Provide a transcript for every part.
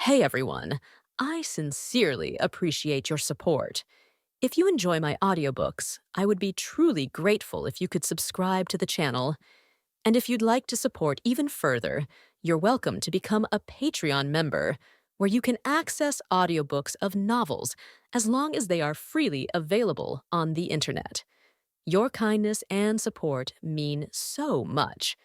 Hey everyone, I sincerely appreciate your support. If you enjoy my audiobooks, I would be truly grateful if you could subscribe to the channel. And if you'd like to support even further, you're welcome to become a Patreon member, where you can access audiobooks of novels as long as they are freely available on the internet. Your kindness and support mean so much.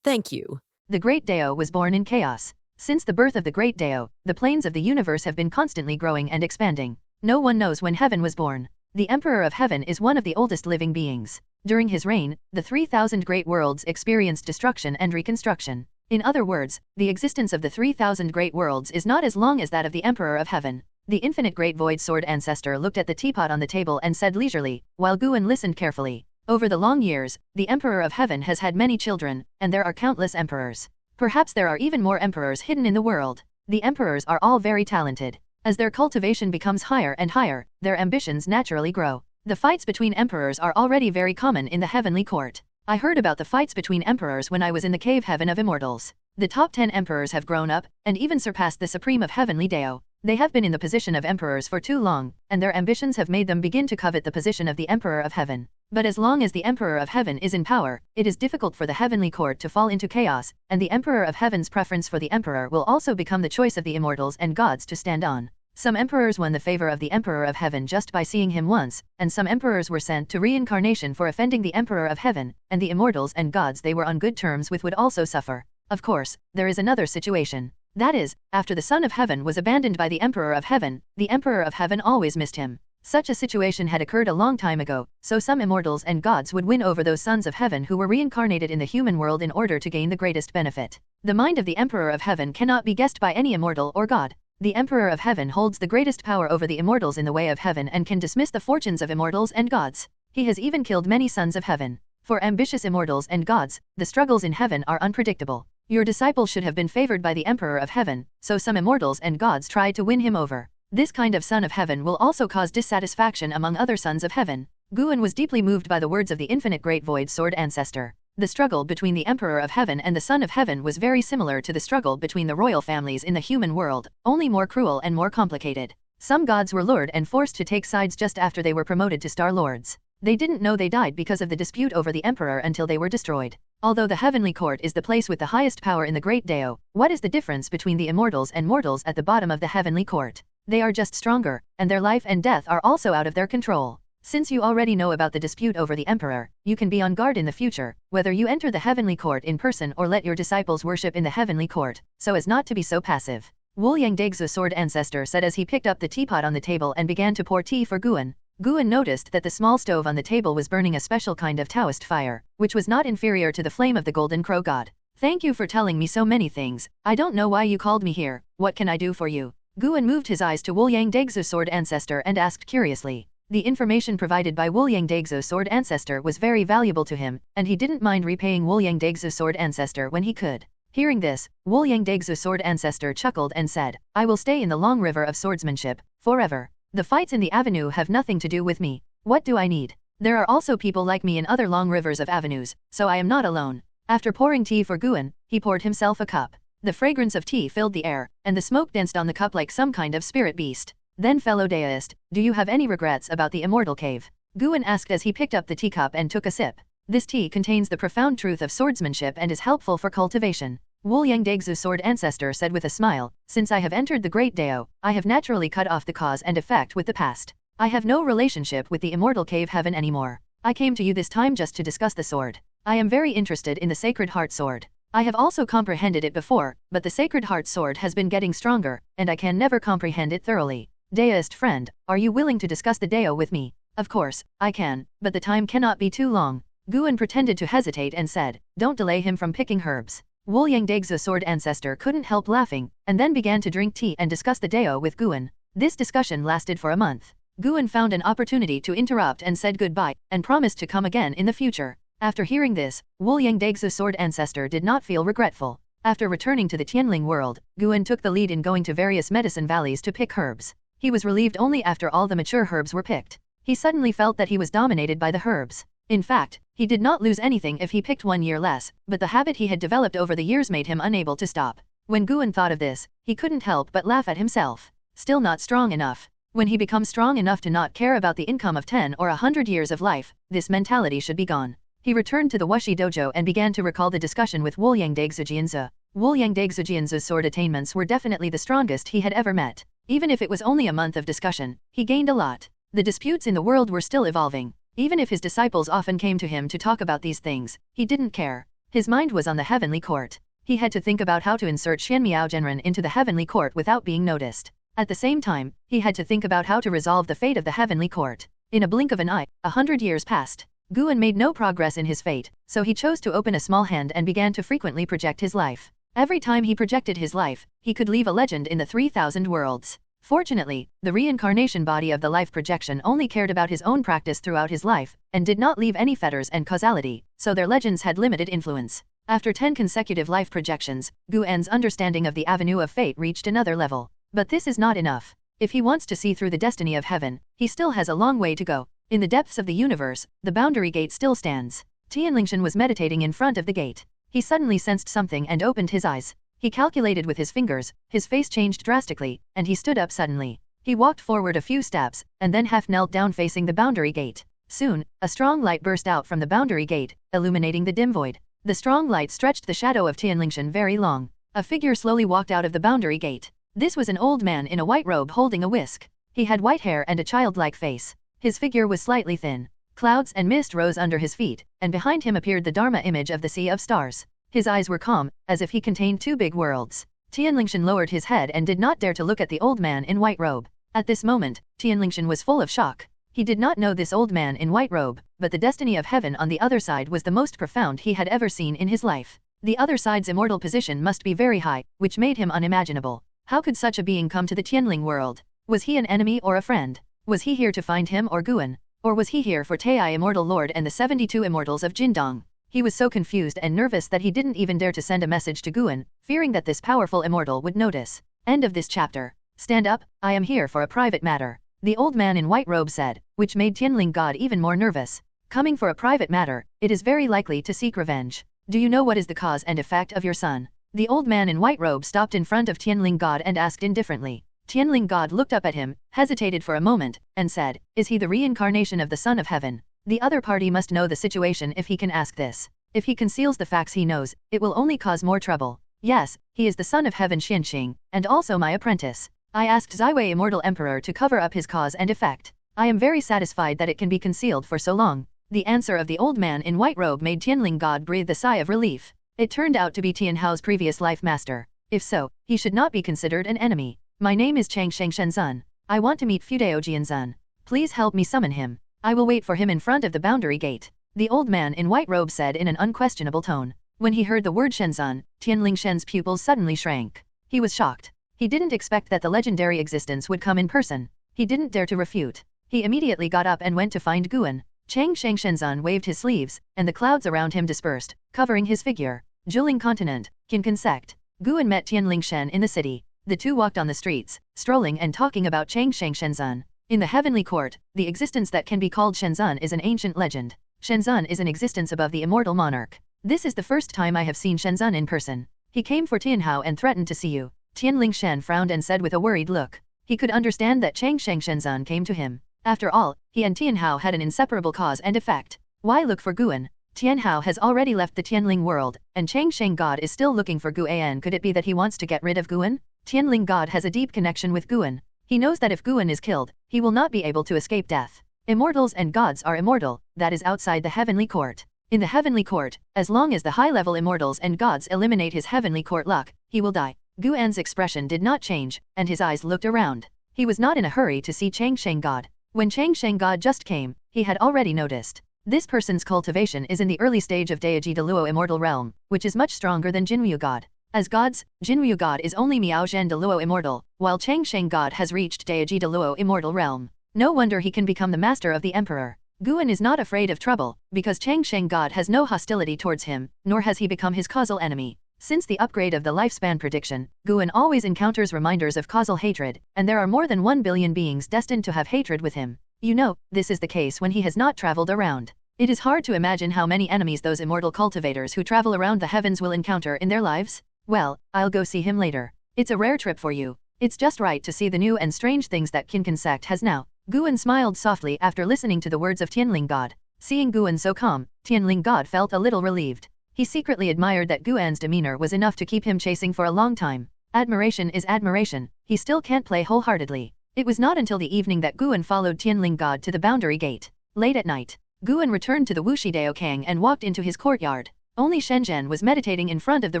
Thank you. The Great Dao was born in chaos. Since the birth of the Great Dao, the planes of the universe have been constantly growing and expanding. No one knows when heaven was born. The Emperor of Heaven is one of the oldest living beings. During his reign, the 3,000 great worlds experienced destruction and reconstruction. In other words, the existence of the 3,000 great worlds is not as long as that of the Emperor of Heaven. The infinite great void sword ancestor looked at the teapot on the table and said leisurely, while Guan listened carefully. Over the long years, the Emperor of Heaven has had many children, and there are countless emperors. Perhaps there are even more emperors hidden in the world. The emperors are all very talented. As their cultivation becomes higher and higher, their ambitions naturally grow. The fights between emperors are already very common in the heavenly court. I heard about the fights between emperors when I was in the cave heaven of immortals. The top 10 emperors have grown up, and even surpassed the supreme of heavenly Dao. They have been in the position of emperors for too long, and their ambitions have made them begin to covet the position of the Emperor of Heaven. But as long as the Emperor of Heaven is in power, it is difficult for the heavenly court to fall into chaos, and the Emperor of Heaven's preference for the Emperor will also become the choice of the immortals and gods to stand on. Some emperors won the favor of the Emperor of Heaven just by seeing him once, and some emperors were sent to reincarnation for offending the Emperor of Heaven, and the immortals and gods they were on good terms with would also suffer. Of course, there is another situation. That is, after the Son of Heaven was abandoned by the Emperor of Heaven, the Emperor of Heaven always missed him. Such a situation had occurred a long time ago, so some immortals and gods would win over those sons of heaven who were reincarnated in the human world in order to gain the greatest benefit. The mind of the Emperor of Heaven cannot be guessed by any immortal or god. The Emperor of Heaven holds the greatest power over the immortals in the way of heaven and can dismiss the fortunes of immortals and gods. He has even killed many sons of heaven. For ambitious immortals and gods, the struggles in heaven are unpredictable. Your disciple should have been favored by the Emperor of Heaven, so some immortals and gods tried to win him over. This kind of son of heaven will also cause dissatisfaction among other sons of heaven. Guan was deeply moved by the words of the infinite great void sword ancestor. The struggle between the Emperor of Heaven and the Son of Heaven was very similar to the struggle between the royal families in the human world, only more cruel and more complicated. Some gods were lured and forced to take sides just after they were promoted to Star Lords. They didn't know they died because of the dispute over the Emperor until they were destroyed. Although the heavenly court is the place with the highest power in the Great Dao, what is the difference between the immortals and mortals at the bottom of the heavenly court? They are just stronger, and their life and death are also out of their control. Since you already know about the dispute over the Emperor, you can be on guard in the future, whether you enter the heavenly court in person or let your disciples worship in the heavenly court, so as not to be so passive. Wuliang Degzu sword ancestor said as he picked up the teapot on the table and began to pour tea for Guan. Guan noticed that the small stove on the table was burning a special kind of Taoist fire, which was not inferior to the flame of the golden crow god. Thank you for telling me so many things. I don't know why you called me here. What can I do for you? Guan moved his eyes to Wuliang Degzu sword ancestor and asked curiously. The information provided by Wuliang Degzu sword ancestor was very valuable to him, and he didn't mind repaying Wuliang Degzu sword ancestor when he could. Hearing this, Wuliang Degzu sword ancestor chuckled and said, I will stay in the long river of swordsmanship, forever. The fights in the avenue have nothing to do with me. What do I need? There are also people like me in other long rivers of avenues, so I am not alone. After pouring tea for Guan, he poured himself a cup. The fragrance of tea filled the air, and the smoke danced on the cup like some kind of spirit beast. Then fellow Daoist, do you have any regrets about the immortal cave? Guan asked as he picked up the teacup and took a sip. This tea contains the profound truth of swordsmanship and is helpful for cultivation. Wuliang Degzu sword ancestor said with a smile, since I have entered the Great Dao, I have naturally cut off the cause and effect with the past. I have no relationship with the immortal cave heaven anymore. I came to you this time just to discuss the sword. I am very interested in the Sacred Heart sword. I have also comprehended it before, but the Sacred Heart sword has been getting stronger, and I can never comprehend it thoroughly. Daoist friend, are you willing to discuss the Dao with me? Of course, I can, but the time cannot be too long. Guan pretended to hesitate and said, don't delay him from picking herbs. Wuliang Degzu sword ancestor couldn't help laughing, and then began to drink tea and discuss the Dao with Guan. This discussion lasted for a month. Guan found an opportunity to interrupt and said goodbye, and promised to come again in the future. After hearing this, Wuliang Degzu sword ancestor did not feel regretful. After returning to the Tianling world, Guan took the lead in going to various medicine valleys to pick herbs. He was relieved only after all the mature herbs were picked. He suddenly felt that he was dominated by the herbs. In fact, he did not lose anything if he picked 1 year less, but the habit he had developed over the years made him unable to stop. When Guan thought of this, he couldn't help but laugh at himself. Still not strong enough. When he becomes strong enough to not care about the income of 10 or 100 years of life, this mentality should be gone. He returned to the Wuxi dojo and began to recall the discussion with Wolyang Daixujianzi. Wolyang Daixujianzi's sword attainments were definitely the strongest he had ever met. Even if it was only a month of discussion, he gained a lot. The disputes in the world were still evolving. Even if his disciples often came to him to talk about these things, he didn't care. His mind was on the heavenly court. He had to think about how to insert Xianmiao Zhenren into the heavenly court without being noticed. At the same time, he had to think about how to resolve the fate of the heavenly court. In a blink of an eye, 100 years passed. Guan made no progress in his fate, so he chose to open a small hand and began to frequently project his life. Every time he projected his life, he could leave a legend in the 3,000 worlds. Fortunately, the reincarnation body of the life projection only cared about his own practice throughout his life, and did not leave any fetters and causality, so their legends had limited influence. After 10 consecutive life projections, Guan's understanding of the avenue of fate reached another level. But this is not enough. If he wants to see through the destiny of heaven, he still has a long way to go. In the depths of the universe, the boundary gate still stands. Tianlingshan was meditating in front of the gate. He suddenly sensed something and opened his eyes. He calculated with his fingers, his face changed drastically, and he stood up suddenly. He walked forward a few steps, and then half knelt down facing the boundary gate. Soon, a strong light burst out from the boundary gate, illuminating the dim void. The strong light stretched the shadow of Tianlingshan very long. A figure slowly walked out of the boundary gate. This was an old man in a white robe holding a whisk. He had white hair and a childlike face. His figure was slightly thin. Clouds and mist rose under his feet, and behind him appeared the Dharma image of the sea of stars. His eyes were calm, as if he contained 2 big worlds. Tianlingshan lowered his head and did not dare to look at the old man in white robe. At this moment, Tianlingshan was full of shock. He did not know this old man in white robe, but the destiny of heaven on the other side was the most profound he had ever seen in his life. The other side's immortal position must be very high, which made him unimaginable. How could such a being come to the Tianling world? Was he an enemy or a friend? Was he here to find him or Guan? Or was he here for Tai Immortal Lord and the 72 immortals of Jindong? He was so confused and nervous that he didn't even dare to send a message to Guan, fearing that this powerful immortal would notice. End of this chapter. Stand up, I am here for a private matter. The old man in white robe said, which made Tianling God even more nervous. Coming for a private matter, it is very likely to seek revenge. Do you know what is the cause and effect of your son? The old man in white robe stopped in front of Tianling God and asked indifferently. Tianling God looked up at him, hesitated for a moment, and said, is he the reincarnation of the Son of Heaven? The other party must know the situation if he can ask this. If he conceals the facts he knows, it will only cause more trouble. Yes, he is the Son of Heaven Xianxing, and also my apprentice. I asked Zaiwei Immortal Emperor to cover up his cause and effect. I am very satisfied that it can be concealed for so long. The answer of the old man in white robe made Tianling God breathe a sigh of relief. It turned out to be Tian Hao's previous life master. If so, he should not be considered an enemy. My name is Chang Shengshenzun. I want to meet Fudao Jianzun. Please help me summon him. I will wait for him in front of the boundary gate. The old man in white robe said in an unquestionable tone. When he heard the word Shenzun, Tianlingshan's pupils suddenly shrank. He was shocked. He didn't expect that the legendary existence would come in person. He didn't dare to refute. He immediately got up and went to find Guan. Chang Shengshenzun waved his sleeves, and the clouds around him dispersed, covering his figure. Zhuling Continent, Taixuan Sect. Guan met Tianlingshan in the city. The two walked on the streets, strolling and talking about Chang Shengshenzun. In the heavenly court, the existence that can be called Shenzun is an ancient legend. Shenzun is an existence above the immortal monarch. This is the first time I have seen Shenzun in person. He came for Tianhao and threatened to see you. Tianlingshan frowned and said with a worried look. He could understand that Chang Shengshenzun came to him. After all, he and Tianhao had an inseparable cause and effect. Why look for Guan? Tianhao has already left the Tianling world, and Chang Sheng God is still looking for Guan. Could it be that he wants to get rid of Guan? Tianling God has a deep connection with Guan. He knows that if Guan is killed, he will not be able to escape death. Immortals and gods are immortal, that is outside the heavenly court. In the heavenly court, as long as the high-level immortals and gods eliminate his heavenly court luck, he will die. Guan's expression did not change, and his eyes looked around. He was not in a hurry to see Chang Sheng God. When Chang Sheng God just came, he had already noticed. This person's cultivation is in the early stage of Deiji Deluo Immortal Realm, which is much stronger than Jinryu God. As gods, Jinryu God is only Miao Zhen Deluo Immortal, while Chang Sheng God has reached Deiji Deluo Immortal Realm. No wonder he can become the master of the emperor. Guan is not afraid of trouble, because Chang Sheng God has no hostility towards him, nor has he become his causal enemy. Since the upgrade of the lifespan prediction, Guan always encounters reminders of causal hatred, and there are more than 1 billion beings destined to have hatred with him. You know, this is the case when he has not traveled around. It is hard to imagine how many enemies those immortal cultivators who travel around the heavens will encounter in their lives. Well, I'll go see him later. It's a rare trip for you. It's just right to see the new and strange things that Taixuan Sect has now. Guan smiled softly after listening to the words of Tianling God. Seeing Guan so calm, Tianling God felt a little relieved. He secretly admired that Guan's demeanor was enough to keep him chasing for a long time. Admiration is admiration, he still can't play wholeheartedly. It was not until the evening that Guan followed Tianling God to the boundary gate. Late at night, Guan returned to the Wuxidao Kang and walked into his courtyard. Only Shenzhen was meditating in front of the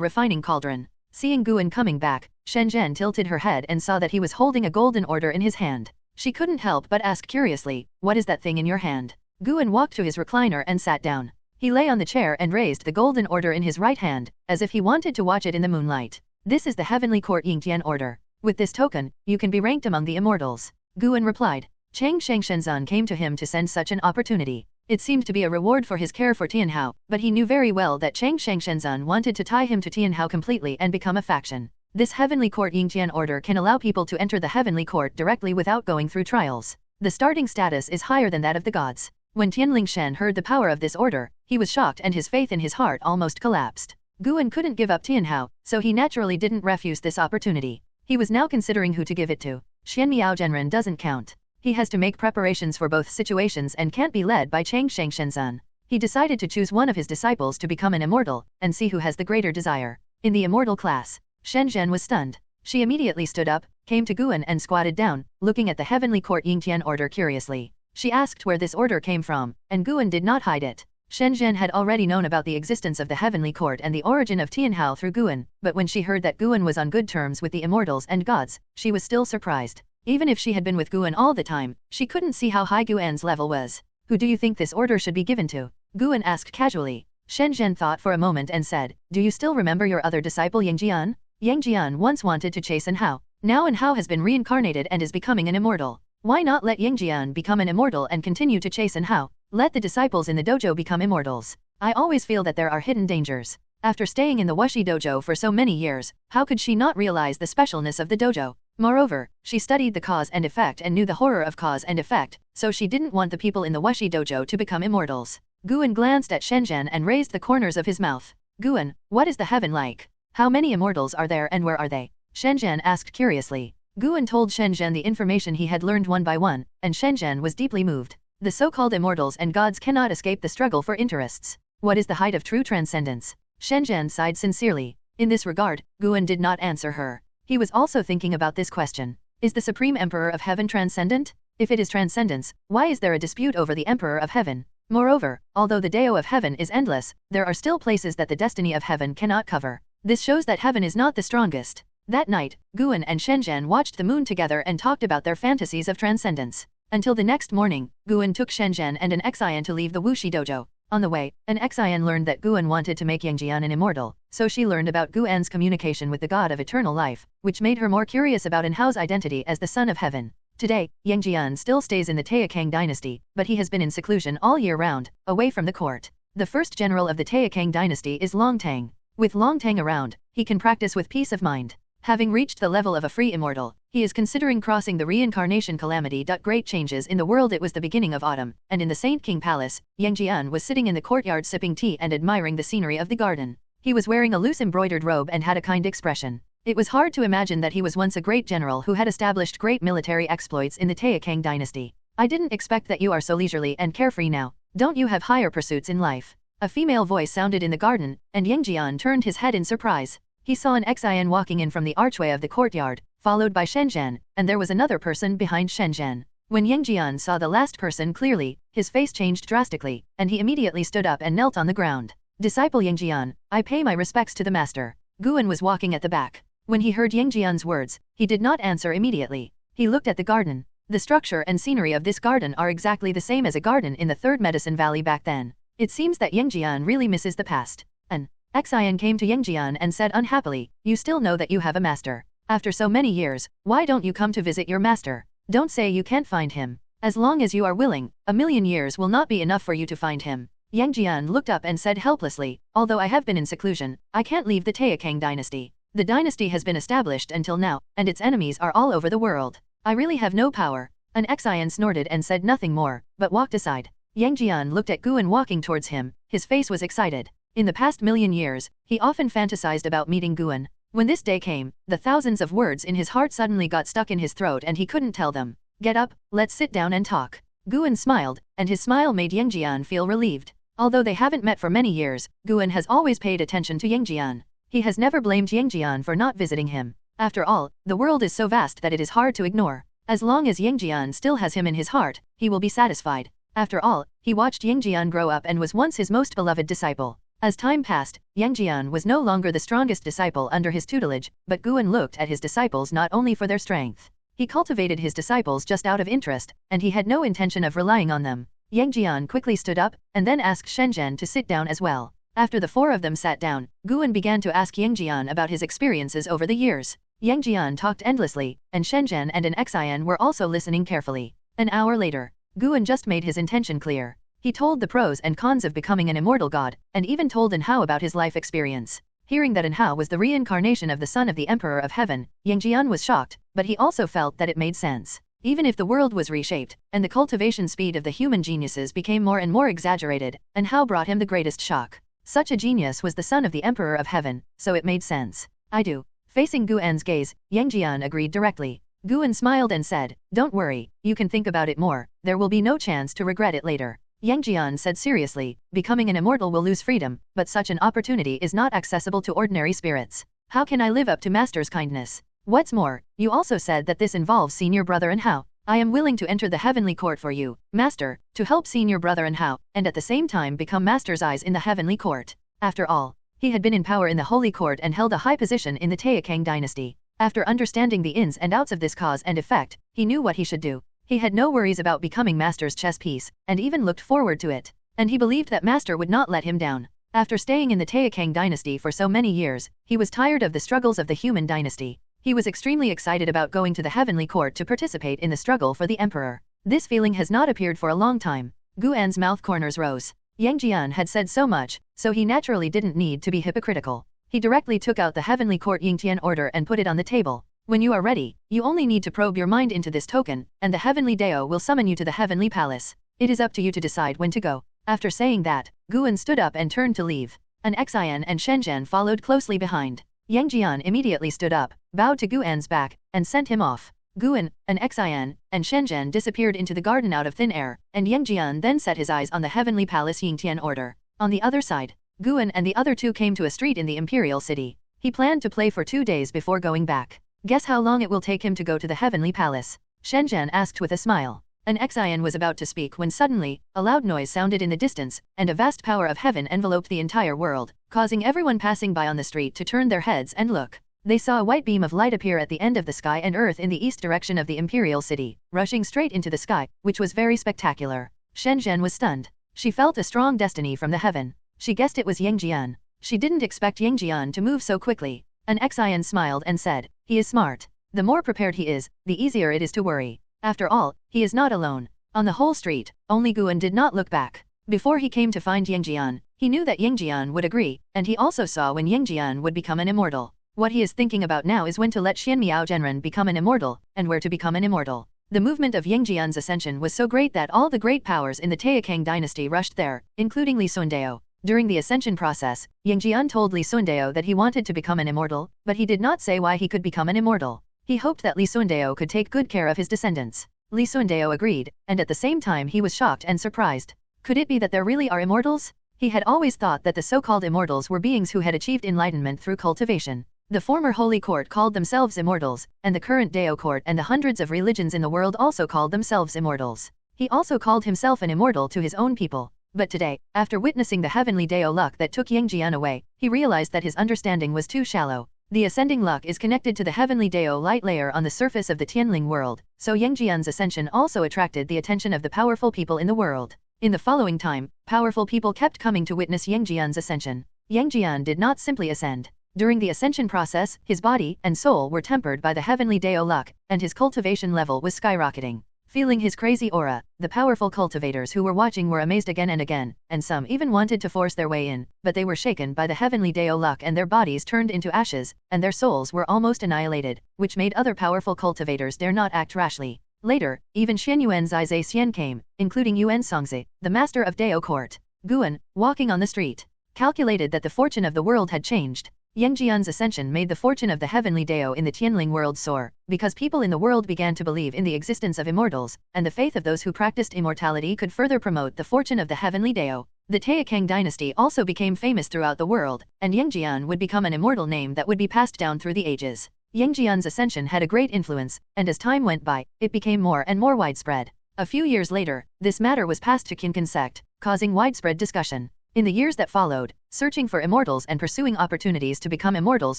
refining cauldron. Seeing Guan coming back, Shenzhen tilted her head and saw that he was holding a golden order in his hand. She couldn't help but ask curiously, "What is that thing in your hand?" Guan walked to his recliner and sat down. He lay on the chair and raised the golden order in his right hand, as if he wanted to watch it in the moonlight. "This is the Heavenly Court Yingtian order. With this token, you can be ranked among the immortals." Guan replied. Chang Shengshenzan came to him to send such an opportunity. It seemed to be a reward for his care for Tianhao, but he knew very well that Chang Shengshenzan wanted to tie him to Tianhao completely and become a faction. This Heavenly Court Yingtian order can allow people to enter the Heavenly Court directly without going through trials. The starting status is higher than that of the gods. When Tianling Shen heard the power of this order, he was shocked and his faith in his heart almost collapsed. Guan couldn't give up Tianhao, so he naturally didn't refuse this opportunity. He was now considering who to give it to. Xian Miao Zhenren doesn't count. He has to make preparations for both situations and can't be led by Chang Shengshenzan. He decided to choose one of his disciples to become an immortal, and see who has the greater desire. In the immortal class, Shenzhen was stunned. She immediately stood up, came to Guan and squatted down, looking at the Heavenly Court Yingtian order curiously. She asked where this order came from, and Guan did not hide it. Shenzhen had already known about the existence of the Heavenly Court and the origin of Tianhao through Guan, but when she heard that Guan was on good terms with the immortals and gods, she was still surprised. Even if she had been with Guan all the time, she couldn't see how high Guan's level was. "Who do you think this order should be given to?" Guan asked casually. Shenzhen thought for a moment and said, "Do you still remember your other disciple Yang Jian? Yang Jian once wanted to chase An Hao. Now An Hao has been reincarnated and is becoming an immortal. Why not let Yang Jian become an immortal and continue to chase An Hao? Let the disciples in the dojo become immortals. I always feel that there are hidden dangers." After staying in the Wuxi dojo for so many years, how could she not realize the specialness of the dojo? Moreover, she studied the cause and effect and knew the horror of cause and effect, so she didn't want the people in the Wuxi dojo to become immortals. Guan glanced at Shenzhen and raised the corners of his mouth. "Guan, what is the heaven like? How many immortals are there and where are they?" Shenzhen asked curiously. Guan told Shenzhen the information he had learned one by one, and Shenzhen was deeply moved. The so-called immortals and gods cannot escape the struggle for interests. What is the height of true transcendence? Shenzhen sighed sincerely. In this regard, Guan did not answer her. He was also thinking about this question. Is the Supreme Emperor of Heaven transcendent? If it is transcendence, why is there a dispute over the Emperor of Heaven? Moreover, although the Dao of Heaven is endless, there are still places that the destiny of Heaven cannot cover. This shows that Heaven is not the strongest. That night, Guan and Shenzhen watched the moon together and talked about their fantasies of transcendence. Until the next morning, Guan took Shenzhen and an Xian to leave the Wuxi dojo. On the way, an Xian learned that Guan wanted to make Yang Jian an immortal, so she learned about Guan's communication with the god of eternal life, which made her more curious about An Hao's identity as the son of heaven. Today, Yang Jian still stays in the Taixuan dynasty, but he has been in seclusion all year round, away from the court. The first general of the Taixuan dynasty is Long Tang. With Long Tang around, he can practice with peace of mind. Having reached the level of a free immortal, he is considering crossing the reincarnation calamity. Great changes in the world. It was the beginning of autumn, and in the Saint King Palace, Yang Jian was sitting in the courtyard sipping tea and admiring the scenery of the garden. He was wearing a loose embroidered robe and had a kind expression. It was hard to imagine that he was once a great general who had established great military exploits in the Taixuan dynasty. "I didn't expect that you are so leisurely and carefree now. Don't you have higher pursuits in life?" A female voice sounded in the garden, and Yang Jian turned his head in surprise. He saw an Xian walking in from the archway of the courtyard, followed by Shenzhen, and there was another person behind Shenzhen. When Yang Jian saw the last person clearly, his face changed drastically, and he immediately stood up and knelt on the ground. "Disciple Yang Jian, I pay my respects to the master." Guan was walking at the back. When he heard Yang Jian's words, he did not answer immediately. He looked at the garden. The structure and scenery of this garden are exactly the same as a garden in the Third Medicine Valley back then. It seems that Yang Jian really misses the past. An Xian came to Yang Jian and said unhappily, "You still know that you have a master. After so many years, why don't you come to visit your master? Don't say you can't find him. As long as you are willing, 1,000,000 years will not be enough for you to find him." Yang Jian looked up and said helplessly, "Although I have been in seclusion, I can't leave the Taixuan dynasty. The dynasty has been established until now, and its enemies are all over the world. I really have no power." An Xian snorted and said nothing more, but walked aside. Yang Jian looked at Guan walking towards him. His face was excited. In the past 1,000,000 years, he often fantasized about meeting Guan. When this day came, the thousands of words in his heart suddenly got stuck in his throat and he couldn't tell them. Get up, let's sit down and talk. Guan smiled, and his smile made Yangjian feel relieved. Although they haven't met for many years, Guan has always paid attention to Yangjian. He has never blamed Yangjian for not visiting him. After all, the world is so vast that it is hard to ignore. As long as Yangjian still has him in his heart, he will be satisfied. After all, he watched Yangjian grow up and was once his most beloved disciple. As time passed, Yangjian was no longer the strongest disciple under his tutelage, but Guan looked at his disciples not only for their strength. He cultivated his disciples just out of interest, and he had no intention of relying on them. Yangjian quickly stood up, and then asked Shenzhen to sit down as well. After the four of them sat down, Guan began to ask Yangjian about his experiences over the years. Yangjian talked endlessly, and Shenzhen and an Xian were also listening carefully. An hour later, Guan just made his intention clear. He told the pros and cons of becoming an immortal god, and even told An Hao about his life experience. Hearing that An Hao was the reincarnation of the son of the Emperor of Heaven, Yangjian was shocked, but he also felt that it made sense. Even if the world was reshaped, and the cultivation speed of the human geniuses became more and more exaggerated, An Hao brought him the greatest shock. Such a genius was the son of the Emperor of Heaven, so it made sense. I do. Facing Guan's gaze, Yangjian agreed directly. Guan smiled and said, don't worry, you can think about it more, there will be no chance to regret it later. Yangjian said seriously, becoming an immortal will lose freedom, but such an opportunity is not accessible to ordinary spirits. How can I live up to Master's kindness? What's more, you also said that this involves senior brother An Hao. I am willing to enter the heavenly court for you, Master, to help senior brother An Hao, and at the same time become Master's eyes in the heavenly court. After all, he had been in power in the holy court and held a high position in the Taixuan dynasty. After understanding the ins and outs of this cause and effect, he knew what he should do. He had no worries about becoming Master's chess piece, and even looked forward to it. And he believed that Master would not let him down. After staying in the Taixuan dynasty for so many years, he was tired of the struggles of the human dynasty. He was extremely excited about going to the heavenly court to participate in the struggle for the emperor. This feeling has not appeared for a long time. Guan's mouth corners rose. Yangjian had said so much, so he naturally didn't need to be hypocritical. He directly took out the heavenly court Yingtian order and put it on the table. When you are ready, you only need to probe your mind into this token, and the heavenly Dao will summon you to the heavenly palace. It is up to you to decide when to go. After saying that, Guan stood up and turned to leave. An Xian and Shenzhen followed closely behind. Yangjian immediately stood up, bowed to Guan's back, and sent him off. Guan, an Xian, and Shenzhen disappeared into the garden out of thin air, and Yangjian then set his eyes on the heavenly palace Yingtian order. On the other side, Guan and the other two came to a street in the imperial city. He planned to play for 2 days before going back. Guess how long it will take him to go to the heavenly palace? Shenzhen asked with a smile. An Xian was about to speak when suddenly, a loud noise sounded in the distance, and a vast power of heaven enveloped the entire world, causing everyone passing by on the street to turn their heads and look. They saw a white beam of light appear at the end of the sky and earth in the east direction of the imperial city, rushing straight into the sky, which was very spectacular. Shenzhen was stunned. She felt a strong destiny from the heaven. She guessed it was Yangjian. She didn't expect Yangjian to move so quickly. An Xian smiled and said, he is smart. The more prepared he is, the easier it is to worry. After all, he is not alone. On the whole street, only Guan did not look back. Before he came to find Yangjian, he knew that Yangjian would agree, and he also saw when Yangjian would become an immortal. What he is thinking about now is when to let Xian Miao Zhenren become an immortal, and where to become an immortal. The movement of Yangjian's ascension was so great that all the great powers in the Taixuan dynasty rushed there, including Li Sundao. During the ascension process, Yangjian told Li Sundao that he wanted to become an immortal, but he did not say why he could become an immortal. He hoped that Li Sundao could take good care of his descendants. Li Sundao agreed, and at the same time he was shocked and surprised. Could it be that there really are immortals? He had always thought that the so-called immortals were beings who had achieved enlightenment through cultivation. The former holy court called themselves immortals, and the current Dao court and the hundreds of religions in the world also called themselves immortals. He also called himself an immortal to his own people. But today, after witnessing the heavenly Dao luck that took Yangjian away, he realized that his understanding was too shallow. The ascending luck is connected to the heavenly Dao light layer on the surface of the Tianling world, so Yangjian's ascension also attracted the attention of the powerful people in the world. In the following time, powerful people kept coming to witness Yangjian's ascension. Yangjian did not simply ascend. During the ascension process, his body and soul were tempered by the heavenly Dao luck, and his cultivation level was skyrocketing. Feeling his crazy aura, the powerful cultivators who were watching were amazed again and again, and some even wanted to force their way in, but they were shaken by the heavenly Dao luck and their bodies turned into ashes, and their souls were almost annihilated, which made other powerful cultivators dare not act rashly. Later, even Xianyuan Zai Xian came, including Yuan Songzi, the master of Dao court. Guan, walking on the street, calculated that the fortune of the world had changed. Yangjian's ascension made the fortune of the heavenly Dao in the Tianling world soar, because people in the world began to believe in the existence of immortals, and the faith of those who practiced immortality could further promote the fortune of the heavenly Dao. The Taixuan dynasty also became famous throughout the world, and Yangjian would become an immortal name that would be passed down through the ages. Yangjian's ascension had a great influence, and as time went by, it became more and more widespread. A few years later, this matter was passed to Taixuan Sect, causing widespread discussion. In the years that followed, searching for immortals and pursuing opportunities to become immortals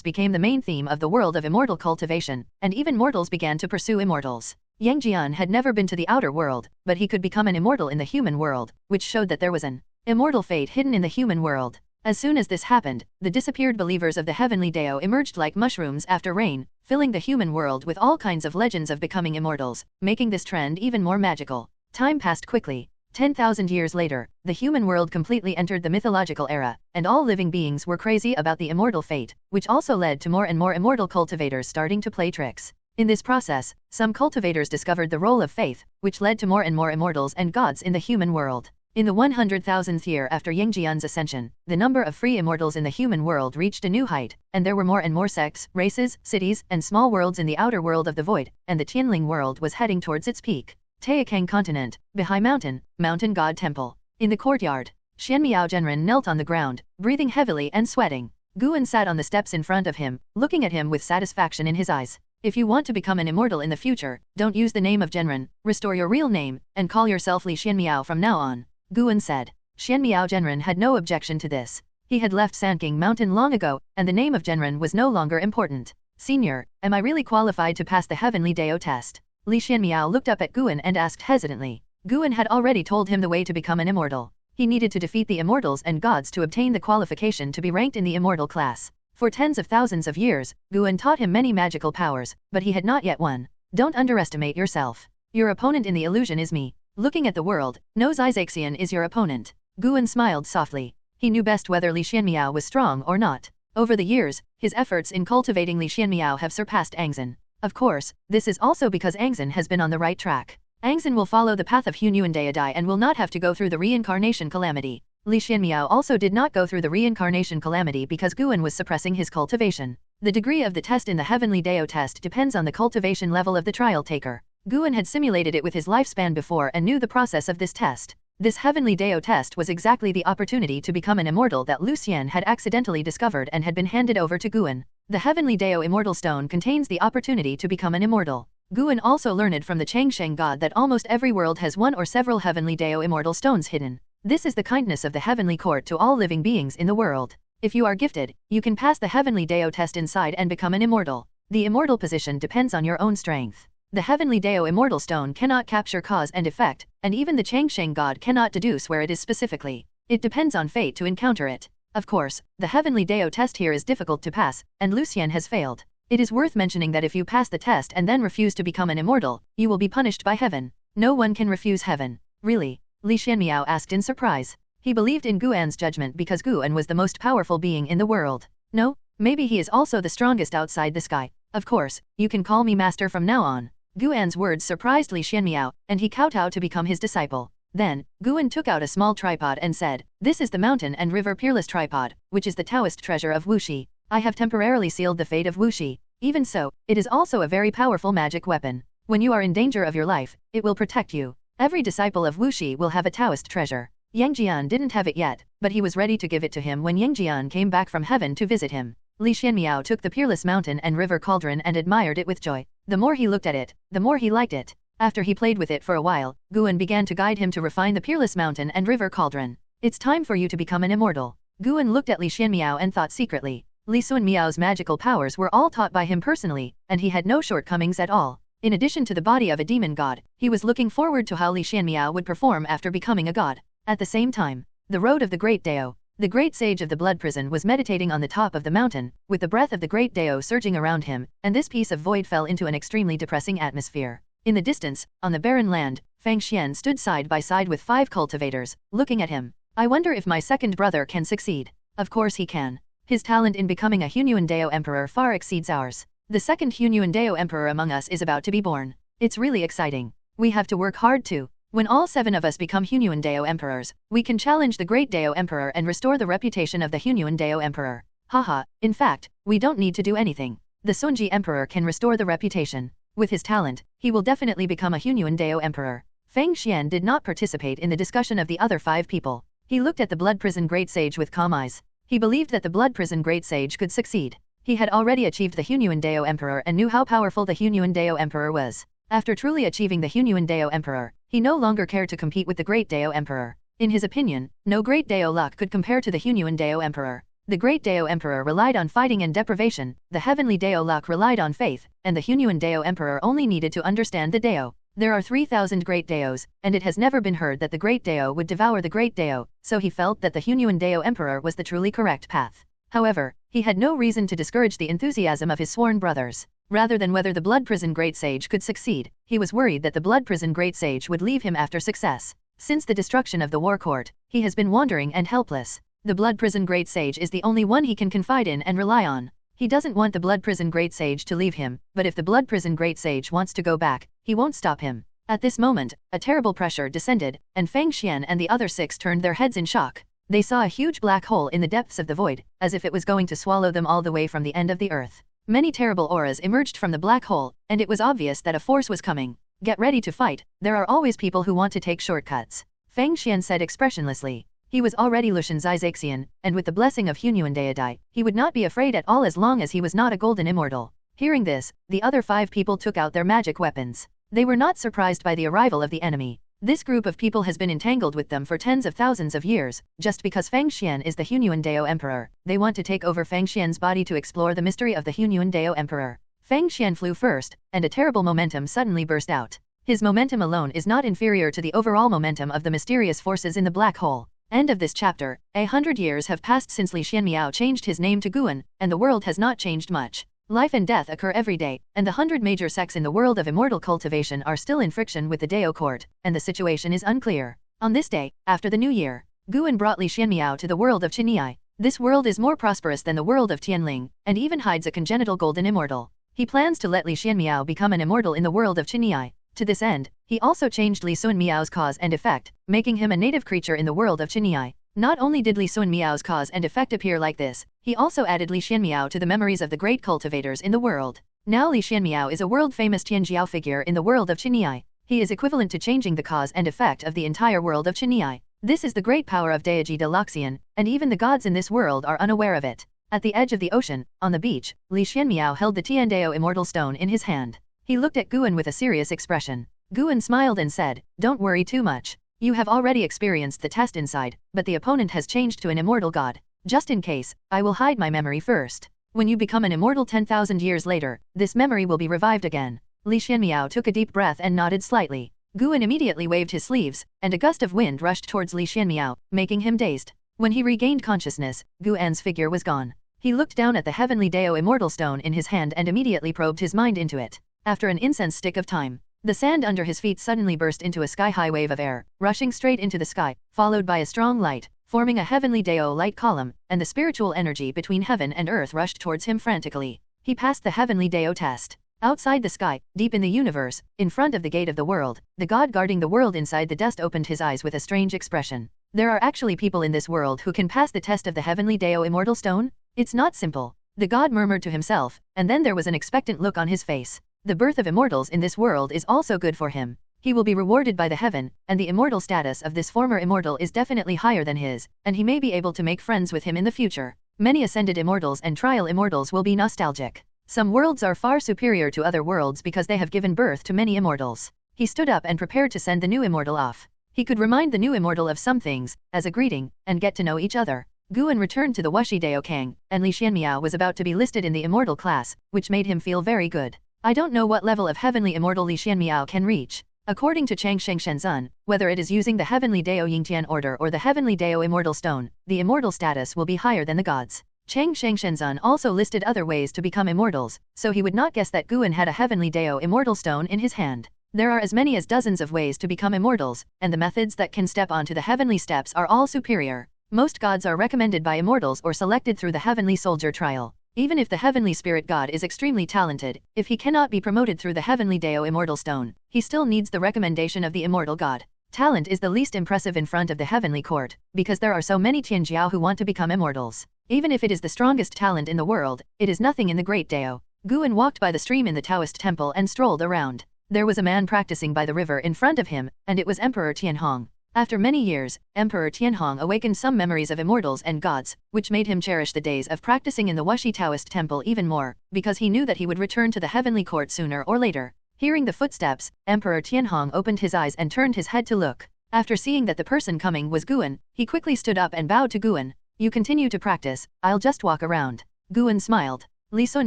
became the main theme of the world of immortal cultivation, and even mortals began to pursue immortals. Yangjian had never been to the outer world, but he could become an immortal in the human world, which showed that there was an immortal fate hidden in the human world. As soon as this happened, the disappeared believers of the heavenly Dao emerged like mushrooms after rain, filling the human world with all kinds of legends of becoming immortals, making this trend even more magical. Time passed quickly. 10,000 years later, the human world completely entered the mythological era, and all living beings were crazy about the immortal fate, which also led to more and more immortal cultivators starting to play tricks. In this process, some cultivators discovered the role of faith, which led to more and more immortals and gods in the human world. In the 100,000th year after Yangjian's ascension, the number of free immortals in the human world reached a new height, and there were more and more sects, races, cities, and small worlds in the outer world of the void, and the Tianling world was heading towards its peak. Taixuan continent, Bahai mountain, mountain god temple. In the courtyard, Xianmiao Zhenren knelt on the ground, breathing heavily and sweating. Guan sat on the steps in front of him, looking at him with satisfaction in his eyes. If you want to become an immortal in the future, don't use the name of Zhenren, restore your real name, and call yourself Li Xianmiao from now on, Guan said. Xianmiao Zhenren had no objection to this. He had left Sanking Mountain long ago, and the name of Zhenren was no longer important. Senior, am I really qualified to pass the heavenly Dao test? Li Xianmiao looked up at Guan and asked hesitantly. Guan had already told him the way to become an immortal. He needed to defeat the immortals and gods to obtain the qualification to be ranked in the immortal class. For tens of thousands of years, Guan taught him many magical powers, but he had not yet won. Don't underestimate yourself. Your opponent in the illusion is me. Looking at the world, knows Isaaxian is your opponent. Guan smiled softly. He knew best whether Li Xianmiao was strong or not. Over the years, his efforts in cultivating Li Xianmiao have surpassed Angzan. Of course, this is also because Angzan has been on the right track. Angzan will follow the path of Hunyuan Deidai and will not have to go through the reincarnation calamity. Li Xianmiao also did not go through the reincarnation calamity because Guan was suppressing his cultivation. The degree of the test in the Heavenly Dao test depends on the cultivation level of the trial taker. Guan had simulated it with his lifespan before and knew the process of this test. This Heavenly Dao test was exactly the opportunity to become an immortal that Lucien had accidentally discovered and had been handed over to Guan. The Heavenly Dao Immortal Stone contains the opportunity to become an immortal. Guan also learned from the Changsheng god that almost every world has one or several Heavenly Dao Immortal Stones hidden. This is the kindness of the Heavenly Court to all living beings in the world. If you are gifted, you can pass the Heavenly Dao test inside and become an immortal. The immortal position depends on your own strength. The Heavenly Dao Immortal Stone cannot capture cause and effect, and even the Changsheng god cannot deduce where it is specifically. It depends on fate to encounter it. Of course, the Heavenly Dao test here is difficult to pass, and Lucien has failed. It is worth mentioning that if you pass the test and then refuse to become an immortal, you will be punished by heaven. No one can refuse heaven. Really? Li Xianmiao asked in surprise. He believed in Guan's judgment because Guan was the most powerful being in the world. No? Maybe he is also the strongest outside the sky. Of course, you can call me master from now on. Guan's words surprised Li Xianmiao, and he kowtowed to become his disciple. Then, Guan took out a small tripod and said, "This is the mountain and river peerless tripod, which is the Taoist treasure of Wuxi. I have temporarily sealed the fate of Wuxi. Even so, it is also a very powerful magic weapon. When you are in danger of your life, it will protect you. Every disciple of Wuxi will have a Taoist treasure." Yangjian didn't have it yet, but he was ready to give it to him when Yangjian came back from heaven to visit him. Li Xianmiao took the peerless mountain and river cauldron and admired it with joy. The more he looked at it, the more he liked it. After he played with it for a while, Guan began to guide him to refine the peerless mountain and river cauldron. "It's time for you to become an immortal." Guan looked at Li Xianmiao and thought secretly. Li Xianmiao's magical powers were all taught by him personally, and he had no shortcomings at all. In addition to the body of a demon god, he was looking forward to how Li Xianmiao would perform after becoming a god. At the same time, the road of the Great Dao, the great sage of the blood prison, was meditating on the top of the mountain, with the breath of the Great Dao surging around him, and this piece of void fell into an extremely depressing atmosphere. In the distance, on the barren land, Fang Xian stood side by side with 5 cultivators, looking at him. "I wonder if my second brother can succeed." Of course he can. His talent in becoming a Hunyuan Dao Emperor far exceeds ours. The second Hunyuan Dao Emperor among us is about to be born. It's really exciting. We have to work hard too. When all 7 of us become Hunyuan Dao Emperors, we can challenge the Great Dao Emperor and restore the reputation of the Hunyuan Dao Emperor. Haha, in fact, we don't need to do anything. The Sunji Emperor can restore the reputation. With his talent, he will definitely become a Hunyuan Dao Emperor. Feng Xian did not participate in the discussion of the other 5 people. He looked at the Blood Prison Great Sage with calm eyes. He believed that the Blood Prison Great Sage could succeed. He had already achieved the Hunyuan Dao Emperor and knew how powerful the Hunyuan Dao Emperor was. After truly achieving the Hunyuan Dao Emperor, he no longer cared to compete with the Great Dao Emperor. In his opinion, no Great Dao luck could compare to the Hunyuan Dao Emperor. The Great Dao Emperor relied on fighting and deprivation, the Heavenly Dao luck relied on faith, and the Hunyuan Dao Emperor only needed to understand the Dao. There are 3,000 Great Daos, and it has never been heard that the Great Dao would devour the Great Dao, so he felt that the Hunyuan Dao Emperor was the truly correct path. However, he had no reason to discourage the enthusiasm of his sworn brothers. Rather than whether the Blood Prison Great Sage could succeed, he was worried that the Blood Prison Great Sage would leave him after success. Since the destruction of the War Court, he has been wandering and helpless. The Blood Prison Great Sage is the only one he can confide in and rely on. He doesn't want the Blood Prison Great Sage to leave him, but if the Blood Prison Great Sage wants to go back, he won't stop him. At this moment, a terrible pressure descended, and Feng Xian and the other 6 turned their heads in shock. They saw a huge black hole in the depths of the void, as if it was going to swallow them all the way from the end of the earth. Many terrible auras emerged from the black hole, and it was obvious that a force was coming. Get ready to fight, there are always people who want to take shortcuts. Feng Xian said expressionlessly. He was already Lushan Zaizaxian, and with the blessing of Hunyuan Deidai, he would not be afraid at all as long as he was not a golden immortal. Hearing this, the other 5 people took out their magic weapons. They were not surprised by the arrival of the enemy. This group of people has been entangled with them for tens of thousands of years, just because Feng Xian is the Hunyuan Dao Emperor. They want to take over Feng Xian's body to explore the mystery of the Hunyuan Dao Emperor. Feng Xian flew first, and a terrible momentum suddenly burst out. His momentum alone is not inferior to the overall momentum of the mysterious forces in the black hole. End of this chapter. 100 years have passed since Li Xianmiao changed his name to Guan, and the world has not changed much. Life and death occur every day, and the 100 major sects in the world of immortal cultivation are still in friction with the Dao court, and the situation is unclear. On this day, after the new year, Guan brought Li Xianmiao to the world of Qinyi. This world is more prosperous than the world of Tianling, and even hides a congenital golden immortal. He plans to let Li Xianmiao become an immortal in the world of Qinyi. To this end, he also changed Li Sun Miao's cause and effect, making him a native creature in the world of Qinyi. Not only did Li Sun Miao's cause and effect appear like this, he also added Li Xianmiao to the memories of the great cultivators in the world. Now Li Xianmiao is a world-famous Tianjiao figure in the world of Qinyi. He is equivalent to changing the cause and effect of the entire world of Qinyi. This is the great power of Deiji de Loxian, and even the gods in this world are unaware of it. At the edge of the ocean, on the beach, Li Xianmiao held the Tiandao immortal stone in his hand. He looked at Guan with a serious expression. Guan smiled and said, "Don't worry too much. You have already experienced the test inside, but the opponent has changed to an immortal god. Just in case, I will hide my memory first. When you become an immortal 10,000 years later, this memory will be revived again." Li Xianmiao took a deep breath and nodded slightly. Guan immediately waved his sleeves, and a gust of wind rushed towards Li Xianmiao, making him dazed. When he regained consciousness, Guan's figure was gone. He looked down at the heavenly Dao immortal stone in his hand and immediately probed his mind into it. After an incense stick of time, the sand under his feet suddenly burst into a sky-high wave of air, rushing straight into the sky, followed by a strong light, forming a heavenly Dao light column, and the spiritual energy between heaven and earth rushed towards him frantically. He passed the heavenly Dao test. Outside the sky, deep in the universe, in front of the gate of the world, the god guarding the world inside the dust opened his eyes with a strange expression. There are actually people in this world who can pass the test of the heavenly Dao immortal stone? It's not simple. The god murmured to himself, and then there was an expectant look on his face. The birth of immortals in this world is also good for him. He will be rewarded by the heaven, and the immortal status of this former immortal is definitely higher than his, and he may be able to make friends with him in the future. Many ascended immortals and trial immortals will be nostalgic. Some worlds are far superior to other worlds because they have given birth to many immortals. He stood up and prepared to send the new immortal off. He could remind the new immortal of some things, as a greeting, and get to know each other. Guan returned to the Wuxi Dao Kang, and Li Xianmiao was about to be listed in the immortal class, which made him feel very good. I don't know what level of heavenly immortal Li Xianmiao can reach. According to Chang Shengshenzun, whether it is using the heavenly Dao Yingtian order or the heavenly Dao immortal stone, the immortal status will be higher than the gods. Chang Shengshenzun also listed other ways to become immortals, so he would not guess that Guan had a heavenly Dao immortal stone in his hand. There are as many as dozens of ways to become immortals, and the methods that can step onto the heavenly steps are all superior. Most gods are recommended by immortals or selected through the heavenly soldier trial. Even if the heavenly spirit god is extremely talented, if he cannot be promoted through the heavenly Dao immortal stone, he still needs the recommendation of the immortal god. Talent is the least impressive in front of the heavenly court, because there are so many Tianjiao who want to become immortals. Even if it is the strongest talent in the world, it is nothing in the Great Dao. Guan walked by the stream in the Taoist temple and strolled around. There was a man practicing by the river in front of him, and it was Emperor Tianhong. After many years, Emperor Tianhong awakened some memories of immortals and gods, which made him cherish the days of practicing in the Wuxi Taoist temple even more, because he knew that he would return to the heavenly court sooner or later. Hearing the footsteps, Emperor Tianhong opened his eyes and turned his head to look. After seeing that the person coming was Guan, he quickly stood up and bowed to Guan. You continue to practice, I'll just walk around. Guan smiled. Li Sun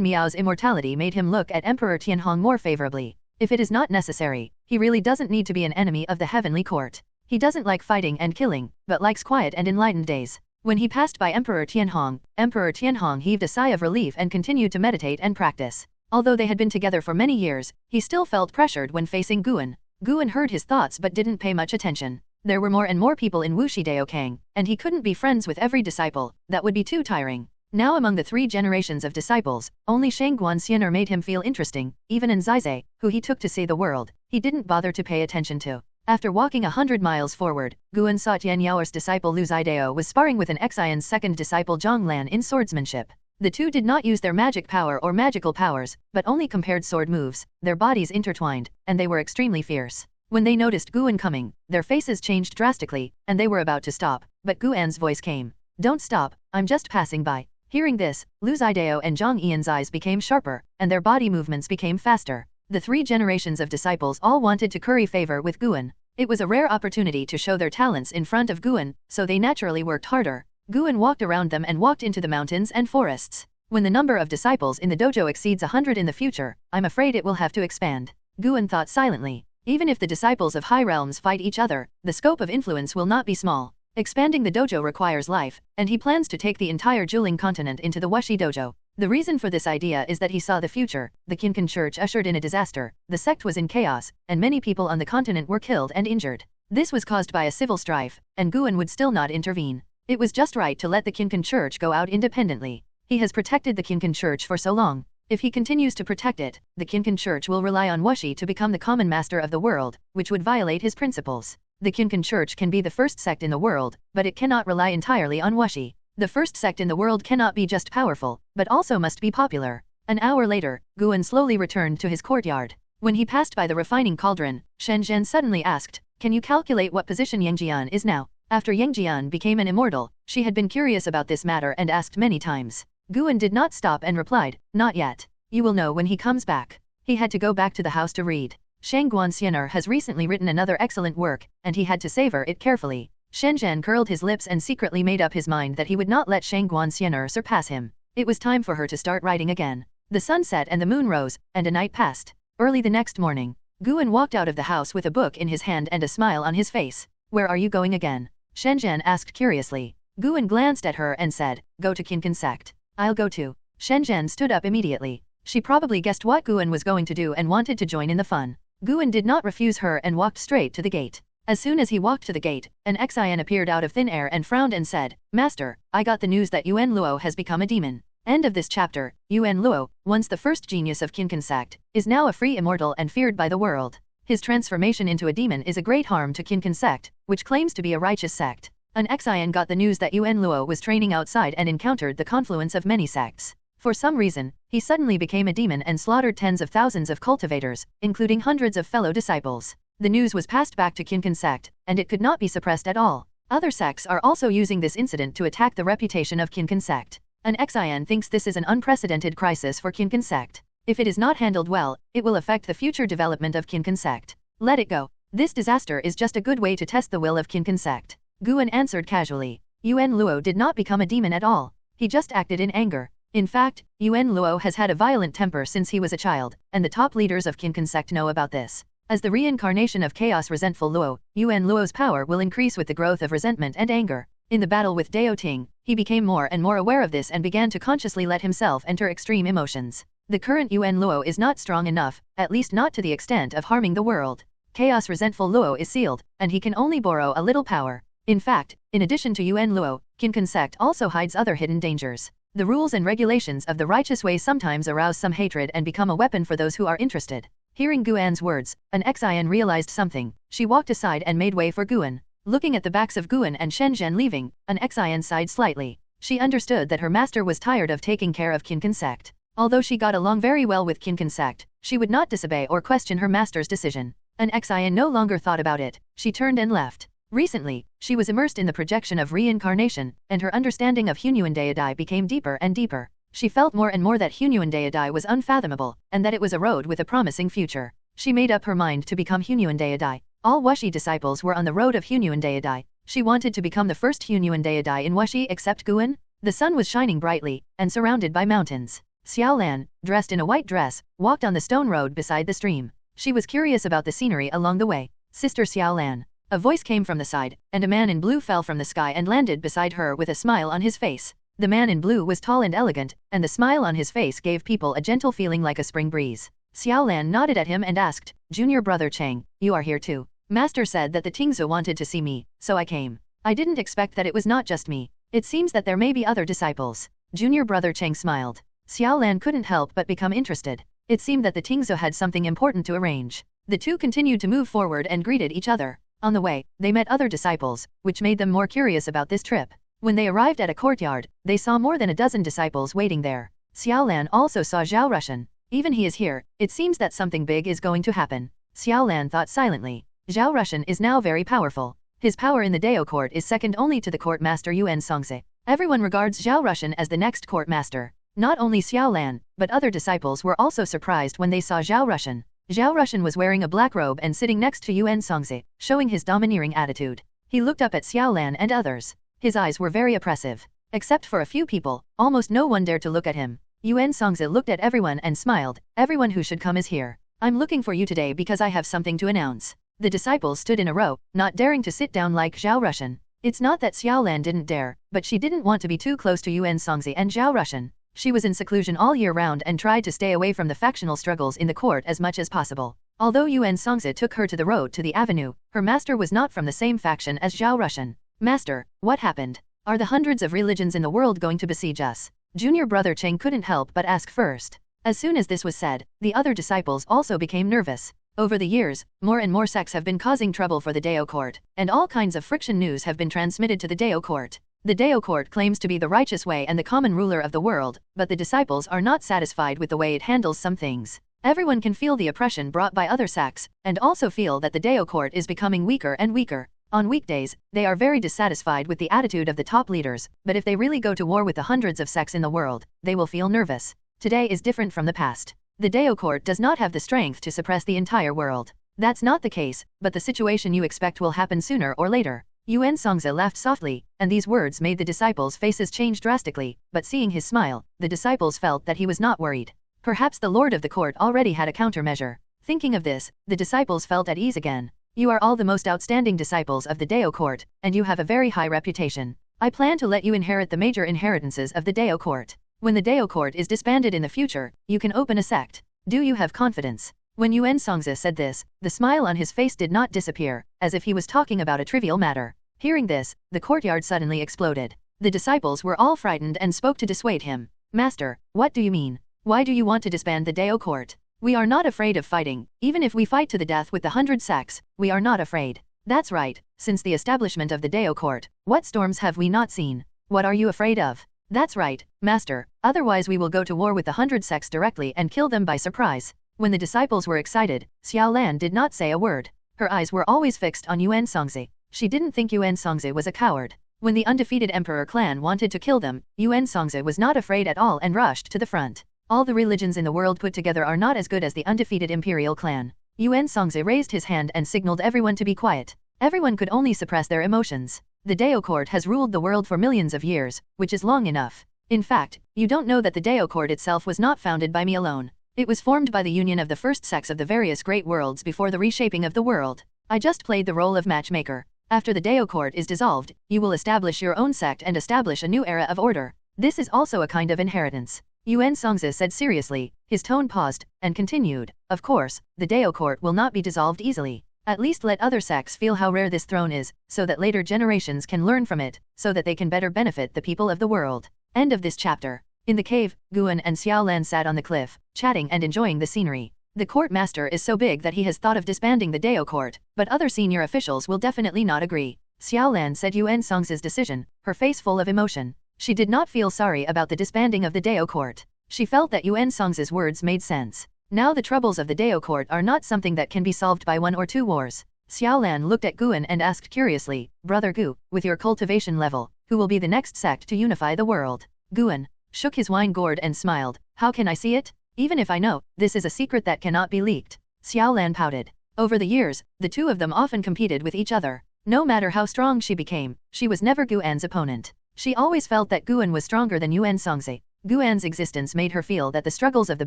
Miao's immortality made him look at Emperor Tianhong more favorably. If it is not necessary, he really doesn't need to be an enemy of the heavenly court. He doesn't like fighting and killing, but likes quiet and enlightened days. When he passed by Emperor Tianhong heaved a sigh of relief and continued to meditate and practice. Although they had been together for many years, he still felt pressured when facing Guan. Guan heard his thoughts but didn't pay much attention. There were more and more people in Wuxi Daokang, and he couldn't be friends with every disciple, that would be too tiring. Now among the 3 generations of disciples, only Shangguan Xianer made him feel interesting, even in Zizai, who he took to see the world, he didn't bother to pay attention to. After walking 100 miles forward, Guan saw Tian Yao's disciple Lu Zidao was sparring with an Xian's second disciple Zhang Lan in swordsmanship. The two did not use their magic power or magical powers, but only compared sword moves, their bodies intertwined, and they were extremely fierce. When they noticed Guan coming, their faces changed drastically, and they were about to stop, but Guan's voice came. Don't stop, I'm just passing by. Hearing this, Lu Zidao and Zhang Yan's eyes became sharper, and their body movements became faster. The 3 generations of disciples all wanted to curry favor with Guan. It was a rare opportunity to show their talents in front of Guan, so they naturally worked harder. Guan walked around them and walked into the mountains and forests. When the number of disciples in the dojo exceeds 100 in the future, I'm afraid it will have to expand. Guan thought silently. Even if the disciples of high realms fight each other, the scope of influence will not be small. Expanding the dojo requires life, and he plans to take the entire Juling continent into the Wuxi dojo. The reason for this idea is that he saw the future. The Qinkan church ushered in a disaster, the sect was in chaos, and many people on the continent were killed and injured. This was caused by a civil strife, and Guan would still not intervene. It was just right to let the Qinkan church go out independently. He has protected the Qinkan church for so long. If he continues to protect it, the Qinkan church will rely on Wuxi to become the common master of the world, which would violate his principles. The Qinkan church can be the first sect in the world, but it cannot rely entirely on Wuxi. The first sect in the world cannot be just powerful, but also must be popular. An hour later, Guan slowly returned to his courtyard. When he passed by the refining cauldron, Shen Zhen suddenly asked, "Can you calculate what position Yang Jian is now?" After Yang Jian became an immortal, she had been curious about this matter and asked many times. Guan did not stop and replied, "Not yet. You will know when he comes back." He had to go back to the house to read. Shangguan Xianer has recently written another excellent work, and he had to savor it carefully. Shen Zhen curled his lips and secretly made up his mind that he would not let Shangguan Xianer surpass him. It was time for her to start writing again. The sun set and the moon rose, and a night passed. Early the next morning, Guan walked out of the house with a book in his hand and a smile on his face. "Where are you going again?" Shen Zhen asked curiously. Guan glanced at her and said, "Go to Qinkan Sect." "I'll go too." Shen Zhen stood up immediately. She probably guessed what Guan was going to do and wanted to join in the fun. Guan did not refuse her and walked straight to the gate. As soon as he walked to the gate, an Xian appeared out of thin air and frowned and said, "Master, I got the news that Yuan Luo has become a demon." End of this chapter. Yuan Luo, once the first genius of Qinkan Sect, is now a free immortal and feared by the world. His transformation into a demon is a great harm to Qinkan Sect, which claims to be a righteous sect. An Xian got the news that Yuan Luo was training outside and encountered the confluence of many sects. For some reason, he suddenly became a demon and slaughtered tens of thousands of cultivators, including hundreds of fellow disciples. The news was passed back to Qinkan Sect, and it could not be suppressed at all. Other sects are also using this incident to attack the reputation of Qinkan Sect. An Xian thinks this is an unprecedented crisis for Qinkan Sect. If it is not handled well, it will affect the future development of Qinkan Sect. Let it go. This disaster is just a good way to test the will of Qinkan Sect. Guan answered casually. Yuan Luo did not become a demon at all. He just acted in anger. In fact, Yuan Luo has had a violent temper since he was a child, and the top leaders of Qinkan Sect know about this. As the reincarnation of chaos resentful Luo, Yuan Luo's power will increase with the growth of resentment and anger. In the battle with Dao Ting, he became more and more aware of this and began to consciously let himself enter extreme emotions. The current Yuan Luo is not strong enough, at least not to the extent of harming the world. Chaos resentful Luo is sealed, and he can only borrow a little power. In fact, in addition to Yuan Luo, Qinkan Sect also hides other hidden dangers. The rules and regulations of the righteous way sometimes arouse some hatred and become a weapon for those who are interested. Hearing Guan's words, an Xian realized something. She walked aside and made way for Guan. Looking at the backs of Guan and Shen Zhen leaving, an Xian sighed slightly. She understood that her master was tired of taking care of Taixuan Sect. Although she got along very well with Taixuan Sect, she would not disobey or question her master's decision. An Xian no longer thought about it. She turned and left. Recently, she was immersed in the projection of reincarnation, and her understanding of Hunyuan Deidai became deeper and deeper. She felt more and more that Hunyuan Deidai was unfathomable, and that it was a road with a promising future. She made up her mind to become Hunyuan Deidai. All Wuxi disciples were on the road of Hunyuan Deidai. She wanted to become the first Hunyuan Deidai in Wuxi except Guan. The sun was shining brightly, and surrounded by mountains. Xiaolan, dressed in a white dress, walked on the stone road beside the stream. She was curious about the scenery along the way. Sister Xiaolan. A voice came from the side, and a man in blue fell from the sky and landed beside her with a smile on his face. The man in blue was tall and elegant, and the smile on his face gave people a gentle feeling like a spring breeze. Xiaolan nodded at him and asked, "Junior brother Cheng, you are here too. Master said that the Tingzu wanted to see me, so I came. I didn't expect that it was not just me. It seems that there may be other disciples." Junior brother Cheng smiled. Xiaolan couldn't help but become interested. It seemed that the Tingzu had something important to arrange. The two continued to move forward and greeted each other. On the way, they met other disciples, which made them more curious about this trip. When they arrived at a courtyard, they saw more than a dozen disciples waiting there. Xiaolan also saw Zhao Rushan. Even he is here, it seems that something big is going to happen. Xiaolan thought silently. Zhao Rushan is now very powerful. His power in the Dao court is second only to the court master Yuan Songzi. Everyone regards Zhao Rushan as the next court master. Not only Xiaolan, but other disciples were also surprised when they saw Zhao Rushan. Zhao Rushan was wearing a black robe and sitting next to Yuan Songzi, showing his domineering attitude. He looked up at Xiaolan and others. His eyes were very oppressive. Except for a few people, almost no one dared to look at him. Yuan Songzi looked at everyone and smiled. "Everyone who should come is here. I'm looking for you today because I have something to announce." The disciples stood in a row, not daring to sit down like Zhao Rushan. It's not that Xiaolan didn't dare, but she didn't want to be too close to Yuan Songzi and Zhao Rushan. She was in seclusion all year round and tried to stay away from the factional struggles in the court as much as possible. Although Yuan Songzi took her to the road to the avenue, her master was not from the same faction as Zhao Rushan. "Master, what happened? Are the hundreds of religions in the world going to besiege us?" Junior brother Cheng couldn't help but ask first. As soon as this was said, the other disciples also became nervous. Over the years, more and more sects have been causing trouble for the Dao court, and all kinds of friction news have been transmitted to the Dao court. The Dao court claims to be the righteous way and the common ruler of the world, but the disciples are not satisfied with the way it handles some things. Everyone can feel the oppression brought by other sects, and also feel that the Dao court is becoming weaker and weaker. On weekdays, they are very dissatisfied with the attitude of the top leaders, but if they really go to war with the hundreds of sects in the world, they will feel nervous. Today is different from the past. The Dao court does not have the strength to suppress the entire world. That's not the case, but the situation you expect will happen sooner or later. Yuan Songzi laughed softly, and these words made the disciples' faces change drastically, but seeing his smile, the disciples felt that he was not worried. Perhaps the lord of the court already had a countermeasure. Thinking of this, the disciples felt at ease again. "You are all the most outstanding disciples of the Dao court, and you have a very high reputation. I plan to let you inherit the major inheritances of the Dao court. When the Dao court is disbanded in the future, you can open a sect. Do you have confidence?" When Yuan Songzi said this, the smile on his face did not disappear, as if he was talking about a trivial matter. Hearing this, the courtyard suddenly exploded. The disciples were all frightened and spoke to dissuade him. "Master, what do you mean? Why do you want to disband the Dao court? We are not afraid of fighting. Even if we fight to the death with the 100 sects, we are not afraid." "That's right. Since the establishment of the Dao court, what storms have we not seen? What are you afraid of?" "That's right, Master. Otherwise we will go to war with the 100 sects directly and kill them by surprise." When the disciples were excited, Xiaolan did not say a word. Her eyes were always fixed on Yuan Songzi. She didn't think Yuan Songzi was a coward. When the undefeated emperor clan wanted to kill them, Yuan Songzi was not afraid at all and rushed to the front. All the religions in the world put together are not as good as the undefeated imperial clan. Yuan Songzi raised his hand and signaled everyone to be quiet. Everyone could only suppress their emotions. The Dao court has ruled the world for millions of years, which is long enough. In fact, you don't know that the Dao court itself was not founded by me alone. It was formed by the union of the first sects of the various great worlds before the reshaping of the world. I just played the role of matchmaker. After the Dao court is dissolved, you will establish your own sect and establish a new era of order. This is also a kind of inheritance. Yuan Songzi said seriously. His tone paused, and continued. "Of course, the Dao court will not be dissolved easily. At least let other sects feel how rare this throne is, so that later generations can learn from it, so that they can better benefit the people of the world." End of this chapter. In the cave, Guan and Xiaolan sat on the cliff, chatting and enjoying the scenery. The court master is so big that he has thought of disbanding the Dao court, but other senior officials will definitely not agree. Xiaolan said Yuan Songzi's decision, her face full of emotion. She did not feel sorry about the disbanding of the Dao court. She felt that Yuan Song's words made sense. Now the troubles of the Dao court are not something that can be solved by 1 or 2 wars. Xiaolan looked at Guan and asked curiously, Brother Gu, with your cultivation level, who will be the next sect to unify the world? Guan shook his wine gourd and smiled. How can I see it? Even if I know, this is a secret that cannot be leaked. Xiaolan pouted. Over the years, the two of them often competed with each other. No matter how strong she became, she was never Guan's opponent. She always felt that Guan was stronger than Yuan Songzi. Guan's existence made her feel that the struggles of the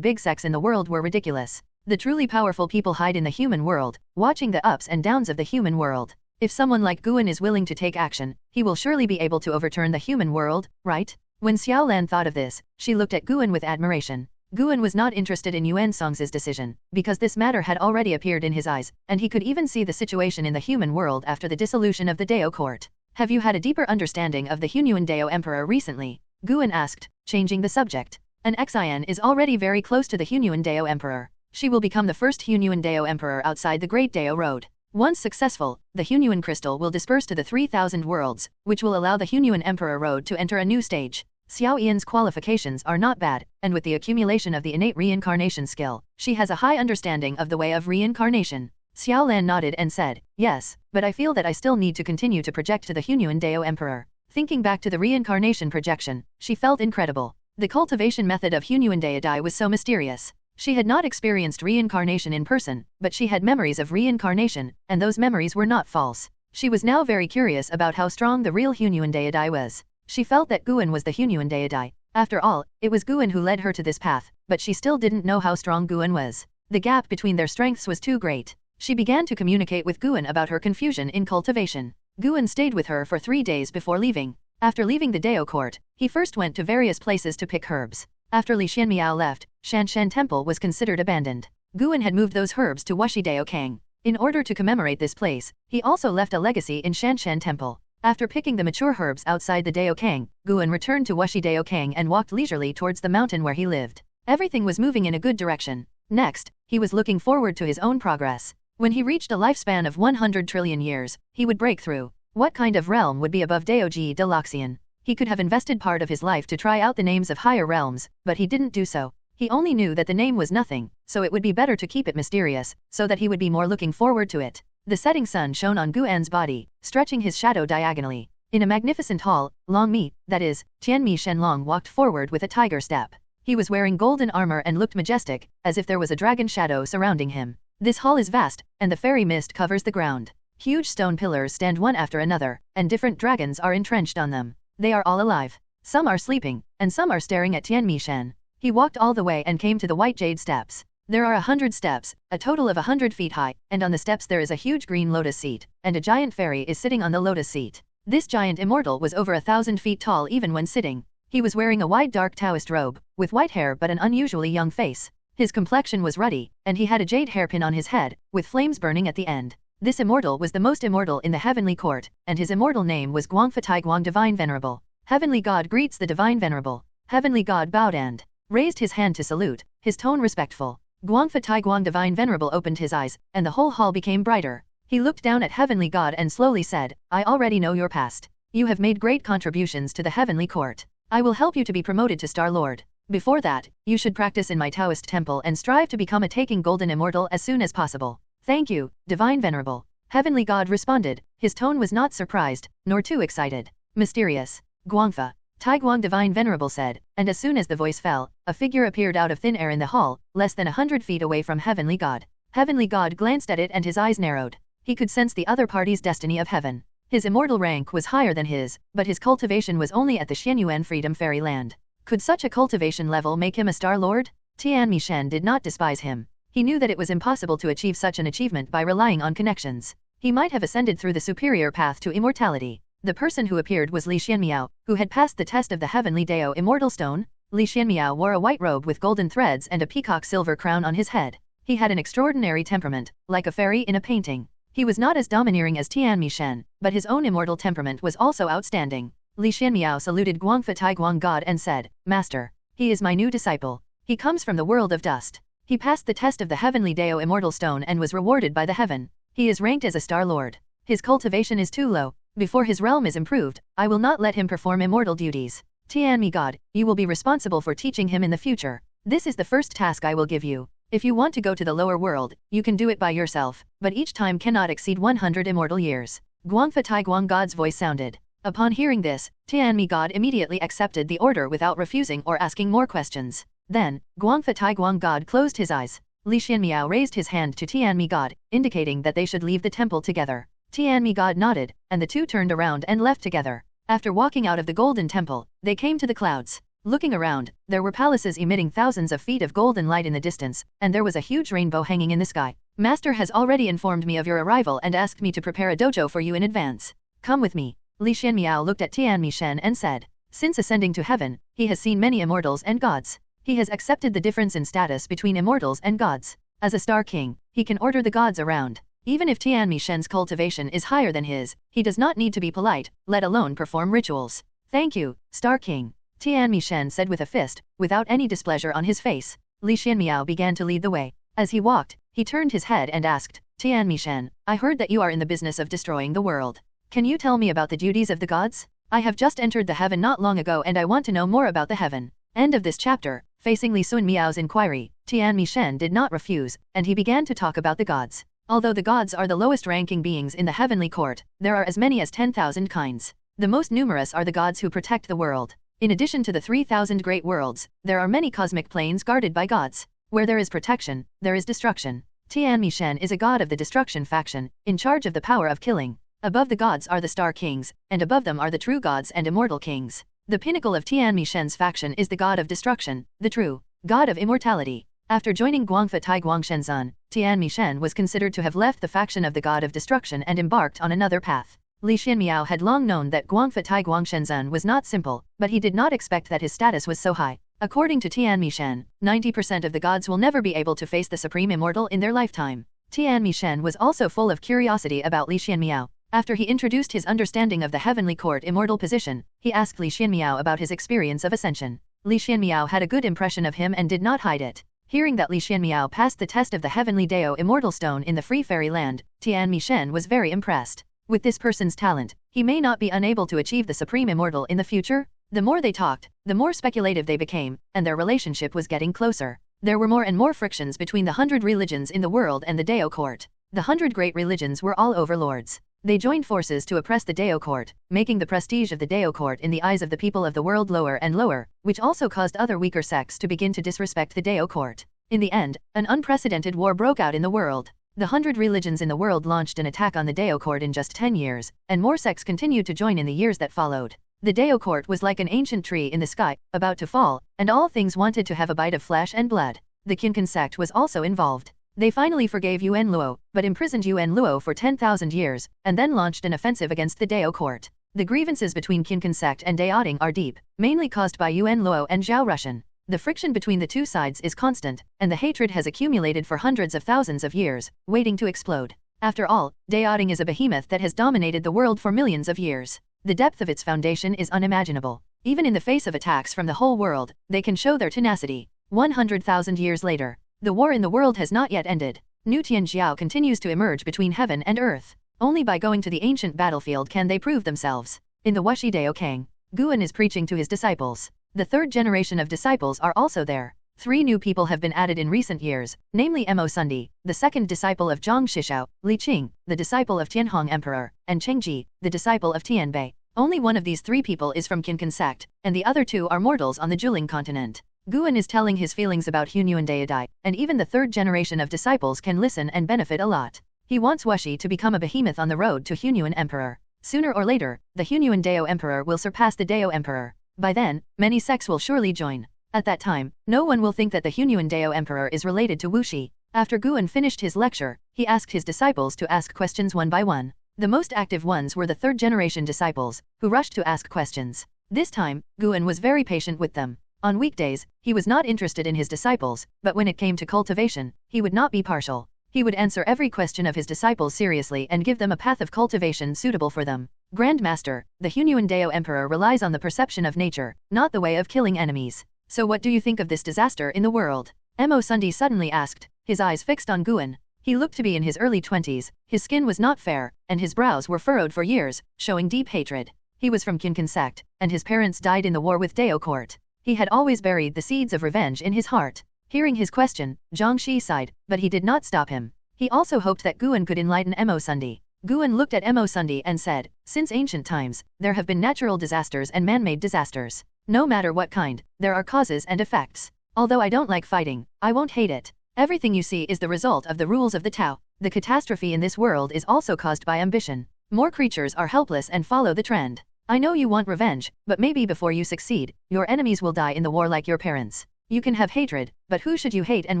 big sects in the world were ridiculous. The truly powerful people hide in the human world, watching the ups and downs of the human world. If someone like Guan is willing to take action, he will surely be able to overturn the human world, right? When Xiaolan thought of this, she looked at Guan with admiration. Guan was not interested in Yuan Song's decision, because this matter had already appeared in his eyes, and he could even see the situation in the human world after the dissolution of the Dao court. Have you had a deeper understanding of the Hunyuan Dao Emperor recently? Guan asked, changing the subject. An Xian is already very close to the Hunyuan Dao Emperor. She will become the first Hunyuan Dao Emperor outside the Great Dao Road. Once successful, the Hunyuan crystal will disperse to the 3,000 worlds, which will allow the Hunyuan Emperor Road to enter a new stage. Xiao Yan's qualifications are not bad, and with the accumulation of the innate reincarnation skill, she has a high understanding of the way of reincarnation. Xiaolan nodded and said, yes, but I feel that I still need to continue to project to the Hunyuan Dao Emperor. Thinking back to the reincarnation projection, she felt incredible. The cultivation method of Hunyuan Dai was so mysterious. She had not experienced reincarnation in person, but she had memories of reincarnation, and those memories were not false. She was now very curious about how strong the real Hunyuan Dai was. She felt that Guan was the Hunyuan Dai. After all, it was Guan who led her to this path, but she still didn't know how strong Guan was. The gap between their strengths was too great. She began to communicate with Guan about her confusion in cultivation. Guan stayed with her for 3 days before leaving. After leaving the Dao court, he first went to various places to pick herbs. After Li Xianmiao left, Shanshan Temple was considered abandoned. Guan had moved those herbs to Wuxi Dao Kang. In order to commemorate this place, he also left a legacy in Shanshan Temple. After picking the mature herbs outside the Dao Kang, Guan returned to Wuxi Dao Kang and walked leisurely towards the mountain where he lived. Everything was moving in a good direction. Next, he was looking forward to his own progress. When he reached a lifespan of 100 trillion years, he would break through. What kind of realm would be above Daoji de Loxian? He could have invested part of his life to try out the names of higher realms, but he didn't do so. He only knew that the name was nothing, so it would be better to keep it mysterious, so that he would be more looking forward to it. The setting sun shone on Guan's body, stretching his shadow diagonally. In a magnificent hall, Long Mi, that is, Tianmi Shenlong walked forward with a tiger step. He was wearing golden armor and looked majestic, as if there was a dragon shadow surrounding him. This hall is vast, and the fairy mist covers the ground. Huge stone pillars stand one after another, and different dragons are entrenched on them. They are all alive. Some are sleeping, and some are staring at Tianmi Shen. He walked all the way and came to the white jade steps. There are 100 steps, a total of 100 feet high, and on the steps there is a huge green lotus seat, and a giant fairy is sitting on the lotus seat. This giant immortal was over 1,000 feet tall even when sitting. He was wearing a wide dark Taoist robe, with white hair but an unusually young face. His complexion was ruddy, and he had a jade hairpin on his head, with flames burning at the end. This immortal was the most immortal in the heavenly court, and his immortal name was Guangfa Taiguang Divine Venerable. Heavenly God greets the Divine Venerable. Heavenly God bowed and raised his hand to salute, his tone respectful. Guangfa Taiguang Divine Venerable opened his eyes, and the whole hall became brighter. He looked down at Heavenly God and slowly said, I already know your past. You have made great contributions to the heavenly court. I will help you to be promoted to Star Lord. Before that, you should practice in my Taoist temple and strive to become a taking golden immortal as soon as possible. Thank you, Divine Venerable. Heavenly God responded. His tone was not surprised, nor too excited. Mysterious. Guangfa Taiguang Divine Venerable said, and as soon as the voice fell, a figure appeared out of thin air in the hall, less than 100 feet away from Heavenly God. Heavenly God glanced at it and his eyes narrowed. He could sense the other party's destiny of heaven. His immortal rank was higher than his, but his cultivation was only at the Xianyuan Freedom Fairyland. Could such a cultivation level make him a Star Lord? Tianmi Shen did not despise him. He knew that it was impossible to achieve such an achievement by relying on connections. He might have ascended through the superior path to immortality. The person who appeared was Li Xianmiao, who had passed the test of the Heavenly Dao Immortal Stone. Li Xianmiao wore a white robe with golden threads and a peacock silver crown on his head. He had an extraordinary temperament, like a fairy in a painting. He was not as domineering as Tianmi Shen, but his own immortal temperament was also outstanding. Li Xianmiao saluted Guangfa Taiguang God and said, Master, he is my new disciple. He comes from the world of dust. He passed the test of the Heavenly Dao Immortal Stone and was rewarded by the heaven. He is ranked as a Star Lord. His cultivation is too low. Before his realm is improved, I will not let him perform immortal duties. Tianmi God, you will be responsible for teaching him in the future. This is the first task I will give you. If you want to go to the lower world, you can do it by yourself, but each time cannot exceed 100 immortal years. Guangfa Taiguang God's voice sounded. Upon hearing this, Tianmi God immediately accepted the order without refusing or asking more questions. Then, Guangfa Taiguang God closed his eyes. Li Xianmiao raised his hand to Tianmi God, indicating that they should leave the temple together. Tianmi God nodded, and the two turned around and left together. After walking out of the golden temple, they came to the clouds. Looking around, there were palaces emitting thousands of feet of golden light in the distance, and there was a huge rainbow hanging in the sky. Master has already informed me of your arrival and asked me to prepare a dojo for you in advance. Come with me. Li Xianmiao looked at Tianmi Shen and said, since ascending to heaven, he has seen many immortals and gods. He has accepted the difference in status between immortals and gods. As a star king, he can order the gods around. Even if Tianmi Shen's cultivation is higher than his, he does not need to be polite, let alone perform rituals. Thank you, Star King. Tianmi Shen said with a fist, without any displeasure on his face. Li Xianmiao began to lead the way. As he walked, he turned his head and asked, Tianmi Shen, I heard that you are in the business of destroying the world. Can you tell me about the duties of the gods? I have just entered the heaven not long ago and I want to know more about the heaven. End of this chapter. Facing Li Sun Miao's inquiry, Tianmi Shen did not refuse, and he began to talk about the gods. Although the gods are the lowest ranking beings in the heavenly court, there are as many as 10,000 kinds. The most numerous are the gods who protect the world. In addition to the 3,000 great worlds, there are many cosmic planes guarded by gods. Where there is protection, there is destruction. Tianmi Shen is a god of the destruction faction, in charge of the power of killing. Above the gods are the star kings, and above them are the true gods and immortal kings. The pinnacle of Tianmi Shen's faction is the god of destruction, the true god of immortality. After joining Guangfa Taiguang Shenzhen, Tianmi Shen was considered to have left the faction of the god of destruction and embarked on another path. Li Xianmiao had long known that Guangfa Taiguang Shenzhen was not simple, but he did not expect that his status was so high. According to Tianmi Shen, 90% of the gods will never be able to face the supreme immortal in their lifetime. Tianmi Shen was also full of curiosity about Li Xianmiao. After he introduced his understanding of the heavenly court immortal position, he asked Li Xianmiao about his experience of ascension. Li Xianmiao had a good impression of him and did not hide it. Hearing that Li Xianmiao passed the test of the heavenly Dao immortal stone in the free fairy land, Tianmi Shen was very impressed. With this person's talent, he may not be unable to achieve the supreme immortal in the future. The more they talked, the more speculative they became, and their relationship was getting closer. There were more and more frictions between the 100 religions in the world and the Dao court. The 100 great religions were all overlords. They joined forces to oppress the Dao court, making the prestige of the Dao court in the eyes of the people of the world lower and lower, which also caused other weaker sects to begin to disrespect the Dao court. In the end, an unprecedented war broke out in the world. The 100 religions in the world launched an attack on the Dao court in just 10 years, and more sects continued to join in the years that followed. The Dao court was like an ancient tree in the sky, about to fall, and all things wanted to have a bite of flesh and blood. The Qinkan sect was also involved. They finally forgave Yuan Luo, but imprisoned Yuan Luo for 10,000 years, and then launched an offensive against the Dao court. The grievances between Qinkan sect and Daoting are deep, mainly caused by Yuan Luo and Zhao Rushan. The friction between the two sides is constant, and the hatred has accumulated for hundreds of thousands of years, waiting to explode. After all, Daoting is a behemoth that has dominated the world for millions of years. The depth of its foundation is unimaginable. Even in the face of attacks from the whole world, they can show their tenacity. 100,000 years later, the war in the world has not yet ended. New Tianjiao continues to emerge between heaven and earth. Only by going to the ancient battlefield can they prove themselves. In the Wuxi Dao Kang, Guan is preaching to his disciples. The third generation of disciples are also there. 3 new people have been added in recent years, namely Mo Sundi, the second disciple of Zhang Shishao, Li Qing, the disciple of Tianhong Emperor, and Cheng Ji, the disciple of Tianbei. Only one of these 3 people is from Qinkan sect, and the other 2 are mortals on the Juling continent. Guan is telling his feelings about Hunyuan Daodai, and even the third generation of disciples can listen and benefit a lot. He wants Wuxi to become a behemoth on the road to Hunyuan Emperor. Sooner or later, the Hunyuan Dao Emperor will surpass the Dao Emperor. By then, many sects will surely join. At that time, no one will think that the Hunyuan Dao Emperor is related to Wuxi. After Guan finished his lecture, he asked his disciples to ask questions one by one. The most active ones were the third generation disciples, who rushed to ask questions. This time, Guan was very patient with them. On weekdays, he was not interested in his disciples, but when it came to cultivation, he would not be partial. He would answer every question of his disciples seriously and give them a path of cultivation suitable for them. Grand Master, the Hunyuan Dao Emperor relies on the perception of nature, not the way of killing enemies. So what do you think of this disaster in the world? Mo Sundi suddenly asked, his eyes fixed on Guan. He looked to be in his early 20s, his skin was not fair, and his brows were furrowed for years, showing deep hatred. He was from Taixuan Sect, and his parents died in the war with Dao court. He had always buried the seeds of revenge in his heart. Hearing his question, Zhang Shi sighed, but he did not stop him. He also hoped that Guan could enlighten Mo Sundi. Guan looked at Mo Sundi and said, since ancient times, there have been natural disasters and man-made disasters. No matter what kind, there are causes and effects. Although I don't like fighting, I won't hate it. Everything you see is the result of the rules of the Tao. The catastrophe in this world is also caused by ambition. More creatures are helpless and follow the trend. I know you want revenge, but maybe before you succeed, your enemies will die in the war like your parents. You can have hatred, but who should you hate and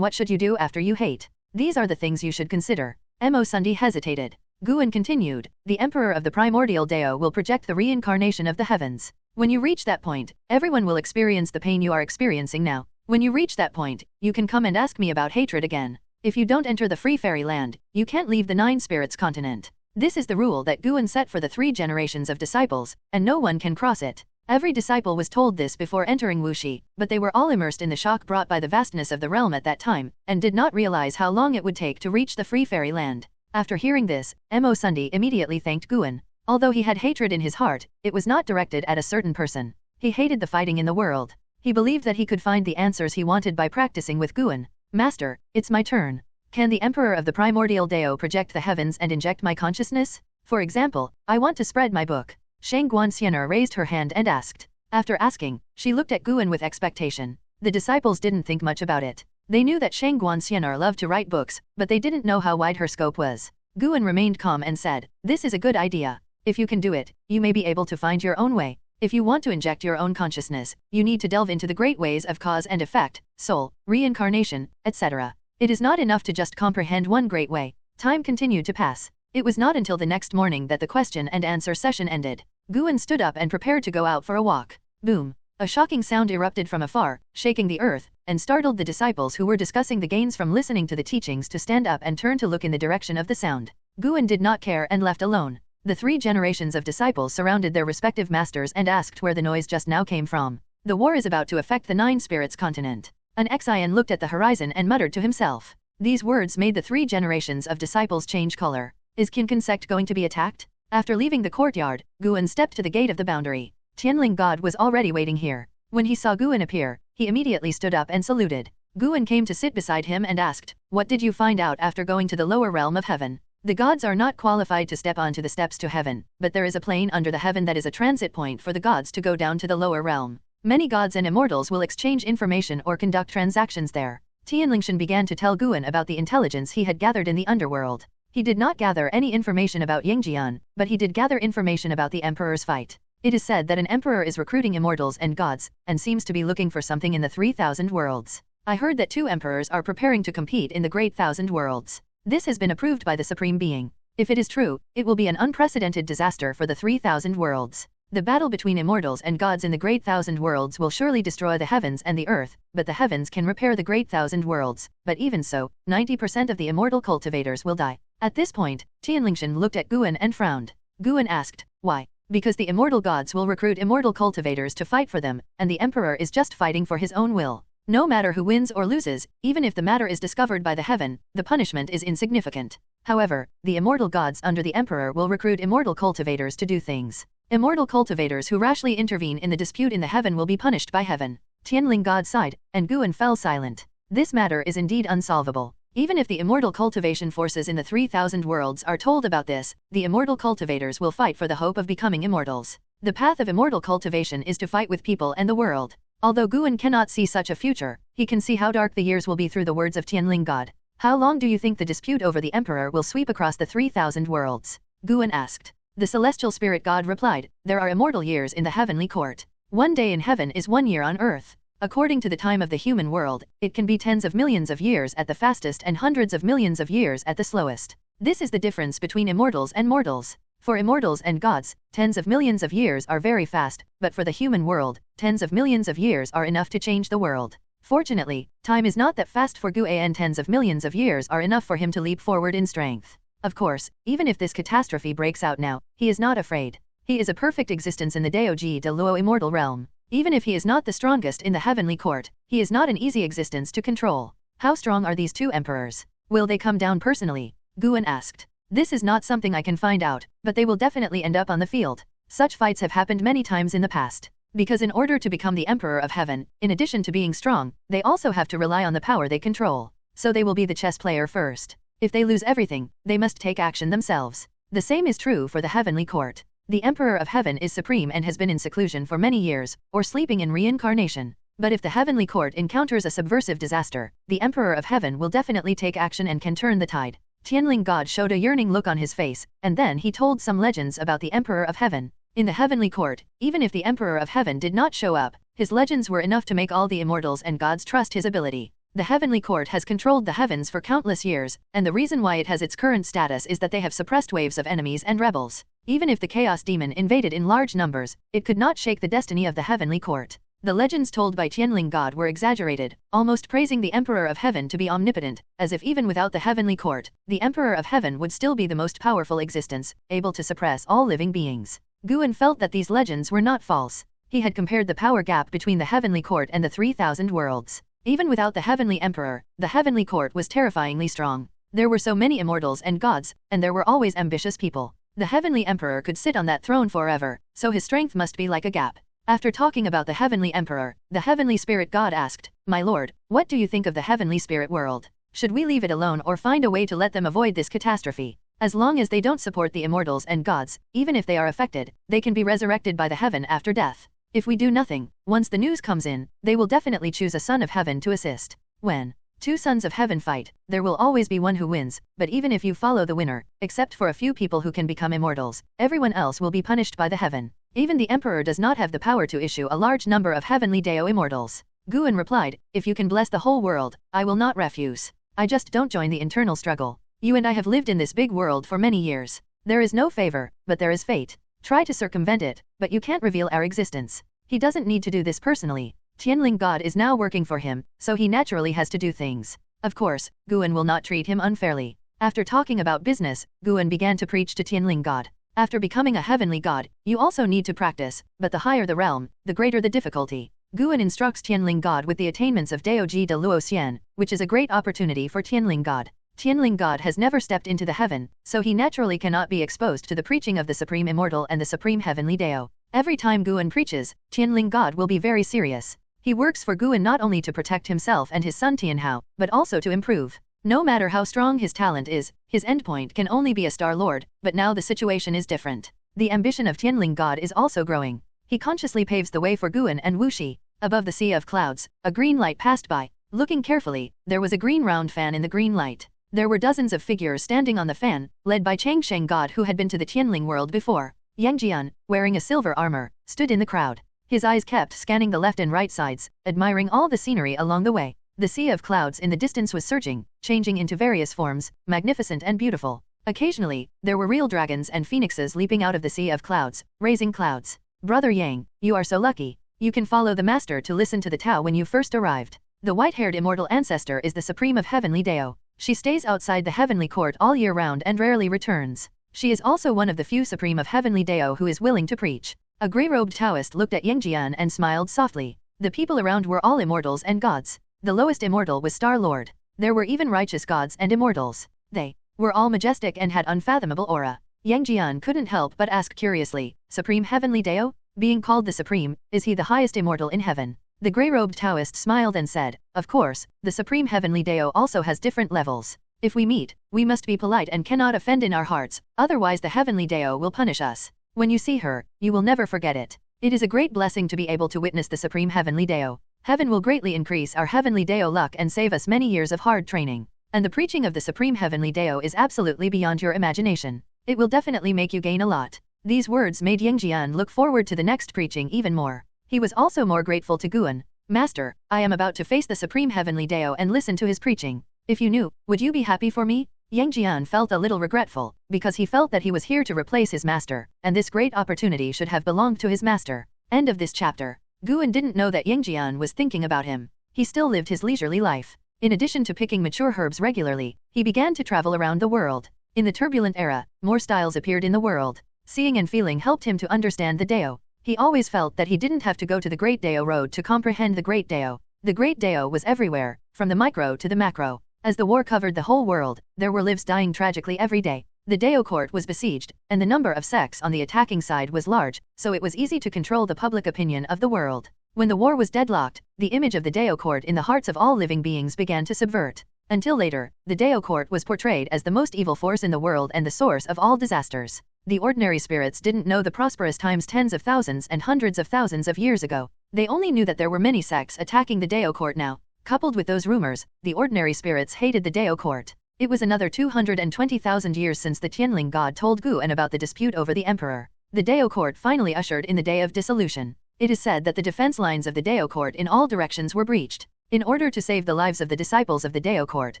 what should you do after you hate? These are the things you should consider. Mo Sundi hesitated. Guan continued, the Emperor of the Primordial Dao will project the reincarnation of the heavens. When you reach that point, everyone will experience the pain you are experiencing now. When you reach that point, you can come and ask me about hatred again. If you don't enter the free fairy land, you can't leave the Nine Spirits continent. This is the rule that Guan set for the 3 generations of disciples, and no one can cross it. Every disciple was told this before entering Wuxi, but they were all immersed in the shock brought by the vastness of the realm at that time, and did not realize how long it would take to reach the free fairy land. After hearing this, Mo Sundi immediately thanked Guan. Although he had hatred in his heart, it was not directed at a certain person. He hated the fighting in the world. He believed that he could find the answers he wanted by practicing with Guan. Master, it's my turn. Can the Emperor of the Primordial Dao project the heavens and inject my consciousness? For example, I want to spread my book. Shang Guanxianer raised her hand and asked. After asking, she looked at Guan with expectation. The disciples didn't think much about it. They knew that Shang Guanxianer loved to write books, but they didn't know how wide her scope was. Guan remained calm and said, this is a good idea. If you can do it, you may be able to find your own way. If you want to inject your own consciousness, you need to delve into the great ways of cause and effect, soul, reincarnation, etc. It is not enough to just comprehend one great way. Time continued to pass. It was not until the next morning that the question and answer session ended. Guan stood up and prepared to go out for a walk. Boom! A shocking sound erupted from afar, shaking the earth, and startled the disciples who were discussing the gains from listening to the teachings to stand up and turn to look in the direction of the sound. Guan did not care and left alone. The 3 generations of disciples surrounded their respective masters and asked where the noise just now came from. The war is about to affect the 9 Spirits continent. An Xian looked at the horizon and muttered to himself. These words made the 3 generations of disciples change color. Is Taixuan Sect going to be attacked? After leaving the courtyard, Guan stepped to the gate of the boundary. Tianling God was already waiting here. When he saw Guan appear, he immediately stood up and saluted. Guan came to sit beside him and asked, what did you find out after going to the lower realm of heaven? The gods are not qualified to step onto the steps to heaven, but there is a plane under the heaven that is a transit point for the gods to go down to the lower realm. Many gods and immortals will exchange information or conduct transactions there. Tianlingshan began to tell Guan about the intelligence he had gathered in the underworld. He did not gather any information about Yangjian, but he did gather information about the Emperor's fight. It is said that an emperor is recruiting immortals and gods, and seems to be looking for something in the 3,000 worlds. I heard that 2 emperors are preparing to compete in the Great 1,000 Worlds. This has been approved by the Supreme Being. If it is true, it will be an unprecedented disaster for the 3,000 worlds. The battle between immortals and gods in the Great 1,000 Worlds will surely destroy the heavens and the earth, but the heavens can repair the Great 1,000 Worlds, but even so, 90% of the immortal cultivators will die. At this point, Tianlingshan looked at Guan and frowned. Guan asked, why? Because the immortal gods will recruit immortal cultivators to fight for them, and the emperor is just fighting for his own will. No matter who wins or loses, even if the matter is discovered by the heaven, the punishment is insignificant. However, the immortal gods under the emperor will recruit immortal cultivators to do things. Immortal cultivators who rashly intervene in the dispute in the heaven will be punished by heaven. Tianling God sighed, and Guan fell silent. This matter is indeed unsolvable. Even if the immortal cultivation forces in the 3,000 worlds are told about this, the immortal cultivators will fight for the hope of becoming immortals. The path of immortal cultivation is to fight with people and the world. Although Guan cannot see such a future, he can see how dark the years will be through the words of Tianling God. How long do you think the dispute over the emperor will sweep across the 3,000 worlds? Guan asked. The celestial spirit god replied, there are immortal years in the heavenly court. 1 day in heaven is 1 year on earth. According to the time of the human world, it can be tens of millions of years at the fastest and hundreds of millions of years at the slowest. This is the difference between immortals and mortals. For immortals and gods, tens of millions of years are very fast, but for the human world, tens of millions of years are enough to change the world. Fortunately, time is not that fast for Guan, and tens of millions of years are enough for him to leap forward in strength. Of course, even if this catastrophe breaks out now, he is not afraid. He is a perfect existence in the Daoji de Luo immortal realm. Even if he is not the strongest in the heavenly court, he is not an easy existence to control. How strong are these 2 emperors? Will they come down personally? Guan asked. This is not something I can find out, but they will definitely end up on the field. Such fights have happened many times in the past. Because in order to become the Emperor of Heaven, in addition to being strong, they also have to rely on the power they control. So they will be the chess player first. If they lose everything, they must take action themselves. The same is true for the Heavenly Court. The Emperor of Heaven is supreme and has been in seclusion for many years, or sleeping in reincarnation. But if the Heavenly Court encounters a subversive disaster, the Emperor of Heaven will definitely take action and can turn the tide. Tianling God showed a yearning look on his face, and then he told some legends about the Emperor of Heaven. In the Heavenly Court, even if the Emperor of Heaven did not show up, his legends were enough to make all the immortals and gods trust his ability. The Heavenly Court has controlled the heavens for countless years, and the reason why it has its current status is that they have suppressed waves of enemies and rebels. Even if the Chaos Demon invaded in large numbers, it could not shake the destiny of the Heavenly Court. The legends told by Tianling God were exaggerated, almost praising the Emperor of Heaven to be omnipotent, as if even without the Heavenly Court, the Emperor of Heaven would still be the most powerful existence, able to suppress all living beings. Guan felt that these legends were not false. He had compared the power gap between the Heavenly Court and the 3,000 worlds. Even without the Heavenly Emperor, the Heavenly Court was terrifyingly strong. There were so many immortals and gods, and there were always ambitious people. The Heavenly Emperor could sit on that throne forever, so his strength must be like a gap. After talking about the Heavenly Emperor, the Heavenly Spirit God asked, "My Lord, what do you think of the Heavenly Spirit world? Should we leave it alone or find a way to let them avoid this catastrophe? As long as they don't support the immortals and gods, even if they are affected, they can be resurrected by the heaven after death. If we do nothing, once the news comes in, they will definitely choose a son of heaven to assist. When two sons of heaven fight, there will always be one who wins, but even if you follow the winner, except for a few people who can become immortals, everyone else will be punished by the heaven. Even the emperor does not have the power to issue a large number of heavenly Dao immortals." Guan replied, "If you can bless the whole world, I will not refuse. I just don't join the internal struggle. You and I have lived in this big world for many years. There is no favor, but there is fate. Try to circumvent it, but you can't reveal our existence." He doesn't need to do this personally. Tianling God is now working for him, so he naturally has to do things. Of course, Guan will not treat him unfairly. After talking about business, Guan began to preach to Tianling God. After becoming a heavenly god, you also need to practice, but the higher the realm, the greater the difficulty. Guan instructs Tianling God with the attainments of Daoji de Luoxian, which is a great opportunity for Tianling God. Tianling God has never stepped into the heaven, so he naturally cannot be exposed to the preaching of the Supreme Immortal and the Supreme Heavenly Dao. Every time Guan preaches, Tianling God will be very serious. He works for Guan not only to protect himself and his son Tianhao, but also to improve. No matter how strong his talent is, his endpoint can only be a Star Lord, but now the situation is different. The ambition of Tianling God is also growing. He consciously paves the way for Guan and Wuxi. Above the sea of clouds, a green light passed by. Looking carefully, there was a green round fan in the green light. There were dozens of figures standing on the fan, led by Changsheng God who had been to the Tianling world before. Yang Jian, wearing a silver armor, stood in the crowd. His eyes kept scanning the left and right sides, admiring all the scenery along the way. The sea of clouds in the distance was surging, changing into various forms, magnificent and beautiful. Occasionally, there were real dragons and phoenixes leaping out of the sea of clouds, raising clouds. "Brother Yang, you are so lucky. You can follow the master to listen to the Tao when you first arrived. The white-haired immortal ancestor is the supreme of heavenly Dao. She stays outside the heavenly court all year round and rarely returns. She is also one of the few supreme of heavenly Dao who is willing to preach." A grey-robed Taoist looked at Yang Jian and smiled softly. The people around were all immortals and gods. The lowest immortal was Star Lord. There were even righteous gods and immortals. They were all majestic and had unfathomable aura. Yang Jian couldn't help but ask curiously, "Supreme Heavenly Dao? Being called the Supreme, is he the highest immortal in heaven?" The grey-robed Taoist smiled and said, "Of course, the Supreme Heavenly Dao also has different levels. If we meet, we must be polite and cannot offend in our hearts, otherwise the Heavenly Dao will punish us. When you see her, you will never forget it. It is a great blessing to be able to witness the Supreme Heavenly Dao. Heaven will greatly increase our Heavenly Dao luck and save us many years of hard training. And the preaching of the Supreme Heavenly Dao is absolutely beyond your imagination. It will definitely make you gain a lot." These words made Yang Jian look forward to the next preaching even more. He was also more grateful to Guan. "Master, I am about to face the Supreme Heavenly Dao and listen to his preaching. If you knew, would you be happy for me?" Yang Jian felt a little regretful, because he felt that he was here to replace his master, and this great opportunity should have belonged to his master. End of this chapter. Guan didn't know that Yang Jian was thinking about him. He still lived his leisurely life. In addition to picking mature herbs regularly, he began to travel around the world. In the turbulent era, more styles appeared in the world. Seeing and feeling helped him to understand the Dao. He always felt that he didn't have to go to the Great Dao Road to comprehend the Great Dao. The Great Dao was everywhere, from the micro to the macro. As the war covered the whole world, there were lives dying tragically every day. The Dao court was besieged, and the number of sects on the attacking side was large, so it was easy to control the public opinion of the world. When the war was deadlocked, the image of the Dao court in the hearts of all living beings began to subvert. Until later, the Dao court was portrayed as the most evil force in the world and the source of all disasters. The ordinary spirits didn't know the prosperous times tens of thousands and hundreds of thousands of years ago. They only knew that there were many sects attacking the Dao court now. Coupled with those rumors, the ordinary spirits hated the Dao court. It was another 220,000 years since the Tianling god told Guan about the dispute over the emperor. The Dao court finally ushered in the day of dissolution. It is said that the defense lines of the Dao court in all directions were breached. In order to save the lives of the disciples of the Dao court,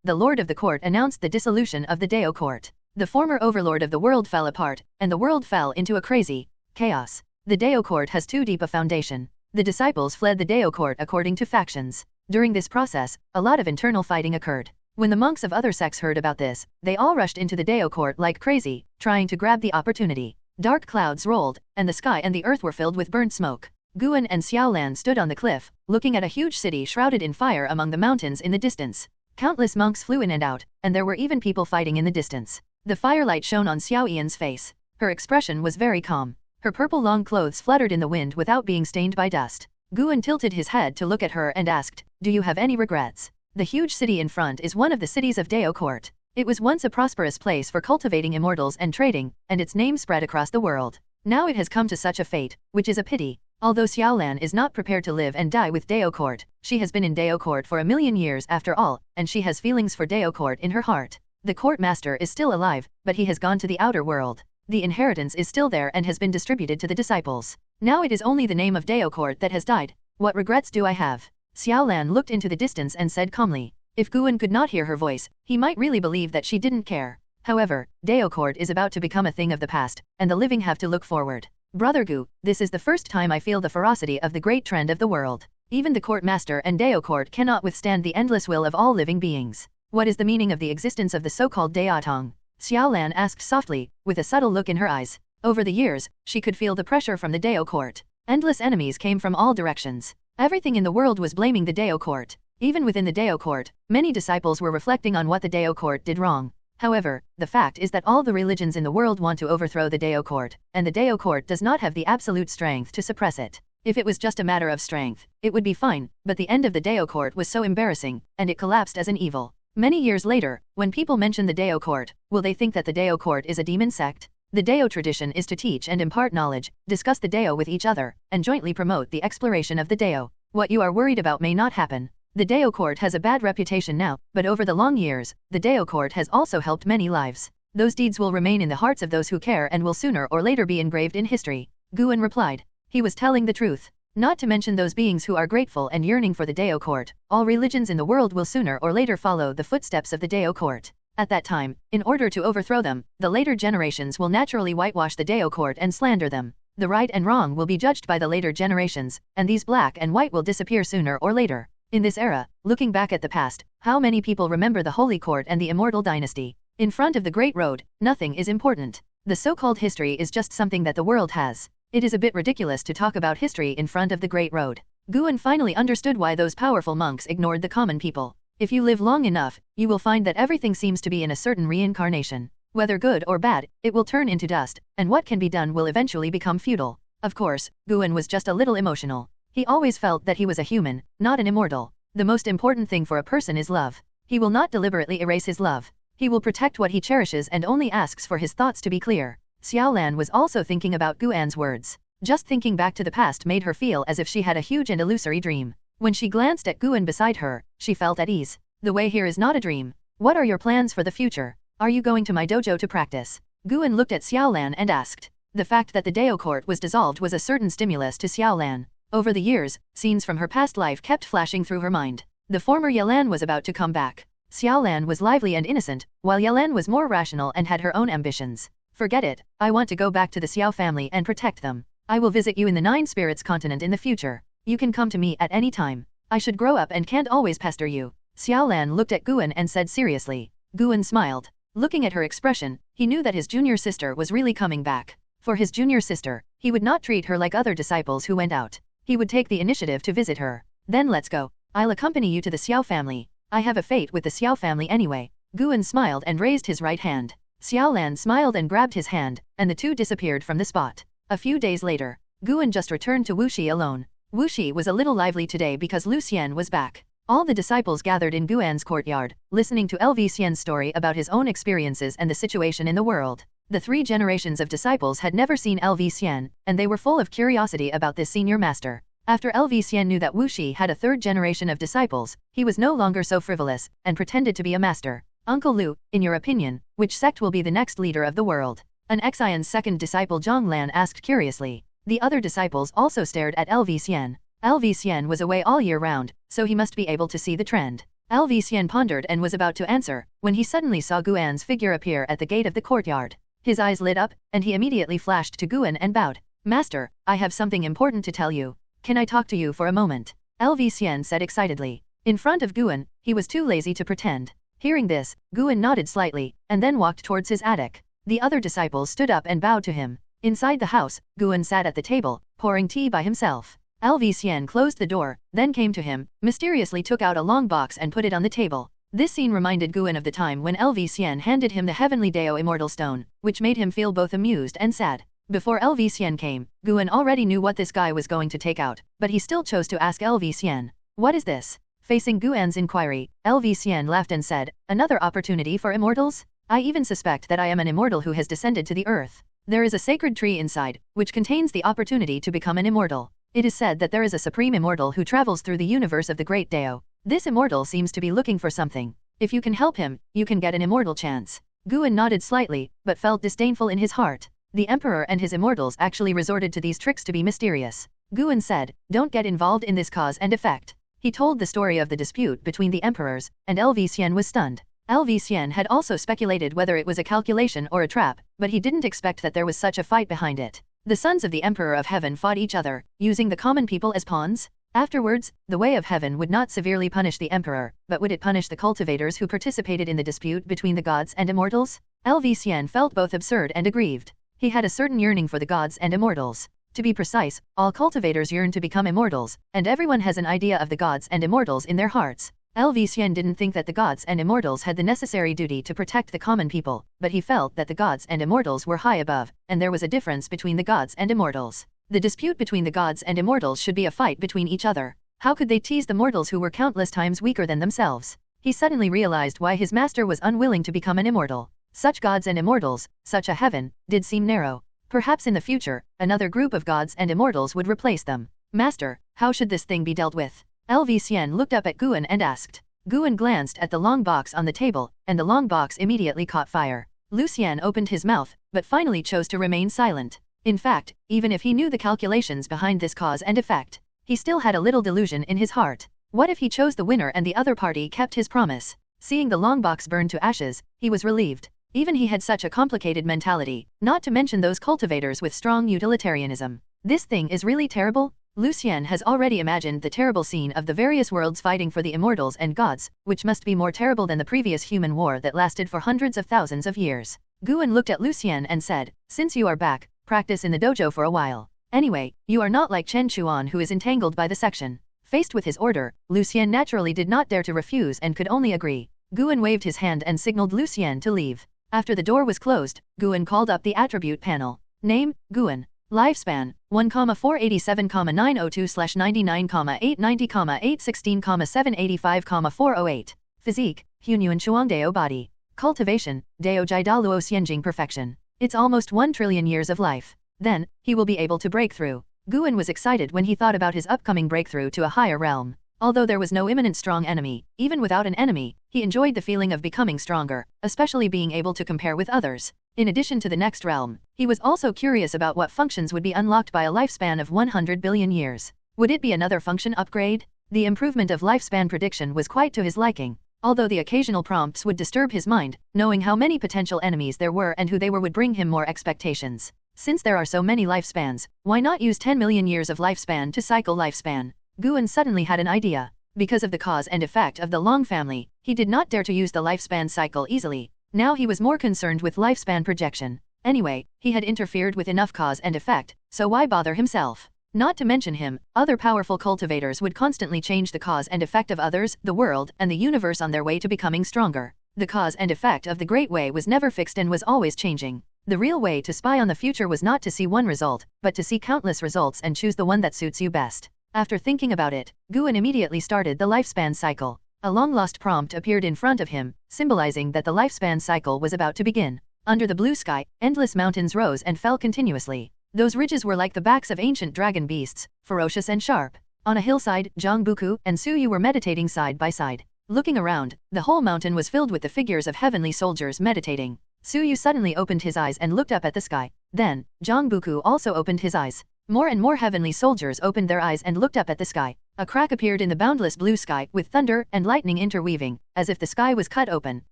the lord of the court announced the dissolution of the Dao court. The former overlord of the world fell apart, and the world fell into a crazy chaos. The Dao court has too deep a foundation. The disciples fled the Dao court according to factions. During this process, a lot of internal fighting occurred. When the monks of other sects heard about this, they all rushed into the Dao court like crazy, trying to grab the opportunity. Dark clouds rolled, and the sky and the earth were filled with burnt smoke. Guan and Xiaolan stood on the cliff, looking at a huge city shrouded in fire among the mountains in the distance. Countless monks flew in and out, and there were even people fighting in the distance. The firelight shone on Xiao Yan's face. Her expression was very calm. Her purple long clothes fluttered in the wind without being stained by dust. Guan tilted his head to look at her and asked, "Do you have any regrets?" The huge city in front is one of the cities of Dao court. It was once a prosperous place for cultivating immortals and trading, and its name spread across the world. Now it has come to such a fate, which is a pity. Although Xiaolan is not prepared to live and die with Dao court, she has been in Dao court for 1,000,000 years after all, and she has feelings for Dao court in her heart. The court master is still alive, but he has gone to the outer world. The inheritance is still there and has been distributed to the disciples. Now it is only the name of Dao court that has died. What regrets do I have? Xiaolan looked into the distance and said calmly. If Guan could not hear her voice, he might really believe that she didn't care. However, Dao court is about to become a thing of the past, and the living have to look forward. Brother Gu, this is the first time I feel the ferocity of the great trend of the world. Even the court master and Dao court cannot withstand the endless will of all living beings. What is the meaning of the existence of the so-called Daotong? Xiaolan asked softly, with a subtle look in her eyes. Over the years, she could feel the pressure from the Dao court. Endless enemies came from all directions. Everything in the world was blaming the Dao court. Even within the Dao court, many disciples were reflecting on what the Dao court did wrong. However, the fact is that all the religions in the world want to overthrow the Dao court, and the Dao court does not have the absolute strength to suppress it. If it was just a matter of strength, it would be fine, but the end of the Dao court was so embarrassing, and it collapsed as an evil. Many years later, when people mention the Dao court, will they think that the Dao court is a demon sect? The Dao tradition is to teach and impart knowledge, discuss the Dao with each other, and jointly promote the exploration of the Dao. What you are worried about may not happen. The Dao court has a bad reputation now, but over the long years, the Dao court has also helped many lives. Those deeds will remain in the hearts of those who care and will sooner or later be engraved in history. Guan replied. He was telling the truth. Not to mention those beings who are grateful and yearning for the Dao court. All religions in the world will sooner or later follow the footsteps of the Dao court. At that time, in order to overthrow them, the later generations will naturally whitewash the Dao court and slander them. The right and wrong will be judged by the later generations, and these black and white will disappear sooner or later. In this era, looking back at the past, how many people remember the Holy Court and the Immortal Dynasty? In front of the Great Road, nothing is important. The so-called history is just something that the world has. It is a bit ridiculous to talk about history in front of the Great Road. Guan finally understood why those powerful monks ignored the common people. If you live long enough, you will find that everything seems to be in a certain reincarnation. Whether good or bad, it will turn into dust, and what can be done will eventually become futile. Of course, Guan was just a little emotional. He always felt that he was a human, not an immortal. The most important thing for a person is love. He will not deliberately erase his love. He will protect what he cherishes and only asks for his thoughts to be clear. Xiaolan was also thinking about Guan's words. Just thinking back to the past made her feel as if she had a huge and illusory dream. When she glanced at Guan beside her, she felt at ease. The way here is not a dream. What are your plans for the future? Are you going to my dojo to practice? Guan looked at Xiaolan and asked. The fact that the Dao court was dissolved was a certain stimulus to Xiaolan. Over the years, scenes from her past life kept flashing through her mind. The former Yelan was about to come back. Xiaolan was lively and innocent, while Yelan was more rational and had her own ambitions. Forget it, I want to go back to the Xiao family and protect them. I will visit you in the Nine Spirits continent in the future. You can come to me at any time. I should grow up and can't always pester you. Xiaolan looked at Guan and said seriously. Guan smiled. Looking at her expression, he knew that his junior sister was really coming back. For his junior sister, he would not treat her like other disciples who went out. He would take the initiative to visit her. Then let's go. I'll accompany you to the Xiao family. I have a fate with the Xiao family anyway. Guan smiled and raised his right hand. Xiaolan smiled and grabbed his hand, and the two disappeared from the spot. A few days later, Guan just returned to Wuxi alone. Wuxi was a little lively today because Lu Xian was back. All the disciples gathered in Guan's courtyard, listening to LV Xian's story about his own experiences and the situation in the world. The 3 generations of disciples had never seen LV Xian, and they were full of curiosity about this senior master. After LV Xian knew that Wuxi had a 3rd generation of disciples, he was no longer so frivolous, and pretended to be a master. Uncle Lu, in your opinion, which sect will be the next leader of the world? An Taixuan's 2nd disciple Zhang Lan asked curiously. The other disciples also stared at LV Xian. LV Xian was away all year round, so he must be able to see the trend. LV Xian pondered and was about to answer, when he suddenly saw Guan's figure appear at the gate of the courtyard. His eyes lit up, and he immediately flashed to Guan and bowed. Master, I have something important to tell you. Can I talk to you for a moment? LV Xian said excitedly. In front of Guan, he was too lazy to pretend. Hearing this, Guan nodded slightly, and then walked towards his attic. The other disciples stood up and bowed to him. Inside the house, Guan sat at the table, pouring tea by himself. LV Xian closed the door, then came to him, mysteriously took out a long box and put it on the table. This scene reminded Guan of the time when LV Xian handed him the Heavenly Dao Immortal Stone, which made him feel both amused and sad. Before LV Xian came, Guan already knew what this guy was going to take out, but he still chose to ask LV Xian. What is this? Facing Guan's inquiry, LV Xian laughed and said, another opportunity for immortals? I even suspect that I am an immortal who has descended to the earth. There is a sacred tree inside, which contains the opportunity to become an immortal. It is said that there is a supreme immortal who travels through the universe of the great Dao. This immortal seems to be looking for something. If you can help him, you can get an immortal chance. Guan nodded slightly, but felt disdainful in his heart. The emperor and his immortals actually resorted to these tricks to be mysterious. Guan said, don't get involved in this cause and effect. He told the story of the dispute between the emperors, and LV Xian was stunned. LV Xian had also speculated whether it was a calculation or a trap, but he didn't expect that there was such a fight behind it. The sons of the Emperor of Heaven fought each other, using the common people as pawns. Afterwards, the way of heaven would not severely punish the emperor, but would it punish the cultivators who participated in the dispute between the gods and immortals? LV Xian felt both absurd and aggrieved. He had a certain yearning for the gods and immortals. To be precise, all cultivators yearn to become immortals, and everyone has an idea of the gods and immortals in their hearts. LV Xian didn't think that the gods and immortals had the necessary duty to protect the common people, but he felt that the gods and immortals were high above, and there was a difference between the gods and immortals. The dispute between the gods and immortals should be a fight between each other. How could they tease the mortals who were countless times weaker than themselves? He suddenly realized why his master was unwilling to become an immortal. Such gods and immortals, such a heaven, did seem narrow. Perhaps in the future, another group of gods and immortals would replace them. Master, how should this thing be dealt with? LV Xian looked up at Guan and asked. Guan glanced at the long box on the table, and the long box immediately caught fire. Lu Xian opened his mouth, but finally chose to remain silent. In fact, even if he knew the calculations behind this cause and effect, he still had a little delusion in his heart. What if he chose the winner and the other party kept his promise? Seeing the long box burn to ashes, he was relieved. Even he had such a complicated mentality, not to mention those cultivators with strong utilitarianism. This thing is really terrible? Lu Xian has already imagined the terrible scene of the various worlds fighting for the immortals and gods, which must be more terrible than the previous human war that lasted for hundreds of thousands of years. Guan looked at Lu Xian and said, since you are back, practice in the dojo for a while. Anyway, you are not like Chen Chuan who is entangled by the section. Faced with his order, Lu Xian naturally did not dare to refuse and could only agree. Guan waved his hand and signaled Lu Xian to leave. After the door was closed, Guan called up the attribute panel. Name, Guan. Lifespan, 1,487,902/99,890,816,785,408. Physique, Hunyuan Chuangdao body. Cultivation, Dao Jida Luo Xianjing perfection. It's almost 1 trillion years of life. Then, he will be able to break through. Guan was excited when he thought about his upcoming breakthrough to a higher realm. Although there was no imminent strong enemy, even without an enemy, he enjoyed the feeling of becoming stronger, especially being able to compare with others. In addition to the next realm, he was also curious about what functions would be unlocked by a lifespan of 100 billion years. Would it be another function upgrade? The improvement of lifespan prediction was quite to his liking. Although the occasional prompts would disturb his mind, knowing how many potential enemies there were and who they were would bring him more expectations. Since there are so many lifespans, why not use 10 million years of lifespan to cycle lifespan? Guan suddenly had an idea. Because of the cause and effect of the Long family, he did not dare to use the lifespan cycle easily. Now he was more concerned with lifespan projection. Anyway, he had interfered with enough cause and effect, so why bother himself? Not to mention him, other powerful cultivators would constantly change the cause and effect of others, the world, and the universe on their way to becoming stronger. The cause and effect of the Great Way was never fixed and was always changing. The real way to spy on the future was not to see one result, but to see countless results and choose the one that suits you best. After thinking about it, Guan immediately started the lifespan cycle. A long-lost prompt appeared in front of him, symbolizing that the lifespan cycle was about to begin. Under the blue sky, endless mountains rose and fell continuously. Those ridges were like the backs of ancient dragon beasts, ferocious and sharp. On a hillside, Zhang Buku and Su Yu were meditating side by side. Looking around, the whole mountain was filled with the figures of heavenly soldiers meditating. Su Yu suddenly opened his eyes and looked up at the sky. Then, Zhang Buku also opened his eyes. More and more heavenly soldiers opened their eyes and looked up at the sky. A crack appeared in the boundless blue sky, with thunder and lightning interweaving, as if the sky was cut open,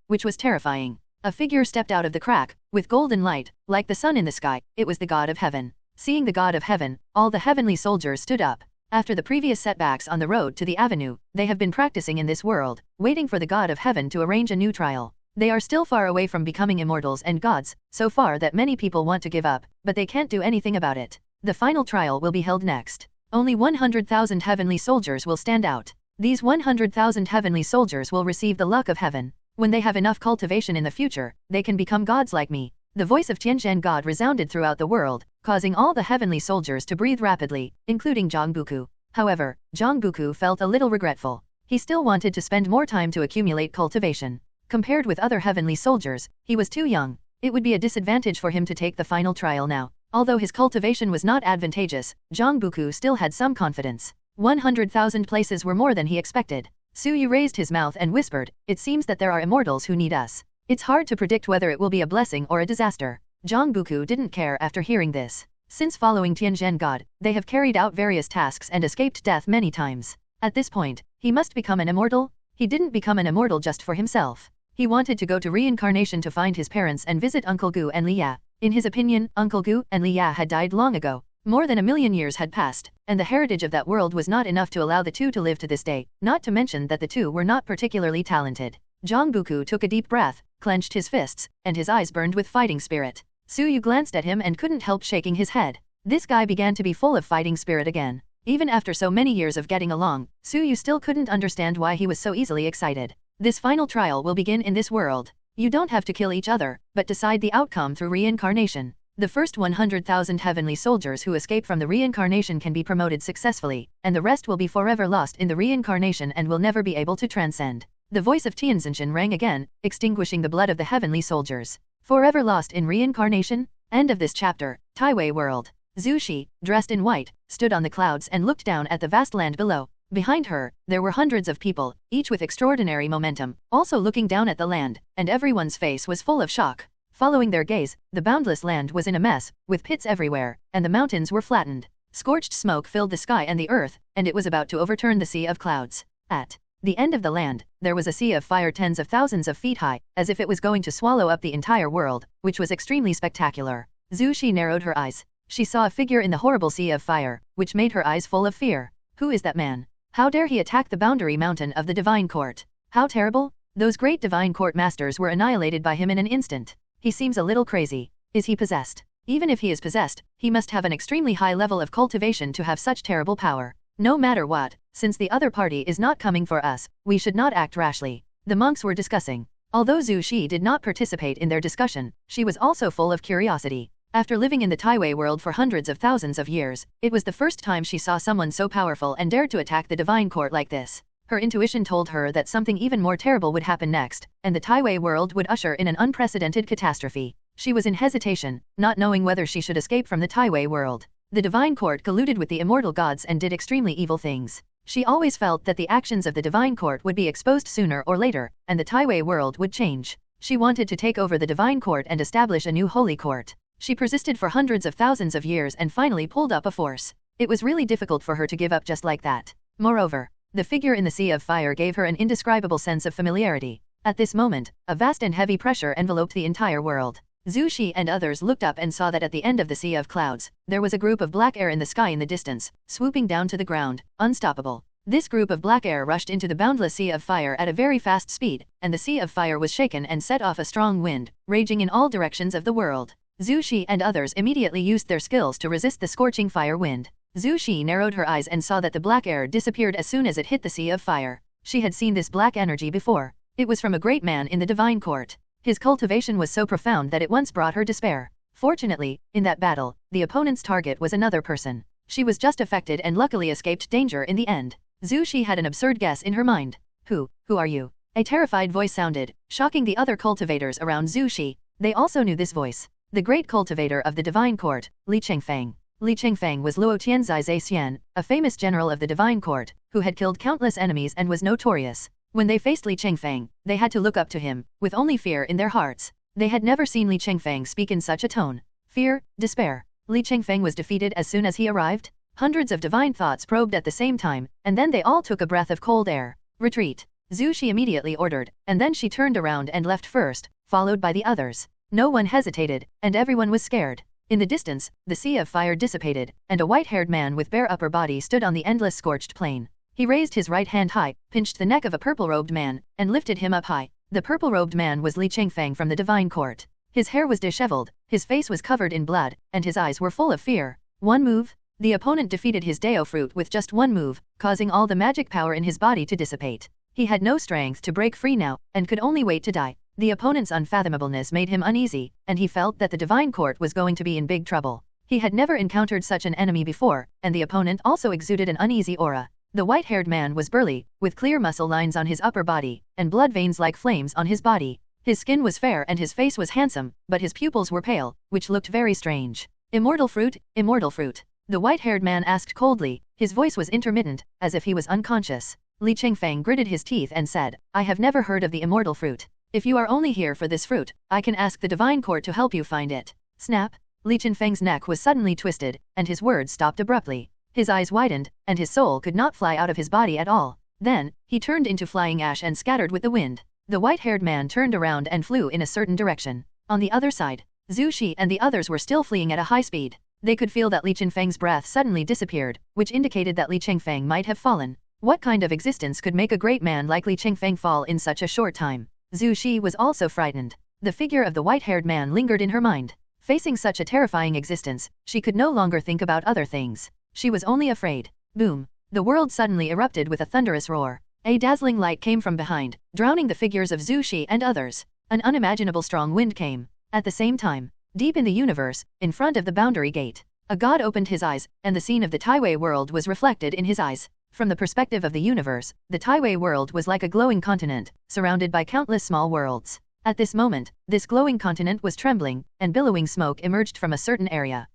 which was terrifying. A figure stepped out of the crack, with golden light, like the sun in the sky. It was the god of heaven. Seeing the god of heaven, all the heavenly soldiers stood up. After the previous setbacks on the road to the avenue, they have been practicing in this world, waiting for the god of heaven to arrange a new trial. They are still far away from becoming immortals and gods, so far that many people want to give up, but they can't do anything about it. The final trial will be held next. Only 100,000 heavenly soldiers will stand out. These 100,000 heavenly soldiers will receive the luck of heaven. When they have enough cultivation in the future, they can become gods like me. The voice of Tianzhen God resounded throughout the world, causing all the heavenly soldiers to breathe rapidly, including Zhang Buku. However, Zhang Buku felt a little regretful. He still wanted to spend more time to accumulate cultivation. Compared with other heavenly soldiers, he was too young. It would be a disadvantage for him to take the final trial now. Although his cultivation was not advantageous, Zhang Buku still had some confidence. 100,000 places were more than he expected. Su Yu raised his mouth and whispered, "It seems that there are immortals who need us. It's hard to predict whether it will be a blessing or a disaster." Zhang Buku didn't care after hearing this. Since following Tianzhen God, they have carried out various tasks and escaped death many times. At this point, he must become an immortal? He didn't become an immortal just for himself. He wanted to go to reincarnation to find his parents and visit Uncle Gu and Li Ya. In his opinion, Uncle Gu and Li Ya had died long ago. More than 1,000,000 years had passed, and the heritage of that world was not enough to allow the two to live to this day, not to mention that the two were not particularly talented. Zhang Buku took a deep breath, clenched his fists, and his eyes burned with fighting spirit. Su Yu glanced at him and couldn't help shaking his head. This guy began to be full of fighting spirit again. Even after so many years of getting along, Su Yu still couldn't understand why he was so easily excited. This final trial will begin in this world. You don't have to kill each other, but decide the outcome through reincarnation. The first 100,000 heavenly soldiers who escape from the reincarnation can be promoted successfully, and the rest will be forever lost in the reincarnation and will never be able to transcend. The voice of Tianzhen rang again, extinguishing the blood of the heavenly soldiers. Forever lost in reincarnation? End of this chapter. Taixuan world. Zhu Shi, dressed in white, stood on the clouds and looked down at the vast land below. Behind her, there were hundreds of people, each with extraordinary momentum, also looking down at the land, and everyone's face was full of shock. Following their gaze, the boundless land was in a mess, with pits everywhere, and the mountains were flattened. Scorched smoke filled the sky and the earth, and it was about to overturn the sea of clouds. At the end of the land, there was a sea of fire tens of thousands of feet high, as if it was going to swallow up the entire world, which was extremely spectacular. Zhu Shi narrowed her eyes. She saw a figure in the horrible sea of fire, which made her eyes full of fear. Who is that man? How dare he attack the boundary mountain of the divine court? How terrible! Those great divine court masters were annihilated by him in an instant. He seems a little crazy. Is he possessed? Even if he is possessed, he must have an extremely high level of cultivation to have such terrible power. No matter what, since the other party is not coming for us, we should not act rashly. The monks were discussing. Although Zhu Shi did not participate in their discussion, she was also full of curiosity. After living in the Taixuan world for hundreds of thousands of years, it was the first time she saw someone so powerful and dared to attack the divine court like this. Her intuition told her that something even more terrible would happen next, and the Taixuan world would usher in an unprecedented catastrophe. She was in hesitation, not knowing whether she should escape from the Taixuan world. The divine court colluded with the immortal gods and did extremely evil things. She always felt that the actions of the divine court would be exposed sooner or later, and the Taixuan world would change. She wanted to take over the divine court and establish a new holy court. She persisted for hundreds of thousands of years and finally pulled up a force. It was really difficult for her to give up just like that. Moreover, the figure in the sea of fire gave her an indescribable sense of familiarity. At this moment, a vast and heavy pressure enveloped the entire world. Zhu Shi and others looked up and saw that at the end of the sea of clouds, there was a group of black air in the sky in the distance, swooping down to the ground, unstoppable. This group of black air rushed into the boundless sea of fire at a very fast speed, and the sea of fire was shaken and set off a strong wind, raging in all directions of the world. Zhu Shi and others immediately used their skills to resist the scorching fire wind. Zhu Shi narrowed her eyes and saw that the black air disappeared as soon as it hit the sea of fire. She had seen this black energy before. It was from a great man in the divine court. His cultivation was so profound that it once brought her despair. Fortunately, in that battle, the opponent's target was another person. She was just affected and luckily escaped danger in the end. Zhu Shi had an absurd guess in her mind. Who are you? A terrified voice sounded, shocking the other cultivators around Zhu Shi. They also knew this voice. The great cultivator of the divine court, Li Chengfeng. Li Chengfeng was Luo Tianzai Xian, a famous general of the divine court, who had killed countless enemies and was notorious. When they faced Li Chengfeng, they had to look up to him, with only fear in their hearts. They had never seen Li Chengfeng speak in such a tone. Fear, despair. Li Chengfeng was defeated as soon as he arrived? Hundreds of divine thoughts probed at the same time, and then they all took a breath of cold air. Retreat. Zhu Shi immediately ordered, and then she turned around and left first, followed by the others. No one hesitated, and everyone was scared. In the distance, the sea of fire dissipated, and a white-haired man with bare upper body stood on the endless scorched plain. He raised his right hand high, pinched the neck of a purple-robed man, and lifted him up high. The purple-robed man was Li Chengfeng from the divine court. His hair was disheveled, his face was covered in blood, and his eyes were full of fear. One move? The opponent defeated his Dao fruit with just one move, causing all the magic power in his body to dissipate. He had no strength to break free now, and could only wait to die. The opponent's unfathomableness made him uneasy, and he felt that the divine court was going to be in big trouble. He had never encountered such an enemy before, and the opponent also exuded an uneasy aura. The white-haired man was burly, with clear muscle lines on his upper body, and blood veins like flames on his body. His skin was fair and his face was handsome, but his pupils were pale, which looked very strange. Immortal fruit, immortal fruit. The white-haired man asked coldly, his voice was intermittent, as if he was unconscious. Li Chengfeng gritted his teeth and said, I have never heard of the immortal fruit. If you are only here for this fruit, I can ask the divine court to help you find it. Snap! Li Chengfeng's neck was suddenly twisted, and his words stopped abruptly. His eyes widened, and his soul could not fly out of his body at all. Then, he turned into flying ash and scattered with the wind. The white-haired man turned around and flew in a certain direction. On the other side, Zhu Shi and the others were still fleeing at a high speed. They could feel that Li Chengfeng's breath suddenly disappeared, which indicated that Li Chengfeng might have fallen. What kind of existence could make a great man like Li Chengfeng fall in such a short time? Zhu Shi was also frightened. The figure of the white-haired man lingered in her mind. Facing such a terrifying existence, she could no longer think about other things. She was only afraid. Boom! The world suddenly erupted with a thunderous roar. A dazzling light came from behind, drowning the figures of Zhu Shi and others. An unimaginable strong wind came. At the same time, deep in the universe, in front of the boundary gate, a god opened his eyes, and the scene of the Taixuan world was reflected in his eyes. From the perspective of the universe, the Taixuan world was like a glowing continent, surrounded by countless small worlds. At this moment, this glowing continent was trembling, and billowing smoke emerged from a certain area.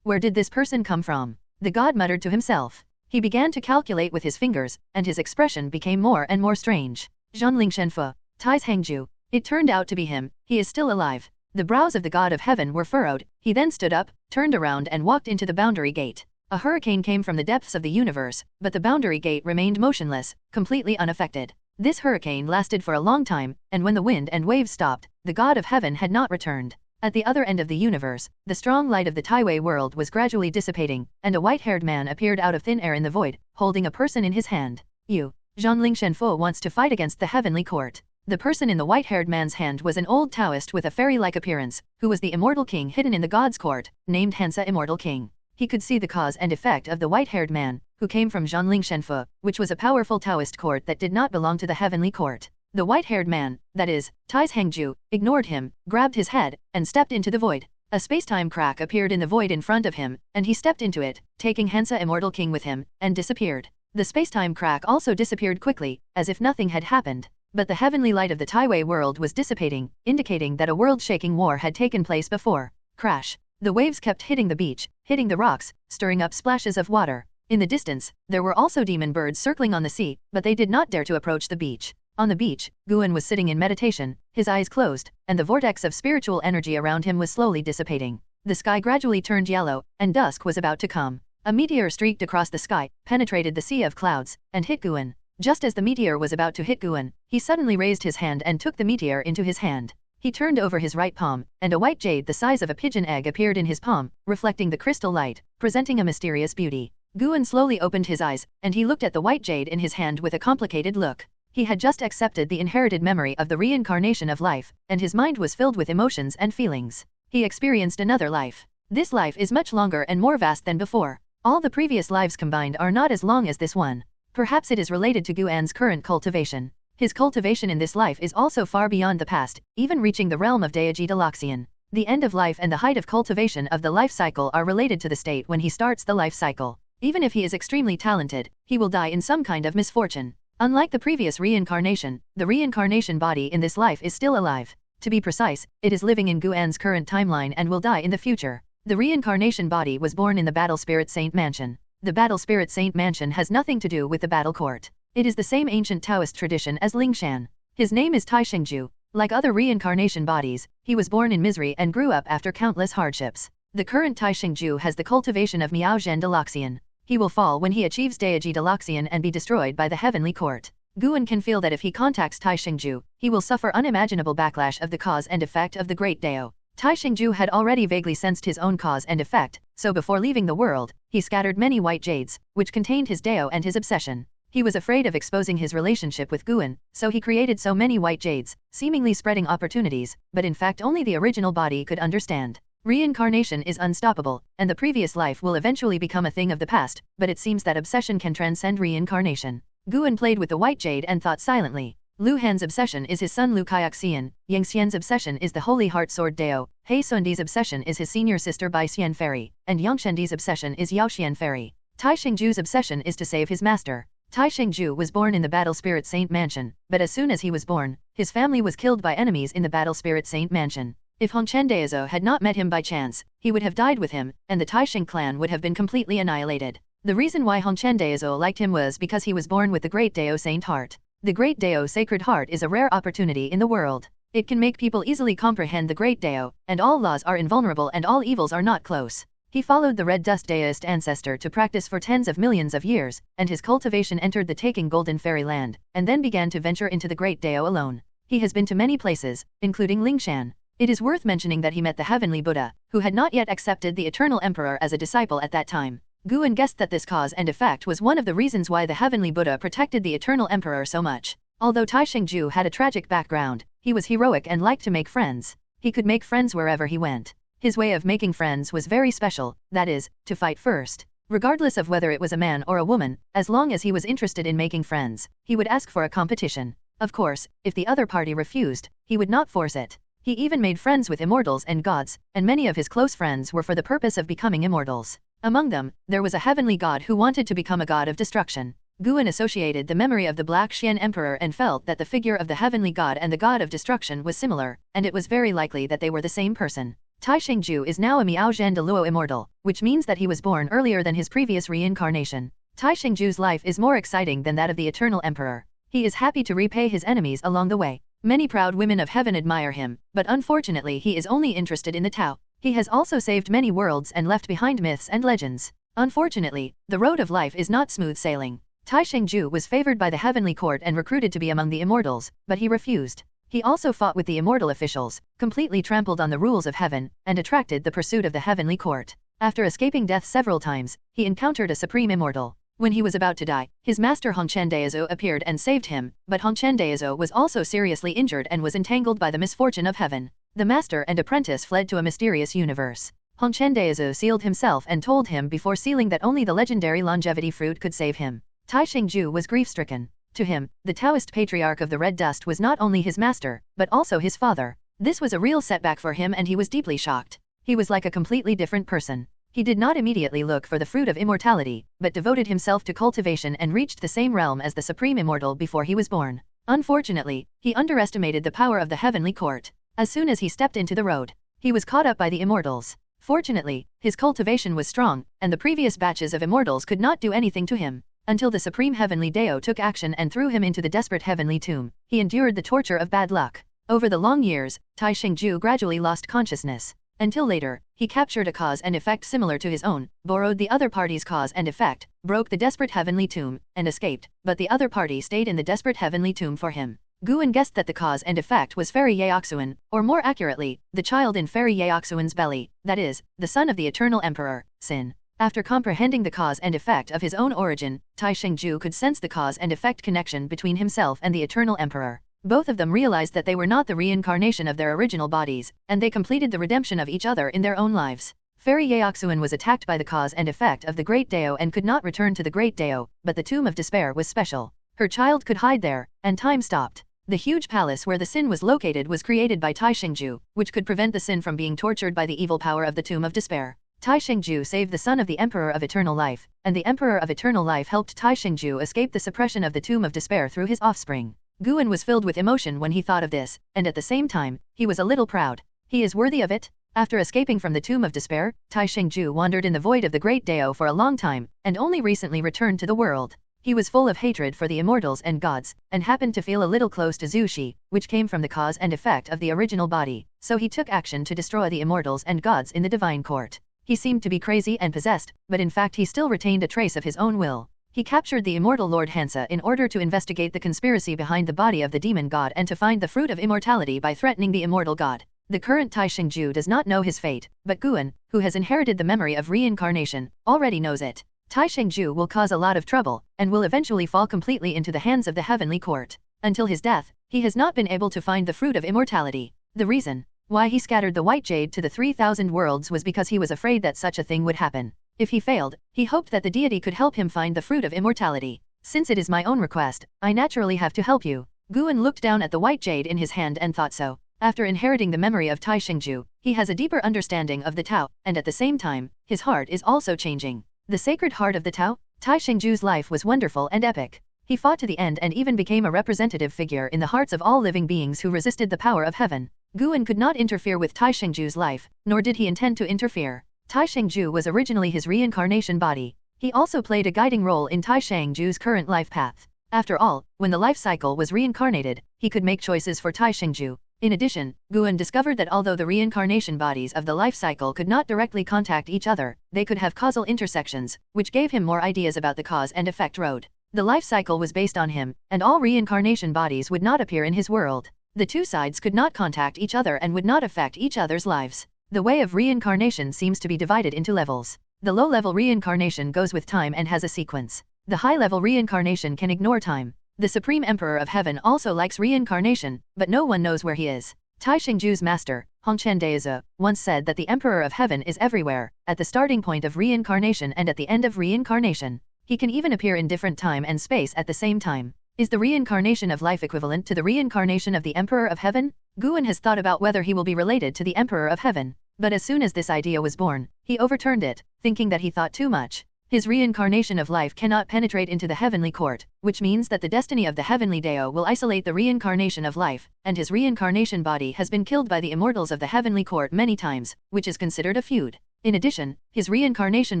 Where did this person come from? The god muttered to himself. He began to calculate with his fingers, and his expression became more and more strange. Zhanling Shenfu, Tai's Hangju. It turned out to be him. He is still alive. The brows of the god of heaven were furrowed. He then stood up, turned around and walked into the boundary gate. A hurricane came from the depths of the universe, but the boundary gate remained motionless, completely unaffected. This hurricane lasted for a long time, and when the wind and waves stopped, the god of heaven had not returned. At the other end of the universe, the strong light of the Taixuan world was gradually dissipating, and a white-haired man appeared out of thin air in the void, holding a person in his hand. You, Zhanling Shenfu wants to fight against the heavenly court. The person in the white-haired man's hand was an old Taoist with a fairy-like appearance, who was the immortal king hidden in the god's court, named Hansa Immortal King. He could see the cause and effect of the white-haired man, who came from Zhanling Shenfu, which was a powerful Taoist court that did not belong to the heavenly court. The white-haired man, that is, Tai's Hangju, ignored him, grabbed his head, and stepped into the void. A space-time crack appeared in the void in front of him, and he stepped into it, taking Hansa Immortal King with him, and disappeared. The space-time crack also disappeared quickly, as if nothing had happened. But the heavenly light of the Taixuan world was dissipating, indicating that a world-shaking war had taken place before. Crash! The waves kept hitting the beach, hitting the rocks, stirring up splashes of water. In the distance, there were also demon birds circling on the sea, but they did not dare to approach the beach. On the beach, Guan was sitting in meditation, his eyes closed, and the vortex of spiritual energy around him was slowly dissipating. The sky gradually turned yellow, and dusk was about to come. A meteor streaked across the sky, penetrated the sea of clouds, and hit Guan. Just as the meteor was about to hit Guan, he suddenly raised his hand and took the meteor into his hand. He turned over his right palm, and a white jade the size of a pigeon egg appeared in his palm, reflecting the crystal light, presenting a mysterious beauty. Guan slowly opened his eyes, and he looked at the white jade in his hand with a complicated look. He had just accepted the inherited memory of the reincarnation of life, and his mind was filled with emotions and feelings. He experienced another life. This life is much longer and more vast than before. All the previous lives combined are not as long as this one. Perhaps it is related to Guan's current cultivation. His cultivation in this life is also far beyond the past, even reaching the realm of Deity Deluxian. The end of life and the height of cultivation of the life cycle are related to the state when he starts the life cycle. Even if he is extremely talented, he will die in some kind of misfortune. Unlike the previous reincarnation, the reincarnation body in this life is still alive. To be precise, it is living in Guan's current timeline and will die in the future. The reincarnation body was born in the Battle Spirit Saint Mansion. The Battle Spirit Saint Mansion has nothing to do with the Battle Court. It is the same ancient Taoist tradition as Lingshan. His name is Taixuan. Like other reincarnation bodies, he was born in misery and grew up after countless hardships. The current Taixuan has the cultivation of Miaozhen Deluxian. He will fall when he achieves Deity Deluxian and be destroyed by the Heavenly Court. Guan can feel that if he contacts Taixuan, he will suffer unimaginable backlash of the cause and effect of the Great Dao. Taixuan had already vaguely sensed his own cause and effect, so before leaving the world, he scattered many white jades, which contained his Dao and his obsession. He was afraid of exposing his relationship with Guan, so he created so many white jades, seemingly spreading opportunities, but in fact only the original body could understand. Reincarnation is unstoppable, and the previous life will eventually become a thing of the past, but it seems that obsession can transcend reincarnation. Guan played with the white jade and thought silently. Lu Han's obsession is his son Lu Kaixian, Yang Xian's obsession is the Holy Heart Sword Dao, He Sundi's obsession is his senior sister Bai Xian Fairy, and Yang Shendi's obsession is Yao Xian Fairy. Taixuan's obsession is to save his master. Taixuan was born in the Battle Spirit Saint Mansion, but as soon as he was born, his family was killed by enemies in the Battle Spirit Saint Mansion. If Hongchen Daozo had not met him by chance, he would have died with him, and the Taixuan clan would have been completely annihilated. The reason why Hongchen Daozo liked him was because he was born with the Great Dao Saint Heart. The Great Dao Sacred Heart is a rare opportunity in the world. It can make people easily comprehend the Great Dao, and all laws are invulnerable and all evils are not close. He followed the Red Dust Daoist ancestor to practice for tens of millions of years, and his cultivation entered the taking Golden Fairy Land, and then began to venture into the Great Dao alone. He has been to many places, including Lingshan. It is worth mentioning that he met the Heavenly Buddha, who had not yet accepted the Eternal Emperor as a disciple at that time. Guan guessed that this cause and effect was one of the reasons why the Heavenly Buddha protected the Eternal Emperor so much. Although Taixuan had a tragic background, he was heroic and liked to make friends. He could make friends wherever he went. His way of making friends was very special, that is, to fight first. Regardless of whether it was a man or a woman, as long as he was interested in making friends, he would ask for a competition. Of course, if the other party refused, he would not force it. He even made friends with immortals and gods, and many of his close friends were for the purpose of becoming immortals. Among them, there was a heavenly god who wanted to become a god of destruction. Guan associated the memory of the Black Xian Emperor and felt that the figure of the heavenly god and the god of destruction was similar, and it was very likely that they were the same person. Taixuan is now a Miaozhen de Luo immortal, which means that he was born earlier than his previous reincarnation. Taixuan's life is more exciting than that of the Eternal Emperor. He is happy to repay his enemies along the way. Many proud women of heaven admire him, but unfortunately he is only interested in the Tao. He has also saved many worlds and left behind myths and legends. Unfortunately, the road of life is not smooth sailing. Taixuan was favored by the heavenly court and recruited to be among the immortals, but he refused. He also fought with the immortal officials, completely trampled on the rules of heaven, and attracted the pursuit of the heavenly court. After escaping death several times, he encountered a supreme immortal. When he was about to die, his master Hongchen Daozo appeared and saved him, but Hongchen Daozo was also seriously injured and was entangled by the misfortune of heaven. The master and apprentice fled to a mysterious universe. Hongchen Daozo sealed himself and told him before sealing that only the legendary longevity fruit could save him. Taixuan was grief-stricken. To him, the Taoist patriarch of the Red Dust was not only his master, but also his father. This was a real setback for him and he was deeply shocked. He was like a completely different person. He did not immediately look for the fruit of immortality, but devoted himself to cultivation and reached the same realm as the Supreme Immortal before he was born. Unfortunately, he underestimated the power of the heavenly court. As soon as he stepped into the road, he was caught up by the immortals. Fortunately, his cultivation was strong, and the previous batches of immortals could not do anything to him. Until the Supreme Heavenly Dao took action and threw him into the desperate heavenly tomb, he endured the torture of bad luck. Over the long years, Taixuan gradually lost consciousness. Until later, he captured a cause and effect similar to his own, borrowed the other party's cause and effect, broke the desperate heavenly tomb, and escaped, but the other party stayed in the desperate heavenly tomb for him. Guan guessed that the cause and effect was Fairy Yaoxuan, or more accurately, the child in Fairy Yaoxuan's belly, that is, the son of the Eternal Emperor, Sin. After comprehending the cause and effect of his own origin, Taixuan could sense the cause and effect connection between himself and the Eternal Emperor. Both of them realized that they were not the reincarnation of their original bodies, and they completed the redemption of each other in their own lives. Fairy Yaoxuan was attacked by the cause and effect of the Great Dao and could not return to the Great Dao, but the Tomb of Despair was special. Her child could hide there, and time stopped. The huge palace where the sin was located was created by Taixuan, which could prevent the sin from being tortured by the evil power of the Tomb of Despair. Taixuan saved the son of the Emperor of Eternal Life, and the Emperor of Eternal Life helped Taixuan escape the suppression of the Tomb of Despair through his offspring. Guan was filled with emotion when he thought of this, and at the same time, he was a little proud. He is worthy of it. After escaping from the Tomb of Despair, Taixuan wandered in the void of the Great Dao for a long time, and only recently returned to the world. He was full of hatred for the immortals and gods, and happened to feel a little close to Zushi, which came from the cause and effect of the original body, so he took action to destroy the immortals and gods in the divine court. He seemed to be crazy and possessed, but in fact he still retained a trace of his own will. He captured the immortal Lord Hansa in order to investigate the conspiracy behind the body of the demon god and to find the fruit of immortality by threatening the immortal god. The current Taixuan does not know his fate, but Guan, who has inherited the memory of reincarnation, already knows it. Taixuan will cause a lot of trouble, and will eventually fall completely into the hands of the heavenly court. Until his death, he has not been able to find the fruit of immortality. The reason why he scattered the white jade to the 3,000 worlds was because he was afraid that such a thing would happen. If he failed, he hoped that the deity could help him find the fruit of immortality. Since it is my own request, I naturally have to help you. Guan looked down at the white jade in his hand and thought so. After inheriting the memory of Taixuan, he has a deeper understanding of the Tao, and at the same time, his heart is also changing. The sacred heart of the Tao, Taixuan's life was wonderful and epic. He fought to the end and even became a representative figure in the hearts of all living beings who resisted the power of heaven. Guan could not interfere with Taixuan's life, nor did he intend to interfere. Taixuan was originally his reincarnation body. He also played a guiding role in Taixuan's current life path. After all, when the life cycle was reincarnated, he could make choices for Taixuan. In addition, Guan discovered that although the reincarnation bodies of the life cycle could not directly contact each other, they could have causal intersections, which gave him more ideas about the cause and effect road. The life cycle was based on him, and all reincarnation bodies would not appear in his world. The two sides could not contact each other and would not affect each other's lives. The way of reincarnation seems to be divided into levels. The low-level reincarnation goes with time and has a sequence. The high-level reincarnation can ignore time. The Supreme Emperor of Heaven also likes reincarnation, but no one knows where he is. Taixuan's master, Hongchen Daozi, once said that the Emperor of Heaven is everywhere, at the starting point of reincarnation and at the end of reincarnation. He can even appear in different time and space at the same time. Is the reincarnation of life equivalent to the reincarnation of the Emperor of Heaven? Guan has thought about whether he will be related to the Emperor of Heaven, but as soon as this idea was born, he overturned it, thinking that he thought too much. His reincarnation of life cannot penetrate into the heavenly court, which means that the destiny of the heavenly Dao will isolate the reincarnation of life, and his reincarnation body has been killed by the immortals of the heavenly court many times, which is considered a feud. In addition, his reincarnation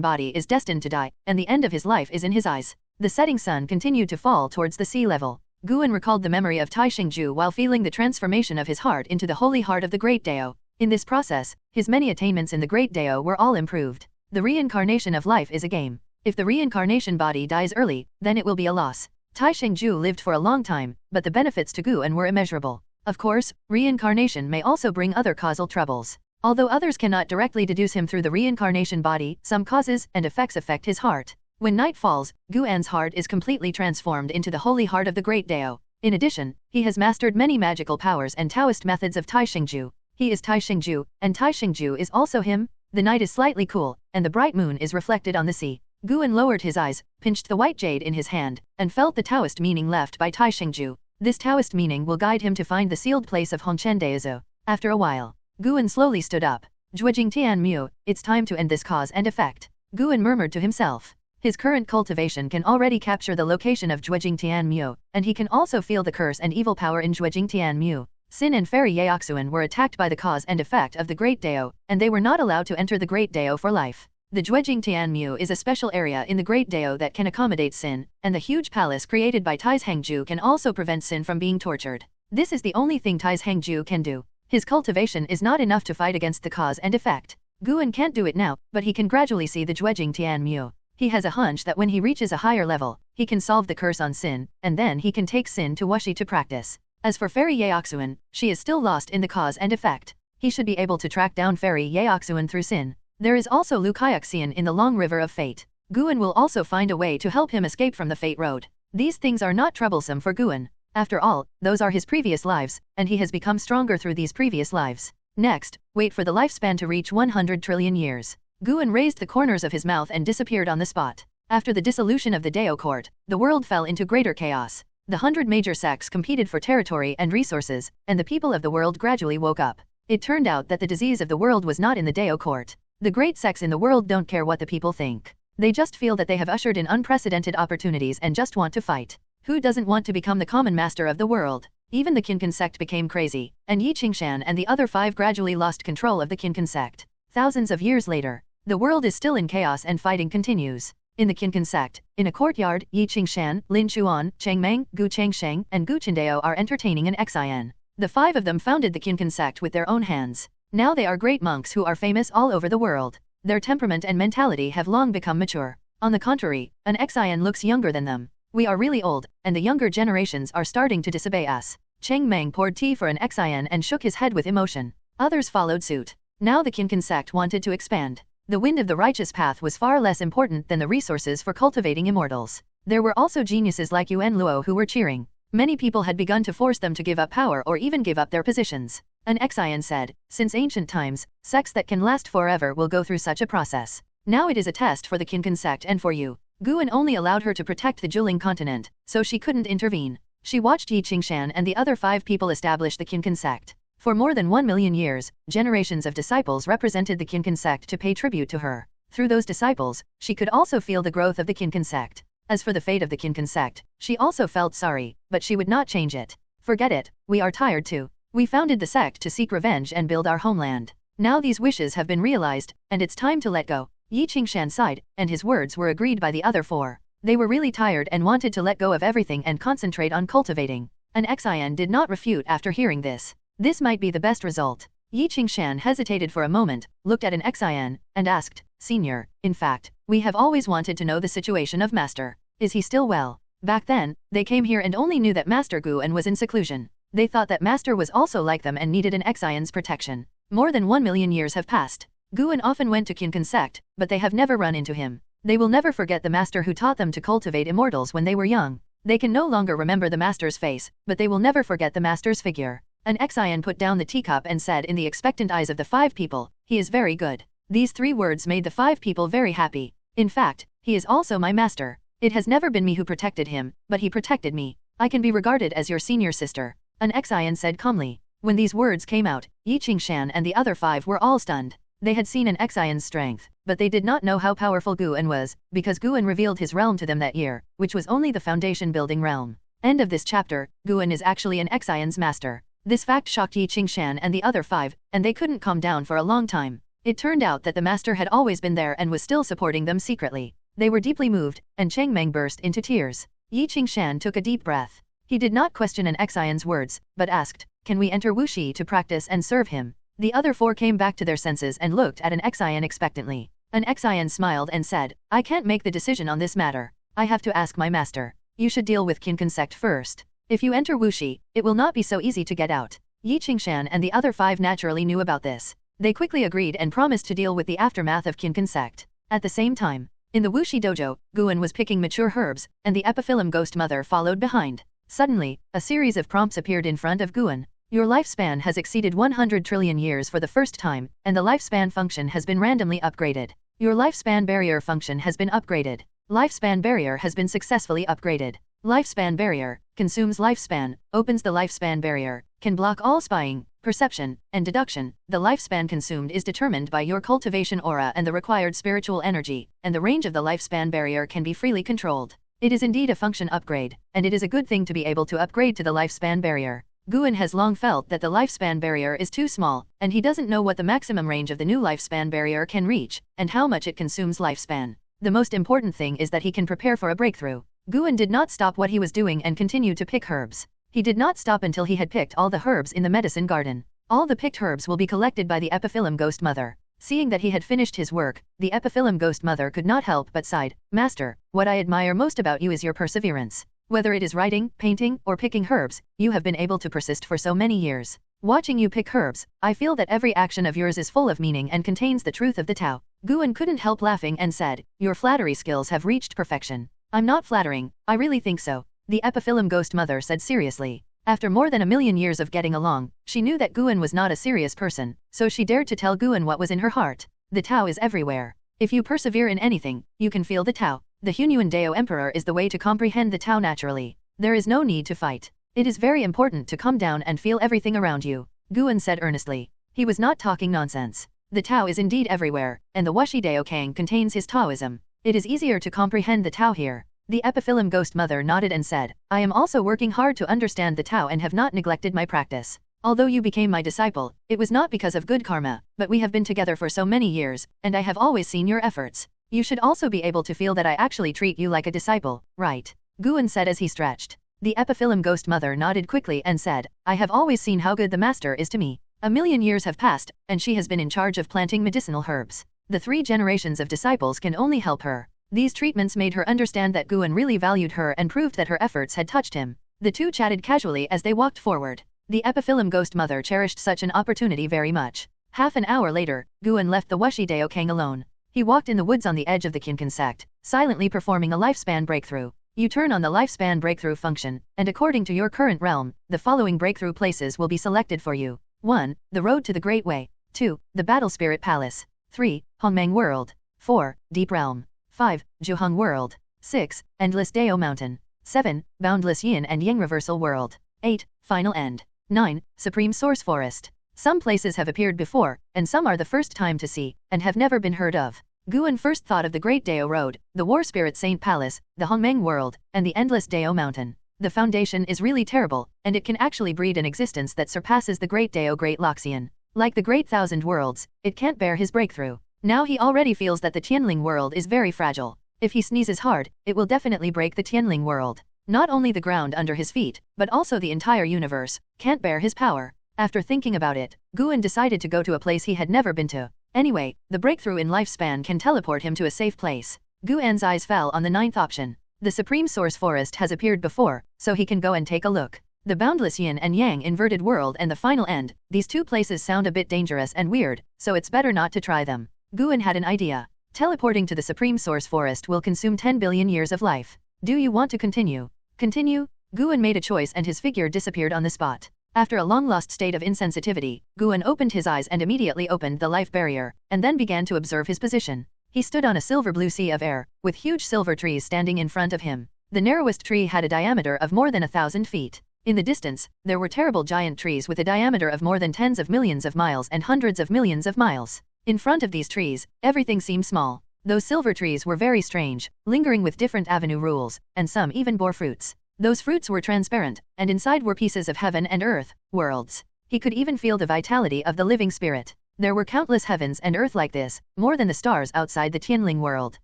body is destined to die, and the end of his life is in his eyes. The setting sun continued to fall towards the sea level. Guan recalled the memory of Taixuan while feeling the transformation of his heart into the holy heart of the Great Dao. In this process, his many attainments in the Great Dao were all improved. The reincarnation of life is a game. If the reincarnation body dies early, then it will be a loss. Taixuan lived for a long time, but the benefits to Guan were immeasurable. Of course, reincarnation may also bring other causal troubles. Although others cannot directly deduce him through the reincarnation body, some causes and effects affect his heart. When night falls, Guan's heart is completely transformed into the holy heart of the Great Dao. In addition, he has mastered many magical powers and Taoist methods of Taixuan. He is Taixuan, and Taixuan is also him. The night is slightly cool, and the bright moon is reflected on the sea. Guan lowered his eyes, pinched the white jade in his hand, and felt the Taoist meaning left by Taixuan. This Taoist meaning will guide him to find the sealed place of Hongchen Daozi. After a while, Guan slowly stood up. Zhuejing Tian Mu, it's time to end this cause and effect. Guan murmured to himself. His current cultivation can already capture the location of Zhuejing Tian Mu, and he can also feel the curse and evil power in Zhuejing Tian Mu. Sin and Fairy Yaoxuan were attacked by the cause and effect of the Great Dao, and they were not allowed to enter the Great Dao for life. The Zhuejing Tian Mu is a special area in the Great Dao that can accommodate sin, and the huge palace created by Taixuan can also prevent sin from being tortured. This is the only thing Taixuan can do. His cultivation is not enough to fight against the cause and effect. Guan can't do it now, but he can gradually see the Zhuejing Tian Mu. He has a hunch that when he reaches a higher level, he can solve the curse on sin, and then he can take sin to Wuxi to practice. As for Fairy Yaoxuan, she is still lost in the cause and effect. He should be able to track down Fairy Yaoxuan through sin. There is also Lu Kaiuxian in the long river of fate. Guan will also find a way to help him escape from the fate road. These things are not troublesome for Guan. After all, those are his previous lives, and he has become stronger through these previous lives. Next, wait for the lifespan to reach 100 trillion years. Guan raised the corners of his mouth and disappeared on the spot. After the dissolution of the Dao court, the world fell into greater chaos. The 100 major sects competed for territory and resources, and the people of the world gradually woke up. It turned out that the disease of the world was not in the Dao court. The great sects in the world don't care what the people think. They just feel that they have ushered in unprecedented opportunities and just want to fight. Who doesn't want to become the common master of the world? Even the Qinkan sect became crazy, and Yi Qingshan and the other 5 gradually lost control of the Qinkan sect. Thousands of years later, the world is still in chaos and fighting continues. In the Qinkan sect, in a courtyard, Yi Qingshan, Lin Chuan, Cheng Meng, Gu Chengsheng, and Gu Qindao are entertaining an Xin. The 5 of them founded the Qinkan sect with their own hands. Now they are great monks who are famous all over the world. Their temperament and mentality have long become mature. On the contrary, an Xin looks younger than them. We are really old, and the younger generations are starting to disobey us. Cheng Meng poured tea for an Xin and shook his head with emotion. Others followed suit. Now the Qinkan sect wanted to expand. The wind of the righteous path was far less important than the resources for cultivating immortals. There were also geniuses like Yuan Luo who were cheering. Many people had begun to force them to give up power or even give up their positions. An Xin said, since ancient times, sects that can last forever will go through such a process. Now it is a test for the Qinkan sect and for you. Guan only allowed her to protect the Juling continent, so she couldn't intervene. She watched Yi Qingshan and the other 5 people establish the Qinkan sect. For more than 1 million years, generations of disciples represented the Qinkan sect to pay tribute to her. Through those disciples, she could also feel the growth of the Qinkan sect. As for the fate of the Qinkan sect, she also felt sorry, but she would not change it. Forget it, we are tired too. We founded the sect to seek revenge and build our homeland. Now these wishes have been realized, and it's time to let go. Yi Qingshan sighed, and his words were agreed by the other 4. They were really tired and wanted to let go of everything and concentrate on cultivating. An Xin did not refute after hearing this. This might be the best result. Yi Qingshan hesitated for a moment, looked at an Xin, and asked, Senior, in fact, we have always wanted to know the situation of Master. Is he still well? Back then, they came here and only knew that Master Guan was in seclusion. They thought that Master was also like them and needed an Xion's protection. More than 1 million years have passed. Guan often went to Qinkan sect, but they have never run into him. They will never forget the master who taught them to cultivate immortals when they were young. They can no longer remember the master's face, but they will never forget the master's figure. An Xian put down the teacup and said in the expectant eyes of the 5 people, he is very good. These 3 words made the 5 people very happy. In fact, he is also my master. It has never been me who protected him, but he protected me. I can be regarded as your senior sister. An Xian said calmly. When these words came out, Yi Qingshan and the other 5 were all stunned. They had seen an Xion's strength, but they did not know how powerful Guan was, because Guan revealed his realm to them that year, which was only the foundation building realm. End of this chapter. Guan is actually an Xion's master. This fact shocked Yi Qingshan and the other 5, and they couldn't calm down for a long time. It turned out that the master had always been there and was still supporting them secretly. They were deeply moved, and Cheng Meng burst into tears. Yi Qingshan took a deep breath. He did not question an Xion's words, but asked, can we enter Wuxi to practice and serve him? The other 4 came back to their senses and looked at an Xian expectantly. An Xian smiled and said, I can't make the decision on this matter. I have to ask my master. You should deal with Qinkan sect first. If you enter Wuxi, it will not be so easy to get out. Yi Qingshan and the other 5 naturally knew about this. They quickly agreed and promised to deal with the aftermath of Qinkan sect. At the same time, in the Wuxi dojo, Guan was picking mature herbs, and the epiphyllum ghost mother followed behind. Suddenly, a series of prompts appeared in front of Guan. Your lifespan has exceeded 100 trillion years for the first time, and the lifespan function has been randomly upgraded. Your lifespan barrier function has been upgraded. Lifespan barrier has been successfully upgraded. Lifespan barrier consumes lifespan, opens the lifespan barrier, can block all spying, perception, and deduction. The lifespan consumed is determined by your cultivation aura and the required spiritual energy, and the range of the lifespan barrier can be freely controlled. It is indeed a function upgrade, and it is a good thing to be able to upgrade to the lifespan barrier. Guan has long felt that the lifespan barrier is too small, and he doesn't know what the maximum range of the new lifespan barrier can reach, and how much it consumes lifespan. The most important thing is that he can prepare for a breakthrough. Guan did not stop what he was doing and continued to pick herbs. He did not stop until he had picked all the herbs in the medicine garden. All the picked herbs will be collected by the epiphyllum ghost mother. Seeing that he had finished his work, the epiphyllum ghost mother could not help but sighed. Master, what I admire most about you is your perseverance. Whether it is writing, painting, or picking herbs, you have been able to persist for so many years. Watching you pick herbs, I feel that every action of yours is full of meaning and contains the truth of the Tao. Guan couldn't help laughing and said, your flattery skills have reached perfection. I'm not flattering, I really think so. The epiphyllum ghost mother said seriously. After more than 1,000,000 years of getting along, she knew that Guan was not a serious person, so she dared to tell Guan what was in her heart. The Tao is everywhere. If you persevere in anything, you can feel the Tao. The Hunyuan Dao Emperor is the way to comprehend the Tao naturally. There is no need to fight. It is very important to calm down and feel everything around you, Guan said earnestly. He was not talking nonsense. The Tao is indeed everywhere, and the Wuxi Dao Kang contains his Taoism. It is easier to comprehend the Tao here. The Epiphyllum Ghost Mother nodded and said, I am also working hard to understand the Tao and have not neglected my practice. Although you became my disciple, it was not because of good karma, but we have been together for so many years, and I have always seen your efforts. You should also be able to feel that I actually treat you like a disciple, right? Guan said as he stretched. The Epiphyllum Ghost Mother nodded quickly and said, I have always seen how good the master is to me. 1,000,000 years have passed, and she has been in charge of planting medicinal herbs. The 3 generations of disciples can only help her. These treatments made her understand that Guan really valued her and proved that her efforts had touched him. The two chatted casually as they walked forward. The Epiphyllum Ghost Mother cherished such an opportunity very much. Half an hour later, Guan left the Wuxi Dao Kang alone. He walked in the woods on the edge of the Taixuan Sect, silently performing a lifespan breakthrough. You turn on the lifespan breakthrough function, and according to your current realm, the following breakthrough places will be selected for you. 1. The Road to the Great Way. 2. The Battle Spirit Palace. 3. Hongmeng World. 4. Deep Realm. 5. Zhuheng World. 6. Endless Dao Mountain. 7. Boundless Yin and Yang Reversal World. 8. Final End. 9. Supreme Source Forest. Some places have appeared before, and some are the first time to see, and have never been heard of. Guan first thought of the Great Dao Road, the War Spirit Saint Palace, the Hongmeng World, and the Endless Dao Mountain. The foundation is really terrible, and it can actually breed an existence that surpasses the Great Dao Great Loxian. Like the Great Thousand Worlds, it can't bear his breakthrough. Now he already feels that the Tianling world is very fragile. If he sneezes hard, it will definitely break the Tianling world. Not only the ground under his feet, but also the entire universe, can't bear his power. After thinking about it, Guan decided to go to a place he had never been to. Anyway, the breakthrough in lifespan can teleport him to a safe place. Guan's eyes fell on the 9th option. The Supreme Source Forest has appeared before, so he can go and take a look. The Boundless Yin and Yang Inverted World and the Final End, these 2 places sound a bit dangerous and weird, so it's better not to try them. Guan had an idea. Teleporting to the Supreme Source Forest will consume 10 billion years of life. Do you want to continue? Continue? Guan made a choice and his figure disappeared on the spot. After a long-lost state of insensitivity, Guan opened his eyes and immediately opened the life barrier, and then began to observe his position. He stood on a silver-blue sea of air, with huge silver trees standing in front of him. The narrowest tree had a diameter of more than 1,000 feet. In the distance, there were terrible giant trees with a diameter of more than tens of millions of miles and hundreds of millions of miles. In front of these trees, everything seemed small. Those silver trees were very strange, lingering with different avenue rules, and some even bore fruits. Those fruits were transparent, and inside were pieces of heaven and earth, worlds. He could even feel the vitality of the living spirit. There were countless heavens and earth like this, more than the stars outside the Tianling world.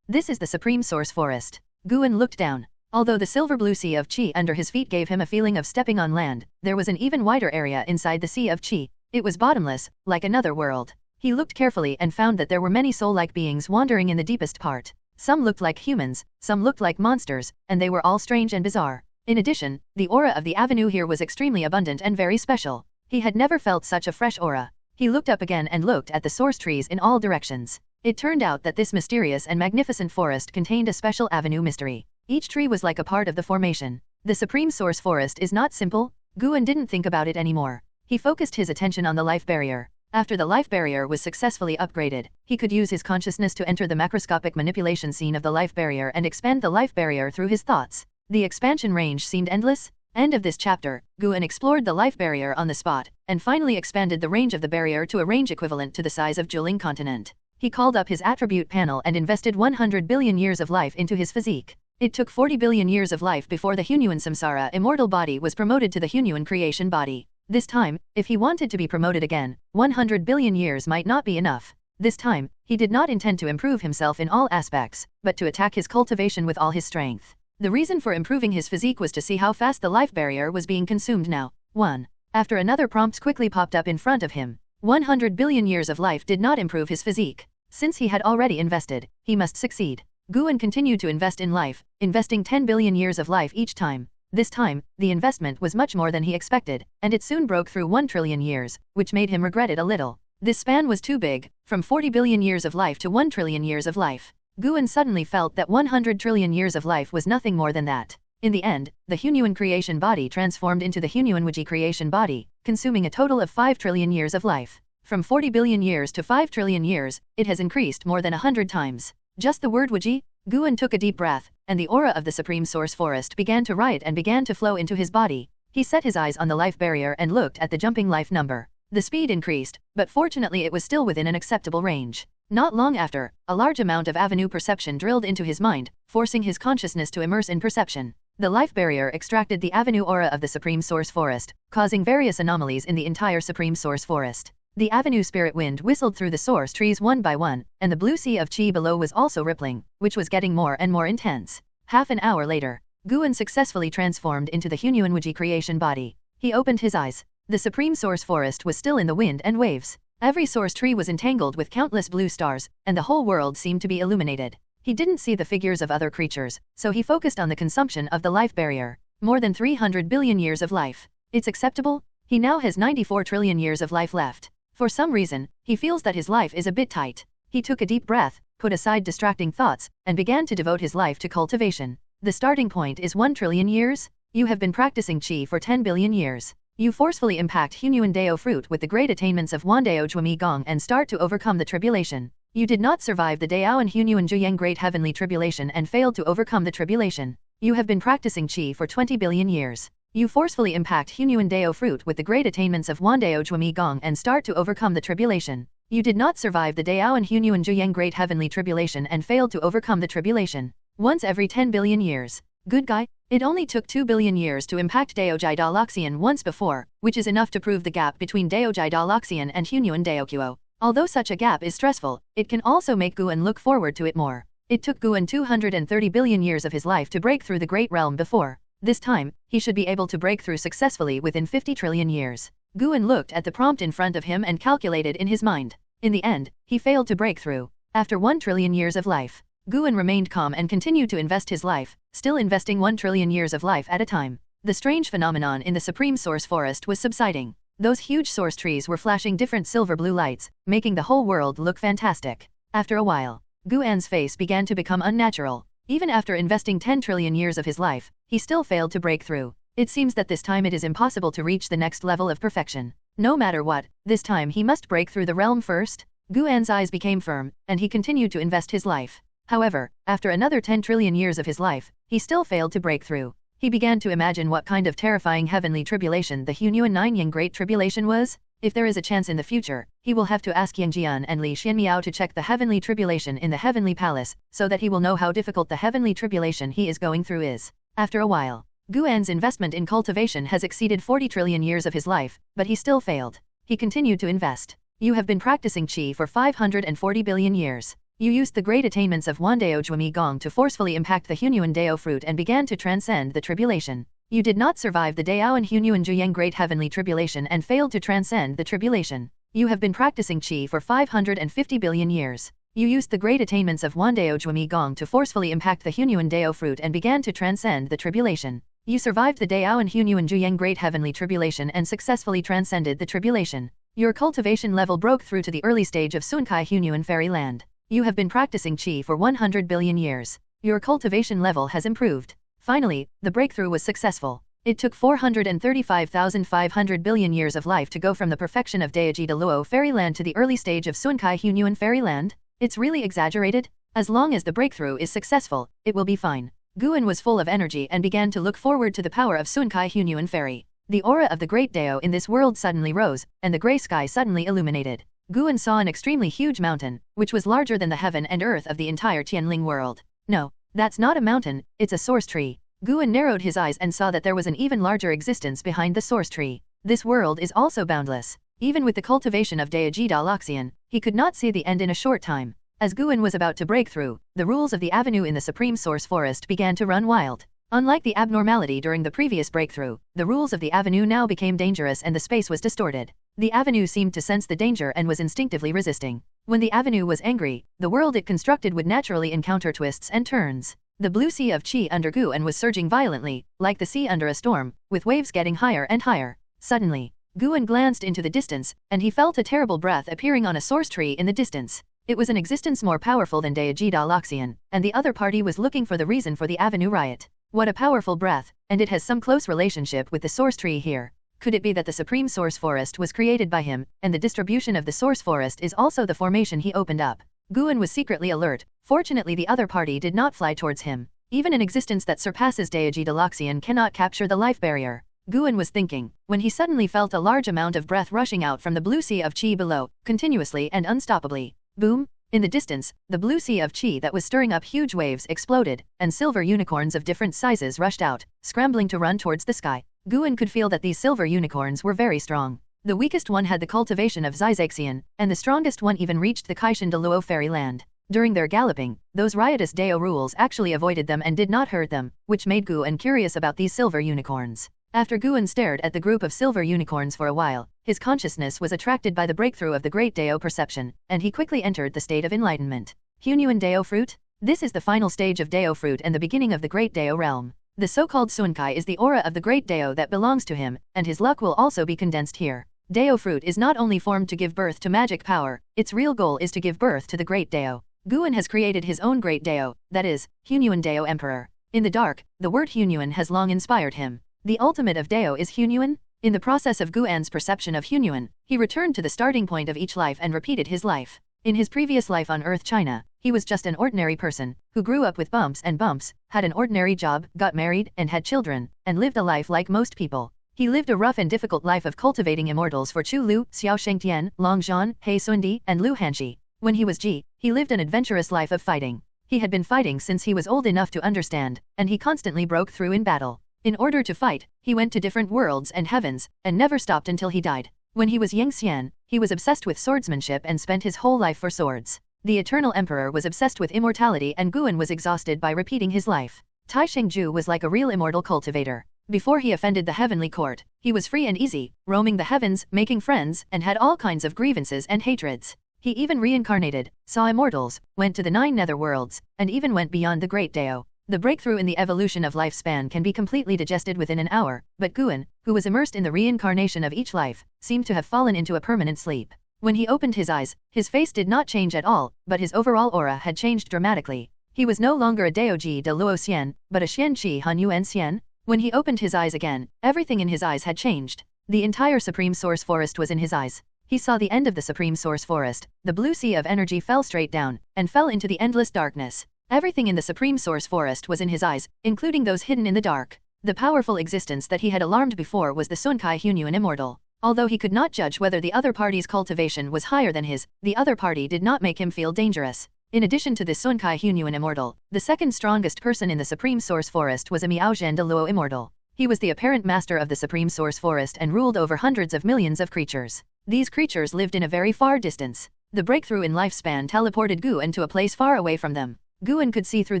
This is the Supreme Source Forest. Guan looked down. Although the silver-blue sea of qi under his feet gave him a feeling of stepping on land, there was an even wider area inside the sea of qi. It was bottomless, like another world. He looked carefully and found that there were many soul-like beings wandering in the deepest part. Some looked like humans, some looked like monsters, and they were all strange and bizarre. In addition, the aura of the avenue here was extremely abundant and very special. He had never felt such a fresh aura. He looked up again and looked at the source trees in all directions. It turned out that this mysterious and magnificent forest contained a special avenue mystery. Each tree was like a part of the formation. The Supreme Source Forest is not simple. Guan didn't think about it anymore. He focused his attention on the life barrier. After the life barrier was successfully upgraded, he could use his consciousness to enter the macroscopic manipulation scene of the life barrier and expand the life barrier through his thoughts. The expansion range seemed endless. End of this chapter. Guan explored the life barrier on the spot, and finally expanded the range of the barrier to a range equivalent to the size of Zhuling continent. He called up his attribute panel and invested 100 billion years of life into his physique. It took 40 billion years of life before the Hunyuan Samsara immortal body was promoted to the Hunyuan creation body. This time, if he wanted to be promoted again, 100 billion years might not be enough. This time, he did not intend to improve himself in all aspects, but to attack his cultivation with all his strength. The reason for improving his physique was to see how fast the life barrier was being consumed now. 1. After another prompt quickly popped up in front of him. 100 billion years of life did not improve his physique. Since he had already invested, he must succeed. Guan continued to invest in life, investing 10 billion years of life each time. This time, the investment was much more than he expected, and it soon broke through 1 trillion years, which made him regret it a little. This span was too big, from 40 billion years of life to 1 trillion years of life. Guan suddenly felt that 100 trillion years of life was nothing more than that. In the end, the Hunyuan creation body transformed into the Hunyuan Wuji creation body, consuming a total of 5 trillion years of life. From 40 billion years to 5 trillion years, it has increased more than 100 times. Just the word Wuji, Guan took a deep breath, and the aura of the Supreme Source Forest began to riot and began to flow into his body. He set his eyes on the life barrier and looked at the jumping life number. The speed increased, but fortunately it was still within an acceptable range. Not long after, a large amount of avenue perception drilled into his mind, forcing his consciousness to immerse in perception. The life barrier extracted the avenue aura of the Supreme Source Forest, causing various anomalies in the entire Supreme Source Forest. The avenue spirit wind whistled through the source trees one by one, and the blue sea of chi below was also rippling, which was getting more and more intense. Half an hour later, Guan successfully transformed into the Hunyuanwuji creation body. He opened his eyes. The Supreme Source Forest was still in the wind and waves. Every source tree was entangled with countless blue stars, and the whole world seemed to be illuminated. He didn't see the figures of other creatures, so he focused on the consumption of the life barrier. More than 300 billion years of life. It's acceptable? He now has 94 trillion years of life left. For some reason, he feels that his life is a bit tight. He took a deep breath, put aside distracting thoughts, and began to devote his life to cultivation. The starting point is 1 trillion years? You have been practicing qi for 10 billion years. You forcefully impact Hunyuan Dao fruit with the great attainments of Wandao Zhuami Gong and start to overcome the tribulation. You did not survive the Dao and Hunyuan Zhuyang great heavenly tribulation and failed to overcome the tribulation. You have been practicing qi for 20 billion years. You forcefully impact Hunyuan Dao fruit with the great attainments of Wandao Zhuami Gong and start to overcome the tribulation. You did not survive the Dao and Hunyuan Zhuyang great heavenly tribulation and failed to overcome the tribulation. Once every 10 billion years. Good guy? It only took 2 billion years to impact Daojai Da Loxian once before, which is enough to prove the gap between Daojai Da Loxian and Hunyuan Daokuo. Although such a gap is stressful, it can also make Guan look forward to it more. It took Guan 230 billion years of his life to break through the Great Realm before. This time, he should be able to break through successfully within 50 trillion years. Guan looked at the prompt in front of him and calculated in his mind. In the end, he failed to break through. After 1 trillion years of life, Guan remained calm and continued to invest his life, still investing 1 trillion years of life at a time. The strange phenomenon in the Supreme Source Forest was subsiding. Those huge source trees were flashing different silver-blue lights, making the whole world look fantastic. After a while, Guan's face began to become unnatural. Even after investing 10 trillion years of his life, he still failed to break through. It seems that this time it is impossible to reach the next level of perfection. No matter what, this time he must break through the realm first. Guan's eyes became firm, and he continued to invest his life. However, after another 10 trillion years of his life, he still failed to break through. He began to imagine what kind of terrifying heavenly tribulation the Hunyuan Ninyang Great Tribulation was. If there is a chance in the future, he will have to ask Yang Jian and Li Xianmiao to check the heavenly tribulation in the heavenly palace, so that he will know how difficult the heavenly tribulation he is going through is. After a while, Guan's investment in cultivation has exceeded 40 trillion years of his life, but he still failed. He continued to invest. You have been practicing qi for 540 billion years. You used the great attainments of Wandao Zhuami Gong to forcefully impact the Hunyuan Dao fruit and began to transcend the tribulation. You did not survive the Dao and Hunyuan Zhuyang great heavenly tribulation and failed to transcend the tribulation. You have been practicing qi for 550 billion years. You used the great attainments of Wandao Zhuami Gong to forcefully impact the Hunyuan Dao fruit and began to transcend the tribulation. You survived the Dao and Hunyuan Zhuyang great heavenly tribulation and successfully transcended the tribulation. Your cultivation level broke through to the early stage of Sunkai Hunyuan Fairyland. You have been practicing qi for 100 billion years. Your cultivation level has improved. Finally, the breakthrough was successful. It took 435,500 billion years of life to go from the perfection of Daiji de Luo Fairyland to the early stage of Sunkai Hunyuan Fairyland. It's really exaggerated. As long as the breakthrough is successful, it will be fine. Guan was full of energy and began to look forward to the power of Sunkai Hunyuan Fairy. The aura of the great Dao in this world suddenly rose, and the grey sky suddenly illuminated. Guan saw an extremely huge mountain, which was larger than the heaven and earth of the entire Tianling world. No, that's not a mountain, it's a source tree. Guan narrowed his eyes and saw that there was an even larger existence behind the source tree. This world is also boundless. Even with the cultivation of Daiji Da Loxian, he could not see the end in a short time. As Guan was about to break through, the rules of the avenue in the Supreme Source Forest began to run wild. Unlike the abnormality during the previous breakthrough, the rules of the avenue now became dangerous and the space was distorted. The avenue seemed to sense the danger and was instinctively resisting. When the avenue was angry, the world it constructed would naturally encounter twists and turns. The blue sea of qi under Guan was surging violently, like the sea under a storm, with waves getting higher and higher. Suddenly, Guan glanced into the distance, and he felt a terrible breath appearing on a source tree in the distance. It was an existence more powerful than Daiji Da Loxian, and the other party was looking for the reason for the avenue riot. What a powerful breath, and it has some close relationship with the source tree here. Could it be that the Supreme Source Forest was created by him, and the distribution of the source forest is also the formation he opened up? Guan was secretly alert. Fortunately, the other party did not fly towards him. Even an existence that surpasses Deoji Deluxian cannot capture the life barrier. Guan was thinking, when he suddenly felt a large amount of breath rushing out from the blue sea of qi below, continuously and unstoppably. Boom! In the distance, the blue sea of qi that was stirring up huge waves exploded, and silver unicorns of different sizes rushed out, scrambling to run towards the sky. Guan could feel that these silver unicorns were very strong. The weakest one had the cultivation of Xizaxian, and the strongest one even reached the Kaishan de Luo fairyland. During their galloping, those riotous Dao rules actually avoided them and did not hurt them, which made Guan curious about these silver unicorns. After Guan stared at the group of silver unicorns for a while, his consciousness was attracted by the breakthrough of the great Dao perception, and he quickly entered the state of enlightenment. Hunyuan Dao fruit? This is the final stage of Dao fruit and the beginning of the great Dao realm. The so-called Sunkai is the aura of the great Dao that belongs to him, and his luck will also be condensed here. Dao fruit is not only formed to give birth to magic power, its real goal is to give birth to the great Dao. Guan has created his own great Dao, that is, Hunyuan Dao Emperor. In the dark, the word Hunyuan has long inspired him. The ultimate of Dao is Hunyuan. In the process of Guan's perception of Hunyuan, he returned to the starting point of each life and repeated his life. In his previous life on Earth China, he was just an ordinary person, who grew up with bumps and bumps, had an ordinary job, got married, and had children, and lived a life like most people. He lived a rough and difficult life of cultivating immortals for Chu Lu, Xiao Shengtian, Long Zhan, He Sundi, and Lu Hanxi. When he was Ji, he lived an adventurous life of fighting. He had been fighting since he was old enough to understand, and he constantly broke through in battle. In order to fight, he went to different worlds and heavens, and never stopped until he died. When he was Yang Xian, he was obsessed with swordsmanship and spent his whole life for swords. The Eternal Emperor was obsessed with immortality and Guan was exhausted by repeating his life. Taixuan Sect was like a real immortal cultivator. Before he offended the heavenly court, he was free and easy, roaming the heavens, making friends, and had all kinds of grievances and hatreds. He even reincarnated, saw immortals, went to the 9 nether worlds, and even went beyond the great Dao. The breakthrough in the evolution of lifespan can be completely digested within an hour, but Guan, who was immersed in the reincarnation of each life, seemed to have fallen into a permanent sleep. When he opened his eyes, his face did not change at all, but his overall aura had changed dramatically. He was no longer a Daoji de Luo Xian, but a Xian Qi Han Yuan Xian. When he opened his eyes again, everything in his eyes had changed. The entire Supreme Source Forest was in his eyes. He saw the end of the Supreme Source Forest. The blue sea of energy fell straight down, and fell into the endless darkness. Everything in the Supreme Source Forest was in his eyes, including those hidden in the dark. The powerful existence that he had alarmed before was the Sunkai Hunyuan Immortal. Although he could not judge whether the other party's cultivation was higher than his, the other party did not make him feel dangerous. In addition to this Sunkai Hunyuan Immortal, the second strongest person in the Supreme Source Forest was a Miaozhen de Luo Immortal. He was the apparent master of the Supreme Source Forest and ruled over hundreds of millions of creatures. These creatures lived in a very far distance. The breakthrough in lifespan teleported Guan to a place far away from them. Guan could see through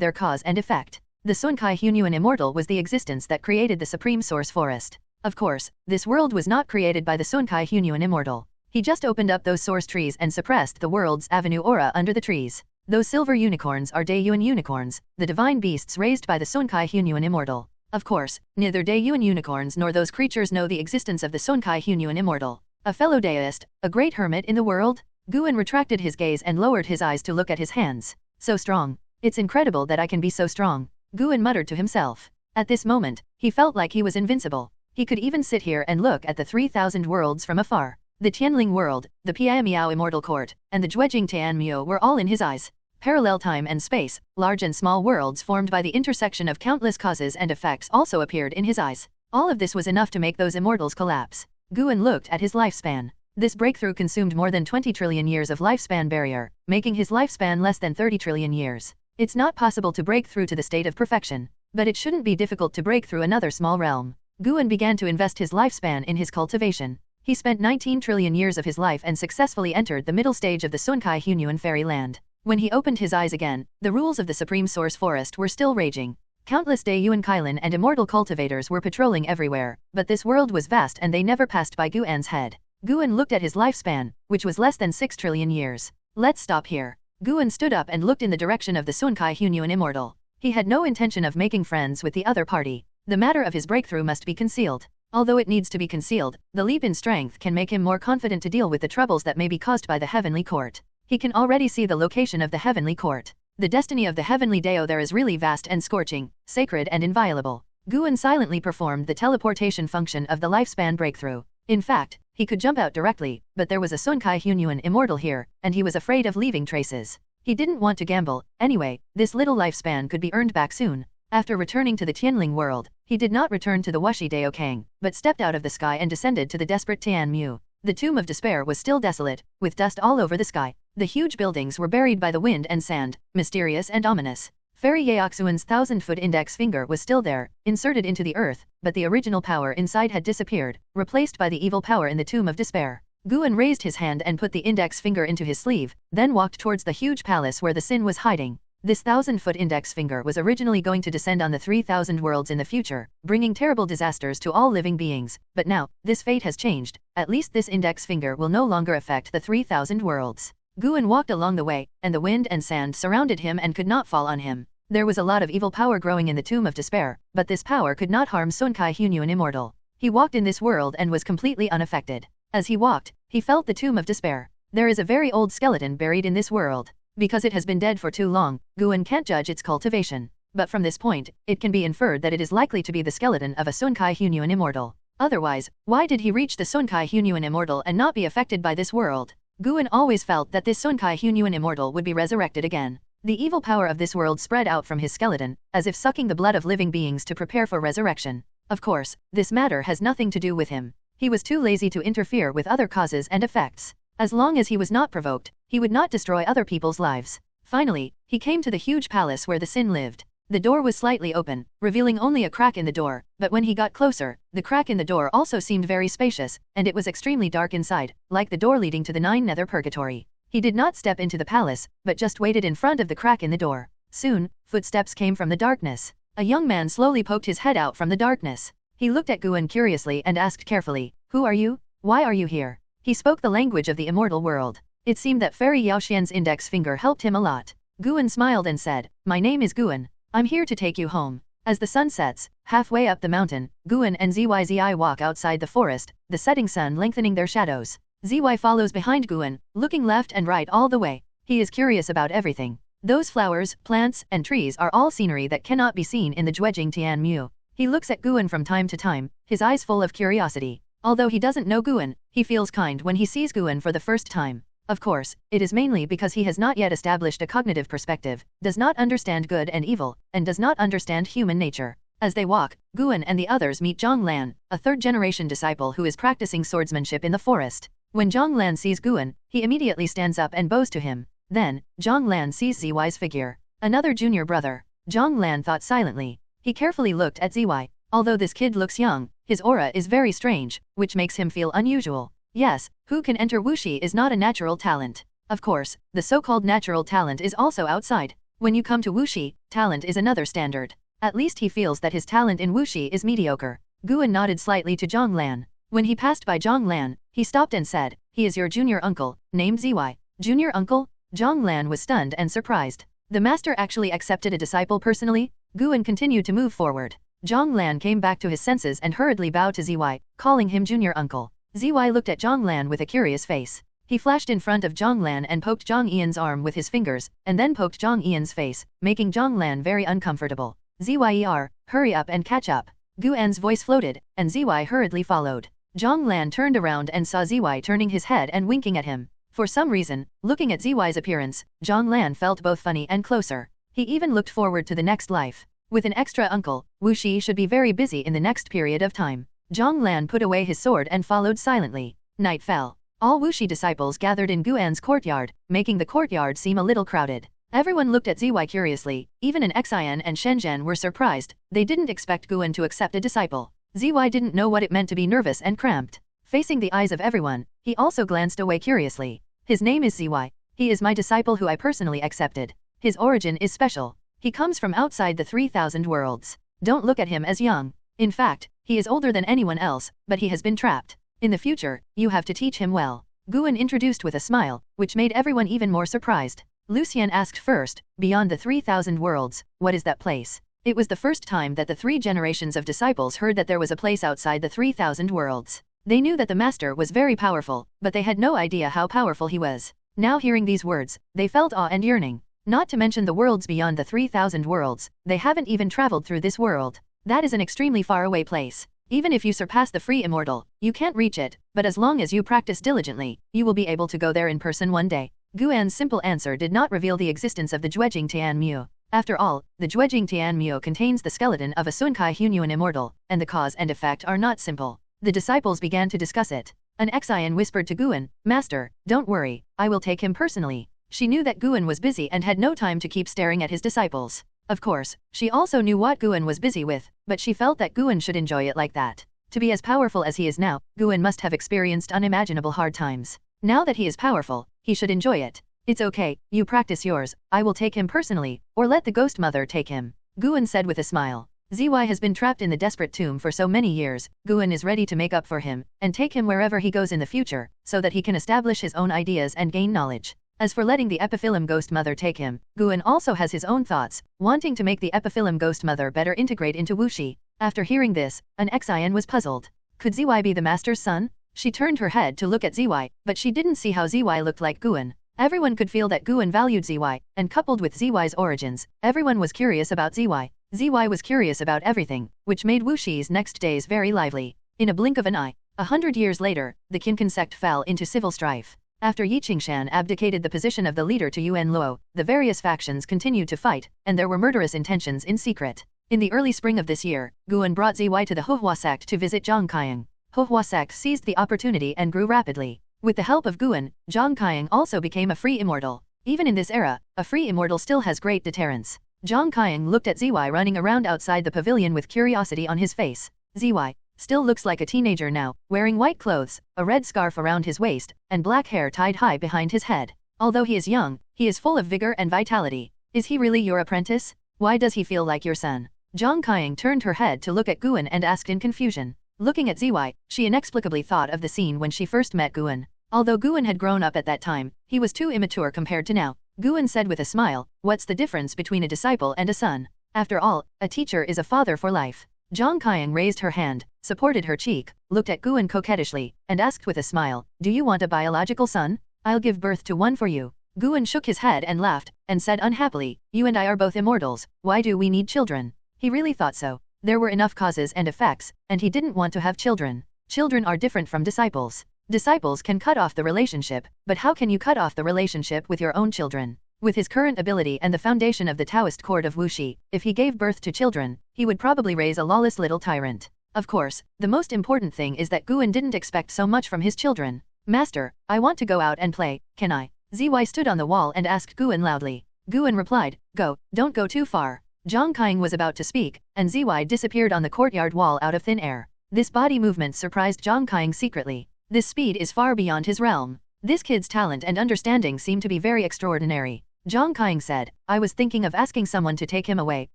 their cause and effect. The Sunkai Hunyuan Immortal was the existence that created the Supreme Source Forest. Of course, this world was not created by the Sunkai Hunyuan Immortal. He just opened up those source trees and suppressed the world's avenue aura under the trees. Those silver unicorns are Daiyuan unicorns, the divine beasts raised by the Sunkai Hunyuan Immortal. Of course, neither Daiyuan unicorns nor those creatures know the existence of the Sunkai Hunyuan Immortal. A fellow Daoist, a great hermit in the world? Guan retracted his gaze and lowered his eyes to look at his hands. So strong. It's incredible that I can be so strong. Guan muttered to himself. At this moment, he felt like he was invincible. He could even sit here and look at the 3,000 worlds from afar. The Tianling world, the Piamiao Immortal Court, and the Zhuejing Tianmiao were all in his eyes. Parallel time and space, large and small worlds formed by the intersection of countless causes and effects also appeared in his eyes. All of this was enough to make those immortals collapse. Guan looked at his lifespan. This breakthrough consumed more than 20 trillion years of lifespan barrier, making his lifespan less than 30 trillion years. It's not possible to break through to the state of perfection, but it shouldn't be difficult to break through another small realm. Guan began to invest his lifespan in his cultivation. He spent 19 trillion years of his life and successfully entered the middle stage of the Sunkai Hunyuan fairyland. When he opened his eyes again, the rules of the Supreme Source Forest were still raging. Countless Daiyuan Kailan and immortal cultivators were patrolling everywhere, but this world was vast and they never passed by Guan's head. Guan looked at his lifespan, which was less than 6 trillion years. Let's stop here. Guan stood up and looked in the direction of the Sunkai Hunyuan Immortal. He had no intention of making friends with the other party. The matter of his breakthrough must be concealed. Although it needs to be concealed, the leap in strength can make him more confident to deal with the troubles that may be caused by the Heavenly Court. He can already see the location of the Heavenly Court. The destiny of the Heavenly Dao there is really vast and scorching, sacred and inviolable. Guan silently performed the teleportation function of the lifespan breakthrough. In fact, he could jump out directly, but there was a Sunkai Hunyuan Immortal here, and he was afraid of leaving traces. He didn't want to gamble. Anyway, this little lifespan could be earned back soon. After returning to the Tianling world, he did not return to the Wuxi Dao Kang, but stepped out of the sky and descended to the desperate Tian Mu. The Tomb of Despair was still desolate, with dust all over the sky. The huge buildings were buried by the wind and sand, mysterious and ominous. Fairy Yaoxuan's 1,000-foot index finger was still there, inserted into the earth, but the original power inside had disappeared, replaced by the evil power in the Tomb of Despair. Guan raised his hand and put the index finger into his sleeve, then walked towards the huge palace where the Sin was hiding. This 1,000-foot index finger was originally going to descend on the 3,000 worlds in the future, bringing terrible disasters to all living beings, but now, this fate has changed. At least this index finger will no longer affect the 3,000 worlds. Guan walked along the way, and the wind and sand surrounded him and could not fall on him. There was a lot of evil power growing in the Tomb of Despair, but this power could not harm Sun Kai Hunyuan Immortal. He walked in this world and was completely unaffected. As he walked, he felt the Tomb of Despair. There is a very old skeleton buried in this world. Because it has been dead for too long, Guan can't judge its cultivation. But from this point, it can be inferred that it is likely to be the skeleton of a Sun Kai Hunyuan Immortal. Otherwise, why did he reach the Sun Kai Hunyuan Immortal and not be affected by this world? Guan always felt that this Sun Kai Hunyuan Immortal would be resurrected again. The evil power of this world spread out from his skeleton, as if sucking the blood of living beings to prepare for resurrection. Of course, this matter has nothing to do with him. He was too lazy to interfere with other causes and effects. As long as he was not provoked, he would not destroy other people's lives. Finally, he came to the huge palace where the Sin lived. The door was slightly open, revealing only a crack in the door, but when he got closer, the crack in the door also seemed very spacious, and it was extremely dark inside, like the door leading to the 9 nether purgatory. He did not step into the palace, but just waited in front of the crack in the door. Soon, footsteps came from the darkness. A young man slowly poked his head out from the darkness. He looked at Guan curiously and asked carefully, "Who are you? Why are you here?" He spoke the language of the immortal world. It seemed that Fairy Yaoxian's index finger helped him a lot. Guan smiled and said, "My name is Guan. I'm here to take you home." As the sun sets, halfway up the mountain, Guan and Zy walk outside the forest, the setting sun lengthening their shadows. Zy follows behind Guan, looking left and right all the way. He is curious about everything. Those flowers, plants, and trees are all scenery that cannot be seen in the Zhuejing Tian Mu. He looks at Guan from time to time, his eyes full of curiosity. Although he doesn't know Guan, he feels kind when he sees Guan for the first time. Of course, it is mainly because he has not yet established a cognitive perspective, does not understand good and evil, and does not understand human nature. As they walk, Guan and the others meet Zhang Lan, a third-generation disciple who is practicing swordsmanship in the forest. When Zhang Lan sees Guan, he immediately stands up and bows to him. Then, Zhang Lan sees Zy's figure. Another junior brother. Zhang Lan thought silently. He carefully looked at Zy. Although this kid looks young, his aura is very strange, which makes him feel unusual. Yes, who can enter Wuxi is not a natural talent. Of course, the so-called natural talent is also outside. When you come to Wuxi, talent is another standard. At least he feels that his talent in Wuxi is mediocre. Guan nodded slightly to Zhang Lan. When he passed by Zhang Lan, he stopped and said, "He is your junior uncle, named Zy." Junior uncle? Zhang Lan was stunned and surprised. The master actually accepted a disciple personally? Guan continued to move forward. Zhang Lan came back to his senses and hurriedly bowed to Zy, calling him junior uncle. Zy looked at Zhang Lan with a curious face. He flashed in front of Zhang Lan and poked Zhang Ian's arm with his fingers, and then poked Zhang Ian's face, making Zhang Lan very uncomfortable. "Zer, hurry up and catch up." Guan's voice floated, and Zy hurriedly followed. Zhang Lan turned around and saw Zy turning his head and winking at him. For some reason, looking at Zy's appearance, Zhang Lan felt both funny and closer. He even looked forward to the next life. With an extra uncle, Wuxi should be very busy in the next period of time. Zhang Lan put away his sword and followed silently. Night fell. All Wuxi disciples gathered in Guan's courtyard, making the courtyard seem a little crowded. Everyone looked at Zy curiously, even an Xian and Shenzhen were surprised. They didn't expect Guan to accept a disciple. Zy didn't know what it meant to be nervous and cramped. Facing the eyes of everyone, he also glanced away curiously. "His name is Zy. He is my disciple who I personally accepted. His origin is special. He comes from outside the 3,000 worlds. Don't look at him as young. In fact, he is older than anyone else, but he has been trapped. In the future, you have to teach him well." Guan introduced with a smile, which made everyone even more surprised. Lucian asked first, "Beyond the 3,000 worlds, what is that place?" It was the first time that the 3 generations of disciples heard that there was a place outside the 3,000 worlds. They knew that the master was very powerful, but they had no idea how powerful he was. Now hearing these words, they felt awe and yearning. Not to mention the worlds beyond the 3,000 worlds, they haven't even traveled through this world. That is an extremely far-away place. Even if you surpass the free immortal, you can't reach it, but as long as you practice diligently, you will be able to go there in person one day. Guan's simple answer did not reveal the existence of the Juejing Tianmu. After all, the Juejing Tianmu contains the skeleton of a Sunkai Hunyuan immortal, and the cause and effect are not simple. The disciples began to discuss it. An Xian whispered to Guan, "Master, don't worry, I will take him personally." She knew that Guan was busy and had no time to keep staring at his disciples. Of course, she also knew what Guan was busy with, but she felt that Guan should enjoy it like that. To be as powerful as he is now, Guan must have experienced unimaginable hard times. Now that he is powerful, he should enjoy it. "It's okay, you practice yours, I will take him personally, or let the ghost mother take him," Guan said with a smile. ZY has been trapped in the desperate tomb for so many years, Guan is ready to make up for him, and take him wherever he goes in the future, so that he can establish his own ideas and gain knowledge. As for letting the Epiphyllum Ghost Mother take him, Guan also has his own thoughts, wanting to make the Epiphyllum Ghost Mother better integrate into Wuxi. After hearing this, an Xian was puzzled. Could ZY be the master's son? She turned her head to look at ZY, but she didn't see how ZY looked like Guan. Everyone could feel that Guan valued ZY, and coupled with ZY's origins, everyone was curious about ZY. ZY was curious about everything, which made Wuxi's next days very lively. In a blink of an eye, 100 years later, the Taixuan Sect fell into civil strife. After Yi Qingshan abdicated the position of the leader to Yuan Luo, the various factions continued to fight, and there were murderous intentions in secret. In the early spring of this year, Guan brought ZY to the Huhua Sect to visit Zhang Qiang. Huhua Sect seized the opportunity and grew rapidly. With the help of Guan, Zhang Qiang also became a free immortal. Even in this era, a free immortal still has great deterrence. Zhang Qiang looked at ZY running around outside the pavilion with curiosity on his face. ZY still looks like a teenager now, wearing white clothes, a red scarf around his waist, and black hair tied high behind his head. Although he is young, he is full of vigor and vitality. Is he really your apprentice? Why does he feel like your son? Zhang Qiang turned her head to look at Guan and asked in confusion. Looking at ZY, she inexplicably thought of the scene when she first met Guan. Although Guan had grown up at that time, he was too immature compared to now. Guan said with a smile, "What's the difference between a disciple and a son? After all, a teacher is a father for life." Zhang Qiang raised her hand, supported her cheek, looked at Guan coquettishly, and asked with a smile, "Do you want a biological son? I'll give birth to one for you." Guan shook his head and laughed, and said unhappily, "You and I are both immortals, why do we need children?" He really thought so. There were enough causes and effects, and he didn't want to have children. Children are different from disciples. Disciples can cut off the relationship, but how can you cut off the relationship with your own children? With his current ability and the foundation of the Taoist court of Wuxi, if he gave birth to children, he would probably raise a lawless little tyrant. Of course, the most important thing is that Guan didn't expect so much from his children. "Master, I want to go out and play, can I?" ZY stood on the wall and asked Guan loudly. Guan replied, "Go, don't go too far." Zhang Qiang was about to speak, and ZY disappeared on the courtyard wall out of thin air. This body movement surprised Zhang Qiang secretly. This speed is far beyond his realm. This kid's talent and understanding seem to be very extraordinary. Zhang Qiang said, "I was thinking of asking someone to take him away,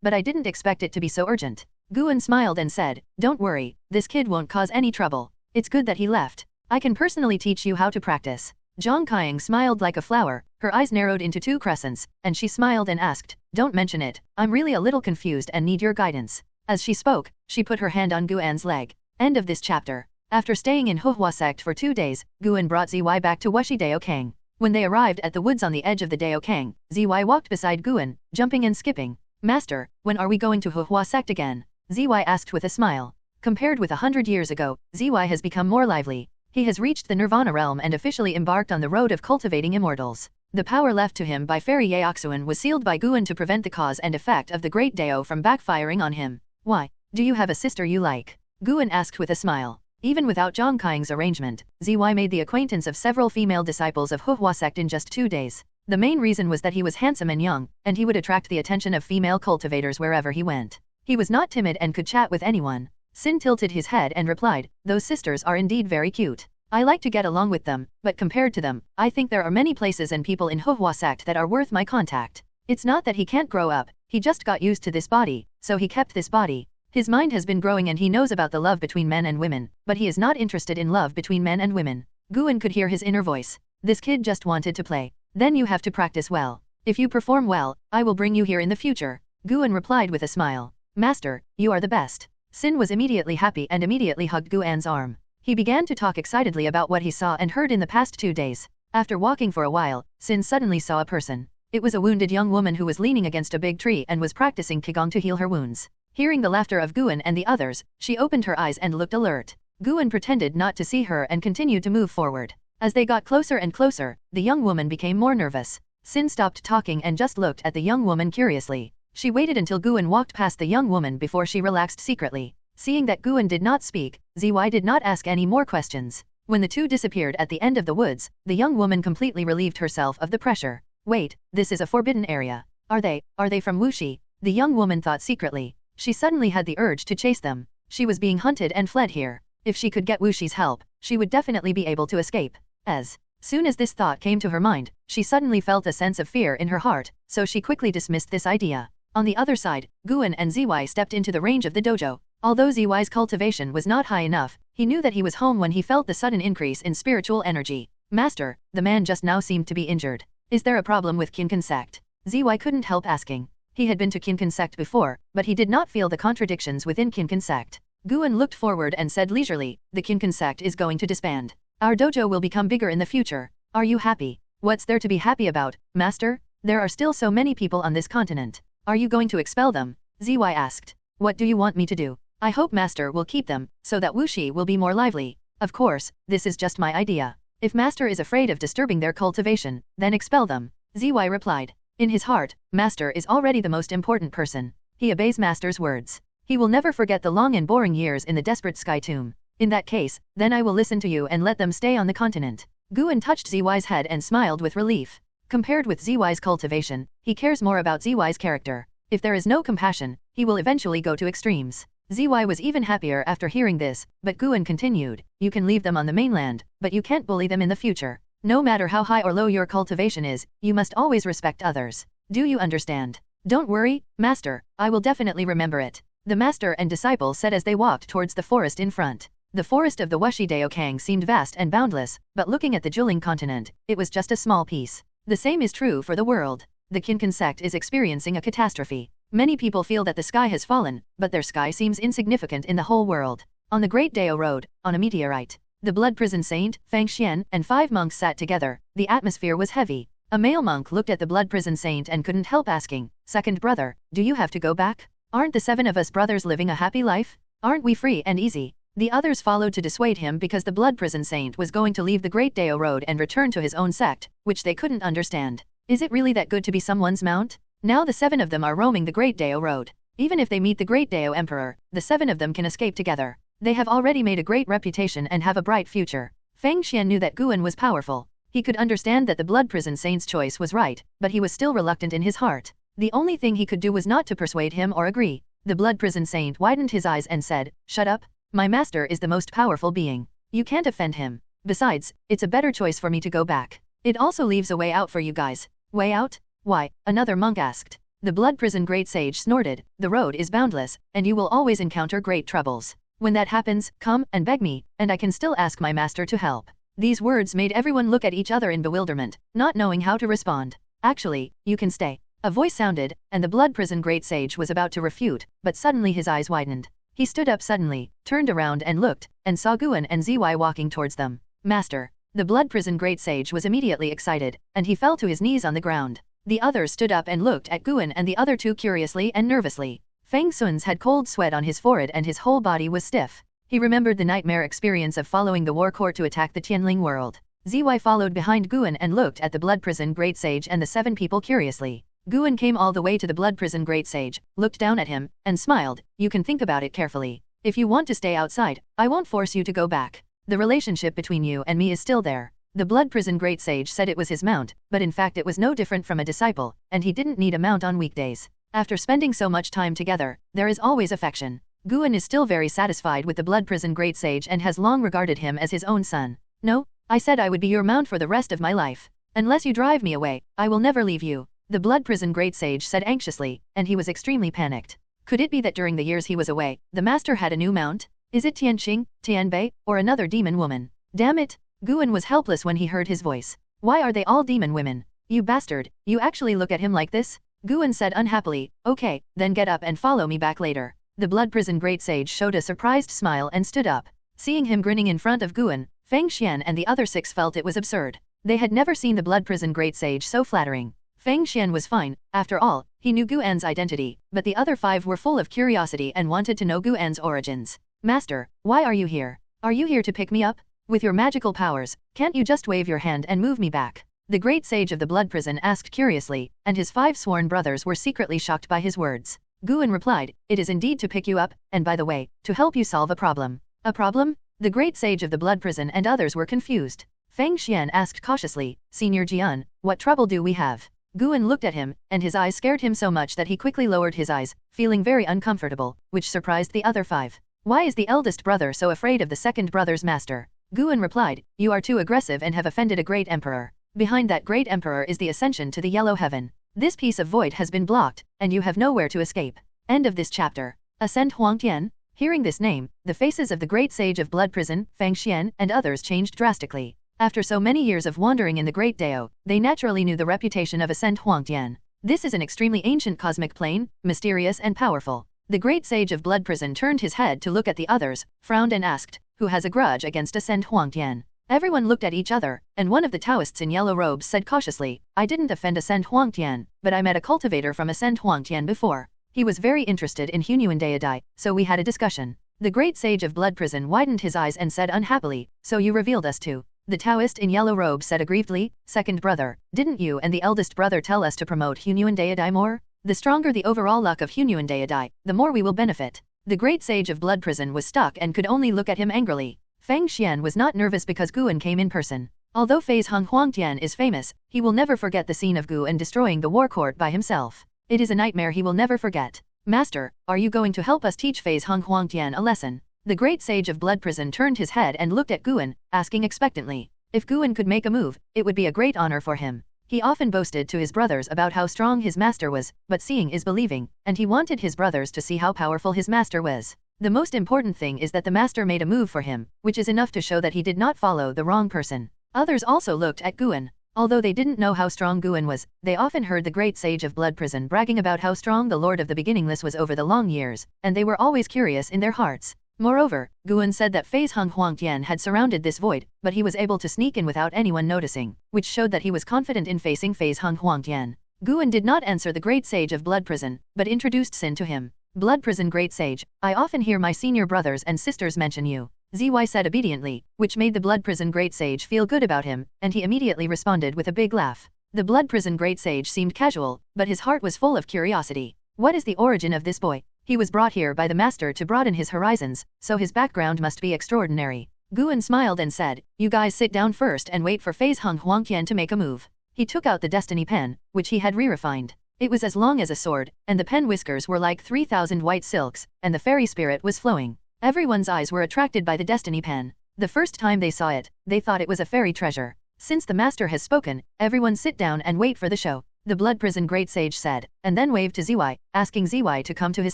but I didn't expect it to be so urgent." Guan smiled and said, "Don't worry, this kid won't cause any trouble. It's good that he left. I can personally teach you how to practice." Zhang Qiang smiled like a flower, her eyes narrowed into two crescents, and she smiled and asked, "Don't mention it, I'm really a little confused and need your guidance." As she spoke, she put her hand on Guan's leg. End of this chapter. After staying in Huhua Sect for 2 days, Guan brought ZY back to Wuxi Daokang. When they arrived at the woods on the edge of the Daokang, ZY walked beside Guan, jumping and skipping. "Master, when are we going to Huhua Sect again?" ZY asked with a smile. Compared with 100 years ago, ZY has become more lively. He has reached the Nirvana realm and officially embarked on the road of cultivating immortals. The power left to him by Fairy Yaoxuan was sealed by Guan to prevent the cause and effect of the Great Dao from backfiring on him. "Why? Do you have a sister you like?" Guan asked with a smile. Even without Zhang Qiang's arrangement, ZY made the acquaintance of several female disciples of Huhua Sect in just 2 days. The main reason was that he was handsome and young, and he would attract the attention of female cultivators wherever he went. He was not timid and could chat with anyone. Sin tilted his head and replied, "Those sisters are indeed very cute. I like to get along with them, but compared to them, I think there are many places and people in Huhua Sect that are worth my contact." It's not that he can't grow up, he just got used to this body, so he kept this body. His mind has been growing and he knows about the love between men and women, but he is not interested in love between men and women. Guan could hear his inner voice. This kid just wanted to play. "Then you have to practice well. If you perform well, I will bring you here in the future." Guan replied with a smile. "Master, you are the best." Sin was immediately happy and immediately hugged Guan's arm. He began to talk excitedly about what he saw and heard in the past 2 days. After walking for a while, Sin suddenly saw a person. It was a wounded young woman who was leaning against a big tree and was practicing Qigong to heal her wounds. Hearing the laughter of Guan and the others, she opened her eyes and looked alert. Guan pretended not to see her and continued to move forward. As they got closer and closer, the young woman became more nervous. Sin stopped talking and just looked at the young woman curiously. She waited until Guan walked past the young woman before she relaxed secretly. Seeing that Guan did not speak, Zy did not ask any more questions. When the two disappeared at the end of the woods, the young woman completely relieved herself of the pressure. Wait, this is a forbidden area. Are they from Wuxi? The young woman thought secretly. She suddenly had the urge to chase them. She was being hunted and fled here. If she could get Wuxi's help, she would definitely be able to escape. As soon as this thought came to her mind, she suddenly felt a sense of fear in her heart, so she quickly dismissed this idea. On the other side, Guan and Zy stepped into the range of the dojo. Although Zy's cultivation was not high enough, he knew that he was home when he felt the sudden increase in spiritual energy. Master, the man just now seemed to be injured. Is there a problem with Taixuan Sect? Zy couldn't help asking. He had been to Taixuan Sect before, but he did not feel the contradictions within Taixuan Sect. Guan looked forward and said leisurely, the Taixuan Sect is going to disband. Our dojo will become bigger in the future. Are you happy? What's there to be happy about, Master? There are still so many people on this continent. Are you going to expel them? Zy asked. What do you want me to do? I hope Master will keep them, so that Wuxi will be more lively. Of course, this is just my idea. If Master is afraid of disturbing their cultivation, then expel them. Zy replied. In his heart, Master is already the most important person. He obeys Master's words. He will never forget the long and boring years in the desperate sky tomb. In that case, then I will listen to you and let them stay on the continent. Guan touched Zy's head and smiled with relief. Compared with Zy's cultivation, he cares more about Zy's character. If there is no compassion, he will eventually go to extremes. Zy was even happier after hearing this, but Guan continued, you can leave them on the mainland, but you can't bully them in the future. No matter how high or low your cultivation is, you must always respect others. Do you understand? Don't worry, Master, I will definitely remember it. The master and disciple said as they walked towards the forest in front. The forest of the Wuxi Daokang seemed vast and boundless, but looking at the Jiuling continent, it was just a small piece. The same is true for the world. The Taixuan Sect is experiencing a catastrophe. Many people feel that the sky has fallen, but their sky seems insignificant in the whole world. On the Great Dao Road, on a meteorite, the Blood Prison Saint, Fang Xian, and 5 monks sat together. The atmosphere was heavy. A male monk looked at the Blood Prison Saint and couldn't help asking, Second brother, do you have to go back? Aren't the 7 of us brothers living a happy life? Aren't we free and easy? The others followed to dissuade him because the Blood Prison Saint was going to leave the Great Dao Road and return to his own sect, which they couldn't understand. Is it really that good to be someone's mount? Now the 7 of them are roaming the Great Dao Road. Even if they meet the Great Dao Emperor, the 7 of them can escape together. They have already made a great reputation and have a bright future. Fang Xian knew that Guan was powerful. He could understand that the Blood Prison Saint's choice was right, but he was still reluctant in his heart. The only thing he could do was not to persuade him or agree. The Blood Prison Saint widened his eyes and said, Shut up. My master is the most powerful being. You can't offend him. Besides, it's a better choice for me to go back. It also leaves a way out for you guys. Way out? Why? Another monk asked. The Blood Prison Great Sage snorted, the road is boundless, and you will always encounter great troubles. When that happens, come and beg me, and I can still ask my master to help. These words made everyone look at each other in bewilderment, not knowing how to respond. Actually, you can stay. A voice sounded, and the Blood Prison Great Sage was about to refute, but suddenly his eyes widened. He stood up suddenly, turned around and looked, and saw Guan and Zy walking towards them. Master. The Blood Prison Great Sage was immediately excited, and he fell to his knees on the ground. The others stood up and looked at Guan and the other two curiously and nervously. Fang Sun's had cold sweat on his forehead and his whole body was stiff. He remembered the nightmare experience of following the war court to attack the Tianling world. Zy followed behind Guan and looked at the Blood Prison Great Sage and the 7 people curiously. Guan came all the way to the Blood Prison Great Sage, looked down at him, and smiled. You can think about it carefully. If you want to stay outside, I won't force you to go back. The relationship between you and me is still there. The Blood Prison Great Sage said it was his mount, but in fact it was no different from a disciple, and he didn't need a mount on weekdays. After spending so much time together, there is always affection. Guan is still very satisfied with the Blood Prison Great Sage and has long regarded him as his own son. No, I said I would be your mount for the rest of my life. Unless you drive me away, I will never leave you. The Blood Prison Great Sage said anxiously, and he was extremely panicked. Could it be that during the years he was away, the master had a new mount? Is it Tianqing, Tianbei, or another demon woman? Damn it! Guan was helpless when he heard his voice. Why are they all demon women? You bastard, you actually look at him like this? Guan said unhappily, okay, then get up and follow me back later. The Blood Prison Great Sage showed a surprised smile and stood up. Seeing him grinning in front of Guan, Fang Xian and the other 6 felt it was absurd. They had never seen the Blood Prison Great Sage so flattering. Fang Xian was fine, after all, he knew Guan's identity, but the other 5 were full of curiosity and wanted to know Guan's origins. Master, why are you here? Are you here to pick me up? With your magical powers, can't you just wave your hand and move me back? The great sage of the blood prison asked curiously, and his 5 sworn brothers were secretly shocked by his words. Guan replied, it is indeed to pick you up, and by the way, to help you solve a problem. A problem? The great sage of the blood prison and others were confused. Feng Xian asked cautiously, Senior Jian, what trouble do we have? Guan looked at him, and his eyes scared him so much that he quickly lowered his eyes, feeling very uncomfortable, which surprised the other 5. Why is the eldest brother so afraid of the second brother's master? Guan replied, you are too aggressive and have offended a great emperor. Behind that great emperor is the ascension to the yellow heaven. This piece of void has been blocked, and you have nowhere to escape. End of this chapter. Ascend Huangtian? Hearing this name, the faces of the great sage of blood prison, Feng Xian, and others changed drastically. After so many years of wandering in the Great Dao, they naturally knew the reputation of Ascend Huangtian. This is an extremely ancient cosmic plane, mysterious and powerful. The great sage of blood prison turned his head to look at the others, frowned and asked, who has a grudge against Ascend Huangtian? Everyone looked at each other, and one of the Taoists in yellow robes said cautiously, I didn't offend Ascend Huangtian, but I met a cultivator from Ascend Huangtian before. He was very interested in Hunyuan Dai, so we had a discussion. The great sage of blood prison widened his eyes and said unhappily, so you revealed us too. The Taoist in yellow robe said aggrievedly, second brother, didn't you and the eldest brother tell us to promote Hunyuan Dai more? The stronger the overall luck of Hunyuan Dai, the more we will benefit. The great sage of blood prison was stuck and could only look at him angrily. Feng Xian was not nervous because Guan came in person. Although Phase Hung Huangtian is famous, he will never forget the scene of Guan destroying the war court by himself. It is a nightmare he will never forget. Master, are you going to help us teach Phase Hung Huangtian a lesson? The great sage of blood prison turned his head and looked at Guan, asking expectantly. If Guan could make a move, it would be a great honor for him. He often boasted to his brothers about how strong his master was, but seeing is believing, and he wanted his brothers to see how powerful his master was. The most important thing is that the master made a move for him, which is enough to show that he did not follow the wrong person. Others also looked at Guan. Although they didn't know how strong Guan was, they often heard the great sage of blood prison bragging about how strong the Lord of the Beginningless was over the long years, and they were always curious in their hearts. Moreover, Guan said that Phase Hung Huangtian had surrounded this void, but he was able to sneak in without anyone noticing, which showed that he was confident in facing Phase Hung Huangtian. Guan did not answer the great sage of blood prison, but introduced Sin to him. Blood prison great sage, I often hear my senior brothers and sisters mention you. Zy said obediently, which made the blood prison great sage feel good about him, and he immediately responded with a big laugh. The blood prison great sage seemed casual, but his heart was full of curiosity. What is the origin of this boy? He was brought here by the master to broaden his horizons, so his background must be extraordinary. Guan smiled and said, you guys sit down first and wait for Phase Hung Huangtian to make a move. He took out the destiny pen, which he had re-refined. It was as long as a sword, and the pen whiskers were like 3,000 white silks, and the fairy spirit was flowing. Everyone's eyes were attracted by the destiny pen. The first time they saw it, they thought it was a fairy treasure. Since the master has spoken, everyone sit down and wait for the show. The blood prison great sage said, and then waved to Zy, asking Zy to come to his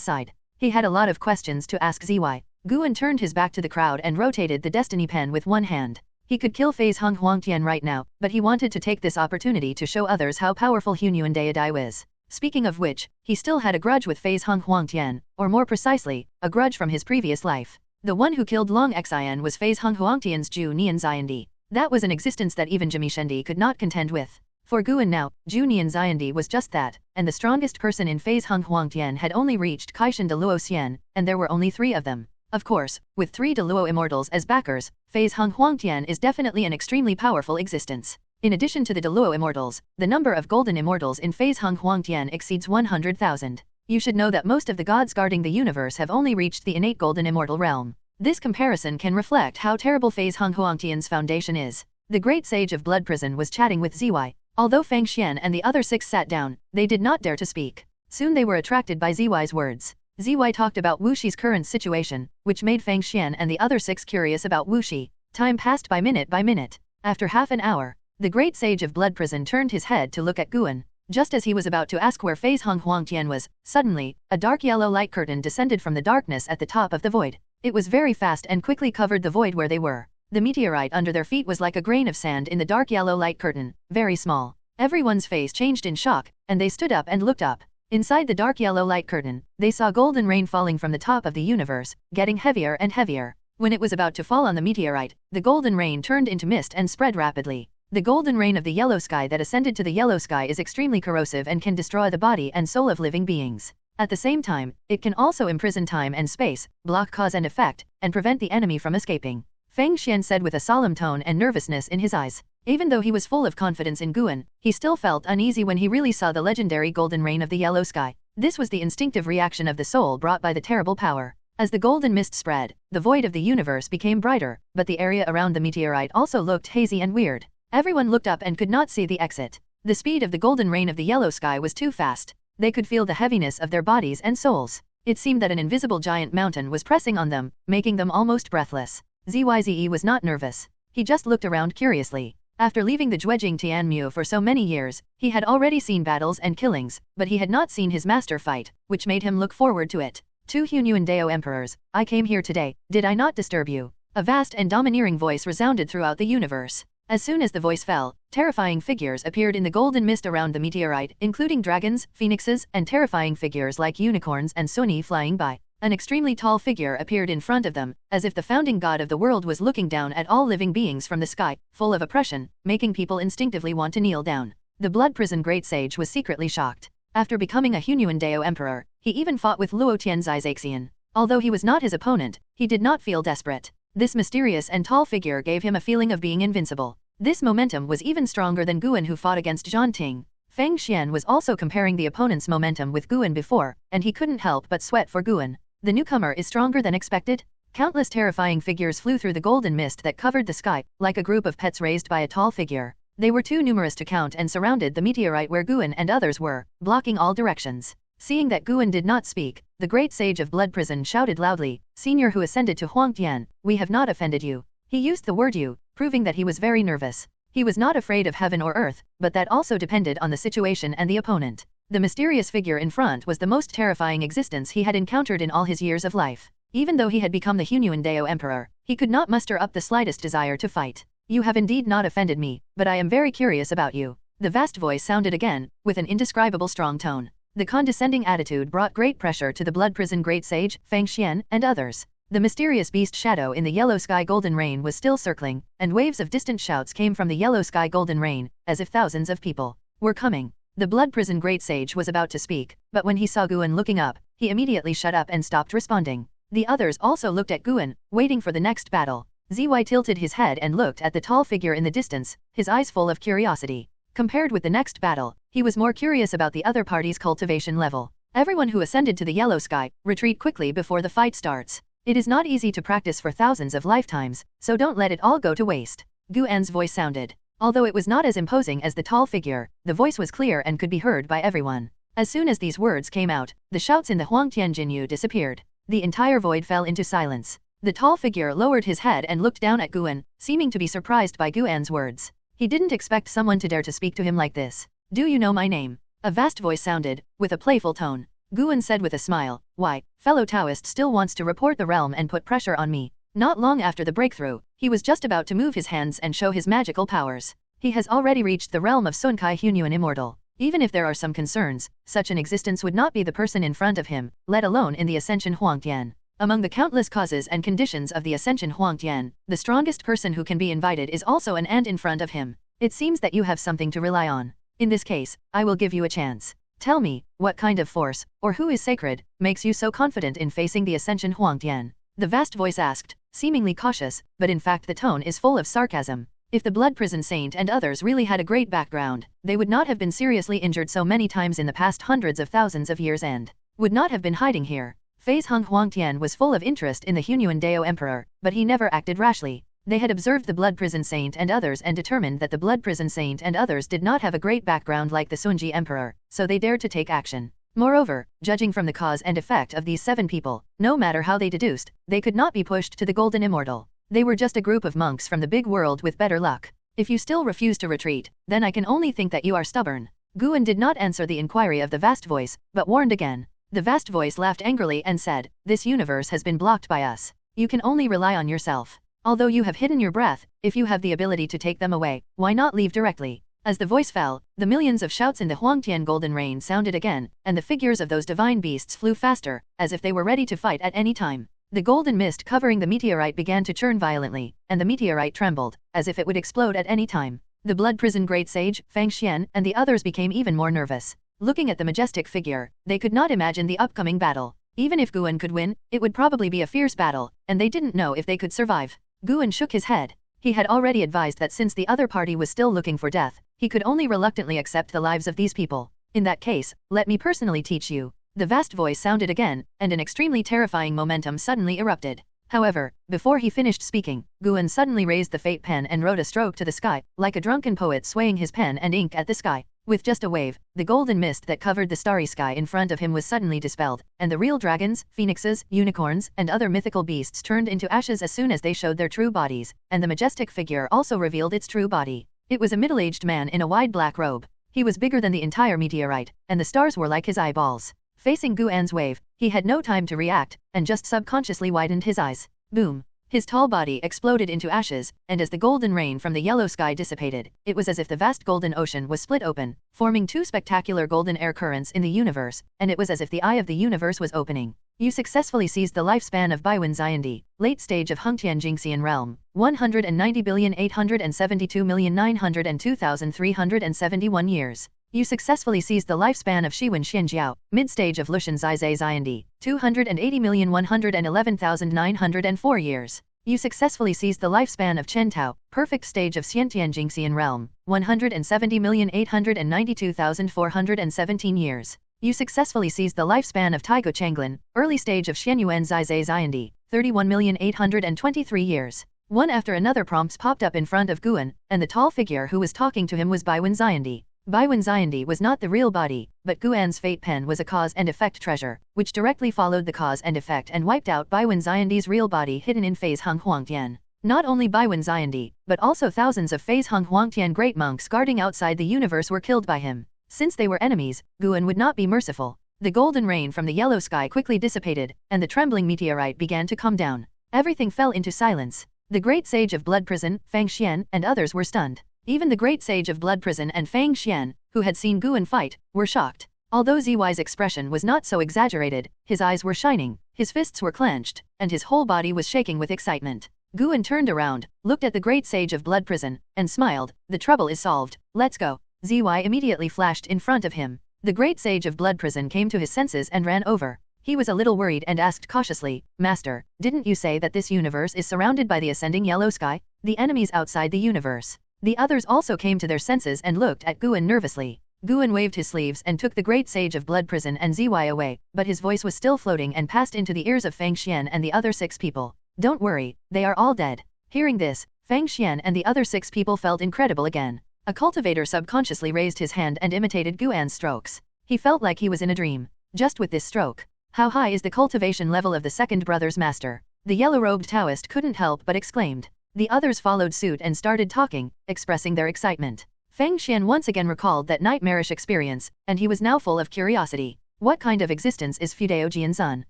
side. He had a lot of questions to ask Zy. Guan turned his back to the crowd and rotated the destiny pen with one hand. He could kill Phase Hung Huangtian right now, but he wanted to take this opportunity to show others how powerful Hunyuan Dai was. Speaking of which, he still had a grudge with Phase Hung Huangtian, or more precisely, a grudge from his previous life. The one who killed Long Xian was Phase Hung Huangtian's Ju Nian Xiandi. That was an existence that even Jamishendi could not contend with. For Guan now, Ju Nian Xiandi was just that, and the strongest person in Phase Hung Huangtian had only reached Kaishan de Luo Xian, and there were only 3 of them. Of course, with 3 de Luo immortals as backers, Phase Hung Huangtian is definitely an extremely powerful existence. In addition to the de Luo immortals, the number of golden immortals in Phase Hung Huangtian exceeds 100,000. You should know that most of the gods guarding the universe have only reached the innate golden immortal realm. This comparison can reflect how terrible Phase Hung Huangtian's foundation is. The great sage of blood prison was chatting with Zy. Although Feng Xian and the other 6 sat down, they did not dare to speak. Soon they were attracted by Zy's words. Zy talked about Wuxi's current situation, which made Feng Xian and the other 6 curious about Wuxi. Time passed by minute by minute. After half an hour, the great sage of blood prison turned his head to look at Guan. Just as he was about to ask where Phase Hung Huangtian was, suddenly, a dark yellow light curtain descended from the darkness at the top of the void. It was very fast and quickly covered the void where they were. The meteorite under their feet was like a grain of sand in the dark yellow light curtain, very small. Everyone's face changed in shock, and they stood up and looked up. Inside the dark yellow light curtain, they saw golden rain falling from the top of the universe, getting heavier and heavier. When it was about to fall on the meteorite, the golden rain turned into mist and spread rapidly. The golden rain of the yellow sky that ascended to the yellow sky is extremely corrosive and can destroy the body and soul of living beings. At the same time, it can also imprison time and space, block cause and effect, and prevent the enemy from escaping. Feng Xian said with a solemn tone and nervousness in his eyes. Even though he was full of confidence in Guan, he still felt uneasy when he really saw the legendary golden rain of the yellow sky. This was the instinctive reaction of the soul brought by the terrible power. As the golden mist spread, the void of the universe became brighter, but the area around the meteorite also looked hazy and weird. Everyone looked up and could not see the exit. The speed of the golden rain of the yellow sky was too fast. They could feel the heaviness of their bodies and souls. It seemed that an invisible giant mountain was pressing on them, making them almost breathless. Zyze was not nervous. He just looked around curiously. After leaving the Zhuejing Tianmu for so many years, he had already seen battles and killings, but he had not seen his master fight, which made him look forward to it. Two Hunyuan Dao emperors, I came here today, did I not disturb you? A vast and domineering voice resounded throughout the universe. As soon as the voice fell, terrifying figures appeared in the golden mist around the meteorite, including dragons, phoenixes, and terrifying figures like unicorns and Suni flying by. An extremely tall figure appeared in front of them, as if the founding god of the world was looking down at all living beings from the sky, full of oppression, making people instinctively want to kneel down. The Blood Prison Great Sage was secretly shocked. After becoming a Hunyuan Dao emperor, he even fought with Luo Tianzai's Xian. Although he was not his opponent, he did not feel desperate. This mysterious and tall figure gave him a feeling of being invincible. This momentum was even stronger than Guan, who fought against Zhan Ting. Feng Xian was also comparing the opponent's momentum with Guan before, and he couldn't help but sweat for Guan. The newcomer is stronger than expected? Countless terrifying figures flew through the golden mist that covered the sky, like a group of pets raised by a tall figure. They were too numerous to count and surrounded the meteorite where Guan and others were, blocking all directions. Seeing that Guan did not speak, the great sage of Blood Prison shouted loudly, "Senior who ascended to Huangtian, we have not offended you." He used the word you, proving that he was very nervous. He was not afraid of heaven or earth, but that also depended on the situation and the opponent. The mysterious figure in front was the most terrifying existence he had encountered in all his years of life. Even though he had become the Hunyuan Dao emperor, he could not muster up the slightest desire to fight. You have indeed not offended me, but I am very curious about you. The vast voice sounded again, with an indescribable strong tone. The condescending attitude brought great pressure to the Blood Prison Great Sage, Feng Xian, and others. The mysterious beast shadow in the yellow sky golden rain was still circling, and waves of distant shouts came from the yellow sky golden rain, as if thousands of people were coming. The Blood Prison Great Sage was about to speak, but when he saw Guan looking up, he immediately shut up and stopped responding. The others also looked at Guan, waiting for the next battle. Zy tilted his head and looked at the tall figure in the distance, his eyes full of curiosity. Compared with the next battle, he was more curious about the other party's cultivation level. Everyone who ascended to the yellow sky, retreat quickly before the fight starts. It is not easy to practice for thousands of lifetimes, so don't let it all go to waste. Guan's voice sounded. Although it was not as imposing as the tall figure, the voice was clear and could be heard by everyone. As soon as these words came out, the shouts in the Huangtian Jinyu disappeared. The entire void fell into silence. The tall figure lowered his head and looked down at Guan, seeming to be surprised by Guan's words. He didn't expect someone to dare to speak to him like this. Do you know my name? A vast voice sounded, with a playful tone. Guan said with a smile, why, fellow Taoist still wants to report the realm and put pressure on me. Not long after the breakthrough, he was just about to move his hands and show his magical powers. He has already reached the realm of Sunkai Hunyuan Immortal. Even if there are some concerns, such an existence would not be the person in front of him, let alone in the Ascension Huangtian. Among the countless causes and conditions of the Ascension Huangtian, the strongest person who can be invited is also an ant in front of him. It seems that you have something to rely on. In this case, I will give you a chance. Tell me, what kind of force, or who is sacred, makes you so confident in facing the Ascension Huangtian? The vast voice asked, seemingly cautious, but in fact the tone is full of sarcasm. If the Blood Prison Saint and others really had a great background, they would not have been seriously injured so many times in the past hundreds of thousands of years and would not have been hiding here. Phase Hung Huangtian was full of interest in the Hunyuan Dao Emperor, but he never acted rashly. They had observed the Blood Prison Saint and others and determined that the Blood Prison Saint and others did not have a great background like the Sunji Emperor, so they dared to take action. Moreover, judging from the cause and effect of these 7 people, no matter how they deduced, they could not be pushed to the Golden Immortal. They were just a group of monks from the big world with better luck. If you still refuse to retreat, then I can only think that you are stubborn. Guan did not answer the inquiry of the vast voice, but warned again. The vast voice laughed angrily and said, this universe has been blocked by us. You can only rely on yourself. Although you have hidden your breath, if you have the ability to take them away, why not leave directly? As the voice fell, the millions of shouts in the Huangtian Golden Rain sounded again, and the figures of those divine beasts flew faster, as if they were ready to fight at any time. The golden mist covering the meteorite began to churn violently, and the meteorite trembled, as if it would explode at any time. The Blood Prison Great Sage, Feng Xian, and the others became even more nervous. Looking at the majestic figure, they could not imagine the upcoming battle. Even if Guan could win, it would probably be a fierce battle, and they didn't know if they could survive. Guan shook his head. He had already advised that since the other party was still looking for death, he could only reluctantly accept the lives of these people. In that case, let me personally teach you. The vast voice sounded again, and an extremely terrifying momentum suddenly erupted. However, before he finished speaking, Guan suddenly raised the fate pen and wrote a stroke to the sky, like a drunken poet swaying his pen and ink at the sky. With just a wave, the golden mist that covered the starry sky in front of him was suddenly dispelled, and the real dragons, phoenixes, unicorns, and other mythical beasts turned into ashes as soon as they showed their true bodies, and the majestic figure also revealed its true body. It was a middle-aged man in a wide black robe. He was bigger than the entire meteorite, and the stars were like his eyeballs. Facing Guan's wave, he had no time to react, and just subconsciously widened his eyes. Boom! His tall body exploded into ashes, and as the golden rain from the yellow sky dissipated, it was as if the vast golden ocean was split open, forming two spectacular golden air currents in the universe, and it was as if the eye of the universe was opening. You successfully seized the lifespan of Baiwen Xiandi, late stage of Hengtian Jingxian realm, 190,872,902,371 years. You successfully seized the lifespan of Shiwen Xianjiao, mid-stage of Lushan Zizai Xiandi, 280,111,904 years. You successfully seized the lifespan of Chen Tao, perfect stage of Xiantian Jingxian realm, 170,892,417 years. You successfully seized the lifespan of Taigo Changlin, early stage of Xianyuan Zizai Xiandi, 31,823 years. One after another prompts popped up in front of Guan, and the tall figure who was talking to him was Baiwen Xiandi. Baiwen Xiandi was not the real body, but Guan's fate pen was a cause and effect treasure, which directly followed the cause and effect and wiped out Baiwen Xiandi's real body hidden in Phase Heng Huangtian. Not only Baiwen Xiandi, but also thousands of Phase Heng Huangtian great monks guarding outside the universe were killed by him. Since they were enemies, Guan would not be merciful. The golden rain from the yellow sky quickly dissipated, and the trembling meteorite began to come down. Everything fell into silence. The great sage of Blood Prison, Fang Xian, and others were stunned. Even the great sage of Blood Prison and Fang Xian, who had seen Guan fight, were shocked. Although Ziwai's expression was not so exaggerated, his eyes were shining, his fists were clenched, and his whole body was shaking with excitement. Guan turned around, looked at the great sage of Blood Prison, and smiled. The trouble is solved, let's go. Ziwai immediately flashed in front of him. The great sage of Blood Prison came to his senses and ran over. He was a little worried and asked cautiously, Master, didn't you say that this universe is surrounded by the ascending yellow sky? The enemies outside the universe. The others also came to their senses and looked at Guan nervously. Guan waved his sleeves and took the great sage of Blood Prison and Ziwai away, but his voice was still floating and passed into the ears of Fang Xian and the other 6 people. Don't worry, they are all dead. Hearing this, Fang Xian and the other 6 people felt incredible again. A cultivator subconsciously raised his hand and imitated Guan's strokes. He felt like he was in a dream. Just with this stroke. How high is the cultivation level of the second brother's master? The yellow-robed Taoist couldn't help but exclaimed. The others followed suit and started talking, expressing their excitement. Fang Xian once again recalled that nightmarish experience, and he was now full of curiosity. What kind of existence is Fudeo Jianzun?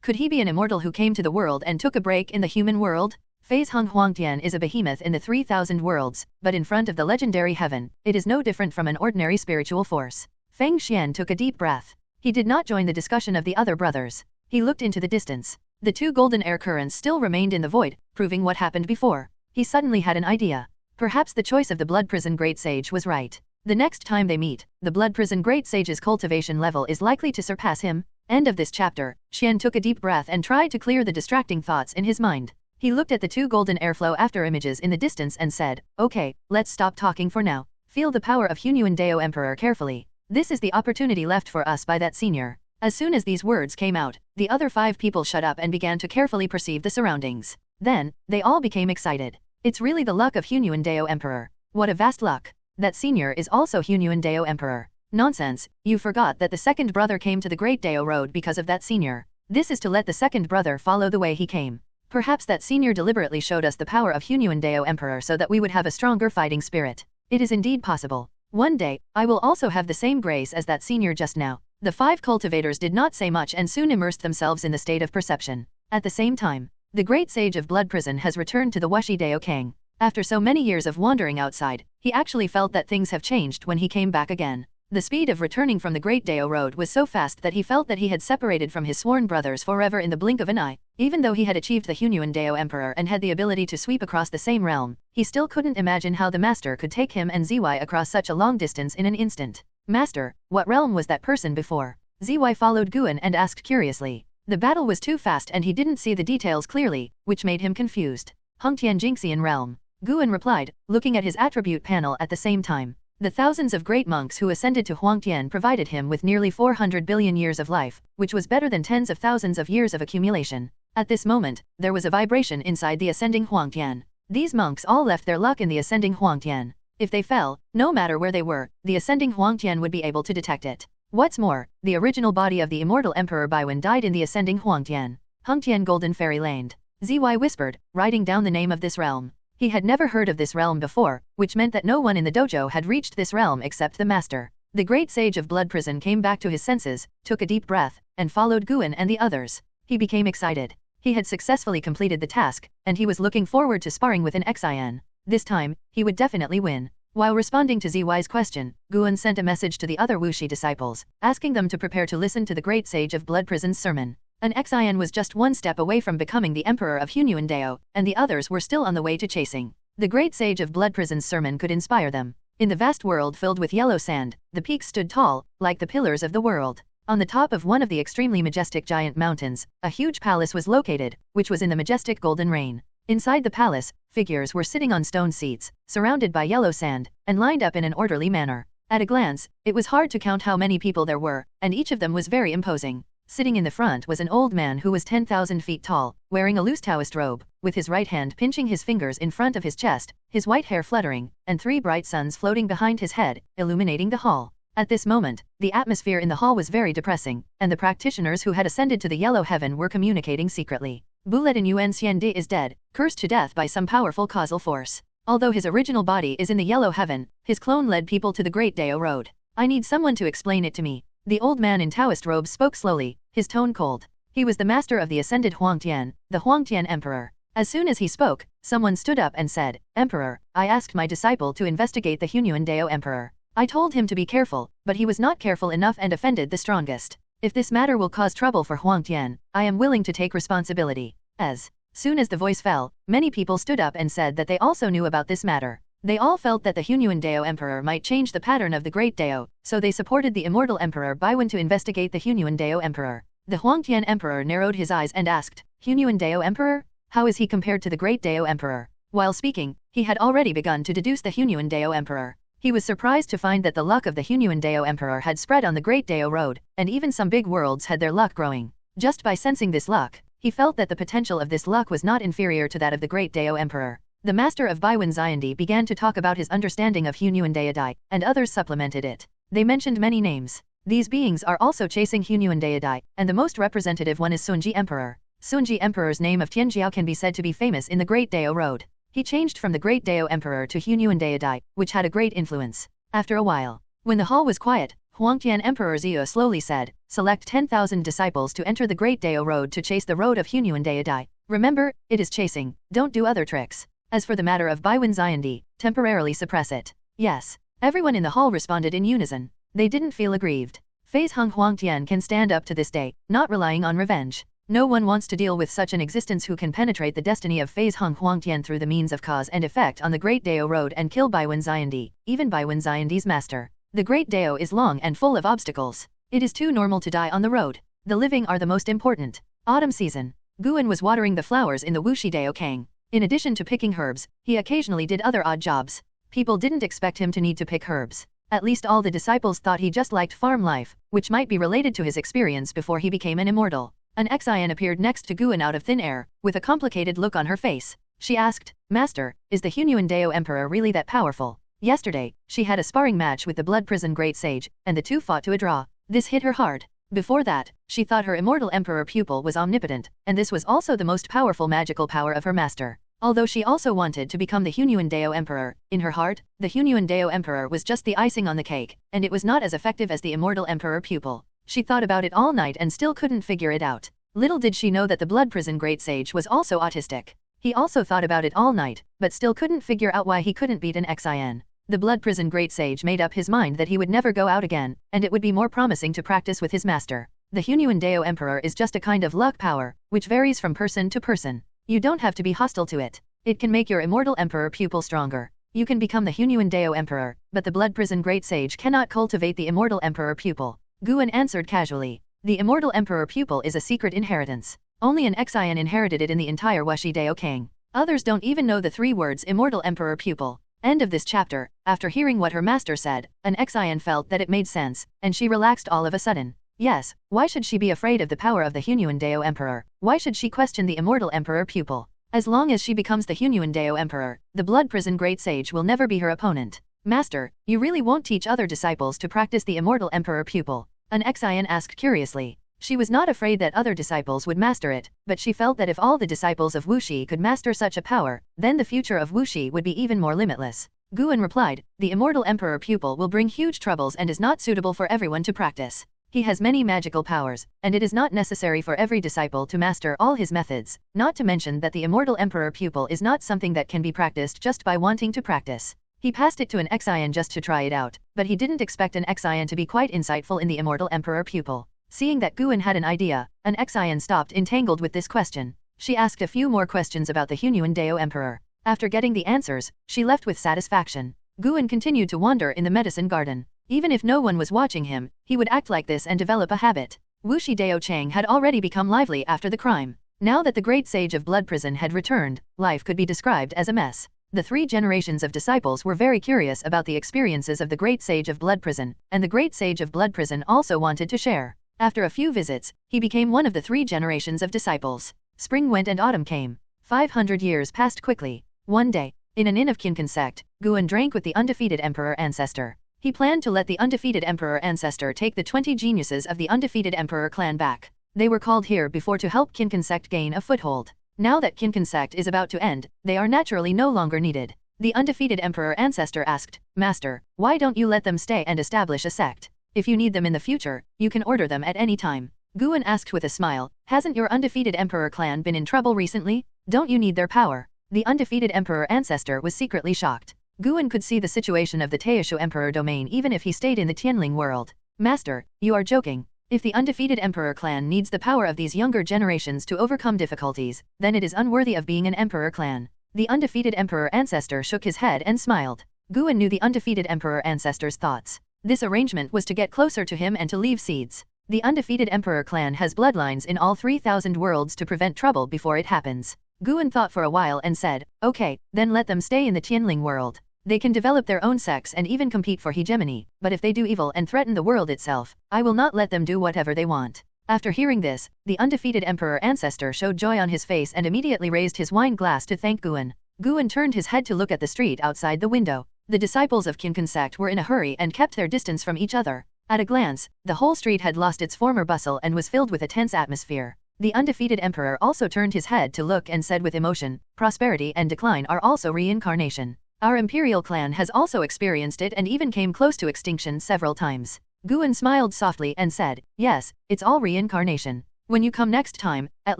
Could he be an immortal who came to the world and took a break in the human world? Phase Heng Huangtian is a behemoth in the 3,000 worlds, but in front of the legendary heaven, it is no different from an ordinary spiritual force. Fang Xian took a deep breath. He did not join the discussion of the other brothers. He looked into the distance. The 2 golden air currents still remained in the void, proving what happened before. He suddenly had an idea. Perhaps the choice of the Blood Prison Great Sage was right. The next time they meet, the Blood Prison Great Sage's cultivation level is likely to surpass him. End of this chapter. Xian took a deep breath and tried to clear the distracting thoughts in his mind. He looked at the 2 golden airflow after images in the distance and said, Okay, let's stop talking for now. Feel the power of Hunyuan Dao Emperor carefully. This is the opportunity left for us by that senior. As soon as these words came out, the other 5 people shut up and began to carefully perceive the surroundings. Then, they all became excited. It's really the luck of Hunyuan Dao Emperor. What a vast luck. That senior is also Hunyuan Dao Emperor. Nonsense, you forgot that the second brother came to the Great Dao Road because of that senior. This is to let the second brother follow the way he came. Perhaps that senior deliberately showed us the power of Hunyuan Dao Emperor so that we would have a stronger fighting spirit. It is indeed possible. One day, I will also have the same grace as that senior just now. The 5 cultivators did not say much and soon immersed themselves in the state of perception. At the same time, the great sage of Blood Prison has returned to the Wuxi Dao Kang. After so many years of wandering outside, he actually felt that things have changed when he came back again. The speed of returning from the Great Dao Road was so fast that he felt that he had separated from his sworn brothers forever in the blink of an eye. Even though he had achieved the Hunyuan Dao Emperor and had the ability to sweep across the same realm, he still couldn't imagine how the master could take him and Ziwai across such a long distance in an instant. Master, what realm was that person before? Ziwai followed Guan and asked curiously. The battle was too fast and he didn't see the details clearly, which made him confused. Hongtian Jingxian realm. Guan replied, looking at his attribute panel at the same time. The thousands of great monks who ascended to Huangtian provided him with nearly 400 billion years of life, which was better than tens of thousands of years of accumulation. At this moment, there was a vibration inside the ascending Huangtian. These monks all left their luck in the ascending Huangtian. If they fell, no matter where they were, the ascending Huangtian would be able to detect it. What's more, the original body of the immortal Emperor Baiwen died in the ascending Huangtian. Hongtian Golden Fairy Land. Zy whispered, writing down the name of this realm. He had never heard of this realm before, which meant that no one in the dojo had reached this realm except the master. The great sage of Blood Prison came back to his senses, took a deep breath, and followed Guan and the others. He became excited. He had successfully completed the task, and he was looking forward to sparring with an Xin. This time, he would definitely win. While responding to Zy's question, Guan sent a message to the other Wuxi disciples, asking them to prepare to listen to the great sage of Blood Prison's sermon. An Xin was just one step away from becoming the emperor of Hunyuan Dao, and the others were still on the way to chasing. The great sage of Blood Prison's sermon could inspire them. In the vast world filled with yellow sand, the peaks stood tall, like the pillars of the world. On the top of one of the extremely majestic giant mountains, a huge palace was located, which was in the majestic golden rain. Inside the palace, figures were sitting on stone seats, surrounded by yellow sand, and lined up in an orderly manner. At a glance, it was hard to count how many people there were, and each of them was very imposing. Sitting in the front was an old man who was 10,000 feet tall, wearing a loose Taoist robe, with his right hand pinching his fingers in front of his chest, his white hair fluttering, and 3 bright suns floating behind his head, illuminating the hall. At this moment, the atmosphere in the hall was very depressing, and the practitioners who had ascended to the yellow heaven were communicating secretly. Buletin Yuan Xiande is dead, cursed to death by some powerful causal force. Although his original body is in the yellow heaven, his clone led people to the Great Dao Road. I need someone to explain it to me. The old man in Taoist robes spoke slowly, his tone cold. He was the master of the ascended Huangtian, the Huangtian Emperor. As soon as he spoke, someone stood up and said, Emperor, I asked my disciple to investigate the Hunyuan Dao Emperor. I told him to be careful, but he was not careful enough and offended the strongest. If this matter will cause trouble for Huangtian, I am willing to take responsibility. As soon as the voice fell, many people stood up and said that they also knew about this matter. They all felt that the Hunyuan Dao Emperor might change the pattern of the Great Dao, so they supported the immortal Emperor Baiwen to investigate the Hunyuan Dao Emperor. The Huangtian Emperor narrowed his eyes and asked, Hunyuan Dao Emperor? How is he compared to the Great Dao Emperor? While speaking, he had already begun to deduce the Hunyuan Dao Emperor. He was surprised to find that the luck of the Hunyuan Dao Emperor had spread on the Great Dao Road, and even some big worlds had their luck growing. Just by sensing this luck, he felt that the potential of this luck was not inferior to that of the Great Dao Emperor. The master of Baiwen Xiandi began to talk about his understanding of Hunyuan Dai, and others supplemented it. They mentioned many names. These beings are also chasing Hunyuan Dai, and the most representative one is Sunji Emperor. Sunji Emperor's name of Tianjiao can be said to be famous in the Great Dao Road. He changed from the Great Dao Emperor to Hunyuan Dai, which had a great influence. After a while, when the hall was quiet, Huangtian Emperor Zio slowly said, select 10,000 disciples to enter the Great Dao Road to chase the road of Hunyuan Dai. Remember, it is chasing, don't do other tricks. As for the matter of Baiwen Xiandi, temporarily suppress it. Yes. Everyone in the hall responded in unison. They didn't feel aggrieved. Phase Hung Huangtian can stand up to this day, not relying on revenge. No one wants to deal with such an existence who can penetrate the destiny of Phase Hung Huangtian through the means of cause and effect on the Great Dao Road and kill Baiwen Xiandi, even Baiwen Xiandi's master. The Great Dao is long and full of obstacles. It is too normal to die on the road. The living are the most important. Autumn season. Guan was watering the flowers in the Wuxi Dao Kang. In addition to picking herbs, he occasionally did other odd jobs. People didn't expect him to need to pick herbs. At least all the disciples thought he just liked farm life, which might be related to his experience before he became an immortal. An Xian appeared next to Guan out of thin air, with a complicated look on her face. She asked, Master, is the Hunyuan Dao Emperor really that powerful? Yesterday, she had a sparring match with the Blood Prison Great Sage, and the two fought to a draw. This hit her hard. Before that, she thought her immortal emperor pupil was omnipotent, and this was also the most powerful magical power of her master. Although she also wanted to become the Hunyuan Dao Emperor, in her heart, the Hunyuan Dao Emperor was just the icing on the cake, and it was not as effective as the immortal emperor pupil. She thought about it all night and still couldn't figure it out. Little did she know that the Blood Prison Great Sage was also autistic. He also thought about it all night, but still couldn't figure out why he couldn't beat an Xin. The Blood Prison Great Sage made up his mind that he would never go out again, and it would be more promising to practice with his master. The Hunyuan Dao Emperor is just a kind of luck power, which varies from person to person. You don't have to be hostile to it. It can make your immortal emperor pupil stronger. You can become the Hunyuan Dao Emperor, but the Blood Prison Great Sage cannot cultivate the immortal emperor pupil. Guan answered casually. The immortal emperor pupil is a secret inheritance. Only an Xin inherited it in the entire Wuxi Dao Kang. Others don't even know the 3 words immortal emperor pupil. End of this chapter. After hearing what her master said, an Xian felt that it made sense, and she relaxed all of a sudden. Yes, why should she be afraid of the power of the Hunyuan Dao Emperor? Why should she question the immortal emperor pupil? As long as she becomes the Hunyuan Dao Emperor, the Blood Prison Great Sage will never be her opponent. Master, you really won't teach other disciples to practice the immortal emperor pupil? An Xian asked curiously. She was not afraid that other disciples would master it, but she felt that if all the disciples of Wuxi could master such a power, then the future of Wuxi would be even more limitless. Guan replied, the immortal emperor pupil will bring huge troubles and is not suitable for everyone to practice. He has many magical powers, and it is not necessary for every disciple to master all his methods, not to mention that the immortal emperor pupil is not something that can be practiced just by wanting to practice. He passed it to an Xian just to try it out, but he didn't expect an Xian to be quite insightful in the immortal emperor pupil. Seeing that Guan had an idea, an Xian stopped entangled with this question. She asked a few more questions about the Hunyuan Dao Emperor. After getting the answers, she left with satisfaction. Guan continued to wander in the medicine garden. Even if no one was watching him, he would act like this and develop a habit. Wuxi Dao Chang had already become lively after the crime. Now that the great sage of Blood Prison had returned, life could be described as a mess. The 3 generations of disciples were very curious about the experiences of the great sage of Blood Prison, and the great sage of Blood Prison also wanted to share. After a few visits, he became one of the 3 generations of disciples. Spring went and autumn came. 500 years passed quickly. One day, in an inn of Taixuan Sect, Guan drank with the undefeated emperor ancestor. He planned to let the undefeated emperor ancestor take the 20 geniuses of the undefeated emperor clan back. They were called here before to help Taixuan Sect gain a foothold. Now that Taixuan Sect is about to end, they are naturally no longer needed. The undefeated emperor ancestor asked, Master, why don't you let them stay and establish a sect? If you need them in the future, you can order them at any time. Guan asked with a smile, hasn't your undefeated emperor clan been in trouble recently? Don't you need their power? The undefeated emperor ancestor was secretly shocked. Guan could see the situation of the Taixuan emperor domain even if he stayed in the Tianling world. Master, you are joking. If the undefeated emperor clan needs the power of these younger generations to overcome difficulties, then it is unworthy of being an emperor clan. The undefeated emperor ancestor shook his head and smiled. Guan knew the undefeated emperor ancestor's thoughts. This arrangement was to get closer to him and to leave seeds. The undefeated emperor clan has bloodlines in all 3,000 worlds to prevent trouble before it happens. Guan thought for a while and said, okay, then let them stay in the Tianling world. They can develop their own sects and even compete for hegemony, but if they do evil and threaten the world itself, I will not let them do whatever they want. After hearing this, the undefeated emperor ancestor showed joy on his face and immediately raised his wine glass to thank Guan. Guan turned his head to look at the street outside the window. The disciples of Taixuan Sect were in a hurry and kept their distance from each other. At a glance, the whole street had lost its former bustle and was filled with a tense atmosphere. The undefeated emperor also turned his head to look and said with emotion, prosperity and decline are also reincarnation. Our imperial clan has also experienced it and even came close to extinction several times. Guan smiled softly and said, yes, it's all reincarnation. When you come next time, at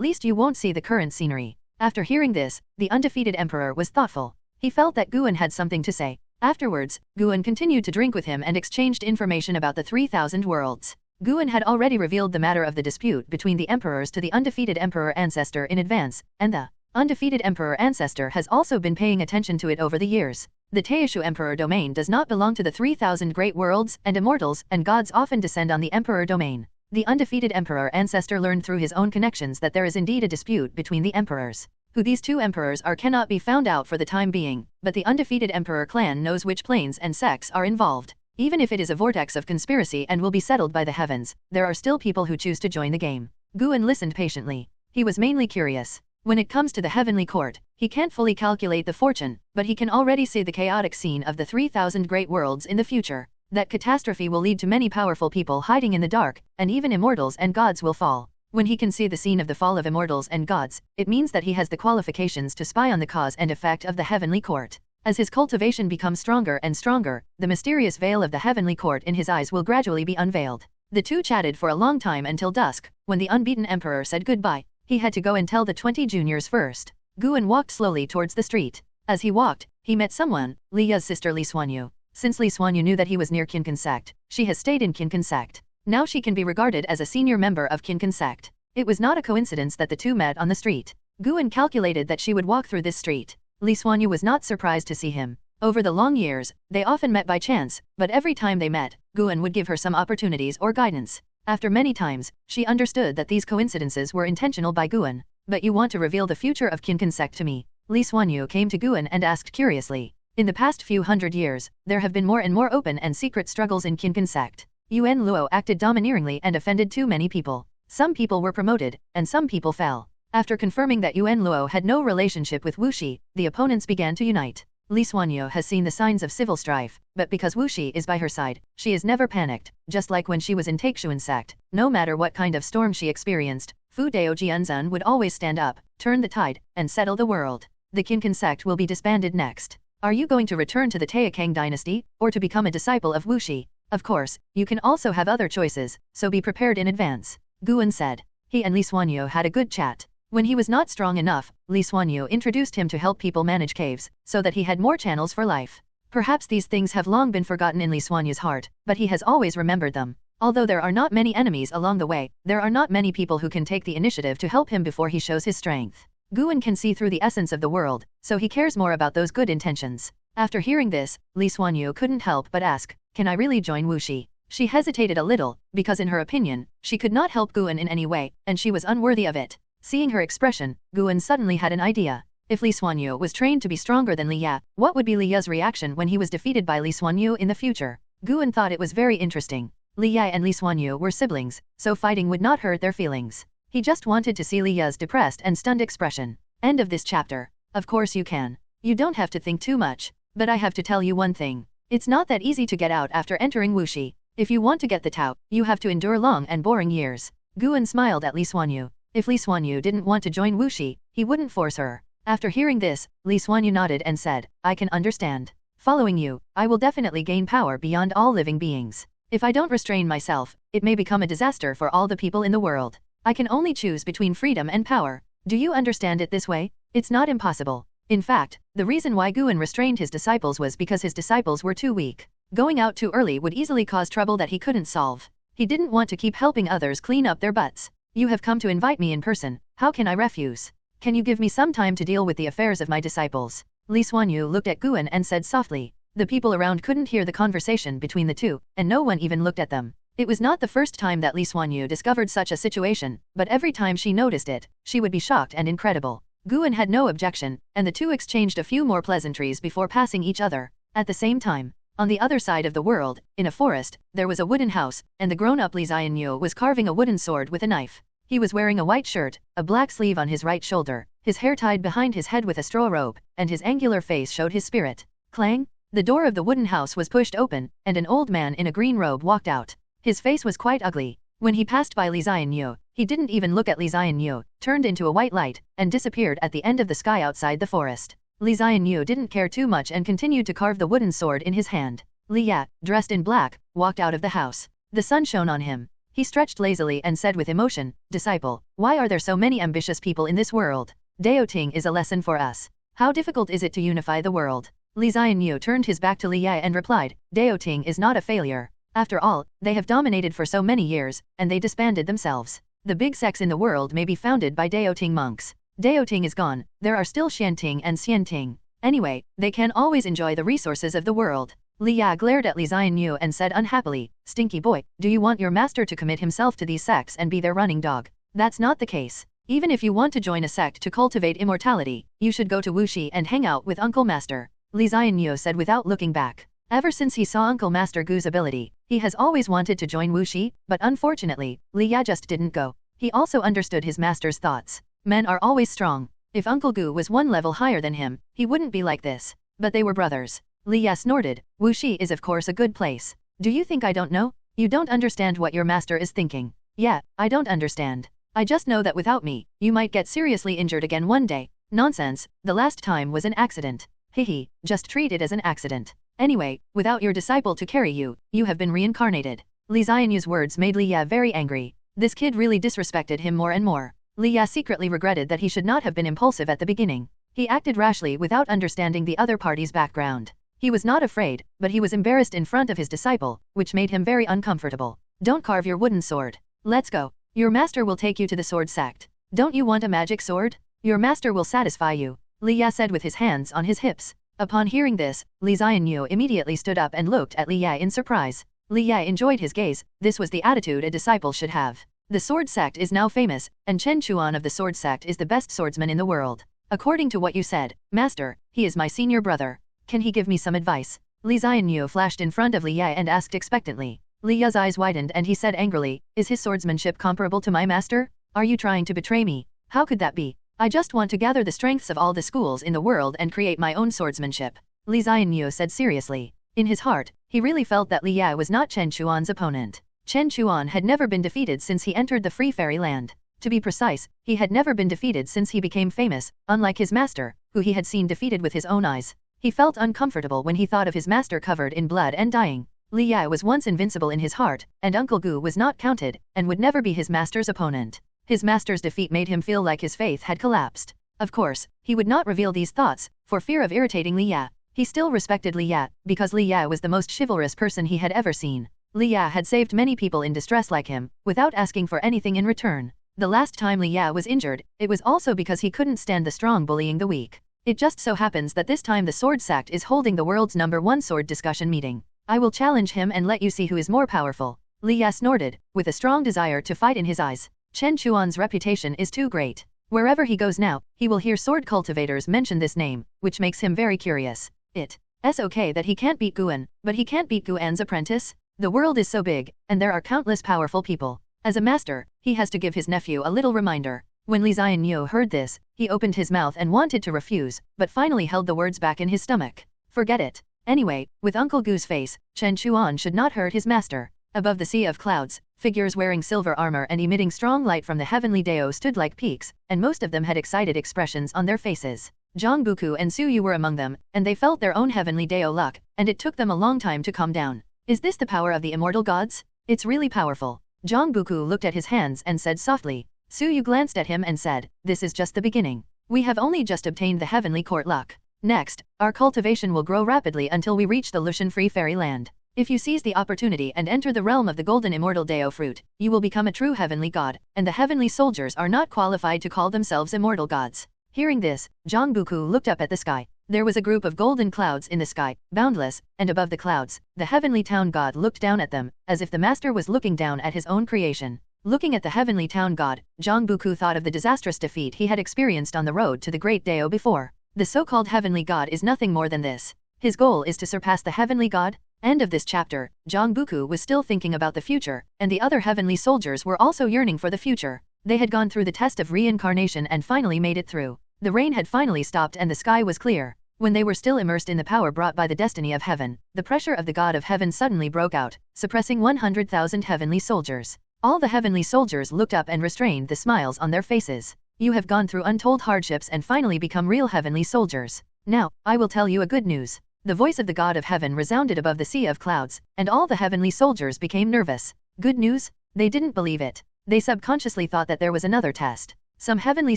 least you won't see the current scenery. After hearing this, the undefeated emperor was thoughtful. He felt that Guan had something to say. Afterwards, Guan continued to drink with him and exchanged information about the 3,000 worlds. Guan had already revealed the matter of the dispute between the emperors to the undefeated emperor ancestor in advance, and the undefeated emperor ancestor has also been paying attention to it over the years. The Taixuan emperor domain does not belong to the 3,000 great worlds, and immortals and gods often descend on the emperor domain. The undefeated emperor ancestor learned through his own connections that there is indeed a dispute between the emperors. Who these 2 emperors are cannot be found out for the time being, but the undefeated emperor clan knows which planes and sects are involved. Even if it is a vortex of conspiracy and will be settled by the heavens, there are still people who choose to join the game. Guan listened patiently. He was mainly curious. When it comes to the heavenly court, he can't fully calculate the fortune, but he can already see the chaotic scene of the 3,000 great worlds in the future. That catastrophe will lead to many powerful people hiding in the dark, and even immortals and gods will fall. When he can see the scene of the fall of immortals and gods, it means that he has the qualifications to spy on the cause and effect of the heavenly court. As his cultivation becomes stronger and stronger, the mysterious veil of the heavenly court in his eyes will gradually be unveiled. The 2 chatted for a long time until dusk. When the unbeaten emperor said goodbye, he had to go and tell the 20 juniors first. Guan walked slowly towards the street. As he walked, he met someone, Li Ya's sister Li Xuanyu. Since Li Xuanyu knew that he was near Taixuan Sect, she has stayed in Taixuan Sect. Now she can be regarded as a senior member of Taixuan Sect. It was not a coincidence that the 2 met on the street. Guan calculated that she would walk through this street. Li Xuanyu was not surprised to see him. Over the long years, they often met by chance, but every time they met, Guan would give her some opportunities or guidance. After many times, she understood that these coincidences were intentional by Guan. But you want to reveal the future of Taixuan Sect to me. Li Xuanyu came to Guan and asked curiously. In the past few hundred years, there have been more and more open and secret struggles in Taixuan Sect. Yuan Luo acted domineeringly and offended too many people. Some people were promoted, and some people fell. After confirming that Yuan Luo had no relationship with Wu Shi, the opponents began to unite. Li Xuanyu has seen the signs of civil strife, but because Wu Shi is by her side, she is never panicked, just like when she was in Taixuan Sect. No matter what kind of storm she experienced, Fu Dao Jianzun would always stand up, turn the tide, and settle the world. The Taixuan Sect will be disbanded next. Are you going to return to the Taixuan dynasty, or to become a disciple of Wu Shi? Of course, you can also have other choices, so be prepared in advance, Guan said. He and Li Xuanyu had a good chat. When he was not strong enough, Li Xuanyu introduced him to help people manage caves, so that he had more channels for life. Perhaps these things have long been forgotten in Li Xuanyu's heart, but he has always remembered them. Although there are not many enemies along the way, there are not many people who can take the initiative to help him before he shows his strength. Guan can see through the essence of the world, so he cares more about those good intentions. After hearing this, Li Xuanyu couldn't help but ask, can I really join Wu Shi? She hesitated a little, because in her opinion, she could not help Guan in any way, and she was unworthy of it. Seeing her expression, Guan suddenly had an idea. If Li Xuanyu was trained to be stronger than Li Ya, what would be Li Ya's reaction when he was defeated by Li Xuanyu in the future? Guan thought it was very interesting. Li Ya and Li Xuanyu were siblings, so fighting would not hurt their feelings. He just wanted to see Li Ya's depressed and stunned expression. End of this chapter. Of course you can. You don't have to think too much. But I have to tell you one thing. It's not that easy to get out after entering Wu Shi. If you want to get the Tao, you have to endure long and boring years. Guan smiled at Li Xuanyu. If Li Xuanyu didn't want to join Wu Shi, he wouldn't force her. After hearing this, Li Xuanyu nodded and said, I can understand. Following you, I will definitely gain power beyond all living beings. If I don't restrain myself, it may become a disaster for all the people in the world. I can only choose between freedom and power. Do you understand it this way? It's not impossible. In fact, the reason why Guan restrained his disciples was because his disciples were too weak. Going out too early would easily cause trouble that he couldn't solve. He didn't want to keep helping others clean up their butts. You have come to invite me in person, how can I refuse? Can you give me some time to deal with the affairs of my disciples? Li Xuanyu looked at Guan and said softly. The people around couldn't hear the conversation between the two, and no one even looked at them. It was not the first time that Li Xuanyu discovered such a situation, but every time she noticed it, she would be shocked and incredible. Guan had no objection, and the two exchanged a few more pleasantries before passing each other. At the same time, on the other side of the world, in a forest, there was a wooden house, and the grown-up Li Xianyu was carving a wooden sword with a knife. He was wearing a white shirt, a black sleeve on his right shoulder, his hair tied behind his head with a straw rope, and his angular face showed his spirit. Clang! The door of the wooden house was pushed open, and an old man in a green robe walked out. His face was quite ugly. When he passed by Li Xianyu, he didn't even look at Li Xianyu, turned into a white light, and disappeared at the end of the sky outside the forest. Li Xianyu didn't care too much and continued to carve the wooden sword in his hand. Li Ya, dressed in black, walked out of the house. The sun shone on him. He stretched lazily and said with emotion, Disciple, why are there so many ambitious people in this world? Dao Ting is a lesson for us. How difficult is it to unify the world? Li Xianyu turned his back to Li Ya and replied, Dao Ting is not a failure. After all, they have dominated for so many years, and they disbanded themselves. The big sects in the world may be founded by Dao Ting monks. Dao Ting is gone, there are still Xian Ting and Xian Ting. Anyway, they can always enjoy the resources of the world. Li Ya glared at Li Xianyu and said unhappily, Stinky boy, do you want your master to commit himself to these sects and be their running dog? That's not the case. Even if you want to join a sect to cultivate immortality, you should go to Wu Shi and hang out with Uncle Master, Li Xianyu said without looking back. Ever since he saw Uncle Master Gu's ability, he has always wanted to join Wu Shi, but unfortunately, Li Ya just didn't go. He also understood his master's thoughts. Men are always strong. If Uncle Gu was one level higher than him, he wouldn't be like this. But they were brothers. Li Ya snorted. Wu Shi is of course a good place. Do you think I don't know? You don't understand what your master is thinking. Yeah, I don't understand. I just know that without me, you might get seriously injured again one day. Nonsense, the last time was an accident. Hehe, just treat it as an accident. Anyway, without your disciple to carry you, you have been reincarnated. Li Xianyu's words made Li Ya very angry. This kid really disrespected him more and more. Li Ya secretly regretted that he should not have been impulsive at the beginning. He acted rashly without understanding the other party's background. He was not afraid, but he was embarrassed in front of his disciple, which made him very uncomfortable. Don't carve your wooden sword. Let's go. Your master will take you to the sword sect. Don't you want a magic sword? Your master will satisfy you, Li Ya said with his hands on his hips. Upon hearing this, Li Xianyu immediately stood up and looked at Li Ya in surprise. Li Ya enjoyed his gaze. This was the attitude a disciple should have. The sword sect is now famous, and Chen Chuan of the sword sect is the best swordsman in the world. According to what you said, Master, he is my senior brother. Can he give me some advice? Li Xianyu flashed in front of Li Ye and asked expectantly. Li Ye's eyes widened and he said angrily, is his swordsmanship comparable to my master? Are you trying to betray me? How could that be? I just want to gather the strengths of all the schools in the world and create my own swordsmanship. Li Xianyu said seriously. In his heart, he really felt that Li Ye was not Chen Chuan's opponent. Chen Chuan had never been defeated since he entered the Free Fairy Land. To be precise, he had never been defeated since he became famous, unlike his master, who he had seen defeated with his own eyes. He felt uncomfortable when he thought of his master covered in blood and dying. Li Ye was once invincible in his heart, and Uncle Gu was not counted, and would never be his master's opponent. His master's defeat made him feel like his faith had collapsed. Of course, he would not reveal these thoughts, for fear of irritating Li Ye. He still respected Li Ye, because Li Ye was the most chivalrous person he had ever seen. Li Ye had saved many people in distress like him, without asking for anything in return. The last time Li Ye was injured, it was also because he couldn't stand the strong bullying the weak. It just so happens that this time the Sword Sect is holding the world's #1 sword discussion meeting. I will challenge him and let you see who is more powerful. Li Ye snorted, with a strong desire to fight in his eyes. Chen Chuan's reputation is too great. Wherever he goes now, he will hear sword cultivators mention this name, which makes him very curious. It's okay that he can't beat Guan, but he can't beat Guan's apprentice? The world is so big, and there are countless powerful people. As a master, he has to give his nephew a little reminder. When Li Xianyu heard this, he opened his mouth and wanted to refuse, but finally held the words back in his stomach. Forget it. Anyway, with Uncle Gu's face, Chen Chuan should not hurt his master. Above the sea of clouds, figures wearing silver armor and emitting strong light from the heavenly Dao stood like peaks, and most of them had excited expressions on their faces. Zhang Buku and Su Yu were among them, and they felt their own heavenly Dao luck, and it took them a long time to calm down. Is this the power of the immortal gods? It's really powerful. Zhang Buku looked at his hands and said softly. Su Yu glanced at him and said, this is just the beginning. We have only just obtained the heavenly court luck. Next, our cultivation will grow rapidly until we reach the Lushan Free Fairy Land. If you seize the opportunity and enter the realm of the golden immortal Dao fruit, you will become a true heavenly god, and the heavenly soldiers are not qualified to call themselves immortal gods. Hearing this, Zhang Buku looked up at the sky. There was a group of golden clouds in the sky, boundless, and above the clouds, the heavenly town god looked down at them, as if the master was looking down at his own creation. Looking at the heavenly town god, Zhang Buku thought of the disastrous defeat he had experienced on the road to the great Dao before. The so-called heavenly god is nothing more than this. His goal is to surpass the heavenly god. End of this chapter. Zhang Buku was still thinking about the future, and the other heavenly soldiers were also yearning for the future. They had gone through the test of reincarnation and finally made it through. The rain had finally stopped and the sky was clear. When they were still immersed in the power brought by the destiny of heaven, the pressure of the god of heaven suddenly broke out, suppressing 100,000 heavenly soldiers. All the heavenly soldiers looked up and restrained the smiles on their faces. You have gone through untold hardships and finally become real heavenly soldiers. Now, I will tell you a good news. The voice of the god of heaven resounded above the sea of clouds, and all the heavenly soldiers became nervous. Good news? They didn't believe it. They subconsciously thought that there was another test. Some heavenly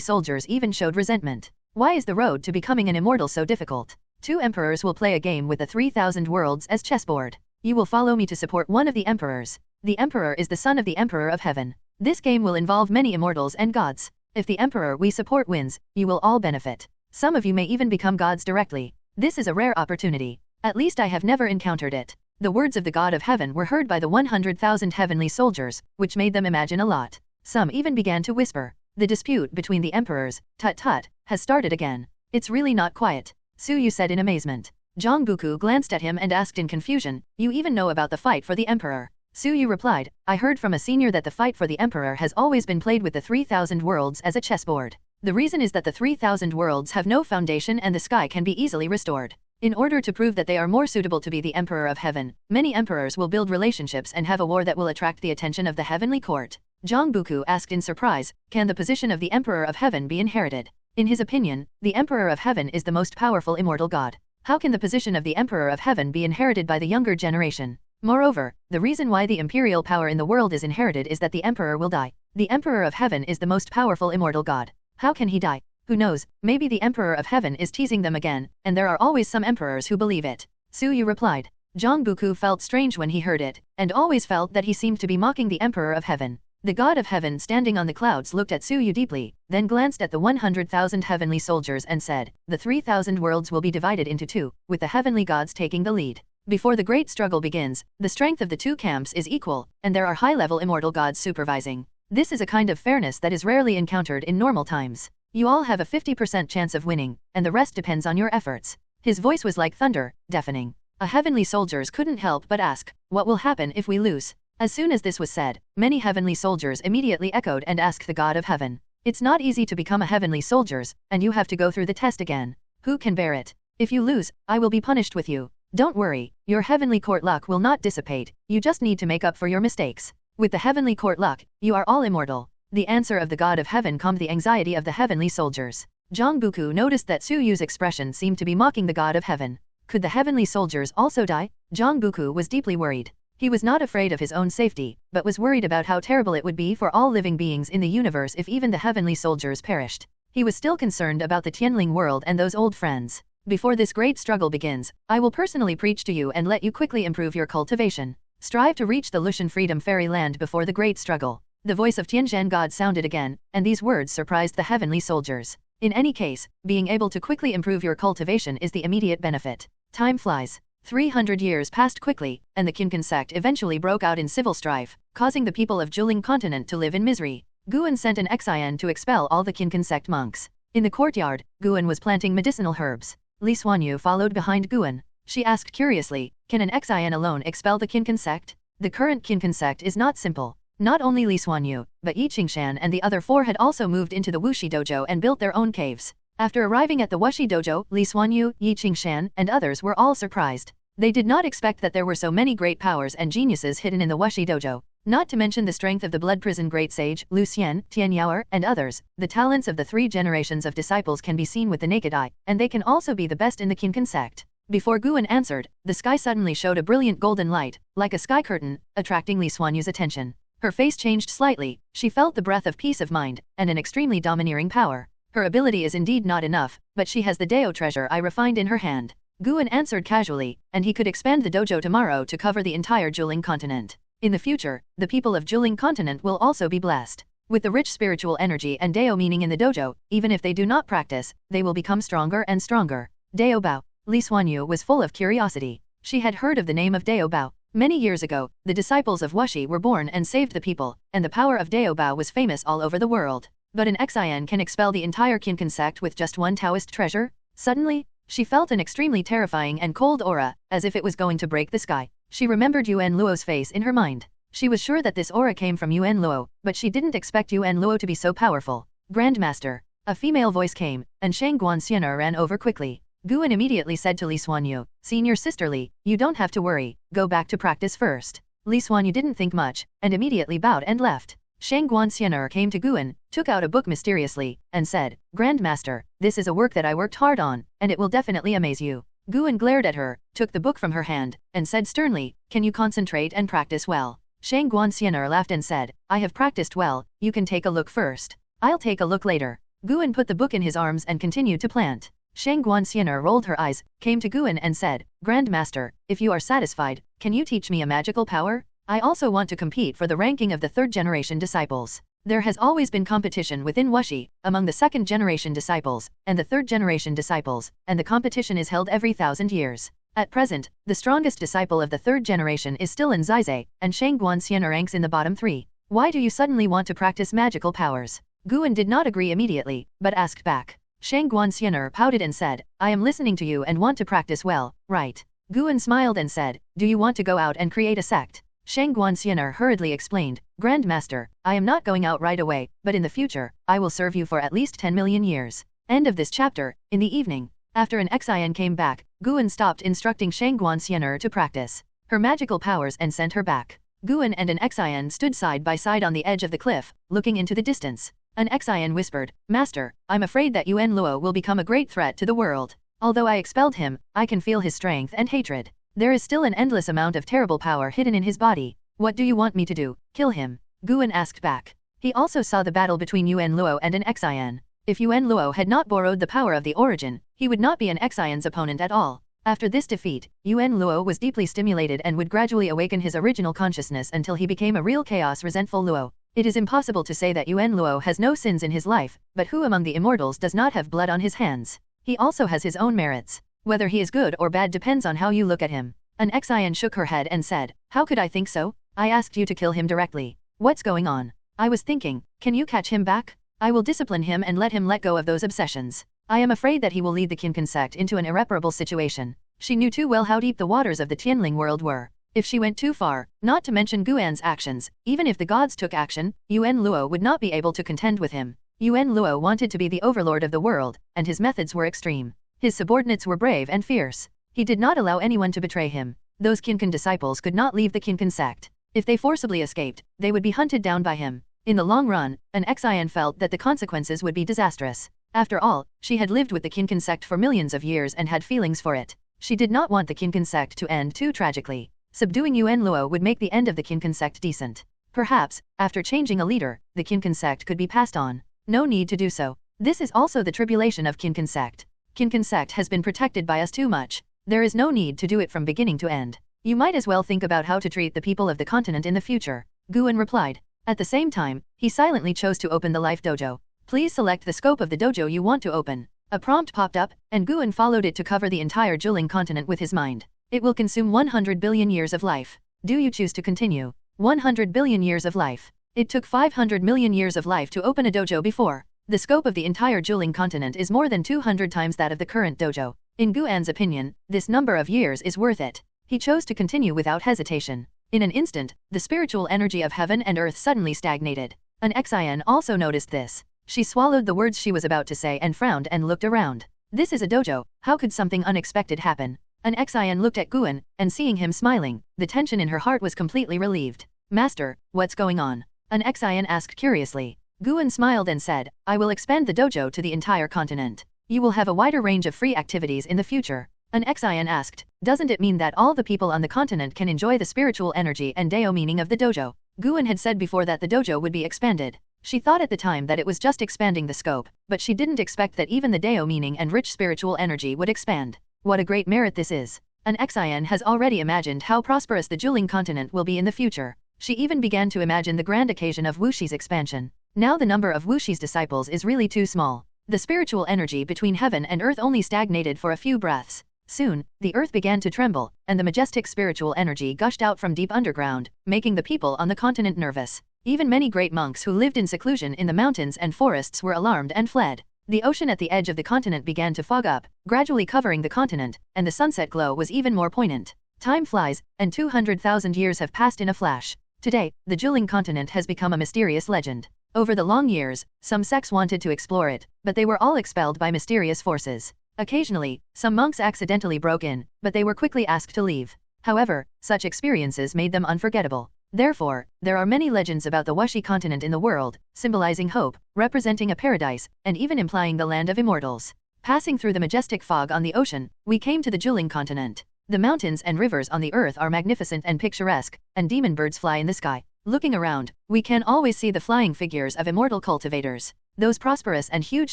soldiers even showed resentment. Why is the road to becoming an immortal so difficult? 2 emperors will play a game with the 3,000 worlds as chessboard. You will follow me to support one of the emperors. The emperor is the son of the emperor of heaven. This game will involve many immortals and gods. If the emperor we support wins, you will all benefit. Some of you may even become gods directly. This is a rare opportunity. At least I have never encountered it. The words of the god of heaven were heard by the 100,000 heavenly soldiers, which made them imagine a lot. Some even began to whisper. The dispute between the emperors, tut, has started again. It's really not quiet. Su Yu said in amazement. Zhang Buku glanced at him and asked in confusion, you even know about the fight for the emperor? Su Yu replied, I heard from a senior that the fight for the emperor has always been played with the 3,000 worlds as a chessboard. The reason is that the 3,000 worlds have no foundation and the sky can be easily restored. In order to prove that they are more suitable to be the emperor of heaven, many emperors will build relationships and have a war that will attract the attention of the heavenly court. Zhang Buku asked in surprise, can the position of the emperor of heaven be inherited? In his opinion, the emperor of heaven is the most powerful immortal god. How can the position of the emperor of heaven be inherited by the younger generation? Moreover, the reason why the imperial power in the world is inherited is that the emperor will die. The emperor of heaven is the most powerful immortal god. How can he die? Who knows, maybe the emperor of heaven is teasing them again, and there are always some emperors who believe it. Su Yu replied. Zhang Buku felt strange when he heard it, and always felt that he seemed to be mocking the emperor of heaven. The god of heaven standing on the clouds looked at Su Yu deeply, then glanced at the 100,000 heavenly soldiers and said, the 3,000 worlds will be divided into 2, with the heavenly gods taking the lead. Before the great struggle begins, the strength of the 2 camps is equal, and there are high-level immortal gods supervising. This is a kind of fairness that is rarely encountered in normal times. You all have a 50% chance of winning, and the rest depends on your efforts. His voice was like thunder, deafening. A heavenly soldiers couldn't help but ask, what will happen if we lose? As soon as this was said, many heavenly soldiers immediately echoed and asked the God of heaven. It's not easy to become a heavenly soldiers, and you have to go through the test again. Who can bear it? If you lose, I will be punished with you. Don't worry, your heavenly court luck will not dissipate, you just need to make up for your mistakes. With the heavenly court luck, you are all immortal. The answer of the God of heaven calmed the anxiety of the heavenly soldiers. Zhang Buku noticed that Su Yu's expression seemed to be mocking the God of heaven. Could the heavenly soldiers also die? Zhang Buku was deeply worried. He was not afraid of his own safety, but was worried about how terrible it would be for all living beings in the universe if even the heavenly soldiers perished. He was still concerned about the Tianling world and those old friends. Before this great struggle begins, I will personally preach to you and let you quickly improve your cultivation. Strive to reach the Lushan Freedom Fairy Land before the great struggle. The voice of Tianzhen God sounded again, and these words surprised the heavenly soldiers. In any case, being able to quickly improve your cultivation is the immediate benefit. Time flies. 300 years passed quickly, and the Qinkan sect eventually broke out in civil strife, causing the people of Juling continent to live in misery. Guan sent an Xian to expel all the Qinkan sect monks. In the courtyard, Guan was planting medicinal herbs. Li Xuanyu followed behind Guan. She asked curiously, can an Xian alone expel the Qinkan sect? The current Qinkan sect is not simple. Not only Li Xuanyu, but Yi Qingshan and the other four had also moved into the Wuxi dojo and built their own caves. After arriving at the Wuxi dojo, Li Xuanyu, Yi Qingshan, and others were all surprised. They did not expect that there were so many great powers and geniuses hidden in the Wuxi dojo. Not to mention the strength of the blood prison great sage, Lu Xian, Tian Yaoer, and others, the talents of the 3 generations of disciples can be seen with the naked eye, and they can also be the best in the Qinkan sect. Before Guan answered, the sky suddenly showed a brilliant golden light, like a sky curtain, attracting Li Xuanyu's attention. Her face changed slightly, she felt the breath of peace of mind, and an extremely domineering power. Her ability is indeed not enough, but she has the Dao treasure I refined in her hand. Guan answered casually, and he could expand the dojo tomorrow to cover the entire Juling continent. In the future, the people of Juling continent will also be blessed. With the rich spiritual energy and Dao meaning in the dojo, even if they do not practice, they will become stronger and stronger. Dao Bao. Li Xuanyu was full of curiosity. She had heard of the name of Dao Bao. Many years ago, the disciples of Wuxi were born and saved the people, and the power of Dao Bao was famous all over the world. But an Xian can expel the entire Qinkan sect with just one Taoist treasure? Suddenly, she felt an extremely terrifying and cold aura, as if it was going to break the sky. She remembered Yuan Luo's face in her mind. She was sure that this aura came from Yuan Luo, but she didn't expect Yuan Luo to be so powerful. Grandmaster. A female voice came, and Shang Guanxianer ran over quickly. Guan immediately said to Li Xuanyu, Senior Sister Li, you don't have to worry, go back to practice first. Li Xuanyu didn't think much, and immediately bowed and left. Shang Guanxianer came to Guan, took out a book mysteriously, and said, Grandmaster, this is a work that I worked hard on, and it will definitely amaze you. Guan glared at her, took the book from her hand, and said sternly, can you concentrate and practice well? Shang Guanxianer laughed and said, I have practiced well, you can take a look first. I'll take a look later. Guan put the book in his arms and continued to plant. Shang Guanxianer rolled her eyes, came to Guan and said, Grandmaster, if you are satisfied, can you teach me a magical power? I also want to compete for the ranking of the 3rd generation disciples. There has always been competition within Wuxi, among the 2nd generation disciples, and the 3rd generation disciples, and the competition is held every 1,000 years. At present, the strongest disciple of the 3rd generation is still in Zizai, and Shang Guanxianer ranks in the bottom 3. Why do you suddenly want to practice magical powers? Guan did not agree immediately, but asked back. Shang Guanxianer pouted and said, I am listening to you and want to practice well, right? Guan smiled and said, do you want to go out and create a sect? Shang Guanxianer hurriedly explained, Grandmaster, I am not going out right away, but in the future, I will serve you for at least 10 million years. End of this chapter. In the evening, after an Xian came back, Guan stopped instructing Shang Guanxianer to practice her magical powers and sent her back. Guan and an Xian stood side by side on the edge of the cliff, looking into the distance. An Xian whispered, Master, I'm afraid that Yuan Luo will become a great threat to the world. Although I expelled him, I can feel his strength and hatred. There is still an endless amount of terrible power hidden in his body. What do you want me to do? Kill him? Guan asked back. He also saw the battle between Yuan Luo and an Xian. If Yuan Luo had not borrowed the power of the origin, he would not be an Xian's opponent at all. After this defeat, Yuan Luo was deeply stimulated and would gradually awaken his original consciousness until he became a real chaos resentful Luo. It is impossible to say that Yuan Luo has no sins in his life, but who among the immortals does not have blood on his hands? He also has his own merits. Whether he is good or bad depends on how you look at him. An Xian shook her head and said, How could I think so? I asked you to kill him directly. What's going on? I was thinking, can you catch him back? I will discipline him and let him let go of those obsessions. I am afraid that he will lead the Qinkan sect into an irreparable situation. She knew too well how deep the waters of the Tianling world were. If she went too far, not to mention Guan's actions, even if the gods took action, Yuan Luo would not be able to contend with him. Yuan Luo wanted to be the overlord of the world, and his methods were extreme. His subordinates were brave and fierce. He did not allow anyone to betray him. Those Qinkan disciples could not leave the Qinkan sect. If they forcibly escaped, they would be hunted down by him. In the long run, an Xian felt that the consequences would be disastrous. After all, she had lived with the Qinkan sect for millions of years and had feelings for it. She did not want the Qinkan sect to end too tragically. Subduing Yuan Luo would make the end of the Qinkan sect decent. Perhaps, after changing a leader, the Qinkan sect could be passed on. No need to do so. This is also the tribulation of Qinkan sect. Qinkan sect has been protected by us too much. There is no need to do it from beginning to end. You might as well think about how to treat the people of the continent in the future, Guan replied. At the same time, he silently chose to open the life dojo. Please select the scope of the dojo you want to open. A prompt popped up, and Guan followed it to cover the entire Juling continent with his mind. It will consume 100 billion years of life. Do you choose to continue? 100 billion years of life. It took 500 million years of life to open a dojo before. The scope of the entire Juling continent is more than 200 times that of the current dojo. In Guan's opinion, this number of years is worth it. He chose to continue without hesitation. In an instant, the spiritual energy of heaven and earth suddenly stagnated. An Xian also noticed this. She swallowed the words she was about to say and frowned and looked around. This is a dojo, how could something unexpected happen? An Xian looked at Guan, and seeing him smiling, the tension in her heart was completely relieved. Master, what's going on? An Xian asked curiously. Guan smiled and said, I will expand the dojo to the entire continent. You will have a wider range of free activities in the future. An Xian asked, doesn't it mean that all the people on the continent can enjoy the spiritual energy and Dao meaning of the dojo? Guan had said before that the dojo would be expanded. She thought at the time that it was just expanding the scope, but she didn't expect that even the Dao meaning and rich spiritual energy would expand. What a great merit this is. An Xian has already imagined how prosperous the Juling continent will be in the future. She even began to imagine the grand occasion of Wushi's expansion. Now the number of Wushi's disciples is really too small. The spiritual energy between heaven and earth only stagnated for a few breaths. Soon, the earth began to tremble, and the majestic spiritual energy gushed out from deep underground, making the people on the continent nervous. Even many great monks who lived in seclusion in the mountains and forests were alarmed and fled. The ocean at the edge of the continent began to fog up, gradually covering the continent, and the sunset glow was even more poignant. Time flies, and 200,000 years have passed in a flash. Today, the Juling continent has become a mysterious legend. Over the long years, some sects wanted to explore it, but they were all expelled by mysterious forces. Occasionally, some monks accidentally broke in, but they were quickly asked to leave. However, such experiences made them unforgettable. Therefore, there are many legends about the Wuxi continent in the world, symbolizing hope, representing a paradise, and even implying the land of immortals. Passing through the majestic fog on the ocean, we came to the Juling continent. The mountains and rivers on the earth are magnificent and picturesque, and demon birds fly in the sky. Looking around, we can always see the flying figures of immortal cultivators. Those prosperous and huge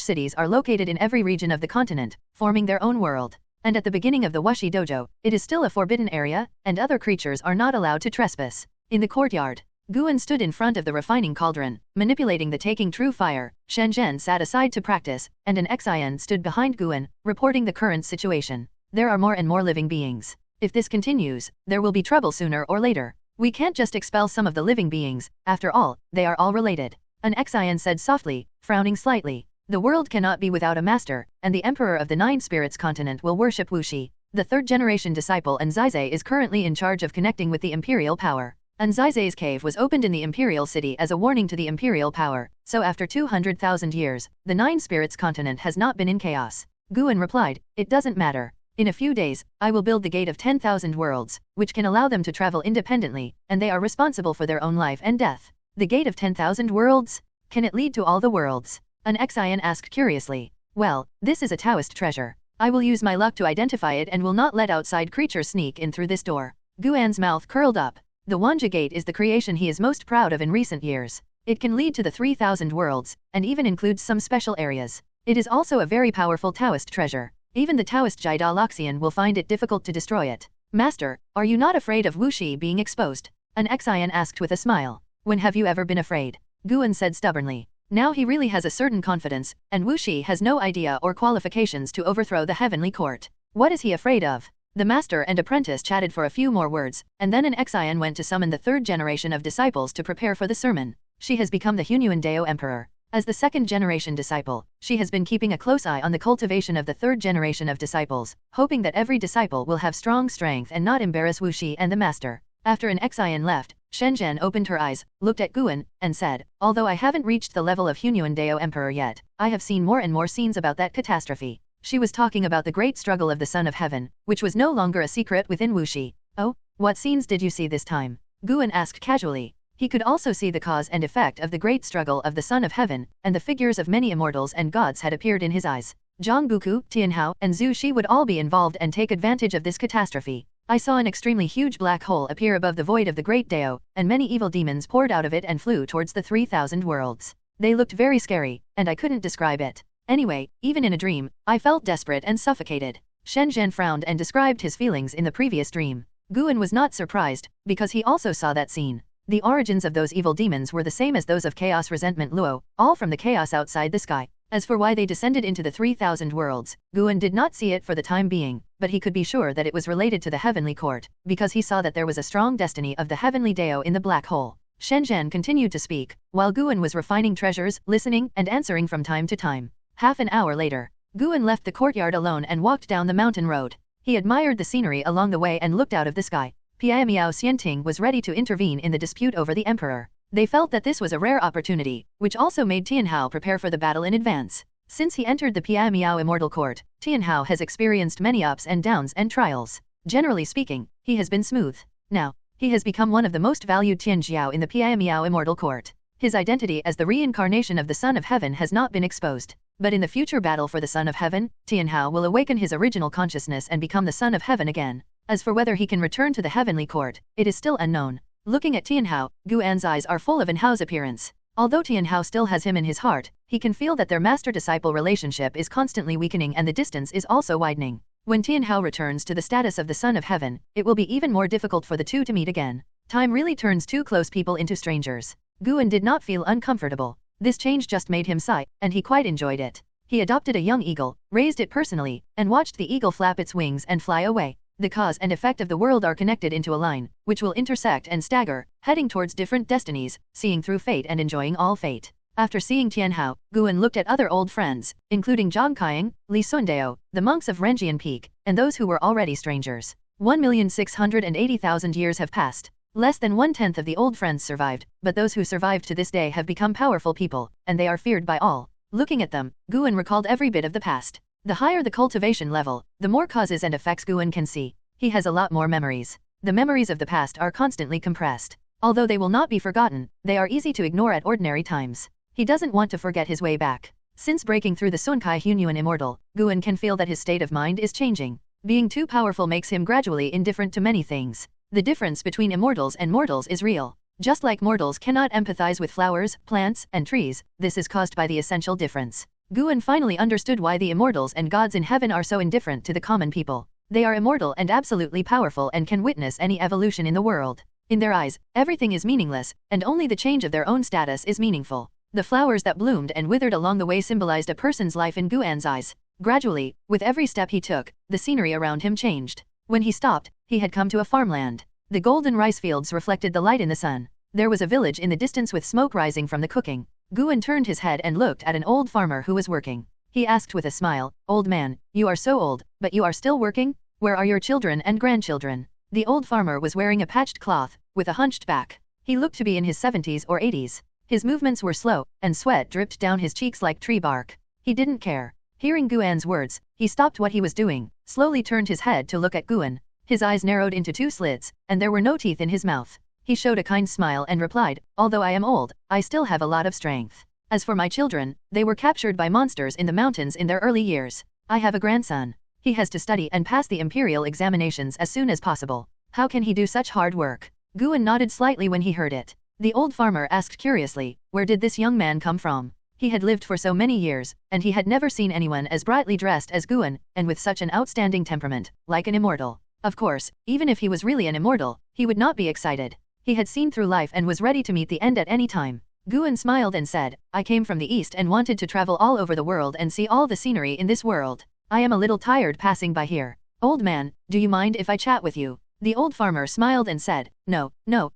cities are located in every region of the continent, forming their own world. And at the beginning of the Wuxi dojo, it is still a forbidden area, and other creatures are not allowed to trespass. In the courtyard, Guan stood in front of the refining cauldron, manipulating the taking true fire. Shen Zhen sat aside to practice, and an Xian stood behind Guan, reporting the current situation. There are more and more living beings. If this continues, there will be trouble sooner or later. We can't just expel some of the living beings, after all, they are all related. An Xian said softly, frowning slightly. The world cannot be without a master, and the Emperor of the Nine Spirits continent will worship Wuxi. The third-generation disciple Anzizai is currently in charge of connecting with the imperial power. Anzizai's cave was opened in the imperial city as a warning to the imperial power, so after 200,000 years, the Nine Spirits continent has not been in chaos. Guan replied, it doesn't matter. In a few days, I will build the gate of 10,000 worlds, which can allow them to travel independently, and they are responsible for their own life and death. The gate of 10,000 worlds? Can it lead to all the worlds? An Xian asked curiously. Well, this is a Taoist treasure. I will use my luck to identify it and will not let outside creatures sneak in through this door. Guan's mouth curled up. The Wanja Gate is the creation he is most proud of in recent years. It can lead to the 3,000 worlds, and even includes some special areas. It is also a very powerful Taoist treasure. Even the Taoist Jida Loxian will find it difficult to destroy it. Master, are you not afraid of Wuxi being exposed? An Xian asked with a smile. When have you ever been afraid? Guan said stubbornly. Now he really has a certain confidence, and Wuxi has no idea or qualifications to overthrow the heavenly court. What is he afraid of? The master and apprentice chatted for a few more words, and then an Xian went to summon the third generation of disciples to prepare for the sermon. She has become the Hunyuan Dao Emperor. As the second generation disciple, she has been keeping a close eye on the cultivation of the third generation of disciples, hoping that every disciple will have strong strength and not embarrass Wu Shi and the master. After an Xian left, Shenzhen opened her eyes, looked at Guan, and said, although I haven't reached the level of Hunyuan Dao Emperor yet, I have seen more and more scenes about that catastrophe. She was talking about the great struggle of the Son of Heaven, which was no longer a secret within Wu Shi. Oh, what scenes did you see this time? Guan asked casually. He could also see the cause and effect of the great struggle of the Son of Heaven, and the figures of many immortals and gods had appeared in his eyes. Zhang Guku, Tianhao, and Zhu Shi would all be involved and take advantage of this catastrophe. I saw an extremely huge black hole appear above the void of the Great Dao, and many evil demons poured out of it and flew towards the 3,000 worlds. They looked very scary, and I couldn't describe it. Anyway, even in a dream, I felt desperate and suffocated. Shenzhen frowned and described his feelings in the previous dream. Guan was not surprised, because he also saw that scene. The origins of those evil demons were the same as those of Chaos Resentment Luo, all from the chaos outside the sky. As for why they descended into the 3,000 worlds, Guan did not see it for the time being, but he could be sure that it was related to the Heavenly Court, because he saw that there was a strong destiny of the Heavenly Dao in the black hole. Shenzhen continued to speak, while Guan was refining treasures, listening, and answering from time to time. Half an hour later, Guan left the courtyard alone and walked down the mountain road. He admired the scenery along the way and looked out of the sky. Pia Miao Xianting was ready to intervene in the dispute over the emperor. They felt that this was a rare opportunity, which also made Tianhao prepare for the battle in advance. Since he entered the Pia Miao Immortal Court, Tianhao has experienced many ups and downs and trials. Generally speaking, he has been smooth. Now, he has become one of the most valued Tianjiao in the Pia Miao Immortal Court. His identity as the reincarnation of the Son of Heaven has not been exposed. But in the future battle for the Son of Heaven, Tianhao will awaken his original consciousness and become the Son of Heaven again. As for whether he can return to the Heavenly Court, it is still unknown. Looking at Tianhao, Guan's eyes are full of Tianhao's appearance. Although Tianhao still has him in his heart, he can feel that their master-disciple relationship is constantly weakening and the distance is also widening. When Tianhao returns to the status of the Son of Heaven, it will be even more difficult for the two to meet again. Time really turns two close people into strangers. Guan did not feel uncomfortable. This change just made him sigh, and he quite enjoyed it. He adopted a young eagle, raised it personally, and watched the eagle flap its wings and fly away. The cause and effect of the world are connected into a line, which will intersect and stagger, heading towards different destinies, seeing through fate and enjoying all fate. After seeing Tianhao, Guan looked at other old friends, including Zhang Kaiang, Li Sundao, the monks of Renjian Peak, and those who were already strangers. 1,680,000 years have passed. Less than 1/10 of the old friends survived, but those who survived to this day have become powerful people, and they are feared by all. Looking at them, Guan recalled every bit of the past. The higher the cultivation level, the more causes and effects Guan can see. He has a lot more memories. The memories of the past are constantly compressed. Although they will not be forgotten, they are easy to ignore at ordinary times. He doesn't want to forget his way back. Since breaking through the Sunkai Hunyuan Immortal, Guan can feel that his state of mind is changing. Being too powerful makes him gradually indifferent to many things. The difference between immortals and mortals is real. Just like mortals cannot empathize with flowers, plants, and trees, this is caused by the essential difference. Guan finally understood why the immortals and gods in heaven are so indifferent to the common people. They are immortal and absolutely powerful and can witness any evolution in the world. In their eyes, everything is meaningless, and only the change of their own status is meaningful. The flowers that bloomed and withered along the way symbolized a person's life in Guan's eyes. Gradually, with every step he took, the scenery around him changed. When he stopped, he had come to a farmland. The golden rice fields reflected the light in the sun. There was a village in the distance with smoke rising from the cooking. Guan turned his head and looked at an old farmer who was working. He asked with a smile, "Old man, you are so old, but you are still working? Where are your children and grandchildren?" The old farmer was wearing a patched cloth, with a hunched back. He looked to be in his 70s or 80s. His movements were slow, and sweat dripped down his cheeks like tree bark. He didn't care. Hearing Guan's words, he stopped what he was doing, slowly turned his head to look at Guan. His eyes narrowed into two slits, and there were no teeth in his mouth. He showed a kind smile and replied, "Although I am old, I still have a lot of strength. As for my children, they were captured by monsters in the mountains in their early years. I have a grandson. He has to study and pass the imperial examinations as soon as possible. How can he do such hard work?" Guan nodded slightly when he heard it. The old farmer asked curiously, where did this young man come from? He had lived for so many years, and he had never seen anyone as brightly dressed as Guan, and with such an outstanding temperament, like an immortal. Of course, even if he was really an immortal, he would not be excited. He had seen through life and was ready to meet the end at any time. Guan smiled and said, "I came from the east and wanted to travel all over the world and see all the scenery in this world. I am a little tired passing by here. Old man, do you mind if I chat with you?" The old farmer smiled and said, No,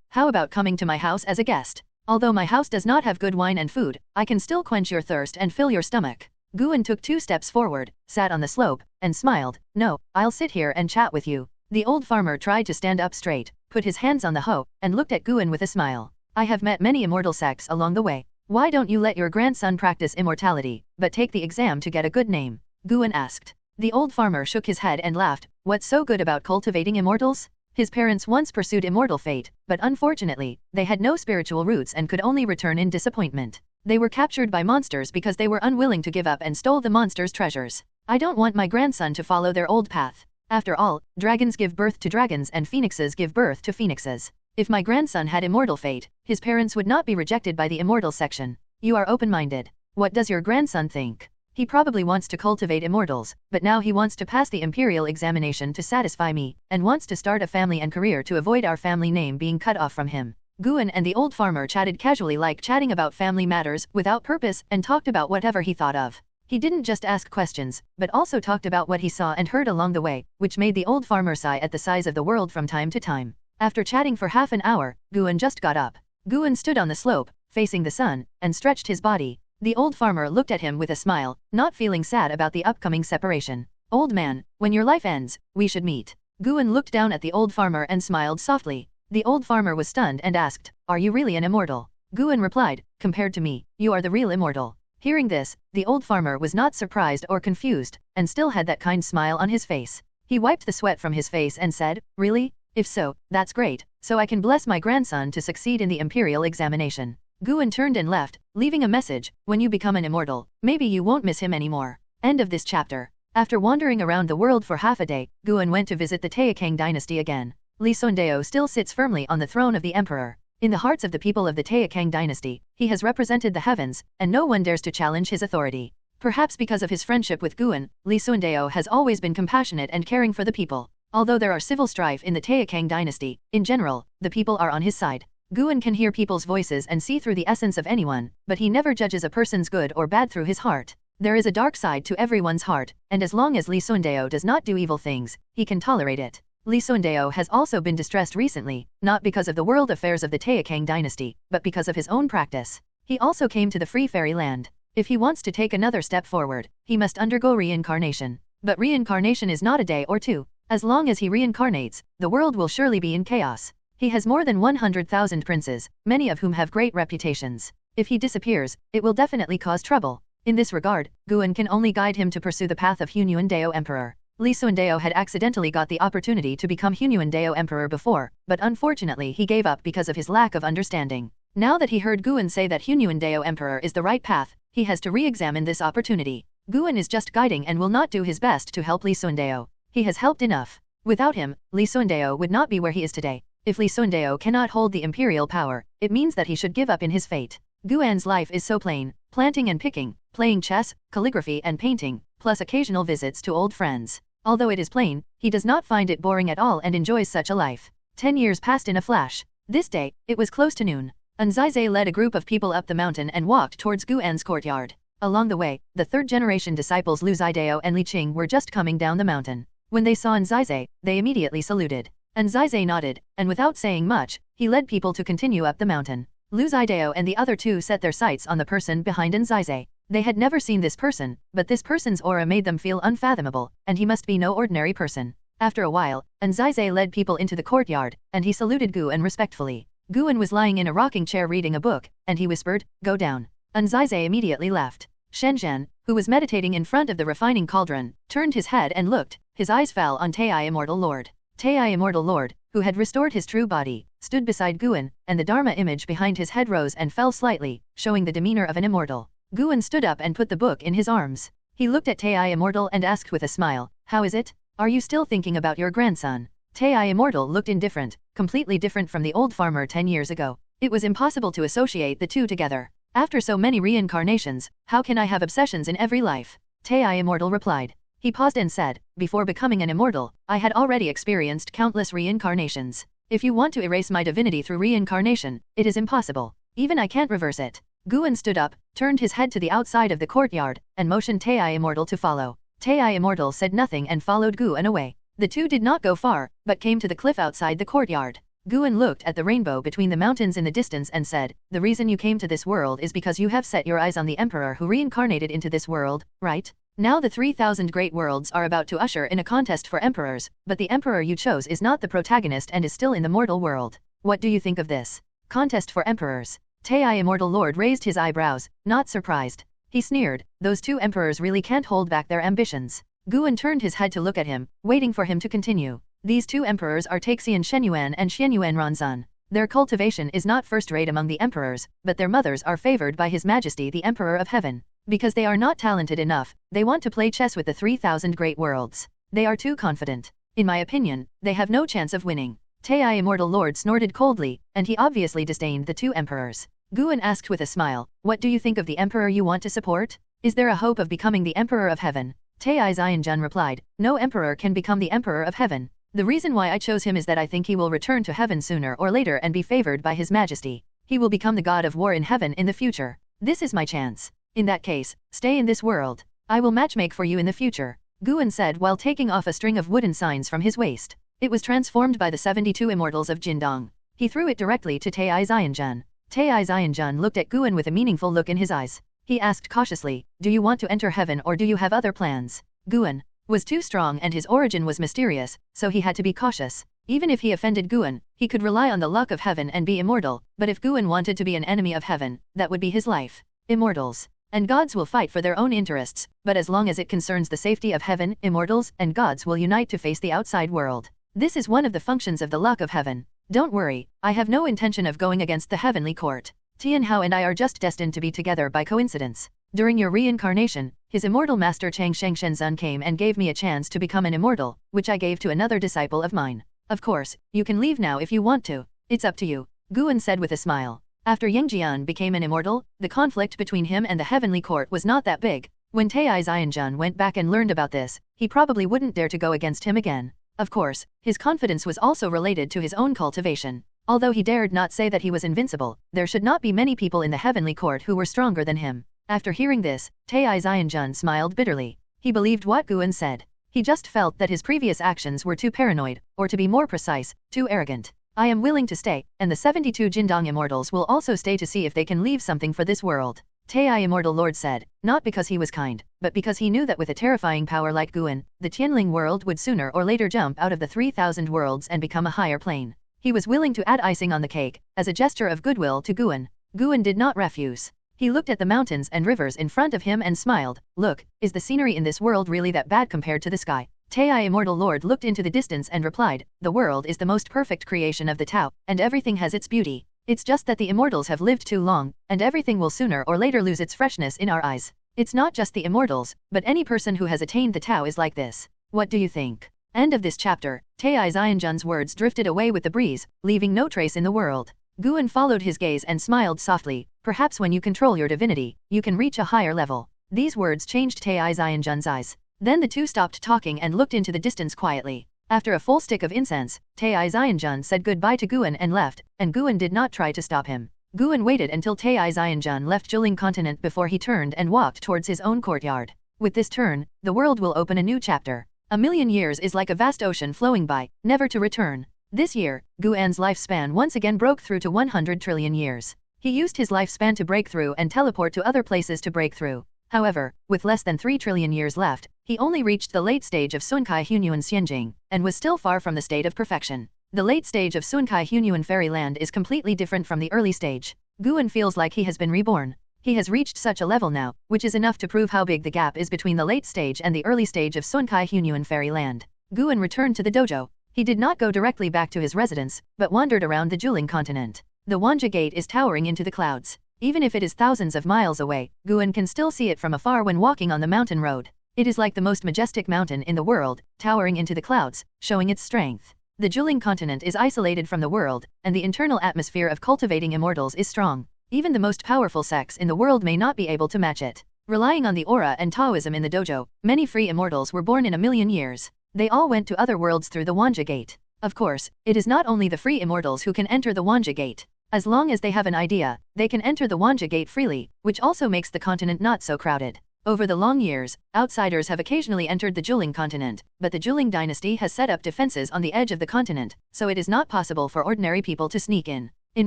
how about coming to my house as a guest? Although my house does not have good wine and food, I can still quench your thirst and fill your stomach. Guan took 2 steps forward, sat on the slope, and smiled. No, I'll sit here and chat with you. The old farmer tried to stand up straight, put his hands on the hoe, and looked at Guan with a smile. I have met many immortal sects along the way. Why don't you let your grandson practice immortality, but take the exam to get a good name? Guan asked. The old farmer shook his head and laughed. What's so good about cultivating immortals? His parents once pursued immortal fate, but unfortunately, they had no spiritual roots and could only return in disappointment. They were captured by monsters because they were unwilling to give up and stole the monsters' treasures. I don't want my grandson to follow their old path. After all, dragons give birth to dragons and phoenixes give birth to phoenixes. If my grandson had immortal fate, his parents would not be rejected by the immortal section. You are open-minded. What does your grandson think? He probably wants to cultivate immortals, but now he wants to pass the imperial examination to satisfy me, and wants to start a family and career to avoid our family name being cut off from him. Guan and the old farmer chatted casually, like chatting about family matters, without purpose, and talked about whatever he thought of. He didn't just ask questions, but also talked about what he saw and heard along the way, which made the old farmer sigh at the size of the world from time to time. After chatting for half an hour, Guan just got up. Guan stood on the slope, facing the sun, and stretched his body. The old farmer looked at him with a smile, not feeling sad about the upcoming separation. Old man, when your life ends, we should meet. Guan looked down at the old farmer and smiled softly. The old farmer was stunned and asked, Are you really an immortal? Guan replied, Compared to me, you are the real immortal. Hearing this, the old farmer was not surprised or confused, and still had that kind smile on his face. He wiped the sweat from his face and said, Really? If so, that's great, so I can bless my grandson to succeed in the imperial examination. Guan turned and left, leaving a message, when you become an immortal, maybe you won't miss him anymore. End of this chapter. After wandering around the world for half a day, Guan went to visit the Taixuan dynasty again. Li Sundao still sits firmly on the throne of the emperor. In the hearts of the people of the Taixuan dynasty, he has represented the heavens, and no one dares to challenge his authority. Perhaps because of his friendship with Guan, Li Sundao has always been compassionate and caring for the people. Although there are civil strife in the Taixuan dynasty, in general, the people are on his side. Guan can hear people's voices and see through the essence of anyone, but he never judges a person's good or bad through his heart. There is a dark side to everyone's heart, and as long as Li Sundao does not do evil things, he can tolerate it. Li Sundao has also been distressed recently, not because of the world affairs of the Taixuan dynasty, but because of his own practice. He also came to the free fairy land. If he wants to take another step forward, he must undergo reincarnation. But reincarnation is not a day or two. As long as he reincarnates, the world will surely be in chaos. He has more than 100,000 princes, many of whom have great reputations. If he disappears, it will definitely cause trouble. In this regard, Guan can only guide him to pursue the path of Hunyuan Dao Emperor. Li Sundao had accidentally got the opportunity to become Hunyuan Dao Emperor before, but unfortunately he gave up because of his lack of understanding. Now that he heard Guan say that Hunyuan Dao Emperor is the right path, he has to re-examine this opportunity. Guan is just guiding and will not do his best to help Li Sundao. He has helped enough. Without him, Li Sundao would not be where he is today. If Li Sundao cannot hold the imperial power, it means that he should give up in his fate. Guan's life is so plain, planting and picking, playing chess, calligraphy and painting, plus occasional visits to old friends. Although it is plain, he does not find it boring at all and enjoys such a life. 10 years passed in a flash. This day, it was close to noon. Anzaize led a group of people up the mountain and walked towards Guan's courtyard. Along the way, the third-generation disciples Lu Zidao and Li Qing were just coming down the mountain. When they saw Anzaize, they immediately saluted. Anzaize nodded, and without saying much, he led people to continue up the mountain. Lu Zidao and the other two set their sights on the person behind Anzaize. They had never seen this person, but this person's aura made them feel unfathomable, and he must be no ordinary person. After a while, Anzaize led people into the courtyard, and he saluted Guan respectfully. Guan was lying in a rocking chair reading a book, and he whispered, "Go down." Anzaize immediately left. Shenzhen, who was meditating in front of the refining cauldron, turned his head and looked. His eyes fell on Taixuan Immortal Lord. Taixuan Immortal Lord, who had restored his true body, stood beside Guan, and the Dharma image behind his head rose and fell slightly, showing the demeanor of an immortal. Guan stood up and put the book in his arms. He looked at Taixuan Immortal and asked with a smile, "How is it? Are you still thinking about your grandson?" Taixuan Immortal looked indifferent, completely different from the old farmer 10 years ago. It was impossible to associate the two together. After so many reincarnations, how can I have obsessions in every life? Taixuan Immortal replied. He paused and said, "Before becoming an immortal, I had already experienced countless reincarnations. If you want to erase my divinity through reincarnation, it is impossible. Even I can't reverse it." Guan stood up, turned his head to the outside of the courtyard, and motioned Taixuan Immortal to follow. Taixuan Immortal said nothing and followed Guan away. The two did not go far, but came to the cliff outside the courtyard. Guan looked at the rainbow between the mountains in the distance and said, "The reason you came to this world is because you have set your eyes on the emperor who reincarnated into this world, right? Now the 3,000 great worlds are about to usher in a contest for emperors, but the emperor you chose is not the protagonist and is still in the mortal world. What do you think of this? Contest for emperors." Tai Immortal Lord raised his eyebrows, not surprised. He sneered, "Those two emperors really can't hold back their ambitions." Guan turned his head to look at him, waiting for him to continue. These two emperors are Taixuan Shenyuan and Shenyuan Ranzan. Their cultivation is not first-rate among the emperors, but their mothers are favored by His Majesty the Emperor of Heaven. Because they are not talented enough, they want to play chess with the 3,000 great worlds. They are too confident. In my opinion, they have no chance of winning. Tai Immortal Lord snorted coldly, and he obviously disdained the two emperors. Guan asked with a smile, "What do you think of the emperor you want to support? Is there a hope of becoming the Emperor of Heaven?" Tai Xianjun replied, "No emperor can become the Emperor of Heaven. The reason why I chose him is that I think he will return to heaven sooner or later and be favored by His Majesty. He will become the god of war in heaven in the future. This is my chance. In that case, stay in this world. I will matchmake for you in the future," Guan said while taking off a string of wooden signs from his waist. It was transformed by the 72 immortals of Jindong. He threw it directly to Tai Xianjun. Tai Xianjun looked at Guan with a meaningful look in his eyes. He asked cautiously, "Do you want to enter heaven or do you have other plans?" Guan was too strong and his origin was mysterious, so he had to be cautious. Even if he offended Guan, he could rely on the luck of heaven and be immortal, but if Guan wanted to be an enemy of heaven, that would be his life. Immortals and gods will fight for their own interests, but as long as it concerns the safety of heaven, immortals and gods will unite to face the outside world. This is one of the functions of the luck of heaven. Don't worry, I have no intention of going against the heavenly court. Tian Hao and I are just destined to be together by coincidence. During your reincarnation, his immortal master Chang Sheng Shenzhen came and gave me a chance to become an immortal, which I gave to another disciple of mine. Of course, you can leave now if you want to. It's up to you," Guan said with a smile. After Yangjian became an immortal, the conflict between him and the heavenly court was not that big. When Tai Xianjun went back and learned about this, he probably wouldn't dare to go against him again. Of course, his confidence was also related to his own cultivation. Although he dared not say that he was invincible, there should not be many people in the heavenly court who were stronger than him. After hearing this, Tai Xianjun smiled bitterly. He believed what Guan said. He just felt that his previous actions were too paranoid, or to be more precise, too arrogant. "I am willing to stay, and the 72 Jindong immortals will also stay to see if they can leave something for this world," Tai Immortal Lord said, not because he was kind, but because he knew that with a terrifying power like Guan, the Tianling world would sooner or later jump out of the 3,000 worlds and become a higher plane. He was willing to add icing on the cake, as a gesture of goodwill to Guan. Guan did not refuse. He looked at the mountains and rivers in front of him and smiled. "Look, is the scenery in this world really that bad compared to the sky?" Tai Immortal Lord looked into the distance and replied, "The world is the most perfect creation of the Tao, and everything has its beauty. It's just that the immortals have lived too long, and everything will sooner or later lose its freshness in our eyes. It's not just the immortals, but any person who has attained the Tao is like this. What do you think?" End of this chapter. Tai Xianjun's words drifted away with the breeze, leaving no trace in the world. Guan followed his gaze and smiled softly. "Perhaps when you control your divinity, you can reach a higher level." These words changed Tai Xianjun's eyes. Then the two stopped talking and looked into the distance quietly. After a full stick of incense, Tai Xianjun said goodbye to Guan and left, and Guan did not try to stop him. Guan waited until Tai Xianjun left Jiling continent before he turned and walked towards his own courtyard. With this turn, the world will open a new chapter. A million years is like a vast ocean flowing by, never to return. This year, Guan's lifespan once again broke through to 100 trillion years. He used his lifespan to break through and teleport to other places to break through. However, with less than 3 trillion years left, he only reached the late stage of Sunkai Hunyuan Xianjing, and was still far from the state of perfection. The late stage of Sunkai Hunyuan Fairyland is completely different from the early stage. Guan feels like he has been reborn. He has reached such a level now, which is enough to prove how big the gap is between the late stage and the early stage of Sunkai Hunyuan Fairyland. Guan returned to the dojo. He did not go directly back to his residence, but wandered around the Jiling continent. The Wanja Gate is towering into the clouds. Even if it is thousands of miles away, Guan can still see it from afar when walking on the mountain road. It is like the most majestic mountain in the world, towering into the clouds, showing its strength. The Jiling continent is isolated from the world, and the internal atmosphere of cultivating immortals is strong. Even the most powerful sects in the world may not be able to match it. Relying on the aura and Taoism in the dojo, many free immortals were born in a million years. They all went to other worlds through the Wanja Gate. Of course, it is not only the free immortals who can enter the Wanja Gate. As long as they have an idea, they can enter the Wanja Gate freely, which also makes the continent not so crowded. Over the long years, outsiders have occasionally entered the Juling continent, but the Juling dynasty has set up defenses on the edge of the continent, so it is not possible for ordinary people to sneak in. In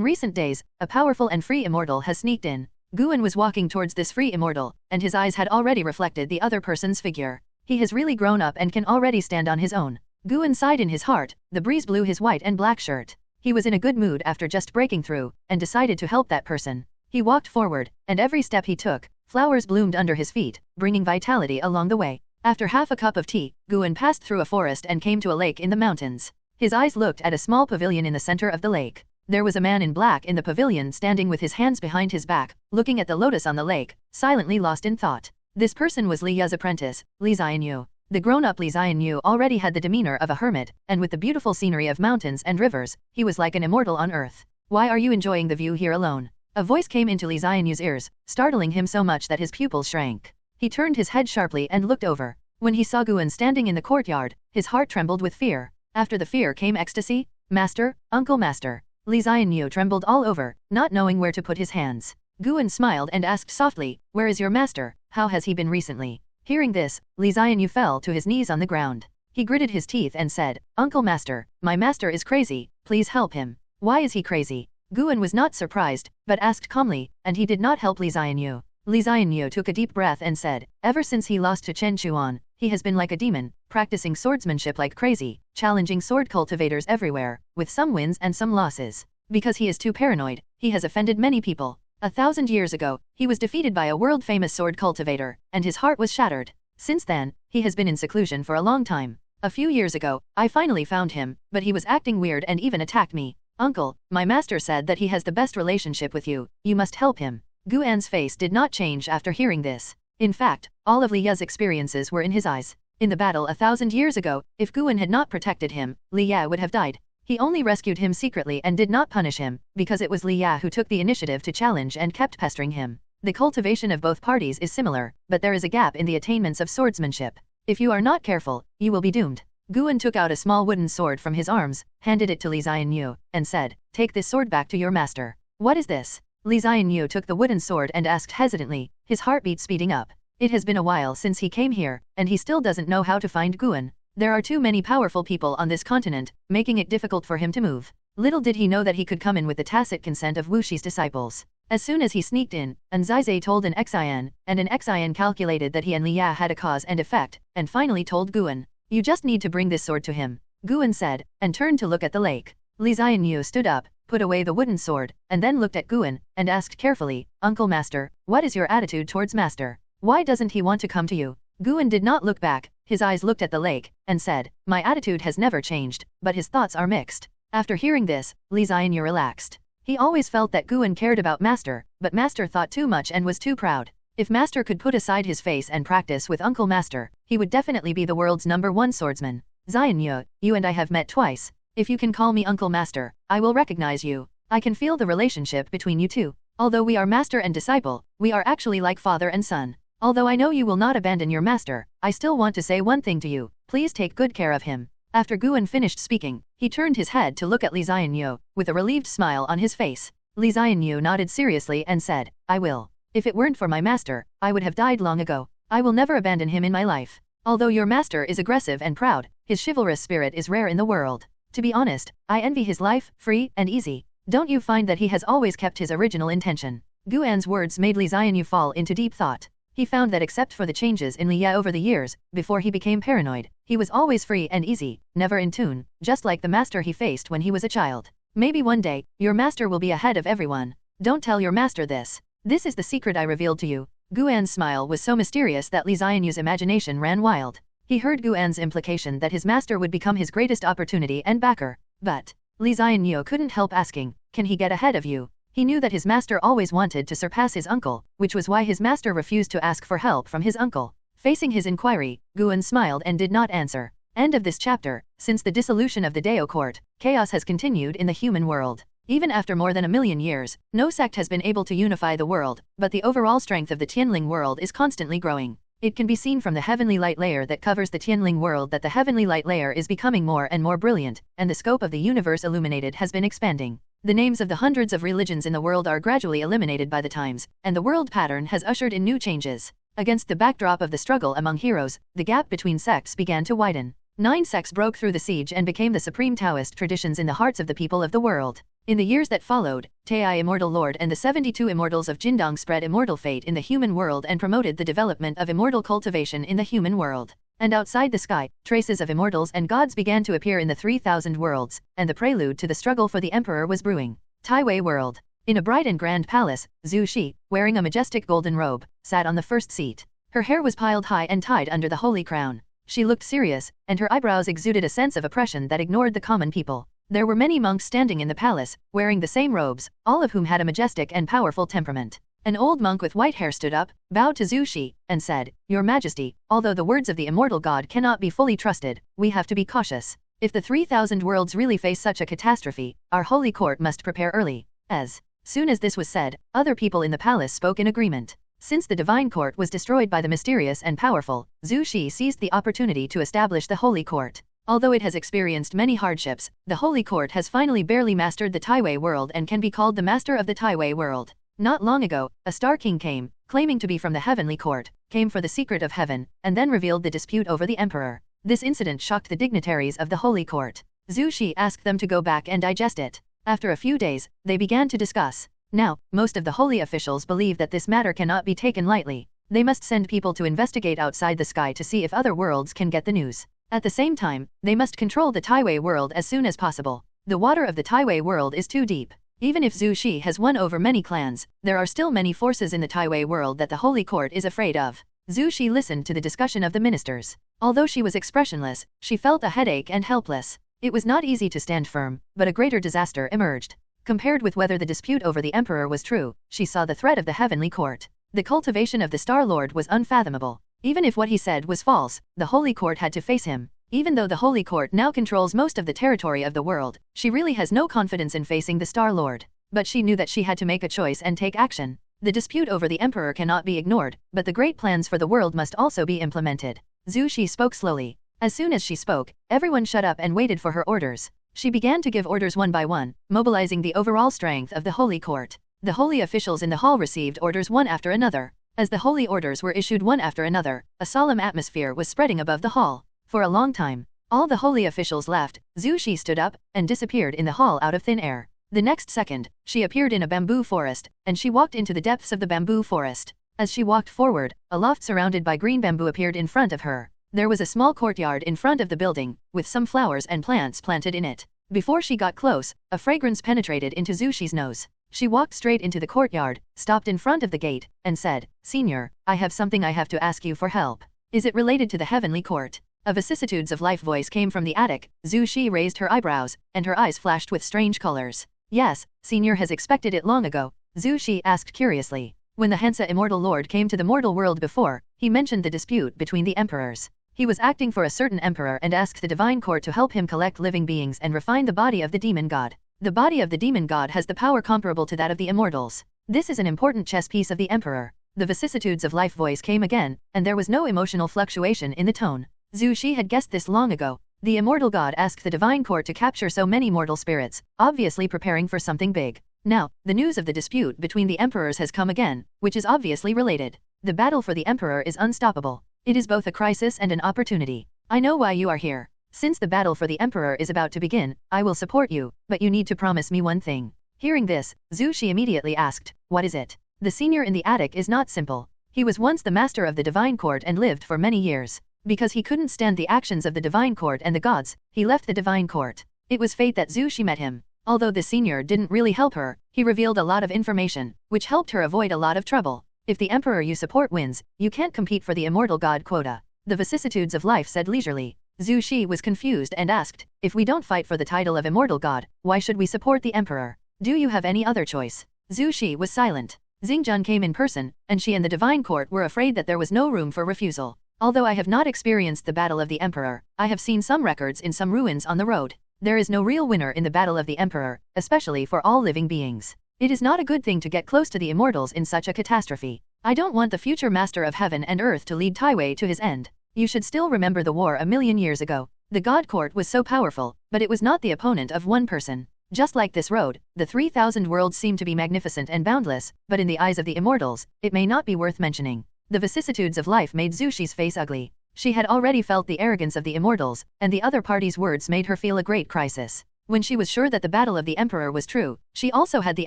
recent days, a powerful and free immortal has sneaked in. Guan was walking towards this free immortal, and his eyes had already reflected the other person's figure. He has really grown up and can already stand on his own. Guan sighed in his heart. The breeze blew his white and black shirt. He was in a good mood after just breaking through, and decided to help that person. He walked forward, and every step he took, flowers bloomed under his feet, bringing vitality along the way. After half a cup of tea, Guan passed through a forest and came to a lake in the mountains. His eyes looked at a small pavilion in the center of the lake. There was a man in black in the pavilion standing with his hands behind his back, looking at the lotus on the lake, silently lost in thought. This person was Li Ye's apprentice, Li Xianyu. The grown-up Li Xianyu already had the demeanor of a hermit, and with the beautiful scenery of mountains and rivers, he was like an immortal on earth. Why are you enjoying the view here alone? A voice came into Li Xianyu's ears, startling him so much that his pupils shrank. He turned his head sharply and looked over. When he saw Guan standing in the courtyard, his heart trembled with fear. After the fear came ecstasy. Master, Uncle Master. Li Xianyu trembled all over, not knowing where to put his hands. Guan smiled and asked softly, "Where is your master? How has he been recently?" Hearing this, Li Xianyu fell to his knees on the ground. He gritted his teeth and said, "Uncle Master, my master is crazy, please help him." "Why is he crazy?" Guan was not surprised, but asked calmly, and he did not help Li Xianyu. Li Xianyu took a deep breath and said, "Ever since he lost to Chen Chuan, he has been like a demon, practicing swordsmanship like crazy, challenging sword cultivators everywhere, with some wins and some losses. Because he is too paranoid, he has offended many people. 1,000 years ago, he was defeated by a world-famous sword cultivator, and his heart was shattered. Since then, he has been in seclusion for a long time. A few years ago, I finally found him, but he was acting weird and even attacked me. Uncle, my master said that he has the best relationship with you, you must help him." Guan's face did not change after hearing this. In fact, all of Li Ye's experiences were in his eyes. In the battle 1,000 years ago, if Guan had not protected him, Li Ye would have died. He only rescued him secretly and did not punish him, because it was Li Ye who took the initiative to challenge and kept pestering him. The cultivation of both parties is similar, but there is a gap in the attainments of swordsmanship. If you are not careful, you will be doomed. Guan took out a small wooden sword from his arms, handed it to Li Xianyu, and said, "Take this sword back to your master." "What is this?" Li Xianyu took the wooden sword and asked hesitantly, his heartbeat speeding up. It has been a while since he came here, and he still doesn't know how to find Guan. There are too many powerful people on this continent, making it difficult for him to move. Little did he know that he could come in with the tacit consent of Wu Shi's disciples. As soon as he sneaked in, an Zizai told an Xian, and an Xian calculated that he and Li Ye had a cause and effect, and finally told Guan, "You just need to bring this sword to him," Guan said, and turned to look at the lake. Li Xianyu stood up, put away the wooden sword, and then looked at Guan, and asked carefully, "Uncle Master, what is your attitude towards Master? Why doesn't he want to come to you?" Guan did not look back, his eyes looked at the lake, and said, "My attitude has never changed, but his thoughts are mixed." After hearing this, Li Xianyu relaxed. He always felt that Guan cared about Master, but Master thought too much and was too proud. If Master could put aside his face and practice with Uncle Master, he would definitely be the world's #1 swordsman. "Xianyu, you and I have met twice. If you can call me Uncle Master, I will recognize you. I can feel the relationship between you two. Although we are master and disciple, we are actually like father and son. Although I know you will not abandon your master, I still want to say one thing to you. Please take good care of him." After Guan finished speaking, he turned his head to look at Li Xianyu, with a relieved smile on his face. Li Xianyu nodded seriously and said, "I will. If it weren't for my master, I would have died long ago. I will never abandon him in my life. Although your master is aggressive and proud, his chivalrous spirit is rare in the world. To be honest, I envy his life, free and easy. Don't you find that he has always kept his original intention?" Guan's words made Li Xianyu fall into deep thought. He found that except for the changes in Li Ye over the years, before he became paranoid, he was always free and easy, never in tune, just like the master he faced when he was a child. "Maybe one day, your master will be ahead of everyone. Don't tell your master this. This is the secret I revealed to you." Guan's smile was so mysterious that Li Xianyu's imagination ran wild. He heard Guan's implication that his master would become his greatest opportunity and backer. But Li Xianyu couldn't help asking, "Can he get ahead of you?" He knew that his master always wanted to surpass his uncle, which was why his master refused to ask for help from his uncle. Facing his inquiry, Guan smiled and did not answer. End of this chapter. Since the dissolution of the Dao court, chaos has continued in the human world. Even after more than 1,000,000 years, no sect has been able to unify the world, but the overall strength of the Tianling world is constantly growing. It can be seen from the heavenly light layer that covers the Tianling world that the heavenly light layer is becoming more and more brilliant, and the scope of the universe illuminated has been expanding. The names of the hundreds of religions in the world are gradually eliminated by the times, and the world pattern has ushered in new changes. Against the backdrop of the struggle among heroes, the gap between sects began to widen. 9 sects broke through the siege and became the supreme Taoist traditions in the hearts of the people of the world. In the years that followed, Tai Immortal Lord and the 72 Immortals of Jindong spread immortal fate in the human world and promoted the development of immortal cultivation in the human world. And outside the sky, traces of immortals and gods began to appear in the 3,000 worlds, and the prelude to the struggle for the emperor was brewing. Taiwei World. In a bright and grand palace, Zhu Xi, wearing a majestic golden robe, sat on the first seat. Her hair was piled high and tied under the holy crown. She looked serious, and her eyebrows exuded a sense of oppression that ignored the common people. There were many monks standing in the palace, wearing the same robes, all of whom had a majestic and powerful temperament. An old monk with white hair stood up, bowed to Zhu Xi, and said, "Your Majesty, although the words of the immortal god cannot be fully trusted, we have to be cautious. If the 3,000 worlds really face such a catastrophe, our holy court must prepare early." As soon as this was said, other people in the palace spoke in agreement. Since the divine court was destroyed by the mysterious and powerful, Zhu Xi seized the opportunity to establish the holy court. Although it has experienced many hardships, the holy court has finally barely mastered the Taiwei world and can be called the master of the Taiwei world. Not long ago, a star king came, claiming to be from the heavenly court, came for the secret of heaven, and then revealed the dispute over the emperor. This incident shocked the dignitaries of the holy court. Zhu Xi asked them to go back and digest it. After a few days, they began to discuss. Now, most of the holy officials believe that this matter cannot be taken lightly. They must send people to investigate outside the sky to see if other worlds can get the news. At the same time, they must control the Taiwei world as soon as possible. The water of the Taiwei world is too deep. Even if Zhu Xi has won over many clans, there are still many forces in the Taiwei world that the holy court is afraid of. Zhu Xi listened to the discussion of the ministers. Although she was expressionless, she felt a headache and helpless. It was not easy to stand firm, but a greater disaster emerged. Compared with whether the dispute over the emperor was true, she saw the threat of the heavenly court. The cultivation of the Star Lord was unfathomable. Even if what he said was false, the holy court had to face him. Even though the holy court now controls most of the territory of the world, she really has no confidence in facing the Star Lord. But she knew that she had to make a choice and take action. The dispute over the emperor cannot be ignored, but the great plans for the world must also be implemented. Zhu Xi spoke slowly. As soon as she spoke, everyone shut up and waited for her orders. She began to give orders one by one, mobilizing the overall strength of the holy court. The holy officials in the hall received orders one after another. As the holy orders were issued one after another, a solemn atmosphere was spreading above the hall. For a long time, all the holy officials left. Zhu Xi stood up and disappeared in the hall out of thin air. The next second, she appeared in a bamboo forest, and she walked into the depths of the bamboo forest. As she walked forward, a loft surrounded by green bamboo appeared in front of her. There was a small courtyard in front of the building, with some flowers and plants planted in it. Before she got close, a fragrance penetrated into Zhu Xi's nose. She walked straight into the courtyard, stopped in front of the gate, and said, "Senior, I have something I have to ask you for help. Is it related to the heavenly court?" A vicissitudes of life voice came from the attic. Zhu Xi raised her eyebrows, and her eyes flashed with strange colors. "Yes, Senior has expected it long ago," Zhu Xi asked curiously. When the Hansa Immortal Lord came to the mortal world before, he mentioned the dispute between the emperors. He was acting for a certain emperor and asked the divine court to help him collect living beings and refine the body of the demon god. The body of the demon god has the power comparable to that of the immortals. This is an important chess piece of the emperor. The vicissitudes of life voice came again, and there was no emotional fluctuation in the tone. Zhu Xi had guessed this long ago. The immortal god asked the divine court to capture so many mortal spirits, obviously preparing for something big. Now, the news of the dispute between the emperors has come again, which is obviously related. The battle for the emperor is unstoppable. It is both a crisis and an opportunity. I know why you are here. Since the battle for the emperor is about to begin, I will support you, but you need to promise me one thing. Hearing this, Zhu Xi immediately asked, "What is it?" The senior in the attic is not simple. He was once the master of the divine court and lived for many years. Because he couldn't stand the actions of the divine court and the gods, he left the divine court. It was fate that Zhu Xi met him. Although the senior didn't really help her, he revealed a lot of information, which helped her avoid a lot of trouble. If the emperor you support wins, you can't compete for the immortal god quota. The vicissitudes of life said leisurely. Zhu Xi was confused and asked, "If we don't fight for the title of immortal god, why should we support the emperor? Do you have any other choice?" Zhu Xi was silent. Xingjun came in person, and she and the divine court were afraid that there was no room for refusal. Although I have not experienced the battle of the emperor, I have seen some records in some ruins on the road. There is no real winner in the battle of the emperor, especially for all living beings. It is not a good thing to get close to the immortals in such a catastrophe. I don't want the future master of heaven and earth to lead Taiwei to his end. You should still remember the war a million years ago. The god court was so powerful, but it was not the opponent of one person. Just like this road, the 3,000 worlds seem to be magnificent and boundless, but in the eyes of the immortals, it may not be worth mentioning. The vicissitudes of life made Zhu Shi's face ugly. She had already felt the arrogance of the immortals, and the other party's words made her feel a great crisis. When she was sure that the battle of the Emperor was true, she also had the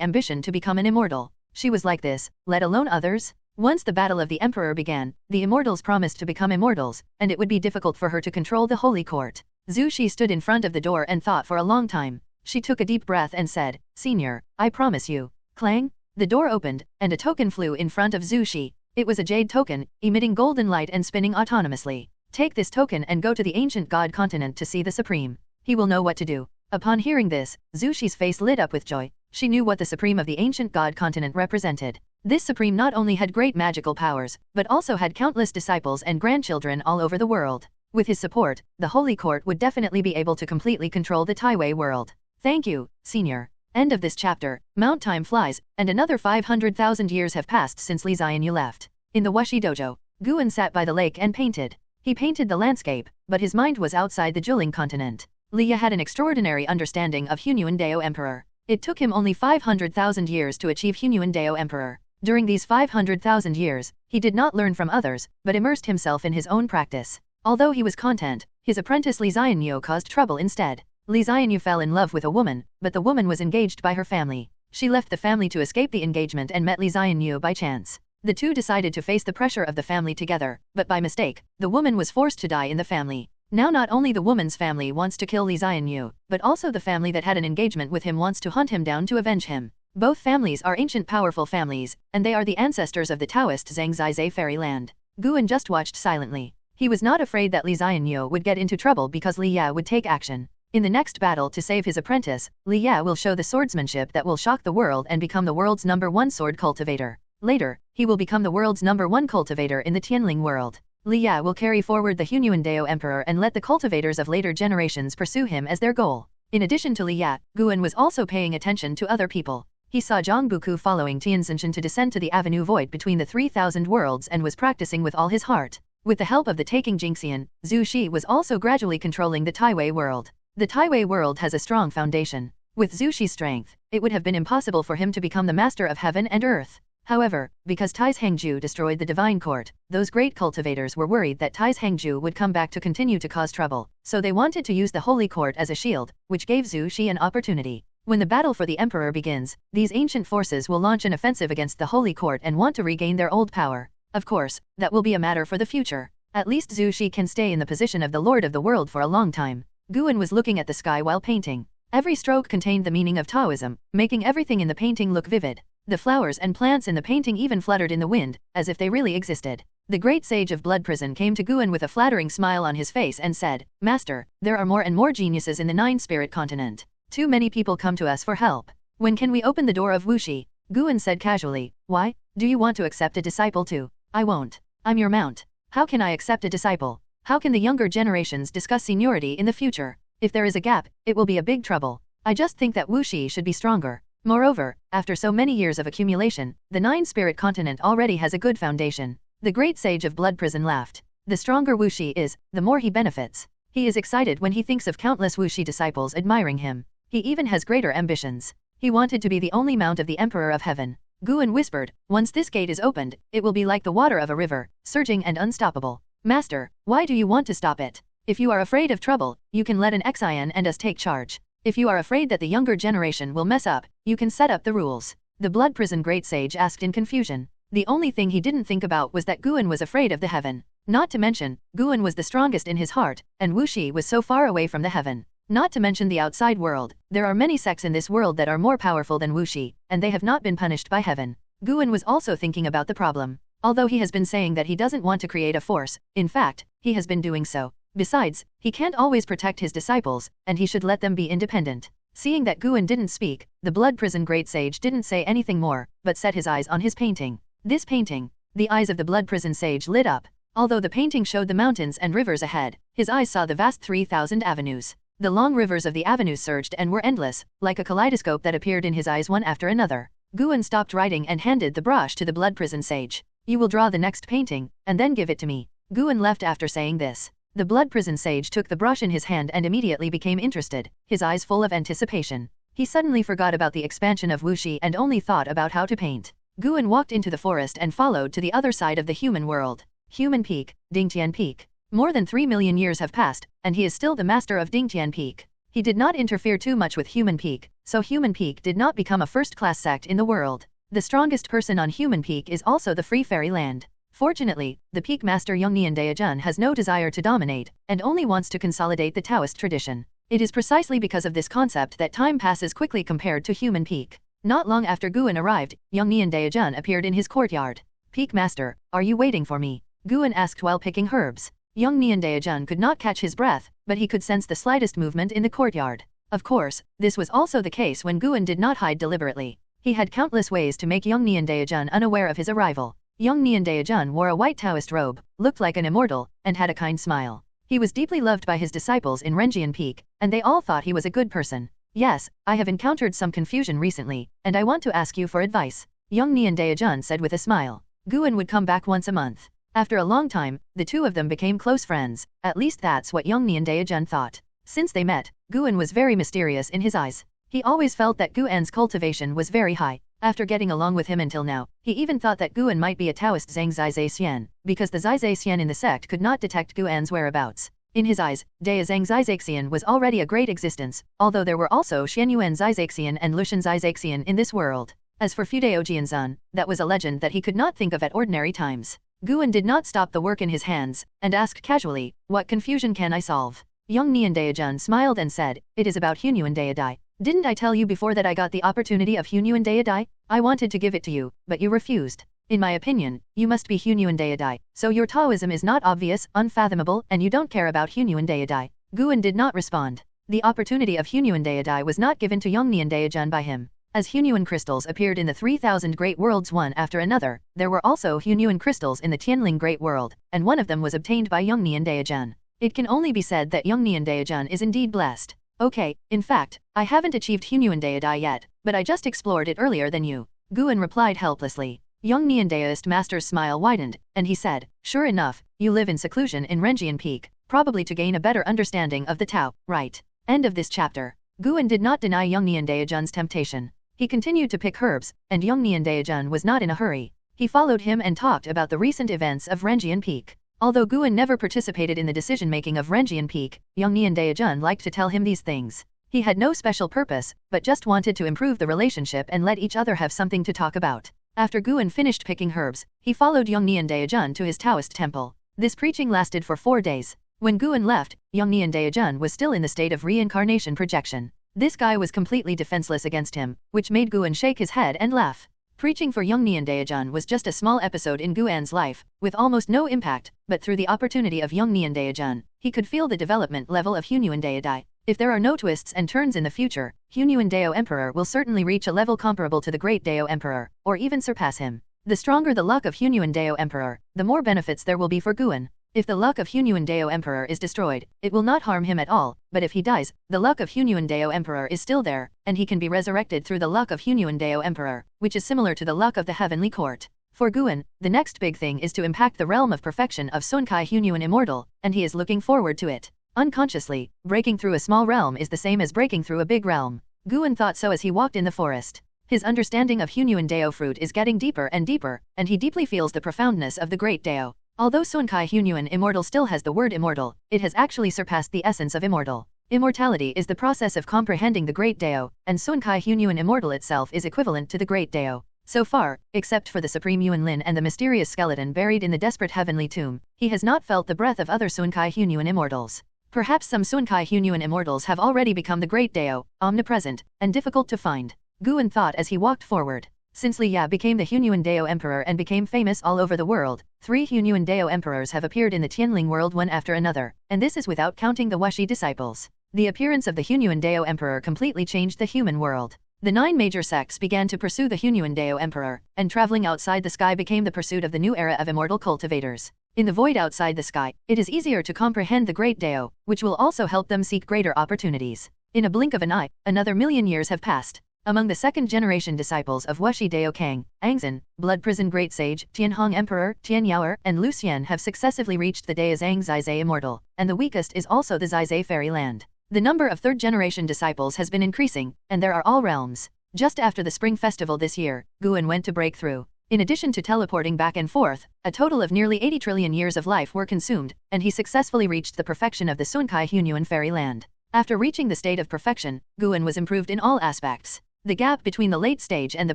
ambition to become an immortal. She was like this, let alone others. Once the battle of the Emperor began, the immortals promised to become immortals, and it would be difficult for her to control the holy court. Zhu Shi stood in front of the door and thought for a long time. She took a deep breath and said, "Senior, I promise you." Clang! The door opened, and a token flew in front of Zhu Shi. It was a jade token, emitting golden light and spinning autonomously. Take this token and go to the ancient god continent to see the Supreme. He will know what to do. Upon hearing this, Zhu Shi's face lit up with joy. She knew what the Supreme of the ancient god continent represented. This Supreme not only had great magical powers, but also had countless disciples and grandchildren all over the world. With his support, the Holy Court would definitely be able to completely control the Taiwei world. Thank you, Senior. End of this chapter. Mount Time flies, and another 500,000 years have passed since Li Xianyu left. In the Wuxi dojo, Guan sat by the lake and painted. He painted the landscape, but his mind was outside the Juling continent. Li Ya had an extraordinary understanding of Hunyuan Dao Emperor. It took him only 500,000 years to achieve Hunyuan Dao Emperor. During these 500,000 years, he did not learn from others, but immersed himself in his own practice. Although he was content, his apprentice Li Xianyu caused trouble instead. Li Xianyu fell in love with a woman, but the woman was engaged by her family. She left the family to escape the engagement and met Li Xianyu by chance. The two decided to face the pressure of the family together, but by mistake, the woman was forced to die in the family. Now not only the woman's family wants to kill Li Xianyu, but also the family that had an engagement with him wants to hunt him down to avenge him. Both families are ancient powerful families, and they are the ancestors of the Taoist Zhangzai fairyland. Guan just watched silently. He was not afraid that Li Xianyu would get into trouble because Li Ya would take action. In the next battle to save his apprentice, Li Ya will show the swordsmanship that will shock the world and become the world's #1 sword cultivator. Later, he will become the world's #1 cultivator in the Tianling world. Li Ya will carry forward the Hunyuan Dao Emperor and let the cultivators of later generations pursue him as their goal. In addition to Li Ya, Guan was also paying attention to other people. He saw Zhang Buku following Tianzinshan to descend to the avenue void between the 3,000 worlds and was practicing with all his heart. With the help of the taking Jingxian, Zhu Shi was also gradually controlling the Taiwei world. The Taiwei world has a strong foundation. With Zhu Shi's strength, it would have been impossible for him to become the master of heaven and earth. However, because Tai's Hangju destroyed the divine court, those great cultivators were worried that Tai's Hangju would come back to continue to cause trouble, so they wanted to use the holy court as a shield, which gave Zhu Shi an opportunity. When the battle for the emperor begins, these ancient forces will launch an offensive against the holy court and want to regain their old power. Of course, that will be a matter for the future. At least Zhu Shi can stay in the position of the lord of the world for a long time. Guan was looking at the sky while painting. Every stroke contained the meaning of Taoism, making everything in the painting look vivid. The flowers and plants in the painting even fluttered in the wind, as if they really existed. The great sage of Blood Prison came to Guan with a flattering smile on his face and said, "Master, there are more and more geniuses in the Nine Spirit continent. Too many people come to us for help. When can we open the door of Wuxi?" Guan said casually, "Why? Do you want to accept a disciple too?" "I won't. I'm your mount. How can I accept a disciple? How can the younger generations discuss seniority in the future? If there is a gap, it will be a big trouble. I just think that Wuxi should be stronger. Moreover, after so many years of accumulation, the Nine Spirit continent already has a good foundation." The great sage of Blood Prison laughed. The stronger Wuxi is, the more he benefits. He is excited when he thinks of countless Wuxi disciples admiring him. He even has greater ambitions. He wanted to be the only mount of the Emperor of Heaven. Guan whispered, "Once this gate is opened, it will be like the water of a river, surging and unstoppable. Master, why do you want to stop it? If you are afraid of trouble, you can let an Xian and us take charge. If you are afraid that the younger generation will mess up, you can set up the rules." The Blood Prison great sage asked in confusion. The only thing he didn't think about was that Guan was afraid of the heaven. Not to mention, Guan was the strongest in his heart, and Wuxi was so far away from the heaven. Not to mention the outside world, there are many sects in this world that are more powerful than Wuxi, and they have not been punished by heaven. Guan was also thinking about the problem. Although he has been saying that he doesn't want to create a force, in fact, he has been doing so. Besides, he can't always protect his disciples, and he should let them be independent. Seeing that Guan didn't speak, the Blood Prison great sage didn't say anything more, but set his eyes on his painting. This painting, the eyes of the Blood Prison sage lit up. Although the painting showed the mountains and rivers ahead, his eyes saw the vast 3,000 avenues. The long rivers of the avenues surged and were endless, like a kaleidoscope that appeared in his eyes one after another. Guan stopped writing and handed the brush to the Blood Prison sage. "You will draw the next painting, and then give it to me." Guan left after saying this. The Blood Prison sage took the brush in his hand and immediately became interested, his eyes full of anticipation. He suddenly forgot about the expansion of Wuxi and only thought about how to paint. Guan walked into the forest and followed to the other side of the human world. Human Peak, Dingtian Peak. More than 3 million years have passed, and he is still the master of Dingtian Peak. He did not interfere too much with Human Peak, so Human Peak did not become a first-class sect in the world. The strongest person on Human Peak is also the Free Fairy Land. Fortunately, the Peak Master Yongnian Daejun has no desire to dominate, and only wants to consolidate the Taoist tradition. It is precisely because of this concept that time passes quickly compared to Human Peak. Not long after Guan arrived, Yongnian Daejun appeared in his courtyard. Peak Master, are you waiting for me? Guan asked while picking herbs. Yongnian Daejun could not catch his breath, but he could sense the slightest movement in the courtyard. Of course, this was also the case when Guan did not hide deliberately. He had countless ways to make Yongnian Daejun unaware of his arrival. Yongnian Daejun wore a white Taoist robe, looked like an immortal, and had a kind smile. He was deeply loved by his disciples in Renjian Peak, and they all thought he was a good person. Yes, I have encountered some confusion recently, and I want to ask you for advice, Yongnian Daejun said with a smile. Guan would come back once a month. After a long time, the two of them became close friends, at least that's what Yongnian Daejun thought. Since they met, Guan was very mysterious in his eyes. He always felt that Guan's cultivation was very high. After getting along with him until now, he even thought that Guan might be a Taoist Zhang Zizai Xian, because the Zizai Xian in the sect could not detect Guan's whereabouts. In his eyes, Dea Zhang Zizaixian was already a great existence, although there were also Xianyuan Zizaixian and Lushan Zizaixian in this world. As for Fudeo Jianzan, that was a legend that he could not think of at ordinary times. Guan did not stop the work in his hands, and asked casually, what confusion can I solve? Yongnian Daejun smiled and said, it is about Hunyuan Daedai. Didn't I tell you before that I got the opportunity of Hunyuan Daedai? I wanted to give it to you, but you refused. In my opinion, you must be Hunyuan Daedai, so your Taoism is not obvious, unfathomable, and you don't care about Hunyuan Daedai. Guan did not respond. The opportunity of Hunyuan Daedai was not given to Yongnian Daejun by him. As Hunyuan crystals appeared in the 3,000 great worlds one after another, there were also Hunyuan crystals in the Tianling Great World, and one of them was obtained by Yongnian Daejun. It can only be said that Yongnian Daejun is indeed blessed. Okay, in fact, I haven't achieved Hunyuan Daedai yet, but I just explored it earlier than you. Guan replied helplessly. Yongnian Daoist Master's smile widened, and he said, sure enough, you live in seclusion in Renjian Peak, probably to gain a better understanding of the Tao, right? End of this chapter. Guan did not deny Yongnian Daejun's temptation. He continued to pick herbs, and Yongnian Daejun was not in a hurry. He followed him and talked about the recent events of Renjian Peak. Although Guan never participated in the decision-making of Renjian Peak, Yongnian Daejun liked to tell him these things. He had no special purpose, but just wanted to improve the relationship and let each other have something to talk about. After Guan finished picking herbs, he followed Yongnian Daejun to his Taoist temple. This preaching lasted for 4 days. When Guan left, Yongnian Daejun was still in the state of reincarnation projection. This guy was completely defenseless against him, which made Guan shake his head and laugh. Preaching for Yongnian Daejun was just a small episode in Guan's life, with almost no impact, but through the opportunity of Yongnian Daejun, he could feel the development level of Hunyuan Daedai. If there are no twists and turns in the future, Hunyuan Dao Emperor will certainly reach a level comparable to the Great Dao Emperor, or even surpass him. The stronger the luck of Hunyuan Dao Emperor, the more benefits there will be for Guan. If the luck of Hunyuan Dao Emperor is destroyed, it will not harm him at all, but if he dies, the luck of Hunyuan Dao Emperor is still there, and he can be resurrected through the luck of Hunyuan Dao Emperor, which is similar to the luck of the Heavenly Court. For Guan, the next big thing is to impact the realm of perfection of Sunkai Hunyuan Immortal, and he is looking forward to it. Unconsciously, breaking through a small realm is the same as breaking through a big realm. Guan thought so as he walked in the forest. His understanding of Hunyuan Dao fruit is getting deeper and deeper, and he deeply feels the profoundness of the Great Dao. Although Sunkai Hunyuan Immortal still has the word immortal, it has actually surpassed the essence of immortal. Immortality is the process of comprehending the Great Dao, and Sunkai Hunyuan Immortal itself is equivalent to the Great Dao. So far, except for the Supreme Yuan Lin and the mysterious skeleton buried in the desperate heavenly tomb, he has not felt the breath of other Sunkai Hunyuan Immortals. Perhaps some Sunkai Hunyuan Immortals have already become the Great Dao, omnipresent, and difficult to find. Guan thought as he walked forward. Since Li Ya became the Hunyuan Dao Emperor and became famous all over the world, 3 Hunyuan Dao Emperors have appeared in the Tianling world one after another, and this is without counting the Wuxi disciples. The appearance of the Hunyuan Dao Emperor completely changed the human world. The 9 major sects began to pursue the Hunyuan Dao Emperor, and traveling outside the sky became the pursuit of the new era of immortal cultivators. In the void outside the sky, it is easier to comprehend the Great Dao, which will also help them seek greater opportunities. In a blink of an eye, another million years have passed. Among the second-generation disciples of Wuxi Dao Kang, Angzan, Blood Prison Great Sage, Tianhong Emperor, Tian Yaoer, and Lu Xian have successively reached the Dao Zhang Zizai Immortal, and the weakest is also the Zizai Fairy Land. The number of third-generation disciples has been increasing, and there are all realms. Just after the Spring Festival this year, Guan went to break through. In addition to teleporting back and forth, a total of nearly 80 trillion years of life were consumed, and he successfully reached the perfection of the Sunkai Hunyuan fairyland. After reaching the state of perfection, Guan was improved in all aspects. The gap between the late stage and the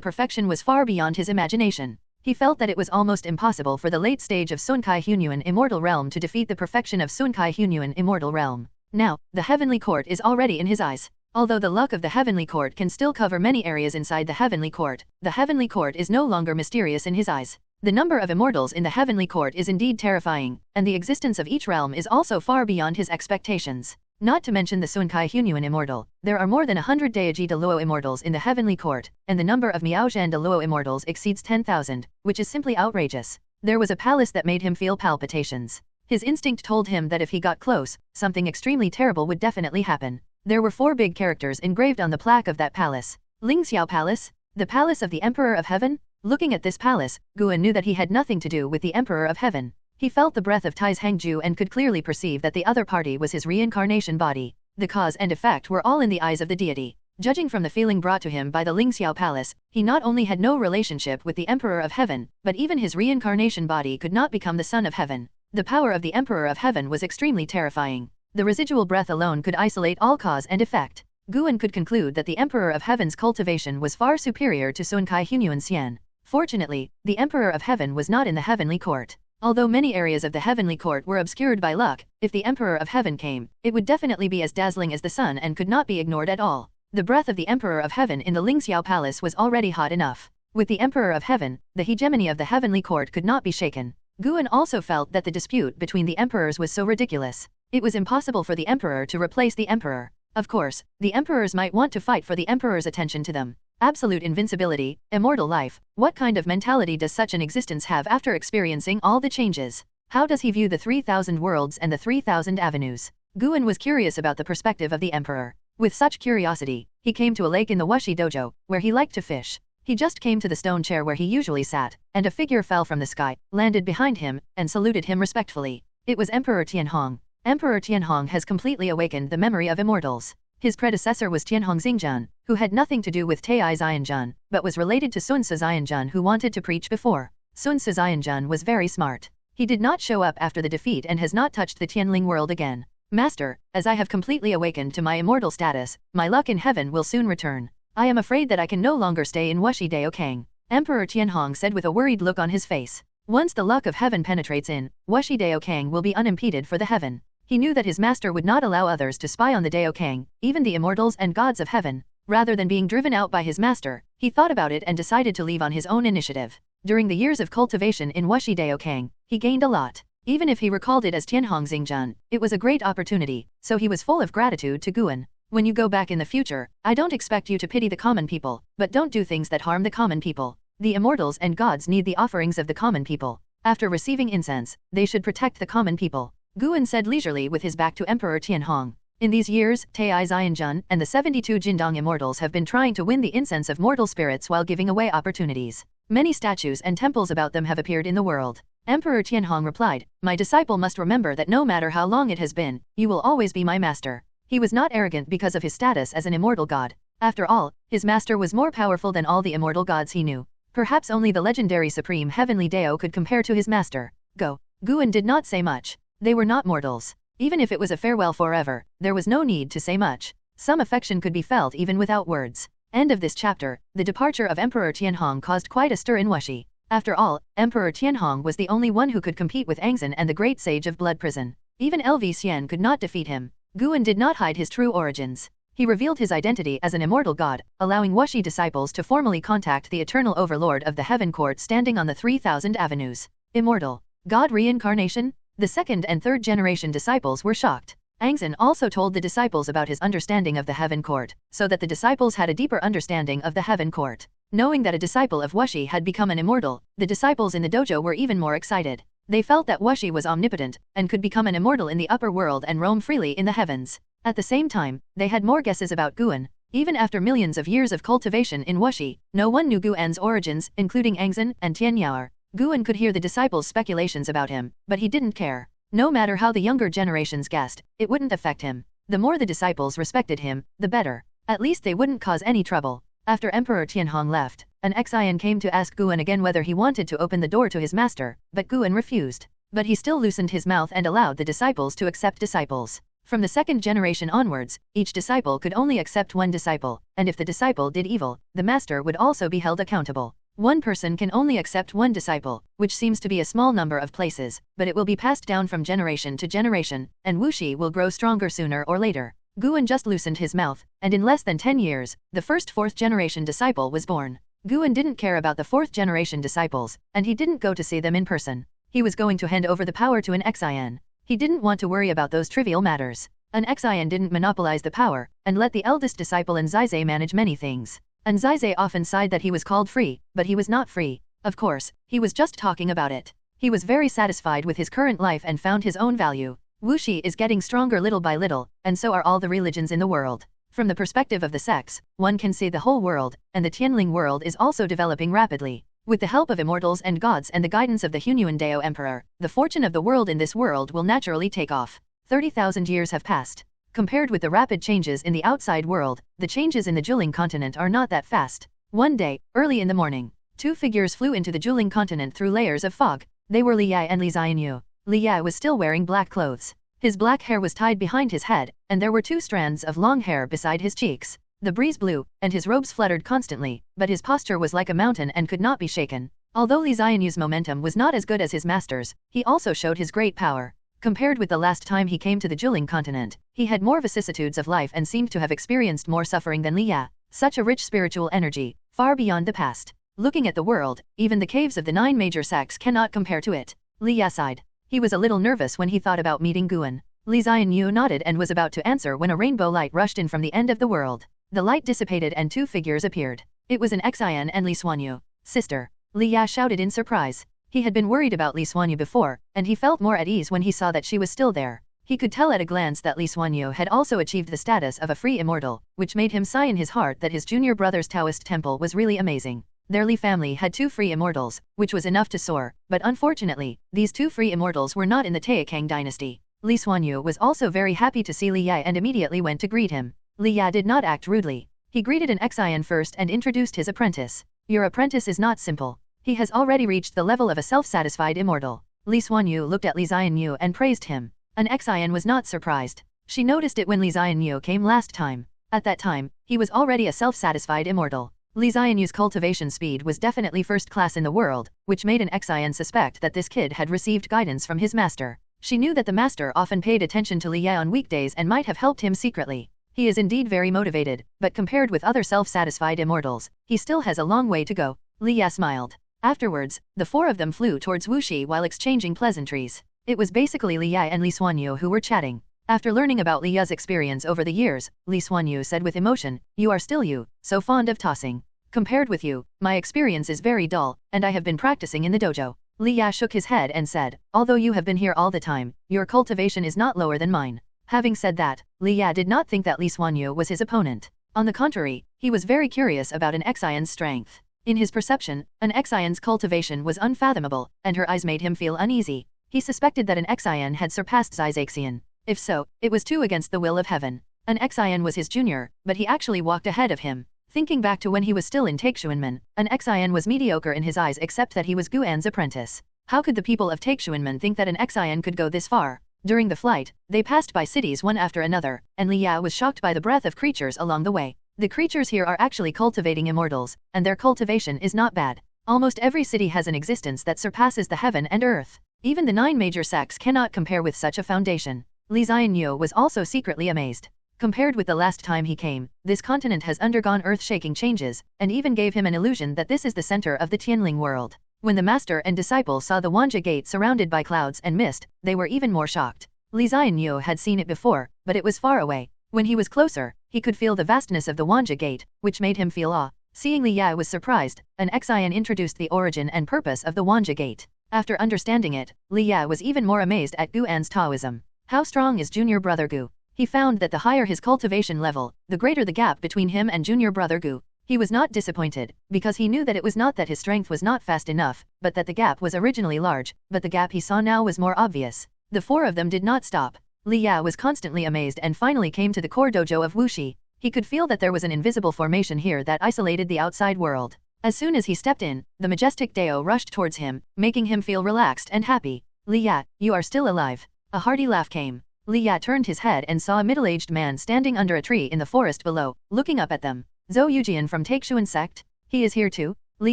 perfection was far beyond his imagination. He felt that it was almost impossible for the late stage of Sunkai Hunyuan Immortal Realm to defeat the perfection of Sunkai Hunyuan Immortal Realm. Now, the Heavenly Court is already in his eyes. Although the luck of the Heavenly Court can still cover many areas inside the Heavenly Court, the Heavenly Court is no longer mysterious in his eyes. The number of immortals in the Heavenly Court is indeed terrifying, and the existence of each realm is also far beyond his expectations. Not to mention the Sunkai Hunyuan Immortal, there are more than 100 Daiji de Luo Immortals in the Heavenly Court, and the number of Miaozhan de Luo Immortals exceeds 10,000, which is simply outrageous. There was a palace that made him feel palpitations. His instinct told him that if he got close, something extremely terrible would definitely happen. There were 4 big characters engraved on the plaque of that palace. Lingxiao Palace, the Palace of the Emperor of Heaven. Looking at this palace, Guan knew that he had nothing to do with the Emperor of Heaven. He felt the breath of Tai's Hangju and could clearly perceive that the other party was his reincarnation body. The cause and effect were all in the eyes of the deity. Judging from the feeling brought to him by the Lingxiao Palace, he not only had no relationship with the Emperor of Heaven, but even his reincarnation body could not become the Son of Heaven. The power of the Emperor of Heaven was extremely terrifying. The residual breath alone could isolate all cause and effect. Guan could conclude that the Emperor of Heaven's cultivation was far superior to Sunkai Hunyuan Xian. Fortunately, the Emperor of Heaven was not in the Heavenly Court. Although many areas of the Heavenly Court were obscured by luck, if the Emperor of Heaven came, it would definitely be as dazzling as the sun and could not be ignored at all. The breath of the Emperor of Heaven in the Lingxiao Palace was already hot enough. With the Emperor of Heaven, the hegemony of the Heavenly Court could not be shaken. Guan also felt that the dispute between the emperors was so ridiculous. It was impossible for the emperor to replace the emperor. Of course, the emperors might want to fight for the emperor's attention to them. Absolute invincibility, immortal life, what kind of mentality does such an existence have after experiencing all the changes? How does he view the 3,000 worlds and the 3,000 avenues? Guan was curious about the perspective of the emperor. With such curiosity, he came to a lake in the Wuxi dojo, where he liked to fish. He just came to the stone chair where he usually sat, and a figure fell from the sky, landed behind him, and saluted him respectfully. It was Emperor Tianhong. Emperor Tianhong has completely awakened the memory of immortals. His predecessor was Tianhong Xingzhan, who had nothing to do with Tai'ai Xianzhan, but was related to Sun Ce Xianzhan who wanted to preach before. Sun Ce Xianzhan was very smart. He did not show up after the defeat and has not touched the Tianling world again. Master, as I have completely awakened to my immortal status, my luck in heaven will soon return. I am afraid that I can no longer stay in Wuxi Dao Kang, Emperor Tianhong said with a worried look on his face. Once the luck of heaven penetrates in, Wuxi Dao Kang will be unimpeded for the heaven. He knew that his master would not allow others to spy on the Dao Kang, even the immortals and gods of heaven. Rather than being driven out by his master, he thought about it and decided to leave on his own initiative. During the years of cultivation in Wuxi Dao Kang, he gained a lot. Even if he recalled it as Tianhong Xingzhan, it was a great opportunity, so he was full of gratitude to Guan. When you go back in the future, I don't expect you to pity the common people, but don't do things that harm the common people. The immortals and gods need the offerings of the common people. After receiving incense, they should protect the common people. Guan said leisurely with his back to Emperor Tianhong. In these years, Tai'ai Xianzhan and the 72 Jindong immortals have been trying to win the incense of mortal spirits while giving away opportunities. Many statues and temples about them have appeared in the world. Emperor Tianhong replied, "My disciple must remember that no matter how long it has been, you will always be my master." He was not arrogant because of his status as an immortal god. After all, his master was more powerful than all the immortal gods he knew. Perhaps only the legendary supreme heavenly Dao could compare to his master. Go. Guan did not say much. They were not mortals. Even if it was a farewell forever, there was no need to say much. Some affection could be felt even without words. End of this chapter. The departure of Emperor Tianhong caused quite a stir in Wuxi. After all, Emperor Tianhong was the only one who could compete with Angzan and the great sage of Blood Prison. Even LV Xian could not defeat him. Guan did not hide his true origins. He revealed his identity as an immortal god, allowing Wuxi disciples to formally contact the eternal overlord of the heaven court standing on the 3,000 avenues. Immortal. God reincarnation? The second and third generation disciples were shocked. Angzan also told the disciples about his understanding of the heaven court, so that the disciples had a deeper understanding of the heaven court. Knowing that a disciple of Wuxi had become an immortal, the disciples in the dojo were even more excited. They felt that Wuxi was omnipotent, and could become an immortal in the upper world and roam freely in the heavens. At the same time, they had more guesses about Guan. Even after millions of years of cultivation in Wuxi, no one knew Guan's origins, including Angzan and Tian Yaoer. Guan could hear the disciples' speculations about him, but he didn't care. No matter how the younger generations guessed, it wouldn't affect him. The more the disciples respected him, the better. At least they wouldn't cause any trouble. After Emperor Tianhong left, an Xian came to ask Guan again whether he wanted to open the door to his master, but Guan refused. But he still loosened his mouth and allowed the disciples to accept disciples. From the second generation onwards, each disciple could only accept one disciple, and if the disciple did evil, the master would also be held accountable. One person can only accept one disciple, which seems to be a small number of places, but it will be passed down from generation to generation, and Wuxi will grow stronger sooner or later. Guan just loosened his mouth, and in less than 10 years, the first fourth generation disciple was born. Guan didn't care about the fourth generation disciples, and he didn't go to see them in person. He was going to hand over the power to an Xian. He didn't want to worry about those trivial matters. An Xian didn't monopolize the power, and let the eldest disciple Anzize manage many things. Anzize often sighed that he was called free, but he was not free. Of course, he was just talking about it. He was very satisfied with his current life and found his own value. Wuxi is getting stronger little by little, and so are all the religions in the world. From the perspective of the sects, one can see the whole world, and the Tianling world is also developing rapidly. With the help of immortals and gods and the guidance of the Hunyuan Dao Emperor, the fortune of the world in this world will naturally take off. 30,000 years have passed. Compared with the rapid changes in the outside world, the changes in the Juling continent are not that fast. One day, early in the morning, two figures flew into the Juling continent through layers of fog. They were Li Yi and Li Xianyu. Li Yi was still wearing black clothes. His black hair was tied behind his head, and there were two strands of long hair beside his cheeks. The breeze blew, and his robes fluttered constantly, but his posture was like a mountain and could not be shaken. Although Li Xianyu's momentum was not as good as his master's, he also showed his great power. Compared with the last time he came to the Juling continent, he had more vicissitudes of life and seemed to have experienced more suffering than Li Yi. Such a rich spiritual energy, far beyond the past. Looking at the world, even the caves of the 9 major sects cannot compare to it. Li Yi sighed. He was a little nervous when he thought about meeting Guan. Li Xianyu nodded and was about to answer when a rainbow light rushed in from the end of the world. The light dissipated and two figures appeared. It was an Xian and Li Xuanyu. Sister. Li Yi shouted in surprise. He had been worried about Li Xuanyu before, and he felt more at ease when he saw that she was still there. He could tell at a glance that Li Xuanyu had also achieved the status of a free immortal, which made him sigh in his heart that his junior brother's Taoist temple was really amazing. Their Li family had 2 free immortals, which was enough to soar, but unfortunately, these 2 free immortals were not in the Taixuan dynasty. Li Xuanyu was also very happy to see Li Yi and immediately went to greet him. Li Yi did not act rudely. He greeted an Xian first and introduced his apprentice. Your apprentice is not simple. He has already reached the level of a self-satisfied immortal. Li Xuanyu looked at Li Xianyu and praised him. An Xian was not surprised. She noticed it when Li Xianyu came last time. At that time, he was already a self-satisfied immortal. Li Xianyu's cultivation speed was definitely first class in the world, which made an Xian suspect that this kid had received guidance from his master. She knew that the master often paid attention to Li Yi on weekdays and might have helped him secretly. He is indeed very motivated, but compared with other self-satisfied immortals, he still has a long way to go. Li Yi smiled. Afterwards, the 4 of them flew towards Wuxi while exchanging pleasantries. It was basically Li Yi and Li Xuanyu who were chatting. After learning about Li Yi's experience over the years, Li Xuanyu said with emotion, "You are still you, so fond of tossing. Compared with you, my experience is very dull, and I have been practicing in the dojo." Li Yi shook his head and said, "Although you have been here all the time, your cultivation is not lower than mine." Having said that, Li Yi did not think that Li Xuanyu was his opponent. On the contrary, he was very curious about an Xian's strength. In his perception, an Xian's cultivation was unfathomable, and her eyes made him feel uneasy. He suspected that an Xian had surpassed Xiaxian. If so, it was 2 against the will of heaven. An Xian was his junior, but he actually walked ahead of him. Thinking back to when he was still in Taixuanmen, an Xian was mediocre in his eyes except that he was Guan's apprentice. How could the people of Taixuanmen think that an Xian could go this far? During the flight, they passed by cities one after another, and Li Yi was shocked by the breadth of creatures along the way. The creatures here are actually cultivating immortals, and their cultivation is not bad. Almost every city has an existence that surpasses the heaven and earth. Even the 9 major sects cannot compare with such a foundation. Li Xianyu was also secretly amazed. Compared with the last time he came, this continent has undergone earth-shaking changes, and even gave him an illusion that this is the center of the Tianling world. When the master and disciple saw the Wanja gate surrounded by clouds and mist, they were even more shocked. Li Xianyu had seen it before, but it was far away. When he was closer, he could feel the vastness of the Wanja gate, which made him feel awe. Seeing Li Yi was surprised, an Xian introduced the origin and purpose of the Wanja gate. After understanding it, Li Yi was even more amazed at Guan's Taoism. How strong is junior brother Gu? He found that the higher his cultivation level, the greater the gap between him and junior brother Gu. He was not disappointed, because he knew that it was not that his strength was not fast enough, but that the gap was originally large, but the gap he saw now was more obvious. The 4 of them did not stop. Li Yi was constantly amazed and finally came to the core dojo of Wuxi. He could feel that there was an invisible formation here that isolated the outside world. As soon as he stepped in, the majestic Dao rushed towards him, making him feel relaxed and happy. Li Ya, you are still alive. A hearty laugh came. Li Ya turned his head and saw a middle-aged man standing under a tree in the forest below, looking up at them. Zhou Yujian from Taixuan Sect? He is here too? Li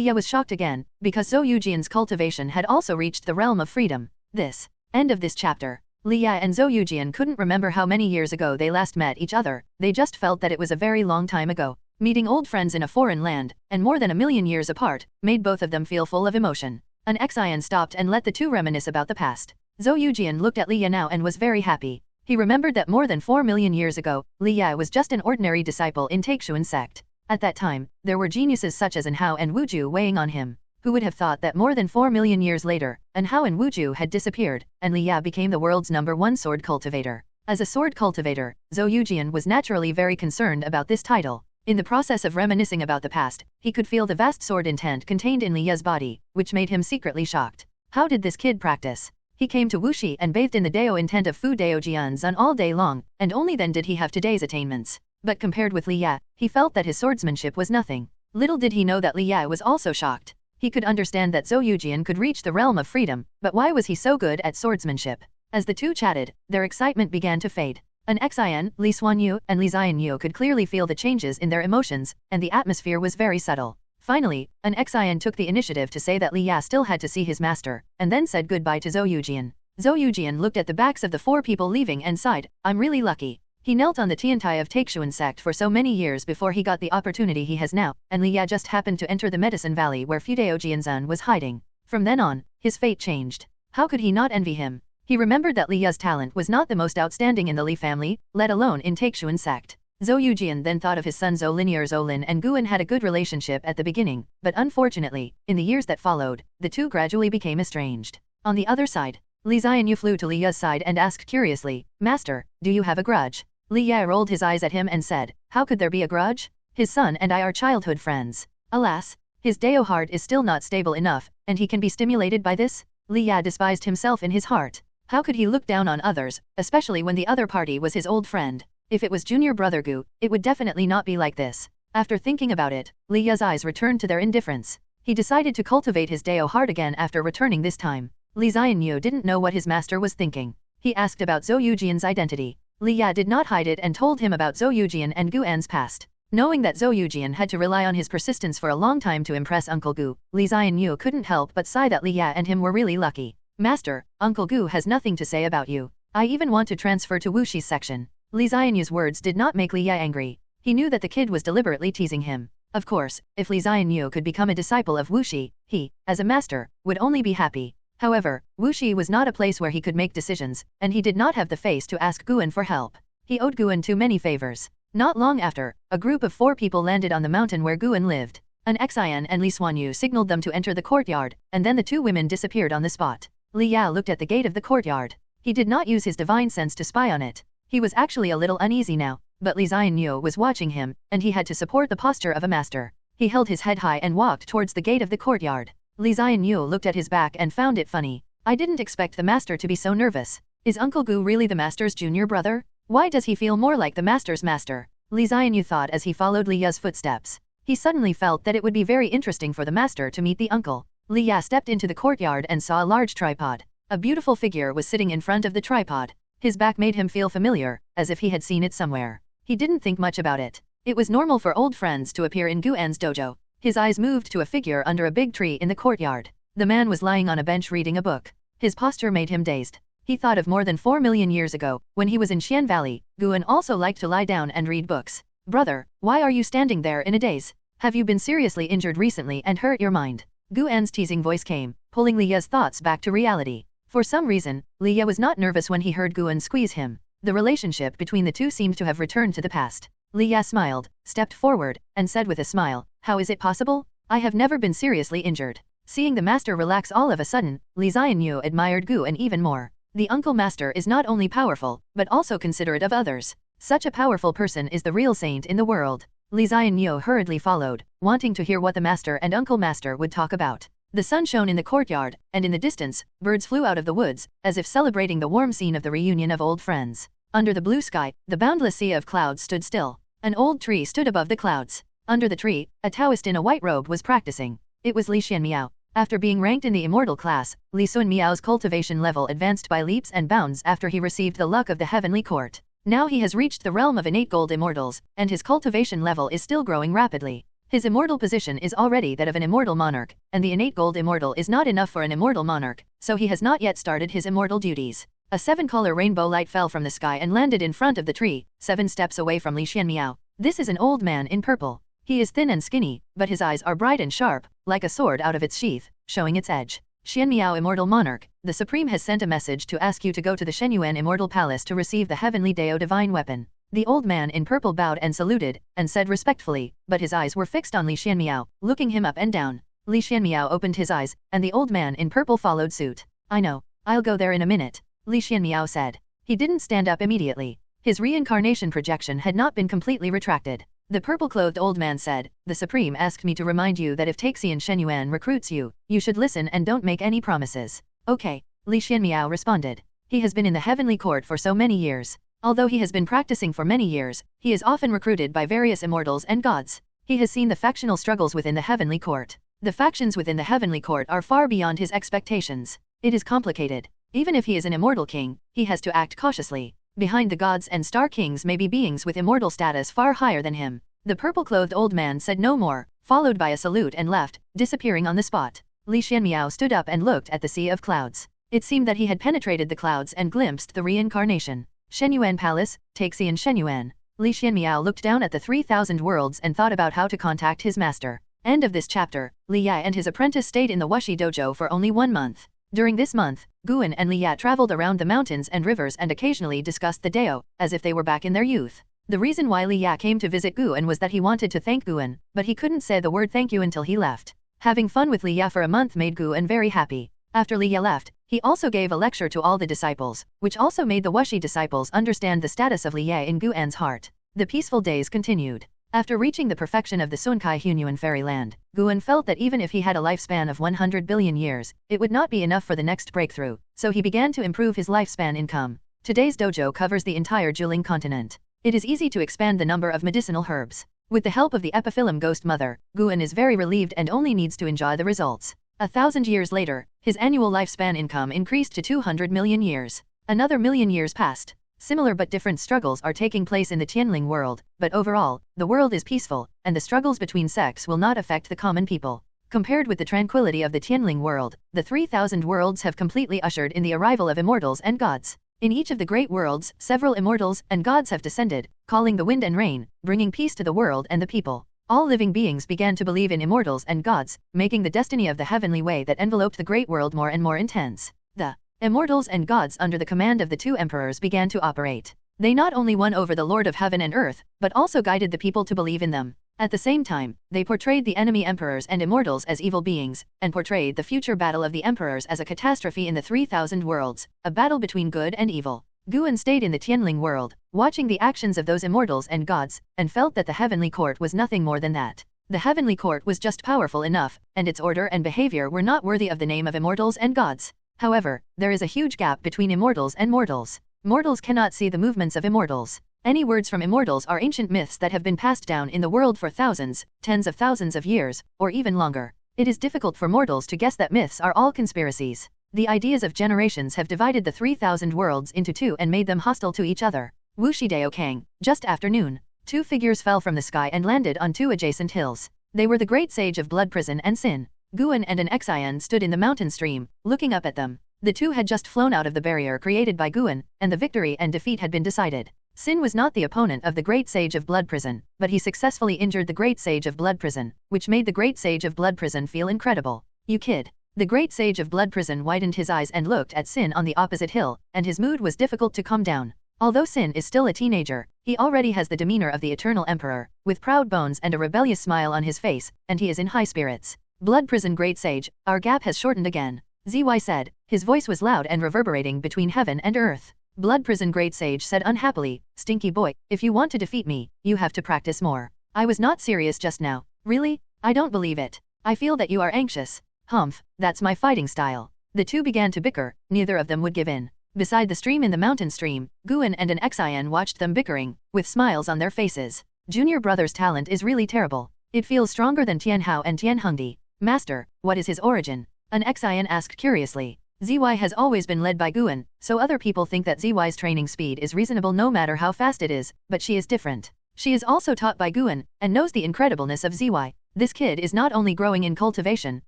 Ya was shocked again, because Zhou Yujian's cultivation had also reached the realm of freedom. This. End of this chapter. Li Ya and Zhou Yujian couldn't remember how many years ago they last met each other, they just felt that it was a very long time ago. Meeting old friends in a foreign land, and more than a million years apart, made both of them feel full of emotion. An Xian stopped and let the two reminisce about the past. Zhou Yujian looked at Li Ya now and was very happy. He remembered that more than 4 million years ago, Li Ya was just an ordinary disciple in Taixuan Sect. At that time, there were geniuses such as An Hao and Wu Ju weighing on him. Who would have thought that more than 4 million years later, An Hao and Wu Ju had disappeared, and Li Ya became the world's #1 sword cultivator. As a sword cultivator, Zhou Yujian was naturally very concerned about this title. In the process of reminiscing about the past, he could feel the vast sword intent contained in Li Ya's body, which made him secretly shocked. How did this kid practice? He came to Wuxi and bathed in the Dao intent of Fu Dao Jianzun all day long, and only then did he have today's attainments. But compared with Li Ya, he felt that his swordsmanship was nothing. Little did he know that Li Ya was also shocked. He could understand that Zhou Yujian could reach the realm of freedom, but why was he so good at swordsmanship? As the two chatted, their excitement began to fade. An Xian, Li Xuanyu, and Li Xianyu could clearly feel the changes in their emotions, and the atmosphere was very subtle. Finally, an Xian took the initiative to say that Li Ya still had to see his master, and then said goodbye to Zhou Yujian. Zhou Yujian looked at the backs of the 4 people leaving and sighed, I'm really lucky. He knelt on the Tiantai of Taixuan Sect for so many years before he got the opportunity he has now, and Li Ya just happened to enter the medicine valley where Fudao Jianzun was hiding. From then on, his fate changed. How could he not envy him? He remembered that Li Ya's talent was not the most outstanding in the Li family, let alone in Taixuan Sect. Zhou Yujian then thought of his son Zhou Linear. Zhou Lin and Guan had a good relationship at the beginning, but unfortunately, in the years that followed, the two gradually became estranged. On the other side, Li Xianyu flew to Li Ya's side and asked curiously, Master, do you have a grudge? Li Ya rolled his eyes at him and said, how could there be a grudge? His son and I are childhood friends. Alas, his Dao heart is still not stable enough, and he can be stimulated by this? Li Ya despised himself in his heart. How could he look down on others, especially when the other party was his old friend? If it was junior brother Gu, it would definitely not be like this. After thinking about it, Li Ya's eyes returned to their indifference. He decided to cultivate his Dao heart again after returning this time. Li Xianyu didn't know what his master was thinking. He asked about Zhou Yujian's identity. Li Ya did not hide it and told him about Zhou Yujian and Guan's past. Knowing that Zhou Yujian had to rely on his persistence for a long time to impress Uncle Gu, Li Xianyu couldn't help but sigh that Li Ya and him were really lucky. Master, Uncle Gu has nothing to say about you. I even want to transfer to Wuxi's section. Li Xianyu's words did not make Li Ya angry. He knew that the kid was deliberately teasing him. Of course, if Li Xianyu could become a disciple of Wuxi, he, as a master, would only be happy. However, Wuxi was not a place where he could make decisions, and he did not have the face to ask Guan for help. He owed Guan too many favors. Not long after, a group of 4 people landed on the mountain where Guan lived. An Xian and Li Xuanyu signaled them to enter the courtyard, and then the 2 women disappeared on the spot. Li Ya looked at the gate of the courtyard. He did not use his divine sense to spy on it. He was actually a little uneasy now, but Li Xianyu was watching him, and he had to support the posture of a master. He held his head high and walked towards the gate of the courtyard. Li Xianyu looked at his back and found it funny. I didn't expect the master to be so nervous. Is Uncle Gu really the master's junior brother? Why does he feel more like the master's master? Li Xianyu thought as he followed Li Ya's footsteps. He suddenly felt that it would be very interesting for the master to meet the uncle. Li Ya stepped into the courtyard and saw a large tripod. A beautiful figure was sitting in front of the tripod. His back made him feel familiar, as if he had seen it somewhere. He didn't think much about it. It was normal for old friends to appear in Guan's dojo. His eyes moved to a figure under a big tree in the courtyard. The man was lying on a bench reading a book. His posture made him dazed. He thought of more than 4 million years ago, when he was in Xian Valley. Guan also liked to lie down and read books. Brother, why are you standing there in a daze? Have you been seriously injured recently and hurt your mind? Guan's teasing voice came, pulling Li Ya's thoughts back to reality. For some reason, Li Ya was not nervous when he heard Guan squeeze him. The relationship between the two seemed to have returned to the past. Li Ya smiled, stepped forward, and said with a smile, how is it possible? I have never been seriously injured. Seeing the master relax all of a sudden, Li Xianyu admired Guan even more. The uncle master is not only powerful, but also considerate of others. Such a powerful person is the real saint in the world. Li Xianyu hurriedly followed, wanting to hear what the master and uncle master would talk about. The sun shone in the courtyard, and in the distance, birds flew out of the woods, as if celebrating the warm scene of the reunion of old friends. Under the blue sky, the boundless sea of clouds stood still. An old tree stood above the clouds. Under the tree, a Taoist in a white robe was practicing. It was Li Xianmiao. After being ranked in the immortal class, Li Sunmiao's cultivation level advanced by leaps and bounds after he received the luck of the heavenly court. Now he has reached the realm of innate gold immortals, and his cultivation level is still growing rapidly. His immortal position is already that of an immortal monarch, and the innate gold immortal is not enough for an immortal monarch, so he has not yet started his immortal duties. A 7-color rainbow light fell from the sky and landed in front of the tree, 7 steps away from Li Xianmiao. This is an old man in purple. He is thin and skinny, but his eyes are bright and sharp, like a sword out of its sheath, showing its edge. Xianmiao, immortal monarch, the Supreme has sent a message to ask you to go to the Shenyuan Immortal Palace to receive the heavenly Dao divine weapon. The old man in purple bowed and saluted, and said respectfully, but his eyes were fixed on Li Xianmiao, looking him up and down. Li Xianmiao opened his eyes, and the old man in purple followed suit. I know, I'll go there in a minute, Li Xianmiao said. He didn't stand up immediately. His reincarnation projection had not been completely retracted. The purple-clothed old man said, the Supreme asked me to remind you that if Taixuan Shenyuan recruits you, you should listen and don't make any promises. Okay, Li Xianmiao responded. He has been in the heavenly court for so many years. Although he has been practicing for many years, he is often recruited by various immortals and gods. He has seen the factional struggles within the heavenly court. The factions within the heavenly court are far beyond his expectations. It is complicated. Even if he is an immortal king, he has to act cautiously. Behind the gods and star kings may be beings with immortal status far higher than him. The purple-clothed old man said no more, followed by a salute and left, disappearing on the spot. Li Xianmiao stood up and looked at the sea of clouds. It seemed that he had penetrated the clouds and glimpsed the reincarnation. Shenyuan Palace, Taixuan Shenyuan. Li Xianmiao looked down at the 3,000 worlds and thought about how to contact his master. End of this chapter. Li Yai and his apprentice stayed in the Wuxi dojo for only 1 month. During this month, Guan and Li Ya traveled around the mountains and rivers and occasionally discussed the Dao, as if they were back in their youth. The reason why Li Ya came to visit Guan was that he wanted to thank Guan, but he couldn't say the word thank you until he left. Having fun with Li Ya for a month made Guan very happy. After Li Ya left, he also gave a lecture to all the disciples, which also made the Wuxi disciples understand the status of Li Ya in Guan's heart. The peaceful days continued. After reaching the perfection of the Sunkai Hunyuan fairyland, Guan felt that even if he had a lifespan of 100 billion years, it would not be enough for the next breakthrough, so he began to improve his lifespan income. Today's dojo covers the entire Juling continent. It is easy to expand the number of medicinal herbs. With the help of the epiphyllum Ghost Mother, Guan is very relieved and only needs to enjoy the results. 1,000 years later, his annual lifespan income increased to 200 million years. Another million years passed. Similar but different struggles are taking place in the Tianling world, but overall, the world is peaceful, and the struggles between sects will not affect the common people. Compared with the tranquility of the Tianling world, the 3,000 worlds have completely ushered in the arrival of immortals and gods. In each of the great worlds, several immortals and gods have descended, calling the wind and rain, bringing peace to the world and the people. All living beings began to believe in immortals and gods, making the destiny of the heavenly way that enveloped the great world more and more intense. The immortals and gods under the command of the 2 emperors began to operate. They not only won over the Lord of Heaven and Earth, but also guided the people to believe in them. At the same time, they portrayed the enemy emperors and immortals as evil beings, and portrayed the future battle of the emperors as a catastrophe in the 3,000 worlds, a battle between good and evil. Guan stayed in the Tianling world, watching the actions of those immortals and gods, and felt that the heavenly court was nothing more than that. The heavenly court was just powerful enough, and its order and behavior were not worthy of the name of immortals and gods. However, there is a huge gap between immortals and mortals. Mortals cannot see the movements of immortals. Any words from immortals are ancient myths that have been passed down in the world for thousands, tens of thousands of years, or even longer. It is difficult for mortals to guess that myths are all conspiracies. The ideas of generations have divided the 3,000 worlds into 2 and made them hostile to each other. Wuxidao Kang, just after noon. 2 figures fell from the sky and landed on 2 adjacent hills. They were the great sage of Blood Prison and Sin. Guan and an Xian stood in the mountain stream, looking up at them. The 2 had just flown out of the barrier created by Guan, and the victory and defeat had been decided. Sin was not the opponent of the great sage of Blood Prison, but he successfully injured the great sage of Blood Prison, which made the great sage of Blood Prison feel incredible. You kid. The great sage of Blood Prison widened his eyes and looked at Sin on the opposite hill, and his mood was difficult to calm down. Although Sin is still a teenager, he already has the demeanor of the eternal emperor, with proud bones and a rebellious smile on his face, and he is in high spirits. Blood Prison Great Sage, our gap has shortened again, Zy said. His voice was loud and reverberating between heaven and earth. Blood Prison Great Sage said unhappily, Stinky boy, if you want to defeat me, you have to practice more. I was not serious just now. Really? I don't believe it. I feel that you are anxious. Humph, that's my fighting style. The 2 began to bicker, neither of them would give in. Beside the stream in the mountain stream, Guan and an Xian watched them bickering, with smiles on their faces. Junior brother's talent is really terrible. It feels stronger than Tianhao and Tianhengdi. Master, what is his origin? An Xian asked curiously. ZY has always been led by Guan, so other people think that ZY's training speed is reasonable no matter how fast it is, but she is different. She is also taught by Guan, and knows the incredibleness of ZY. This kid is not only growing in cultivation,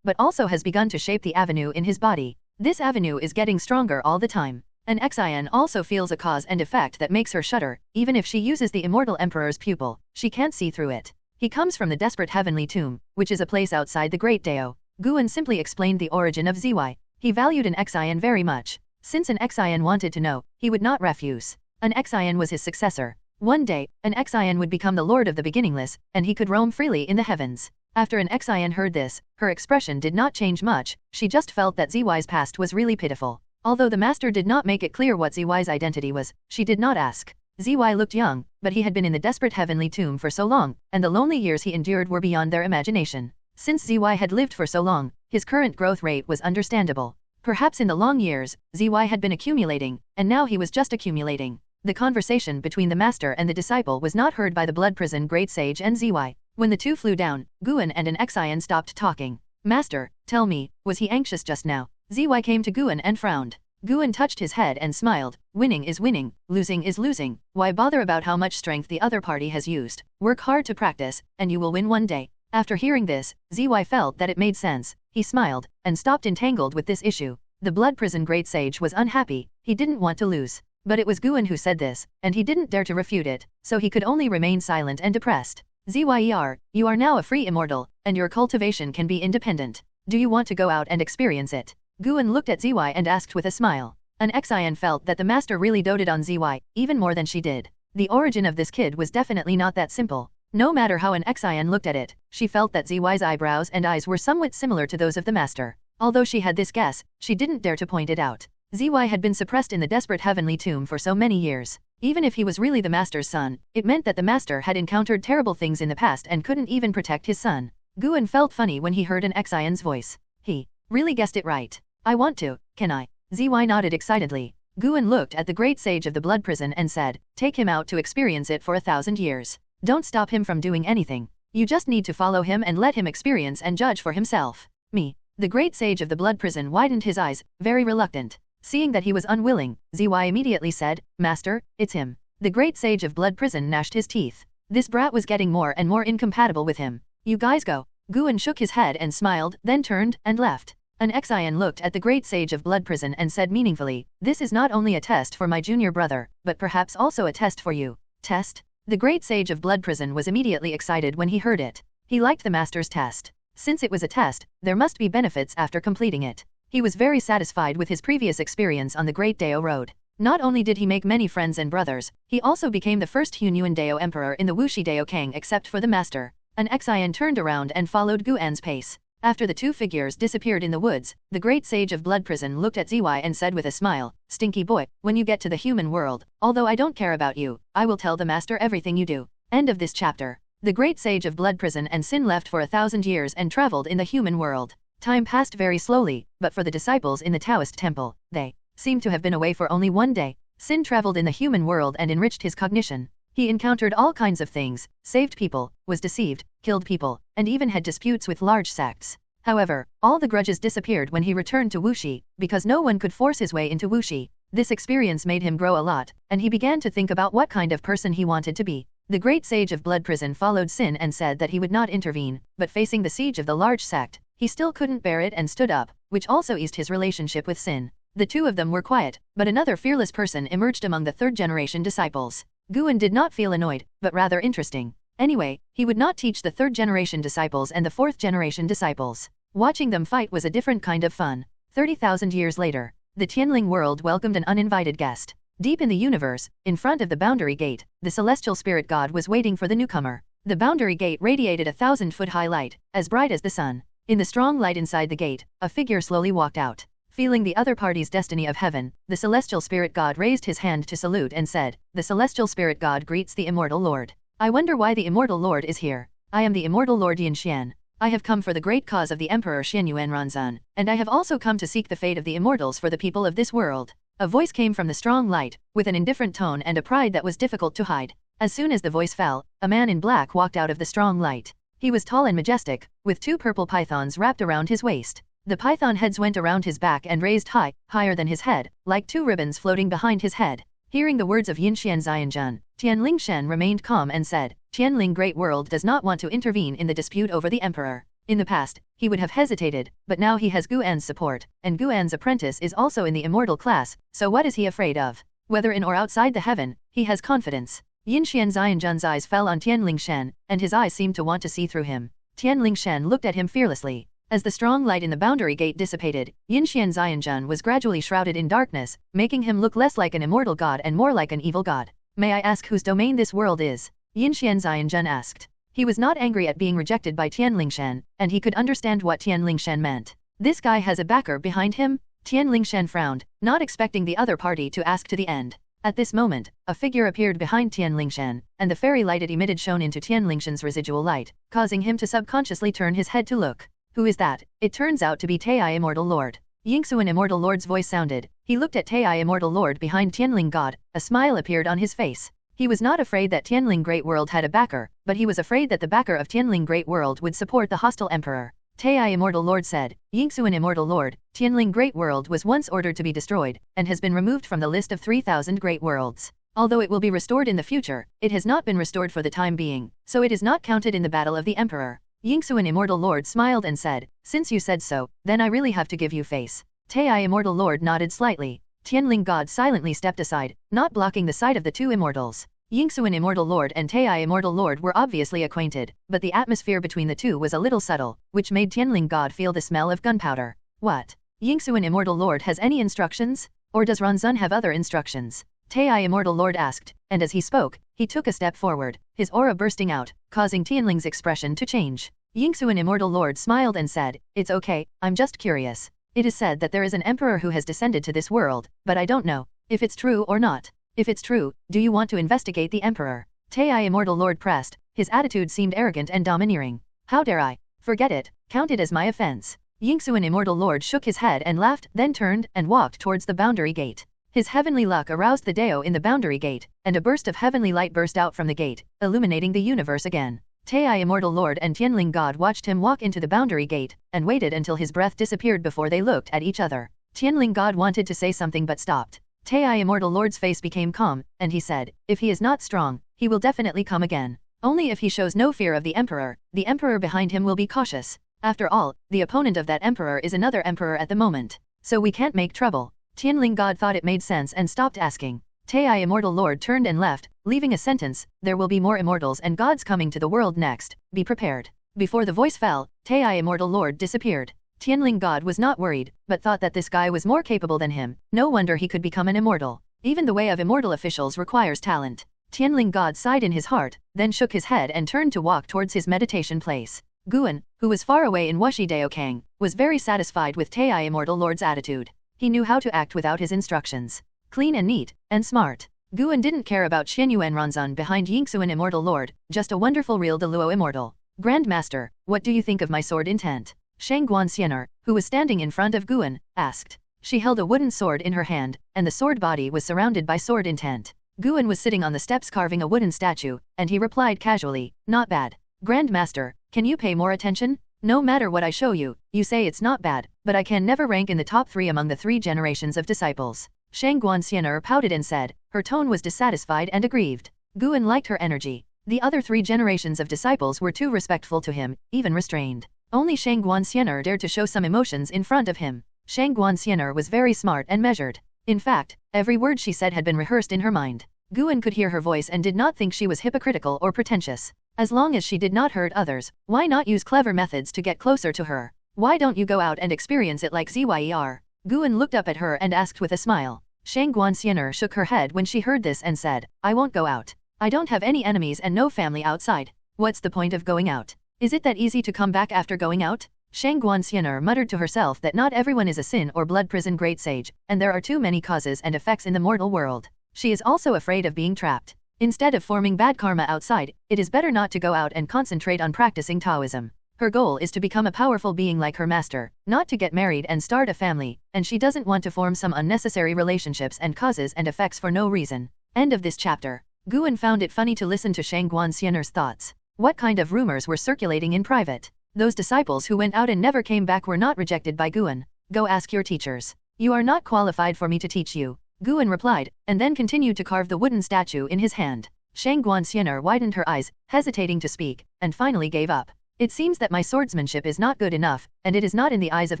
but also has begun to shape the avenue in his body. This avenue is getting stronger all the time. An Xian also feels a cause and effect that makes her shudder, even if she uses the immortal emperor's pupil, she can't see through it. He comes from the desperate heavenly tomb, which is a place outside the Great Dao. Guan simply explained the origin of ZY. He valued an Xian very much. Since an Xian wanted to know, he would not refuse. An Xian was his successor. One day, an Xian would become the lord of the beginningless, and he could roam freely in the heavens. After an Xian heard this, her expression did not change much, she just felt that ZY's past was really pitiful. Although the master did not make it clear what ZY's identity was, she did not ask. ZY looked young, but he had been in the desperate heavenly tomb for so long, and the lonely years he endured were beyond their imagination. Since ZY had lived for so long, his current growth rate was understandable. Perhaps in the long years, ZY had been accumulating, and now he was just accumulating. The conversation between the master and the disciple was not heard by the blood prison great sage and ZY. When the two flew down, Guan and an Xian stopped talking. Master, tell me, was he anxious just now? ZY came to Guan and frowned. Guan touched his head and smiled. Winning is winning, losing is losing. Why bother about how much strength the other party has used? Work hard to practice, and you will win one day. After hearing this, ZY felt that it made sense. He smiled, and stopped entangled with this issue. The blood prison great sage was unhappy, he didn't want to lose. But it was Guan who said this, and he didn't dare to refute it, so he could only remain silent and depressed. ZYER, you are now a free immortal, and your cultivation can be independent. Do you want to go out and experience it? Guan looked at ZY and asked with a smile. An Xian felt that the master really doted on ZY, even more than she did. The origin of this kid was definitely not that simple. No matter how an Xian looked at it, she felt that ZY's eyebrows and eyes were somewhat similar to those of the master. Although she had this guess, she didn't dare to point it out. ZY had been suppressed in the desperate heavenly tomb for so many years. Even if he was really the master's son, it meant that the master had encountered terrible things in the past and couldn't even protect his son. Guan felt funny when he heard an Xian's voice. He really guessed it right. I want to, can I? ZY nodded excitedly. Guan looked at the great sage of the blood prison and said, take him out to experience it for 1,000 years. Don't stop him from doing anything. You just need to follow him and let him experience and judge for himself. Me. The great sage of the blood prison widened his eyes, very reluctant. Seeing that he was unwilling, ZY immediately said, Master, it's him. The great sage of blood prison gnashed his teeth. This brat was getting more and more incompatible with him. You guys go. Guan shook his head and smiled, then turned and left. An Xian looked at the great sage of blood prison and said meaningfully, this is not only a test for my junior brother, but perhaps also a test for you. Test? The great sage of blood prison was immediately excited when he heard it. He liked the master's test. Since it was a test, there must be benefits after completing it. He was very satisfied with his previous experience on the Great Dao Road. Not only did he make many friends and brothers, he also became the first Hunyuan Dao Emperor in the Wuxi Dao Kang except for the master. An Xian turned around and followed Guan's pace. After the two figures disappeared in the woods, the great sage of blood prison looked at ZY and said with a smile, Stinky boy, when you get to the human world, although I don't care about you, I will tell the master everything you do. End of this chapter. The great sage of blood prison and Sin left for 1,000 years and traveled in the human world. Time passed very slowly, but for the disciples in the Taoist temple, they seemed to have been away for only one day. Sin traveled in the human world and enriched his cognition. He encountered all kinds of things, saved people, was deceived, killed people, and even had disputes with large sects. However, all the grudges disappeared when he returned to Wuxi, because no one could force his way into Wuxi. This experience made him grow a lot, and he began to think about what kind of person he wanted to be. The great sage of blood prison followed Sin and said that he would not intervene, but facing the siege of the large sect, he still couldn't bear it and stood up, which also eased his relationship with Sin. The two of them were quiet, but another fearless person emerged among the third-generation disciples. Guan did not feel annoyed, but rather interesting. Anyway, he would not teach the third-generation disciples and the fourth-generation disciples. Watching them fight was a different kind of fun. 30,000 years later, the Tianling world welcomed an uninvited guest. Deep in the universe, in front of the boundary gate, the celestial spirit god was waiting for the newcomer. The boundary gate radiated 1,000-foot-high light, as bright as the sun. In the strong light inside the gate, a figure slowly walked out. Feeling the other party's destiny of heaven, the celestial spirit god raised his hand to salute and said, the celestial spirit god greets the immortal lord. I wonder why the immortal lord is here. I am the immortal lord Yin Xian. I have come for the great cause of the emperor Xian Yuanranzan, and I have also come to seek the fate of the immortals for the people of this world. A voice came from the strong light, with an indifferent tone and a pride that was difficult to hide. As soon as the voice fell, a man in black walked out of the strong light. He was tall and majestic, with 2 purple pythons wrapped around his waist. The python heads went around his back and raised high, higher than his head, like 2 ribbons floating behind his head. Hearing the words of Yinxian Xianjun, Tianling Shen remained calm and said, Tianling Great World does not want to intervene in the dispute over the emperor. In the past, he would have hesitated, but now he has Guan's support, and Guan's apprentice is also in the immortal class, so what is he afraid of? Whether in or outside the heaven, he has confidence. Yinxian Xianjun's eyes fell on Tianling Shen, and his eyes seemed to want to see through him. Tianling Shen looked at him fearlessly. As the strong light in the boundary gate dissipated, Yinxian Xianjun was gradually shrouded in darkness, making him look less like an immortal god and more like an evil god. May I ask whose domain this world is? Yinxian Xianjun asked. He was not angry at being rejected by Tianling Shen, and he could understand what Tianling Shen meant. This guy has a backer behind him? Tianling Shen frowned, not expecting the other party to ask to the end. At this moment, a figure appeared behind Tianling Shen, and the fairy light it emitted shone into Tianling Shen's residual light, causing him to subconsciously turn his head to look. Who is that? It turns out to be Tai Immortal Lord. Yingxuan Immortal Lord's voice sounded. He looked at Tai Immortal Lord behind Tianling God. A smile appeared on his face. He was not afraid that Tianling Great World had a backer, but he was afraid that the backer of Tianling Great World would support the hostile emperor. Tai Immortal Lord said, Yingxuan Immortal Lord, Tianling Great World was once ordered to be destroyed, and has been removed from the list of 3,000 Great Worlds. Although it will be restored in the future, it has not been restored for the time being, so it is not counted in the battle of the emperor. Yingxuan Immortal Lord smiled and said, since you said so, then I really have to give you face. Tai Immortal Lord nodded slightly. Tianling God silently stepped aside, not blocking the sight of the 2 immortals. Yingxuan Immortal Lord and Tai Immortal Lord were obviously acquainted, but the atmosphere between the 2 was a little subtle, which made Tianling God feel the smell of gunpowder. What? Yingxuan Immortal Lord has any instructions? Or does Ranzun have other instructions? Tai Immortal Lord asked, and as he spoke, he took a step forward, his aura bursting out, causing Tianling's expression to change. Yingxuan Immortal Lord smiled and said, it's okay, I'm just curious. It is said that there is an emperor who has descended to this world, but I don't know if it's true or not. If it's true, do you want to investigate the emperor? Tai Immortal Lord pressed, his attitude seemed arrogant and domineering. How dare I? Forget it, count it as my offense. Yingxuan Immortal Lord shook his head and laughed, then turned and walked towards the boundary gate. His heavenly luck aroused the Dao in the boundary gate, and a burst of heavenly light burst out from the gate, illuminating the universe again. Tai Immortal Lord and Tianling God watched him walk into the boundary gate, and waited until his breath disappeared before they looked at each other. Tianling God wanted to say something but stopped. Tai Immortal Lord's face became calm, and he said, if he is not strong, he will definitely come again. Only if he shows no fear of the emperor behind him will be cautious. After all, the opponent of that emperor is another emperor at the moment. So we can't make trouble. Tianling God thought it made sense and stopped asking. Tai Immortal Lord turned and left, leaving a sentence, there will be more immortals and gods coming to the world next, be prepared. Before the voice fell, Tai Immortal Lord disappeared. Tianling God was not worried, but thought that this guy was more capable than him, no wonder he could become an immortal. Even the way of immortal officials requires talent. Tianling God sighed in his heart, then shook his head and turned to walk towards his meditation place. Guan, who was far away in Wuxi Daokang, was very satisfied with Tai Immortal Lord's attitude. He knew how to act without his instructions. Clean and neat, and smart. Guan didn't care about Xianyuan Ranzun behind Yingxuan Immortal Lord, just a wonderful real Deluo immortal. Grandmaster, what do you think of my sword intent? Shangguan Xiener, who was standing in front of Guan, asked. She held a wooden sword in her hand, and the sword body was surrounded by sword intent. Guan was sitting on the steps carving a wooden statue, and he replied casually, not bad. Grandmaster, can you pay more attention? No matter what I show you, you say it's not bad, but I can never rank in the top 3 among the 3 generations of disciples. Shangguan Xiener pouted and said, her tone was dissatisfied and aggrieved. Guan liked her energy. The other 3 generations of disciples were too respectful to him, even restrained. Only Shangguan Xiener dared to show some emotions in front of him. Shangguan Xiener was very smart and measured. In fact, every word she said had been rehearsed in her mind. Guan could hear her voice and did not think she was hypocritical or pretentious. As long as she did not hurt others, why not use clever methods to get closer to her? Why don't you go out and experience it like Zyer? Guan looked up at her and asked with a smile. Shangguan Xiener shook her head when she heard this and said, I won't go out. I don't have any enemies and no family outside. What's the point of going out? Is it that easy to come back after going out? Shangguan Xiener muttered to herself that not everyone is a sin or blood prison great sage, and there are too many causes and effects in the mortal world. She is also afraid of being trapped. Instead of forming bad karma outside, it is better not to go out and concentrate on practicing Taoism. Her goal is to become a powerful being like her master, not to get married and start a family, and she doesn't want to form some unnecessary relationships and causes and effects for no reason. End of this chapter. Guan found it funny to listen to Shang Guanxianer's thoughts. What kind of rumors were circulating in private? Those disciples who went out and never came back were not rejected by Guan. Go ask your teachers. You are not qualified for me to teach you. Guan replied, and then continued to carve the wooden statue in his hand. Shang Guanxianer widened her eyes, hesitating to speak, and finally gave up. It seems that my swordsmanship is not good enough, and it is not in the eyes of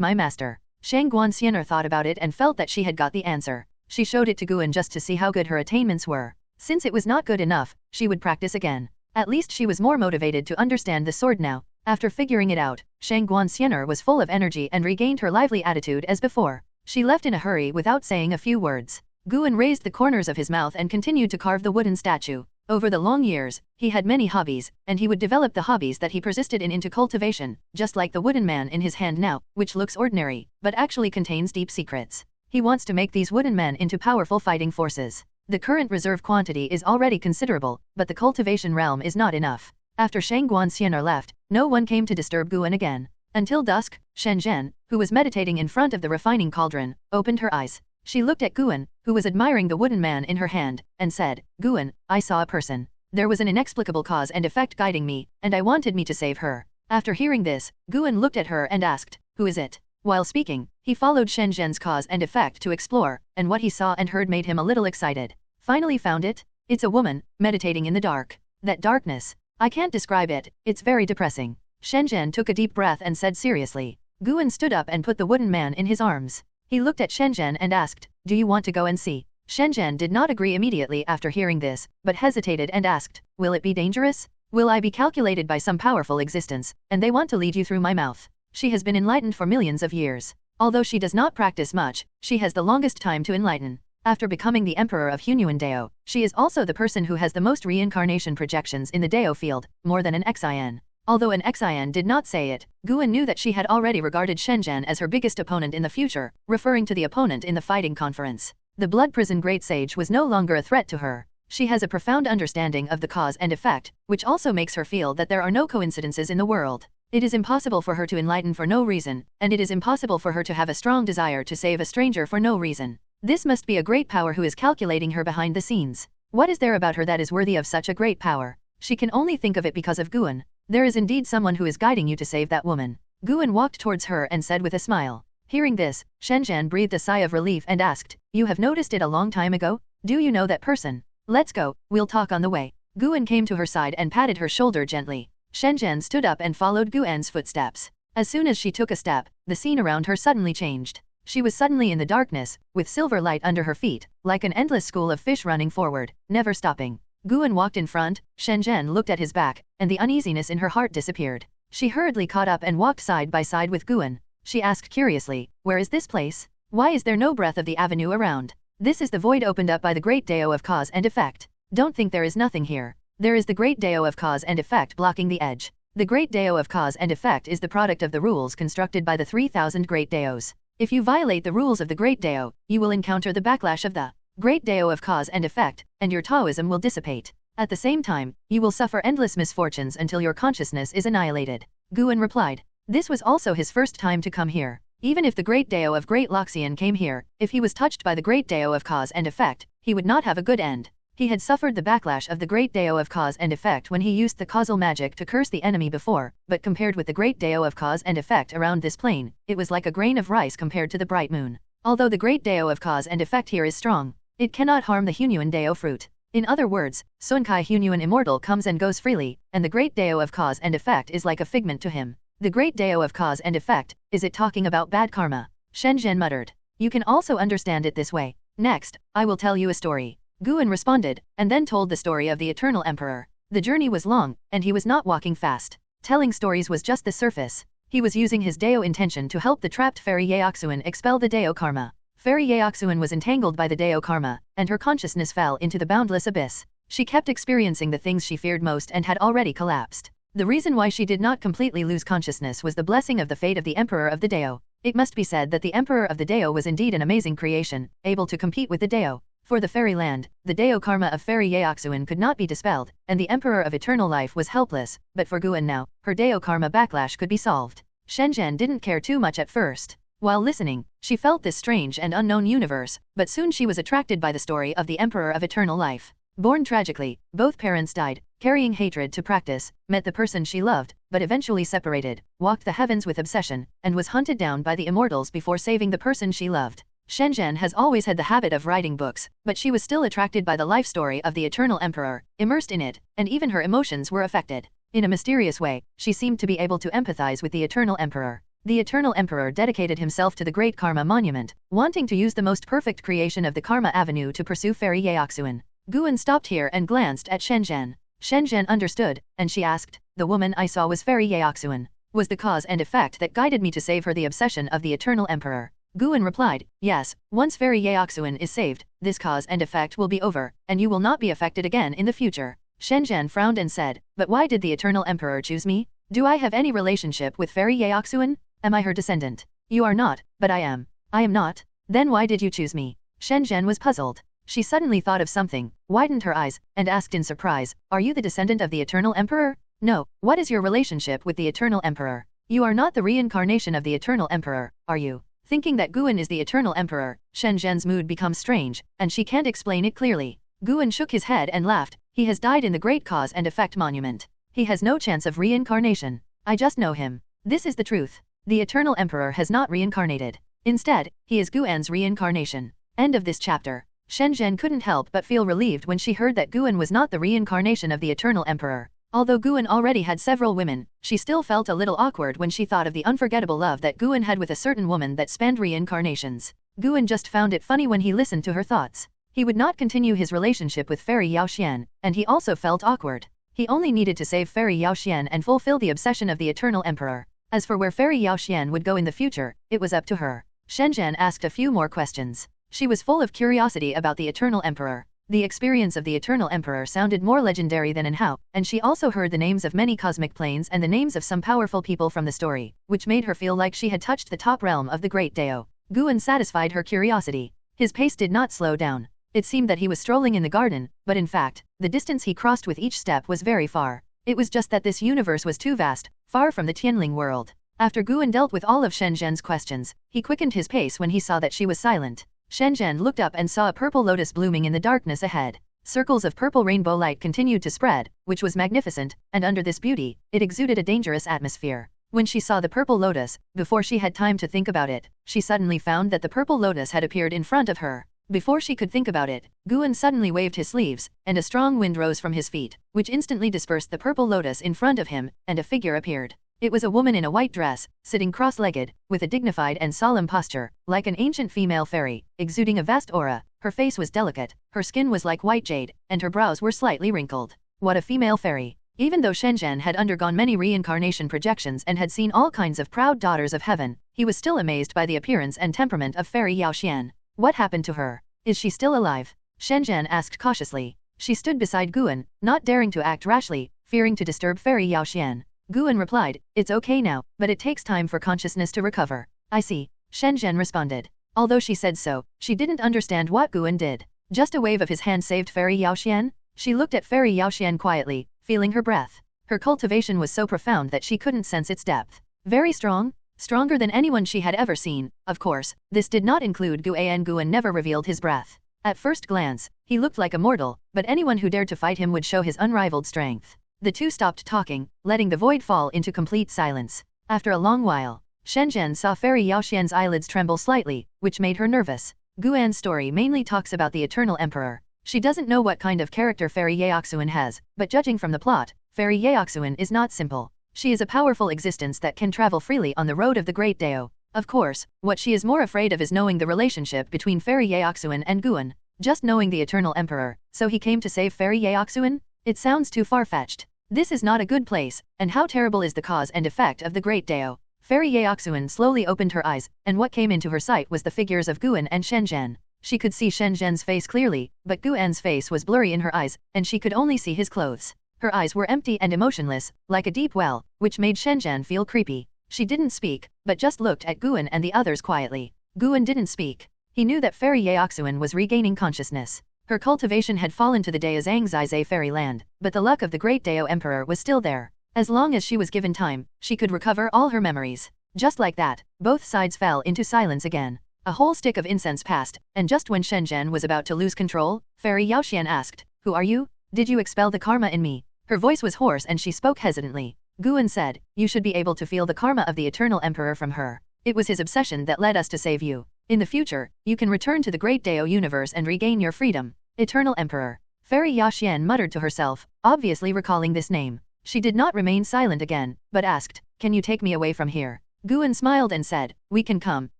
my master. Shang Guanxianer thought about it and felt that she had got the answer. She showed it to Guan just to see how good her attainments were. Since it was not good enough, she would practice again. At least she was more motivated to understand the sword now. After figuring it out, Shang Guanxianer was full of energy and regained her lively attitude as before. She left in a hurry without saying a few words. Guan raised the corners of his mouth and continued to carve the wooden statue. Over the long years, he had many hobbies, and he would develop the hobbies that he persisted in into cultivation, just like the wooden man in his hand now, which looks ordinary, but actually contains deep secrets. He wants to make these wooden men into powerful fighting forces. The current reserve quantity is already considerable, but the cultivation realm is not enough. After Shang Guanxianer left, no one came to disturb Guan again. Until dusk, Shen Zhen, who was meditating in front of the refining cauldron, opened her eyes. She looked at Guan, who was admiring the wooden man in her hand, and said, Guan, I saw a person. There was an inexplicable cause and effect guiding me, and I wanted me to save her. After hearing this, Guan looked at her and asked, who is it? While speaking, he followed Shen Zhen's cause and effect to explore, and what he saw and heard made him a little excited. Finally found it? It's a woman, meditating in the dark. That darkness. I can't describe it, it's very depressing. Shen Zhen took a deep breath and said seriously. Guan stood up and put the wooden man in his arms. He looked at Shen Zhen and asked, do you want to go and see? Shen Zhen did not agree immediately after hearing this, but hesitated and asked, will it be dangerous? Will I be calculated by some powerful existence, and they want to lead you through my mouth? She has been enlightened for millions of years. Although she does not practice much, she has the longest time to enlighten. After becoming the Emperor of Hunyuan Dao, she is also the person who has the most reincarnation projections in the Dao field, more than an Xin. Although an Xin did not say it, Guan knew that she had already regarded Shen Zhen as her biggest opponent in the future, referring to the opponent in the fighting conference. The Blood Prison Great Sage was no longer a threat to her. She has a profound understanding of the cause and effect, which also makes her feel that there are no coincidences in the world. It is impossible for her to enlighten for no reason, and it is impossible for her to have a strong desire to save a stranger for no reason. This must be a great power who is calculating her behind the scenes. What is there about her that is worthy of such a great power? She can only think of it because of Guan. There is indeed someone who is guiding you to save that woman. Guan walked towards her and said with a smile. Hearing this, Shen Zhen breathed a sigh of relief and asked, you have noticed it a long time ago? Do you know that person? Let's go, we'll talk on the way. Guan came to her side and patted her shoulder gently. Shen Zhen stood up and followed Guan's footsteps. As soon as she took a step, the scene around her suddenly changed. She was suddenly in the darkness, with silver light under her feet, like an endless school of fish running forward, never stopping. Guan walked in front, Shen Zhen looked at his back, and the uneasiness in her heart disappeared. She hurriedly caught up and walked side by side with Guan. She asked curiously, where is this place? Why is there no breath of the avenue around? This is the void opened up by the great Dao of cause and effect. Don't think there is nothing here. There is the great Dao of cause and effect blocking the edge. The great Dao of cause and effect is the product of the rules constructed by the 3,000 great Daos. If you violate the rules of the great Dao, you will encounter the backlash of the great Dao of cause and effect, and your Taoism will dissipate. At the same time, you will suffer endless misfortunes until your consciousness is annihilated. Guan replied. This was also his first time to come here. Even if the great Dao of Great Loxian came here, if he was touched by the great Dao of cause and effect, he would not have a good end. He had suffered the backlash of the great Dao of cause and effect when he used the causal magic to curse the enemy before, but compared with the great Dao of cause and effect around this plane, it was like a grain of rice compared to the bright moon. Although the great Dao of cause and effect here is strong, it cannot harm the Hunyuan Dao fruit. In other words, Sunkai Hunyuan Immortal comes and goes freely, and the great Dao of cause and effect is like a figment to him. The great Dao of cause and effect, is it talking about bad karma? Shen Zhen muttered. You can also understand it this way. Next, I will tell you a story. Guan responded, and then told the story of the Eternal Emperor. The journey was long, and he was not walking fast. Telling stories was just the surface. He was using his Dao intention to help the trapped fairy Yaoxuan expel the Dao karma. Fairy Yaoxuan was entangled by the Dao karma, and her consciousness fell into the boundless abyss. She kept experiencing the things she feared most and had already collapsed. The reason why she did not completely lose consciousness was the blessing of the fate of the Emperor of the Dao. It must be said that the Emperor of the Dao was indeed an amazing creation, able to compete with the Dao. For the fairyland, the Dao karma of fairy Yaoxuan could not be dispelled, and the Emperor of Eternal Life was helpless, but for Guan now, her Dao karma backlash could be solved. Shen Zhen didn't care too much at first. While listening, she felt this strange and unknown universe, but soon she was attracted by the story of the Emperor of Eternal Life. Born tragically, both parents died, carrying hatred to practice, met the person she loved, but eventually separated, walked the heavens with obsession, and was hunted down by the immortals before saving the person she loved. Shenzhen has always had the habit of writing books, but she was still attracted by the life story of the Eternal Emperor, immersed in it, and even her emotions were affected. In a mysterious way, she seemed to be able to empathize with the Eternal Emperor. The Eternal Emperor dedicated himself to the Great Karma Monument, wanting to use the most perfect creation of the Karma Avenue to pursue Fairy Yaoxuan. Guan stopped here and glanced at Shenzhen. Shenzhen understood, and she asked, "The woman I saw was Fairy Yaoxuan. Was the cause and effect that guided me to save her the obsession of the Eternal Emperor?" Guan replied, "Yes, once Fairy Yaoxuan is saved, this cause and effect will be over, and you will not be affected again in the future." Shenzhen frowned and said, "But why did the Eternal Emperor choose me? Do I have any relationship with Fairy Yaoxuan? Am I her descendant?" "You are not, but I am." "I am not? Then why did you choose me?" Shenzhen was puzzled. She suddenly thought of something, widened her eyes, and asked in surprise, "Are you the descendant of the Eternal Emperor?" "No. What is your relationship with the Eternal Emperor? You are not the reincarnation of the Eternal Emperor, are you?" Thinking that Guan is the Eternal Emperor, Shenzhen's mood becomes strange, and she can't explain it clearly. Guan shook his head and laughed. "He has died in the Great Cause and Effect Monument. He has no chance of reincarnation. I just know him. This is the truth. The Eternal Emperor has not reincarnated. Instead, he is Guan's reincarnation." End of this chapter. Shenzhen couldn't help but feel relieved when she heard that Guan was not the reincarnation of the Eternal Emperor. Although Guan already had several women, she still felt a little awkward when she thought of the unforgettable love that Guan had with a certain woman that spanned reincarnations. Guan just found it funny when he listened to her thoughts. He would not continue his relationship with Fairy Yaoxian, and he also felt awkward. He only needed to save Fairy Yaoxian and fulfill the obsession of the Eternal Emperor. As for where Fairy Yaoxian would go in the future, it was up to her. Shenzhen asked a few more questions. She was full of curiosity about the Eternal Emperor. The experience of the Eternal Emperor sounded more legendary than in how, and she also heard the names of many cosmic planes and the names of some powerful people from the story, which made her feel like she had touched the top realm of the Great Dao. Guan satisfied her curiosity. His pace did not slow down. It seemed that he was strolling in the garden, but in fact, the distance he crossed with each step was very far. It was just that this universe was too vast, far from the Tianling world. After Guan dealt with all of Shenzhen's questions, he quickened his pace when he saw that she was silent. Shenzhen looked up and saw a purple lotus blooming in the darkness ahead. Circles of purple rainbow light continued to spread, which was magnificent, and under this beauty, it exuded a dangerous atmosphere. When she saw the purple lotus, before she had time to think about it, she suddenly found that the purple lotus had appeared in front of her. Before she could think about it, Guan suddenly waved his sleeves, and a strong wind rose from his feet, which instantly dispersed the purple lotus in front of him, and a figure appeared. It was a woman in a white dress, sitting cross-legged, with a dignified and solemn posture, like an ancient female fairy, exuding a vast aura. Her face was delicate, her skin was like white jade, and her brows were slightly wrinkled. What a female fairy! Even though Shenzhen had undergone many reincarnation projections and had seen all kinds of proud daughters of heaven, he was still amazed by the appearance and temperament of Fairy Yaoxian. What happened to her? Is she still alive? Shenzhen asked cautiously. She stood beside Guan, not daring to act rashly, fearing to disturb Fairy Yaoxian. Guan replied, "It's okay now, but it takes time for consciousness to recover." "I see," Shenzhen responded. Although she said so, she didn't understand what Guan did. Just a wave of his hand saved Fairy Yaoxian? She looked at Fairy Yaoxian quietly, feeling her breath. Her cultivation was so profound that she couldn't sense its depth. Very strong? Stronger than anyone she had ever seen. Of course, this did not include Guan. Guan never revealed his breath. At first glance, he looked like a mortal, but anyone who dared to fight him would show his unrivaled strength. The two stopped talking, letting the void fall into complete silence. After a long while, Shenzhen saw Fairy Yaoxian's eyelids tremble slightly, which made her nervous. Guan's story mainly talks about the Eternal Emperor. She doesn't know what kind of character Fairy Yaoxuan has, but judging from the plot, Fairy Yaoxuan is not simple. She is a powerful existence that can travel freely on the road of the Great Dao. Of course, what she is more afraid of is knowing the relationship between Fairy Yaoxuan and Guan. Just knowing the Eternal Emperor, so he came to save Fairy Yaoxuan? It sounds too far-fetched. This is not a good place, and how terrible is the cause and effect of the Great Dao? Fairy Yaoxuan slowly opened her eyes, and what came into her sight was the figures of Guan and Shenzhen. She could see Shenzhen's face clearly, but Guan's face was blurry in her eyes, and she could only see his clothes. Her eyes were empty and emotionless, like a deep well, which made Shenzhen feel creepy. She didn't speak, but just looked at Guan and the others quietly. Guan didn't speak. He knew that Fairy Yaoxuan was regaining consciousness. Her cultivation had fallen to the Daozangzai fairyland, but the luck of the Great Dao Emperor was still there. As long as she was given time, she could recover all her memories. Just like that, both sides fell into silence again. A whole stick of incense passed, and just when Shenzhen was about to lose control, Fairy Yaoxian asked, Who are you? Did you expel the karma in me? Her voice was hoarse and she spoke hesitantly. Guan said, you should be able to feel the karma of the eternal emperor from her. It was his obsession that led us to save you. In the future, you can return to the great Dao universe and regain your freedom. Eternal Emperor. Fairy Yaxian muttered to herself, obviously recalling this name. She did not remain silent again, but asked, can you take me away from here? Guan smiled and said, we can come,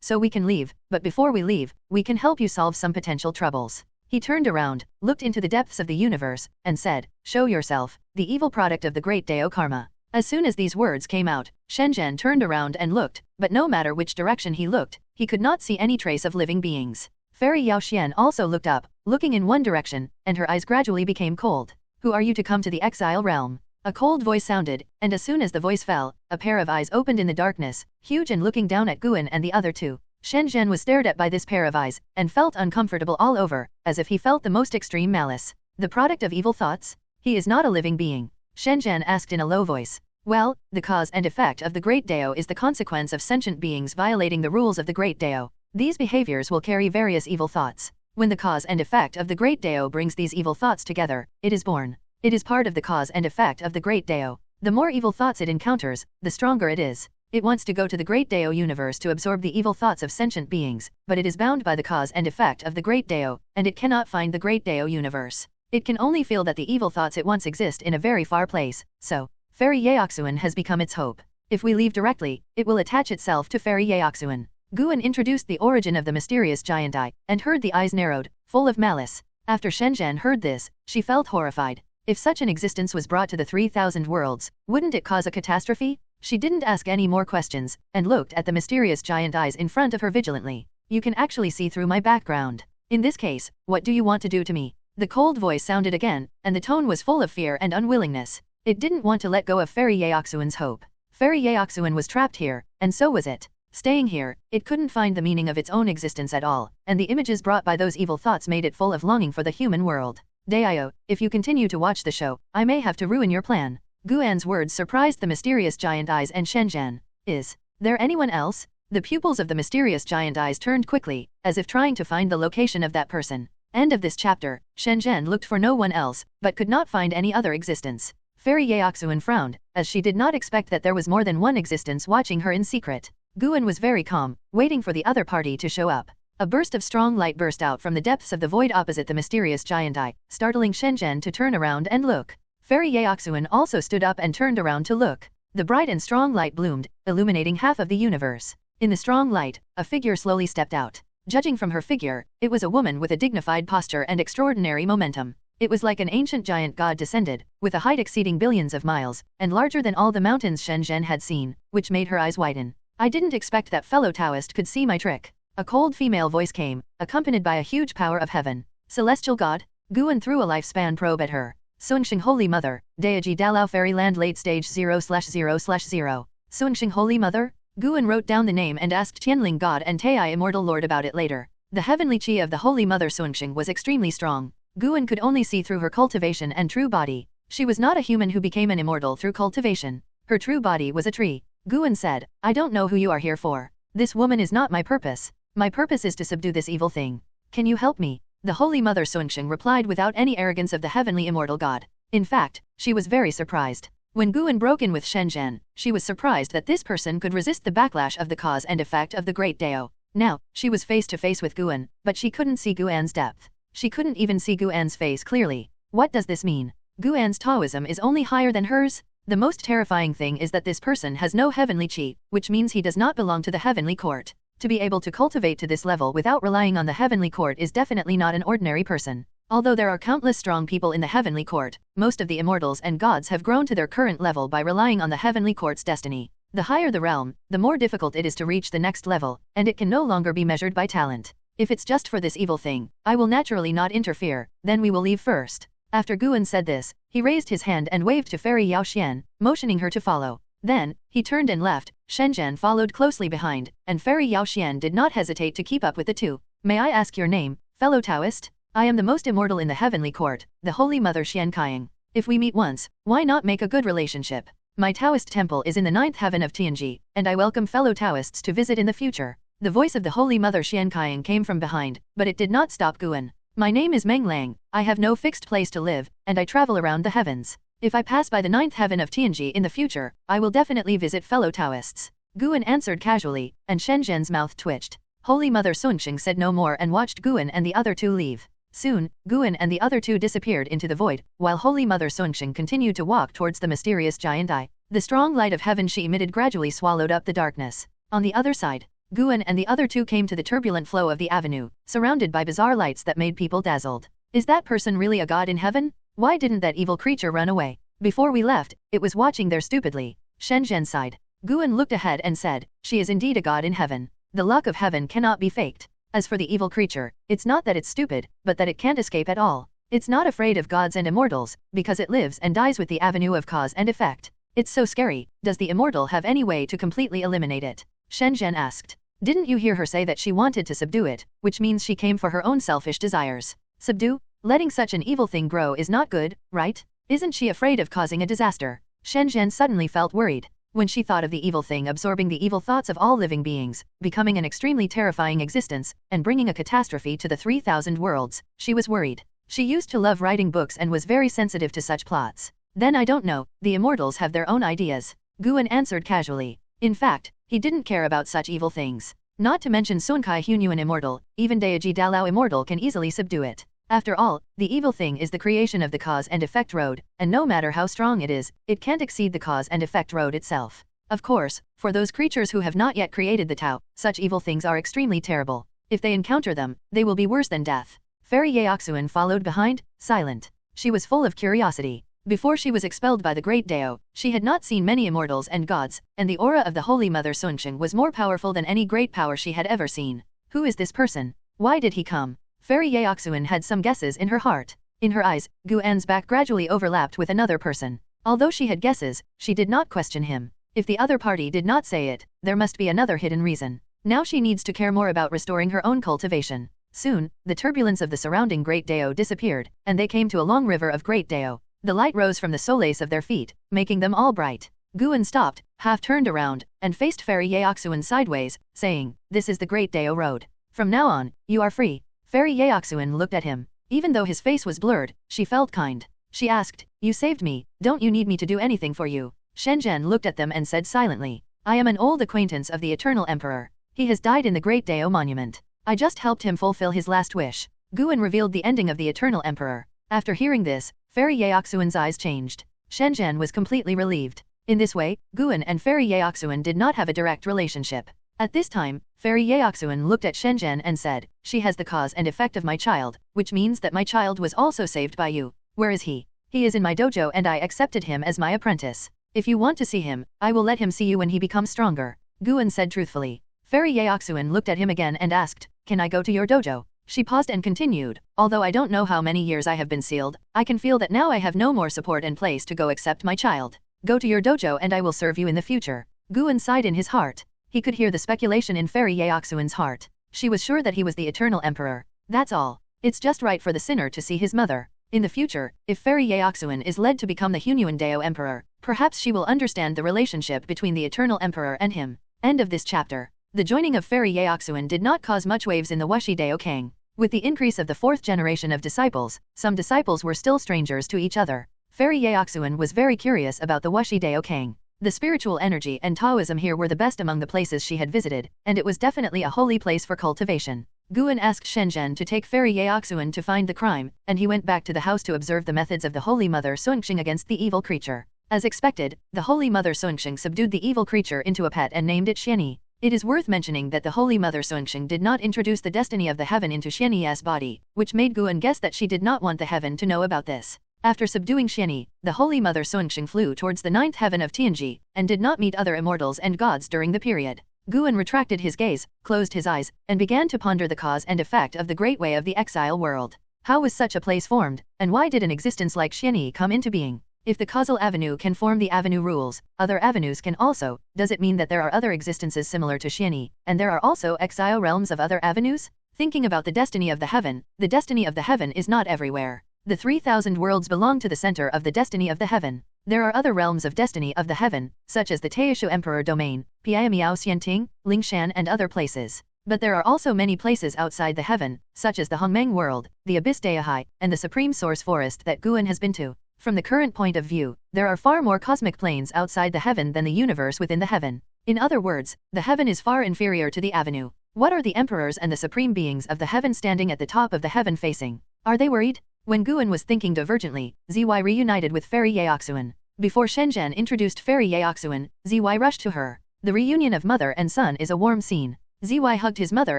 so we can leave, but before we leave, we can help you solve some potential troubles. He turned around, looked into the depths of the universe, and said, show yourself, the evil product of the great Dao karma. As soon as these words came out, Shenzhen turned around and looked, but no matter which direction he looked, he could not see any trace of living beings. Fairy Yaoxian also looked up, looking in one direction, and her eyes gradually became cold. Who are you to come to the exile realm? A cold voice sounded, and as soon as the voice fell, a pair of eyes opened in the darkness, huge and looking down at Guan and the other two. Shenzhen was stared at by this pair of eyes, and felt uncomfortable all over, as if he felt the most extreme malice. The product of evil thoughts? He is not a living being. Shenzhen asked in a low voice. Well, the cause and effect of the Great Dao is the consequence of sentient beings violating the rules of the Great Dao. These behaviors will carry various evil thoughts. When the cause and effect of the Great Dao brings these evil thoughts together, it is born. It is part of the cause and effect of the Great Dao. The more evil thoughts it encounters, the stronger it is. It wants to go to the Great Dao universe to absorb the evil thoughts of sentient beings, but it is bound by the cause and effect of the Great Dao, and it cannot find the Great Dao universe. It can only feel that the evil thoughts it wants exist in a very far place, so Fairy Yaoxuan has become its hope. If we leave directly, it will attach itself to Fairy Yaoxuan. Guan introduced the origin of the mysterious giant eye, and heard the eyes narrowed, full of malice. After Shenzhen heard this, she felt horrified. If such an existence was brought to the 3,000 worlds, wouldn't it cause a catastrophe? She didn't ask any more questions, and looked at the mysterious giant eyes in front of her vigilantly. You can actually see through my background. In this case, what do you want to do to me? The cold voice sounded again, and the tone was full of fear and unwillingness. It didn't want to let go of Fairy Yaoxuan's hope. Fairy Yaoxuan was trapped here, and so was it. Staying here, it couldn't find the meaning of its own existence at all, and the images brought by those evil thoughts made it full of longing for the human world. Daio, if you continue to watch the show, I may have to ruin your plan. Guan's words surprised the mysterious giant eyes and Shenzhen. Is there anyone else? The pupils of the mysterious giant eyes turned quickly, as if trying to find the location of that person. End of this chapter. Shenzhen looked for no one else, but could not find any other existence. Fairy Yaoxuan frowned, as she did not expect that there was more than one existence watching her in secret. Guan was very calm, waiting for the other party to show up. A burst of strong light burst out from the depths of the void opposite the mysterious giant eye, startling Shenzhen to turn around and look. Fairy Yaoxuan also stood up and turned around to look. The bright and strong light bloomed, illuminating half of the universe. In the strong light, a figure slowly stepped out. Judging from her figure, it was a woman with a dignified posture and extraordinary momentum. It was like an ancient giant god descended, with a height exceeding billions of miles, and larger than all the mountains Shenzhen had seen, which made her eyes widen. I didn't expect that fellow Taoist could see my trick. A cold female voice came, accompanied by a huge power of heaven. Celestial God? Guan threw a lifespan probe at her. Sunxing Holy Mother, Deiji Dalao Fairyland Late Stage 0/0/0. Sunxing Holy Mother? Guan wrote down the name and asked Tianling God and Tai Immortal Lord about it later. The heavenly chi of the Holy Mother Sunxing was extremely strong. Guan could only see through her cultivation and true body. She was not a human who became an immortal through cultivation. Her true body was a tree. Guan said, I don't know who you are here for. This woman is not my purpose. My purpose is to subdue this evil thing. Can you help me? The Holy Mother Sunxing replied without any arrogance of the heavenly immortal god. In fact, she was very surprised. When Guan broke in with Shenzhen, she was surprised that this person could resist the backlash of the cause and effect of the Great Dao. Now, she was face to face with Guan, but she couldn't see Guan's depth. She couldn't even see Guan's face clearly. What does this mean? Guan's Taoism is only higher than hers? The most terrifying thing is that this person has no heavenly chi, which means he does not belong to the heavenly court. To be able to cultivate to this level without relying on the heavenly court is definitely not an ordinary person. Although there are countless strong people in the heavenly court, most of the immortals and gods have grown to their current level by relying on the heavenly court's destiny. The higher the realm, the more difficult it is to reach the next level, and it can no longer be measured by talent. If it's just for this evil thing, I will naturally not interfere, then we will leave first. After Guan said this, he raised his hand and waved to Fairy Yaoxian, motioning her to follow. Then, he turned and left. Shenzhen followed closely behind, and Fairy Yaoxian did not hesitate to keep up with the two. May I ask your name, fellow Taoist? I am the most immortal in the heavenly court, the Holy Mother Qianqiang. If we meet once, why not make a good relationship? My Taoist temple is in the 9th heaven of Tianji, and I welcome fellow Taoists to visit in the future. The voice of the Holy Mother Qianqiang came from behind, but it did not stop Guan. My name is Meng Lang, I have no fixed place to live, and I travel around the heavens. If I pass by the ninth heaven of Tianji in the future, I will definitely visit fellow Taoists. Guan answered casually, and Shen Zhen's mouth twitched. Holy Mother Sunxing said no more and watched Guan and the other two leave. Soon, Guan and the other two disappeared into the void, while Holy Mother Sunxing continued to walk towards the mysterious giant eye. The strong light of heaven she emitted gradually swallowed up the darkness. On the other side, Guan and the other two came to the turbulent flow of the avenue, surrounded by bizarre lights that made people dazzled. Is that person really a god in heaven? Why didn't that evil creature run away? Before we left, it was watching there stupidly. Shen Zhen sighed. Guan looked ahead and said, she is indeed a god in heaven. The luck of heaven cannot be faked. As for the evil creature, it's not that it's stupid, but that it can't escape at all. It's not afraid of gods and immortals, because it lives and dies with the avenue of cause and effect. It's so scary, does the immortal have any way to completely eliminate it? Shen Zhen asked. Didn't you hear her say that she wanted to subdue it, which means she came for her own selfish desires? Subdue? Letting such an evil thing grow is not good, right? Isn't she afraid of causing a disaster? Shen Zhen suddenly felt worried. When she thought of the evil thing absorbing the evil thoughts of all living beings, becoming an extremely terrifying existence, and bringing a catastrophe to the 3,000 worlds, she was worried. She used to love writing books and was very sensitive to such plots. Then I don't know, the immortals have their own ideas. Guan answered casually. In fact, he didn't care about such evil things. Not to mention Sun Kai Hunyuan immortal, even Daiji Dalao immortal can easily subdue it. After all, the evil thing is the creation of the cause and effect road, and no matter how strong it is, it can't exceed the cause and effect road itself. Of course, for those creatures who have not yet created the Tao, such evil things are extremely terrible. If they encounter them, they will be worse than death. Fairy Yaoxuan followed behind, silent. She was full of curiosity. Before she was expelled by the Great Dao, she had not seen many immortals and gods, and the aura of the Holy Mother Sunxing was more powerful than any great power she had ever seen. Who is this person? Why did he come? Fairy Yaoxuan had some guesses in her heart. In her eyes, Guan's back gradually overlapped with another person. Although she had guesses, she did not question him. If the other party did not say it, there must be another hidden reason. Now she needs to care more about restoring her own cultivation. Soon, the turbulence of the surrounding Great Dao disappeared, and they came to a long river of Great Dao. The light rose from the soles of their feet, making them all bright. Guan stopped, half turned around, and faced Fairy Yaoxuan sideways, saying, "This is the Great Dao Road. From now on, you are free." Fairy Yaoxuan looked at him. Even though his face was blurred, she felt kind. She asked, "You saved me, don't you need me to do anything for you?" Shen Zhen looked at them and said silently, "I am an old acquaintance of the Eternal Emperor. He has died in the Great Dao Monument. I just helped him fulfill his last wish." Guan revealed the ending of the Eternal Emperor. After hearing this, Fairy Yaoxuan's eyes changed. Shen Zhen was completely relieved. In this way, Guan and Fairy Yaoxuan did not have a direct relationship. At this time, Fairy Yaoxuan looked at Shen Zhen and said, "She has the cause and effect of my child, which means that my child was also saved by you. Where is he?" "He is in my dojo and I accepted him as my apprentice. If you want to see him, I will let him see you when he becomes stronger," Guan said truthfully. Fairy Yaoxuan looked at him again and asked, "Can I go to your dojo?" She paused and continued, "Although I don't know how many years I have been sealed, I can feel that now I have no more support and place to go except my child. Go to your dojo and I will serve you in the future." Guan sighed in his heart. He could hear the speculation in Fairy Yaoxuan's heart. She was sure that he was the Eternal Emperor. That's all. It's just right for the sinner to see his mother. In the future, if Fairy Yaoxuan is led to become the Hunyuan Dao Emperor, perhaps she will understand the relationship between the Eternal Emperor and him. End of this chapter. The joining of Fairy Yaoxuan did not cause much waves in the Wuxi Dao Kang. With the increase of the fourth generation of disciples, some disciples were still strangers to each other. Fairy Yaoxuan was very curious about the Wuxi Dao Kang. The spiritual energy and Taoism here were the best among the places she had visited, and it was definitely a holy place for cultivation. Guan asked Shen Zhen to take Fairy Yaoxuan to find the crime, and he went back to the house to observe the methods of the Holy Mother Sunxing against the evil creature. As expected, the Holy Mother Sunxing subdued the evil creature into a pet and named it Xianyi. It is worth mentioning that the Holy Mother Sunxing did not introduce the destiny of the heaven into Xianyi's body, which made Guan guess that she did not want the heaven to know about this. After subduing Xianyi, the Holy Mother Sunxing flew towards the ninth heaven of Tianji, and did not meet other immortals and gods during the period. Guan retracted his gaze, closed his eyes, and began to ponder the cause and effect of the great way of the exile world. How was such a place formed, and why did an existence like Xianyi come into being? If the causal avenue can form the avenue rules, other avenues can also. Does it mean that there are other existences similar to Xianyi, and there are also exile realms of other avenues? Thinking about the destiny of the heaven is not everywhere. The 3,000 worlds belong to the center of the destiny of the heaven. There are other realms of destiny of the heaven, such as the Taixuan Emperor domain, Piamiao Xianting, Lingshan and other places. But there are also many places outside the heaven, such as the Hongmeng world, the Abyss Deahai, and the Supreme Source Forest that Guan has been to. From the current point of view, there are far more cosmic planes outside the heaven than the universe within the heaven. In other words, the heaven is far inferior to the avenue. What are the emperors and the supreme beings of the heaven standing at the top of the heaven facing? Are they worried? When Guan was thinking divergently, Zy reunited with Fairy Yaoxuan. Before Shenzhen introduced Fairy Yaoxuan, Zy rushed to her. The reunion of mother and son is a warm scene. Zy hugged his mother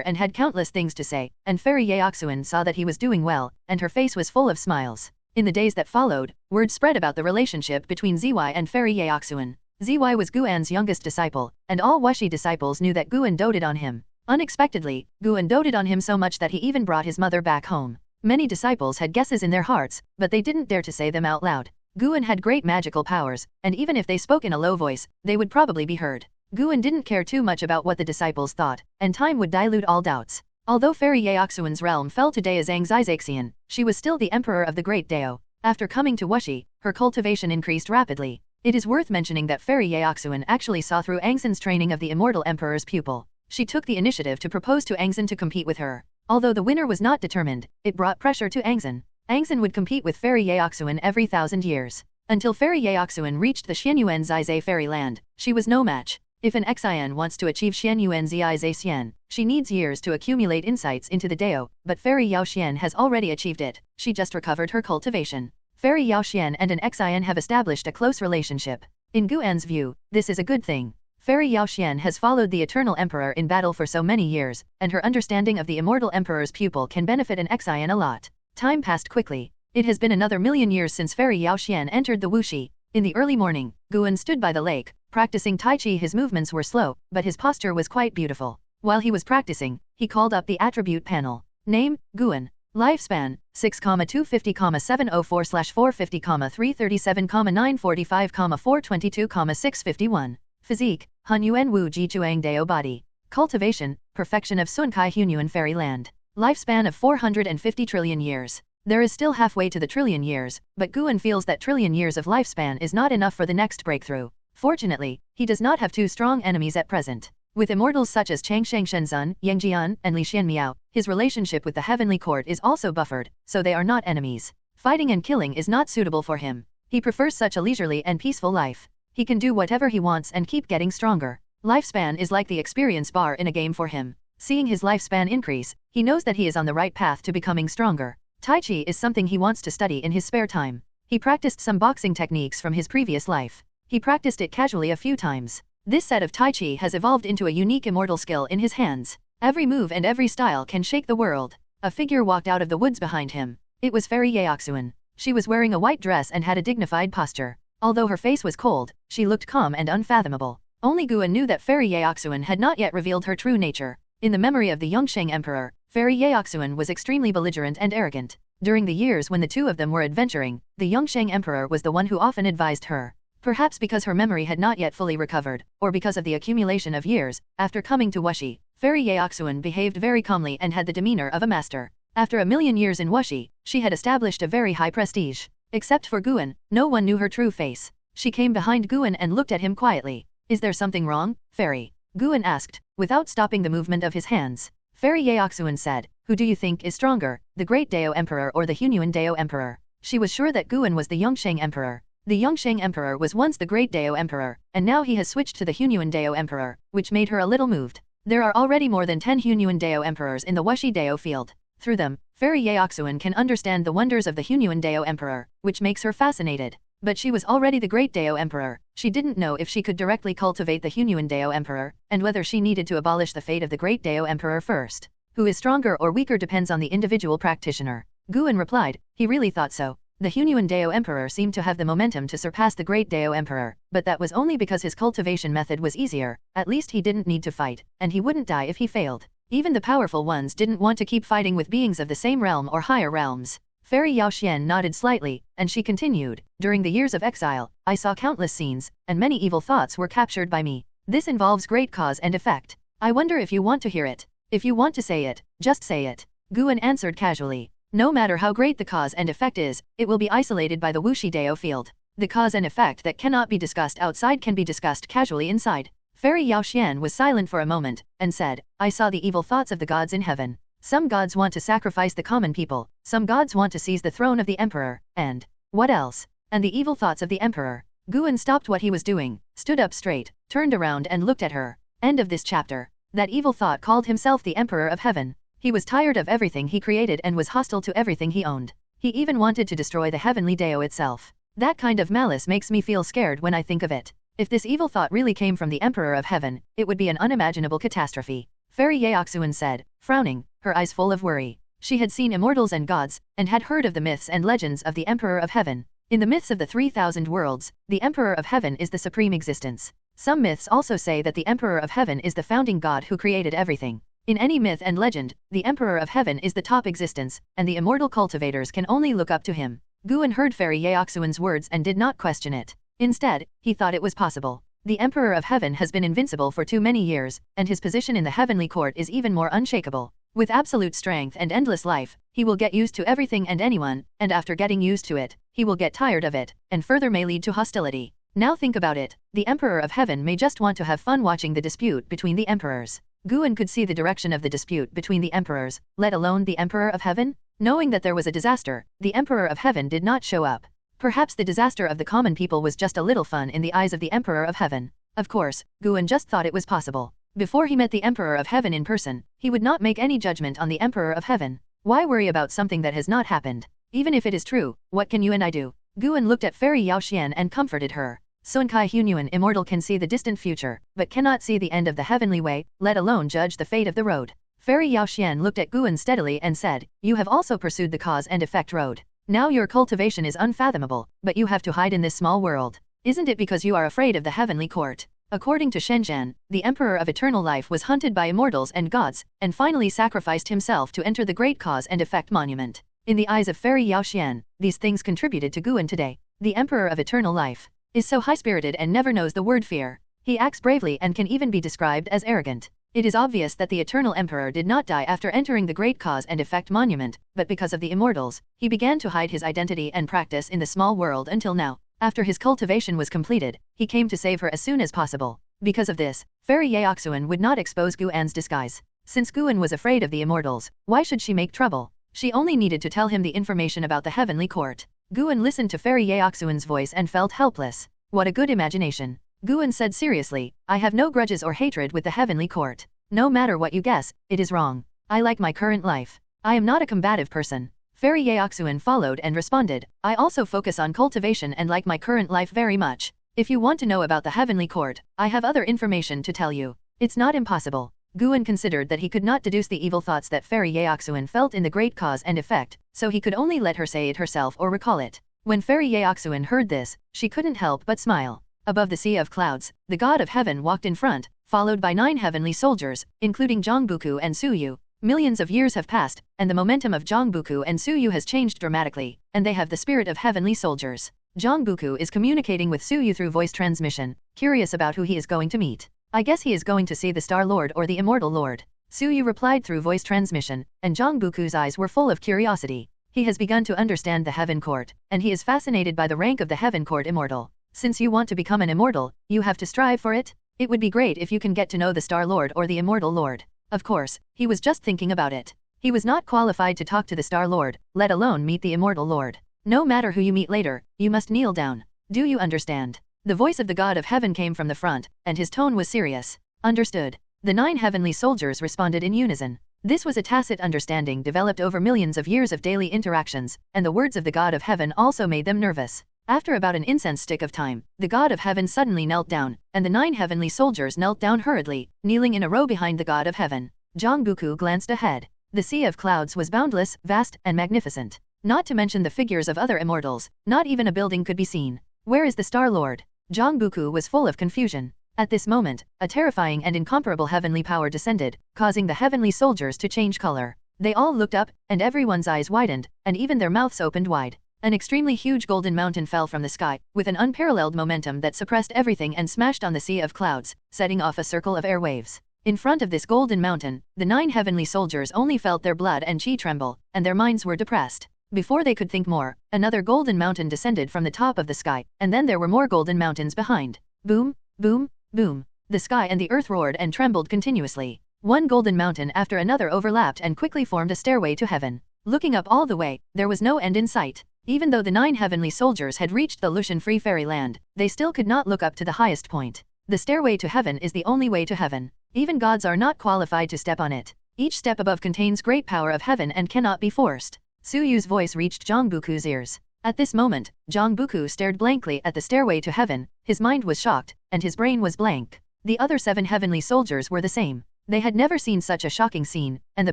and had countless things to say, and Fairy Yaoxuan saw that he was doing well, and her face was full of smiles. In the days that followed, word spread about the relationship between Zy and Fairy Yaoxuan. Zy was Guan's youngest disciple, and all Wuxi disciples knew that Guan doted on him. Unexpectedly, Guan doted on him so much that he even brought his mother back home. Many disciples had guesses in their hearts, but they didn't dare to say them out loud. Guan had great magical powers, and even if they spoke in a low voice, they would probably be heard. Guan didn't care too much about what the disciples thought, and time would dilute all doubts. Although Fairy Yaoxuan's realm fell to Daozang Xixixian, she was still the emperor of the Great Dao. After coming to Wuxi, her cultivation increased rapidly. It is worth mentioning that Fairy Yaoxuan actually saw through Angzan's training of the immortal emperor's pupil. She took the initiative to propose to Angzan to compete with her. Although the winner was not determined, it brought pressure to Angzan. Angzan would compete with Fairy Yaoxuan every 1,000 years. Until Fairy Yaoxuan reached the Xianyuan Zizai fairy land, she was no match. If an Xian wants to achieve Xianyuan Zizai Xian, she needs years to accumulate insights into the Dao, but Fairy Yaoxian has already achieved it. She just recovered her cultivation. Fairy Yaoxian and an Xian have established a close relationship. In Guan's view, this is a good thing. Fairy Yaoxian has followed the Eternal Emperor in battle for so many years, and her understanding of the Immortal Emperor's pupil can benefit an Xian a lot. Time passed quickly. It has been another million years since Fairy Yaoxian entered the Wuxi. In the early morning, Guan stood by the lake, practicing Tai Chi. His movements were slow, but his posture was quite beautiful. While he was practicing, he called up the attribute panel. Name, Guan. Lifespan, 6,250,704/450,337,945,422,651. Physique, Han Yuan Wu Ji Chuang Dao Body. Cultivation, perfection of Sun Kai Hunyuan Fairy Land. Lifespan of 450 trillion years. There is still halfway to the trillion years, but Guan feels that trillion years of lifespan is not enough for the next breakthrough. Fortunately, he does not have two strong enemies at present. With immortals such as Changsheng Shenzhen, Yang Jian, and Li Xianmiao, his relationship with the Heavenly Court is also buffered, so they are not enemies. Fighting and killing is not suitable for him. He prefers such a leisurely and peaceful life. He can do whatever he wants and keep getting stronger. Lifespan is like the experience bar in a game for him. Seeing his lifespan increase, he knows that he is on the right path to becoming stronger. Tai Chi is something he wants to study in his spare time. He practiced some boxing techniques from his previous life. He practiced it casually a few times. This set of Tai Chi has evolved into a unique immortal skill in his hands. Every move and every style can shake the world. A figure walked out of the woods behind him. It was Fairy Yaoxuan. She was wearing a white dress and had a dignified posture. Although her face was cold, she looked calm and unfathomable. Only Guan knew that Fairy Yaoxuan had not yet revealed her true nature. In the memory of the Yongsheng Emperor, Fairy Yaoxuan was extremely belligerent and arrogant. During the years when the two of them were adventuring, the Yongsheng Emperor was the one who often advised her. Perhaps because her memory had not yet fully recovered, or because of the accumulation of years, after coming to Wuxi, Fairy Yaoxuan behaved very calmly and had the demeanor of a master. After a million years in Wuxi, she had established a very high prestige. Except for Guan, no one knew her true face. She came behind Guan and looked at him quietly. Is there something wrong, Fairy? Guan asked, without stopping the movement of his hands. Fairy Yaoxuan said, who do you think is stronger, the Great Dao Emperor or the Hunyuan Dao Emperor? She was sure that Guan was the Yongsheng Emperor. The Yongsheng Emperor was once the Great Dao Emperor, and now he has switched to the Hunyuan Dao Emperor, which made her a little moved. There are already more than 10 Hunyuan Dao Emperors in the Wuxi Dao field. Through them, Fairy Yaoxuan can understand the wonders of the Hunyuan Dao Emperor, which makes her fascinated. But she was already the Great Dao Emperor. She didn't know if she could directly cultivate the Hunyuan Dao Emperor, and whether she needed to abolish the fate of the Great Dao Emperor first. Who is stronger or weaker depends on the individual practitioner. Guan replied, he really thought so. The Hunyuan Dao Emperor seemed to have the momentum to surpass the Great Dao Emperor, but that was only because his cultivation method was easier. At least he didn't need to fight, and he wouldn't die if he failed. Even the powerful ones didn't want to keep fighting with beings of the same realm or higher realms. Fairy Yaoxian nodded slightly, and she continued, during the years of exile, I saw countless scenes, and many evil thoughts were captured by me. This involves great cause and effect. I wonder if you want to hear it. If you want to say it, just say it. Guan answered casually. No matter how great the cause and effect is, it will be isolated by the Wuxi Dao field. The cause and effect that cannot be discussed outside can be discussed casually inside. Fairy Yaoxian was silent for a moment, and said, I saw the evil thoughts of the gods in heaven. Some gods want to sacrifice the common people, some gods want to seize the throne of the emperor, and what else? And the evil thoughts of the emperor. Guan stopped what he was doing, stood up straight, turned around and looked at her. End of this chapter. That evil thought called himself the Emperor of Heaven. He was tired of everything he created and was hostile to everything he owned. He even wanted to destroy the heavenly Dao itself. That kind of malice makes me feel scared when I think of it. If this evil thought really came from the Emperor of Heaven, it would be an unimaginable catastrophe. Fairy Yaoxuan said, frowning, her eyes full of worry. She had seen immortals and gods, and had heard of the myths and legends of the Emperor of Heaven. In the myths of the 3,000 worlds, the Emperor of Heaven is the supreme existence. Some myths also say that the Emperor of Heaven is the founding god who created everything. In any myth and legend, the Emperor of Heaven is the top existence, and the immortal cultivators can only look up to him. Guan heard Fairy Yaoxuan's words and did not question it. Instead, he thought it was possible. The Emperor of Heaven has been invincible for too many years, and his position in the heavenly court is even more unshakable. With absolute strength and endless life, he will get used to everything and anyone, and after getting used to it, he will get tired of it, and further may lead to hostility. Now think about it, the Emperor of Heaven may just want to have fun watching the dispute between the emperors. Guan could see the direction of the dispute between the emperors, let alone the Emperor of Heaven. Knowing that there was a disaster, the Emperor of Heaven did not show up. Perhaps the disaster of the common people was just a little fun in the eyes of the Emperor of Heaven. Of course, Guan just thought it was possible. Before he met the Emperor of Heaven in person, he would not make any judgment on the Emperor of Heaven. Why worry about something that has not happened? Even if it is true, what can you and I do? Guan looked at Fairy Yaoxian and comforted her. Sun Kai Hunyuan immortal can see the distant future, but cannot see the end of the heavenly way, let alone judge the fate of the road. Fairy Yaoxian looked at Guan steadily and said, you have also pursued the cause and effect road. Now your cultivation is unfathomable, but you have to hide in this small world. Isn't it because you are afraid of the heavenly court? According to Shenzhen, the Emperor of Eternal Life was hunted by immortals and gods, and finally sacrificed himself to enter the great cause and effect monument. In the eyes of Fairy Yaoxian, these things contributed to Guan today. The Emperor of Eternal Life is so high-spirited and never knows the word fear. He acts bravely and can even be described as arrogant. It is obvious that the Eternal Emperor did not die after entering the great cause and effect monument, but because of the immortals, he began to hide his identity and practice in the small world until now. After his cultivation was completed, he came to save her as soon as possible. Because of this, Fairy Yaoxuan would not expose Guan's disguise. Since Guan was afraid of the immortals, why should she make trouble? She only needed to tell him the information about the heavenly court. Guan listened to Fairy Yaoxuan's voice and felt helpless. What a good imagination. Guan said seriously, I have no grudges or hatred with the heavenly court. No matter what you guess, it is wrong. I like my current life. I am not a combative person. Fairy Yaoxuan followed and responded, I also focus on cultivation and like my current life very much. If you want to know about the heavenly court, I have other information to tell you. It's not impossible. Guan considered that he could not deduce the evil thoughts that Fairy Yaoxuan felt in the great cause and effect, so he could only let her say it herself or recall it. When Fairy Yaoxuan heard this, she couldn't help but smile. Above the sea of clouds, the god of heaven walked in front, followed by 9 heavenly soldiers, including Zhongbuku and Suyu. Millions of years have passed, and the momentum of Zhongbuku and Suyu has changed dramatically, and they have the spirit of heavenly soldiers. Zhongbuku is communicating with Suyu through voice transmission, curious about who he is going to meet. I guess he is going to see the Star Lord or the Immortal Lord. Suyu replied through voice transmission, and Zhongbuku's eyes were full of curiosity. He has begun to understand the Heaven Court, and he is fascinated by the rank of the Heaven Court Immortal. Since you want to become an immortal, you have to strive for it. It would be great if you can get to know the Star Lord or the Immortal Lord. Of course, he was just thinking about it. He was not qualified to talk to the Star Lord, let alone meet the Immortal Lord. No matter who you meet later, you must kneel down. Do you understand? The voice of the God of Heaven came from the front, and his tone was serious. Understood. The 9 heavenly soldiers responded in unison. This was a tacit understanding developed over millions of years of daily interactions, and the words of the God of Heaven also made them nervous. After about an incense stick of time, the God of Heaven suddenly knelt down, and the 9 heavenly soldiers knelt down hurriedly, kneeling in a row behind the God of Heaven. Zhongbuku glanced ahead. The sea of clouds was boundless, vast, and magnificent. Not to mention the figures of other immortals, not even a building could be seen. Where is the Star Lord? Zhongbuku was full of confusion. At this moment, a terrifying and incomparable heavenly power descended, causing the heavenly soldiers to change color. They all looked up, and everyone's eyes widened, and even their mouths opened wide. An extremely huge golden mountain fell from the sky, with an unparalleled momentum that suppressed everything and smashed on the sea of clouds, setting off a circle of air waves. In front of this golden mountain, the 9 heavenly soldiers only felt their blood and chi tremble, and their minds were depressed. Before they could think more, another golden mountain descended from the top of the sky, and then there were more golden mountains behind. Boom, boom, boom. The sky and the earth roared and trembled continuously. One golden mountain after another overlapped and quickly formed a stairway to heaven. Looking up all the way, there was no end in sight. Even though the 9 heavenly soldiers had reached the illusion-free fairyland, they still could not look up to the highest point. The stairway to heaven is the only way to heaven. Even gods are not qualified to step on it. Each step above contains great power of heaven and cannot be forced. Su Yu's voice reached Zhang Buku's ears. At this moment, Zhang Buku stared blankly at the stairway to heaven, his mind was shocked, and his brain was blank. The other 7 heavenly soldiers were the same. They had never seen such a shocking scene, and the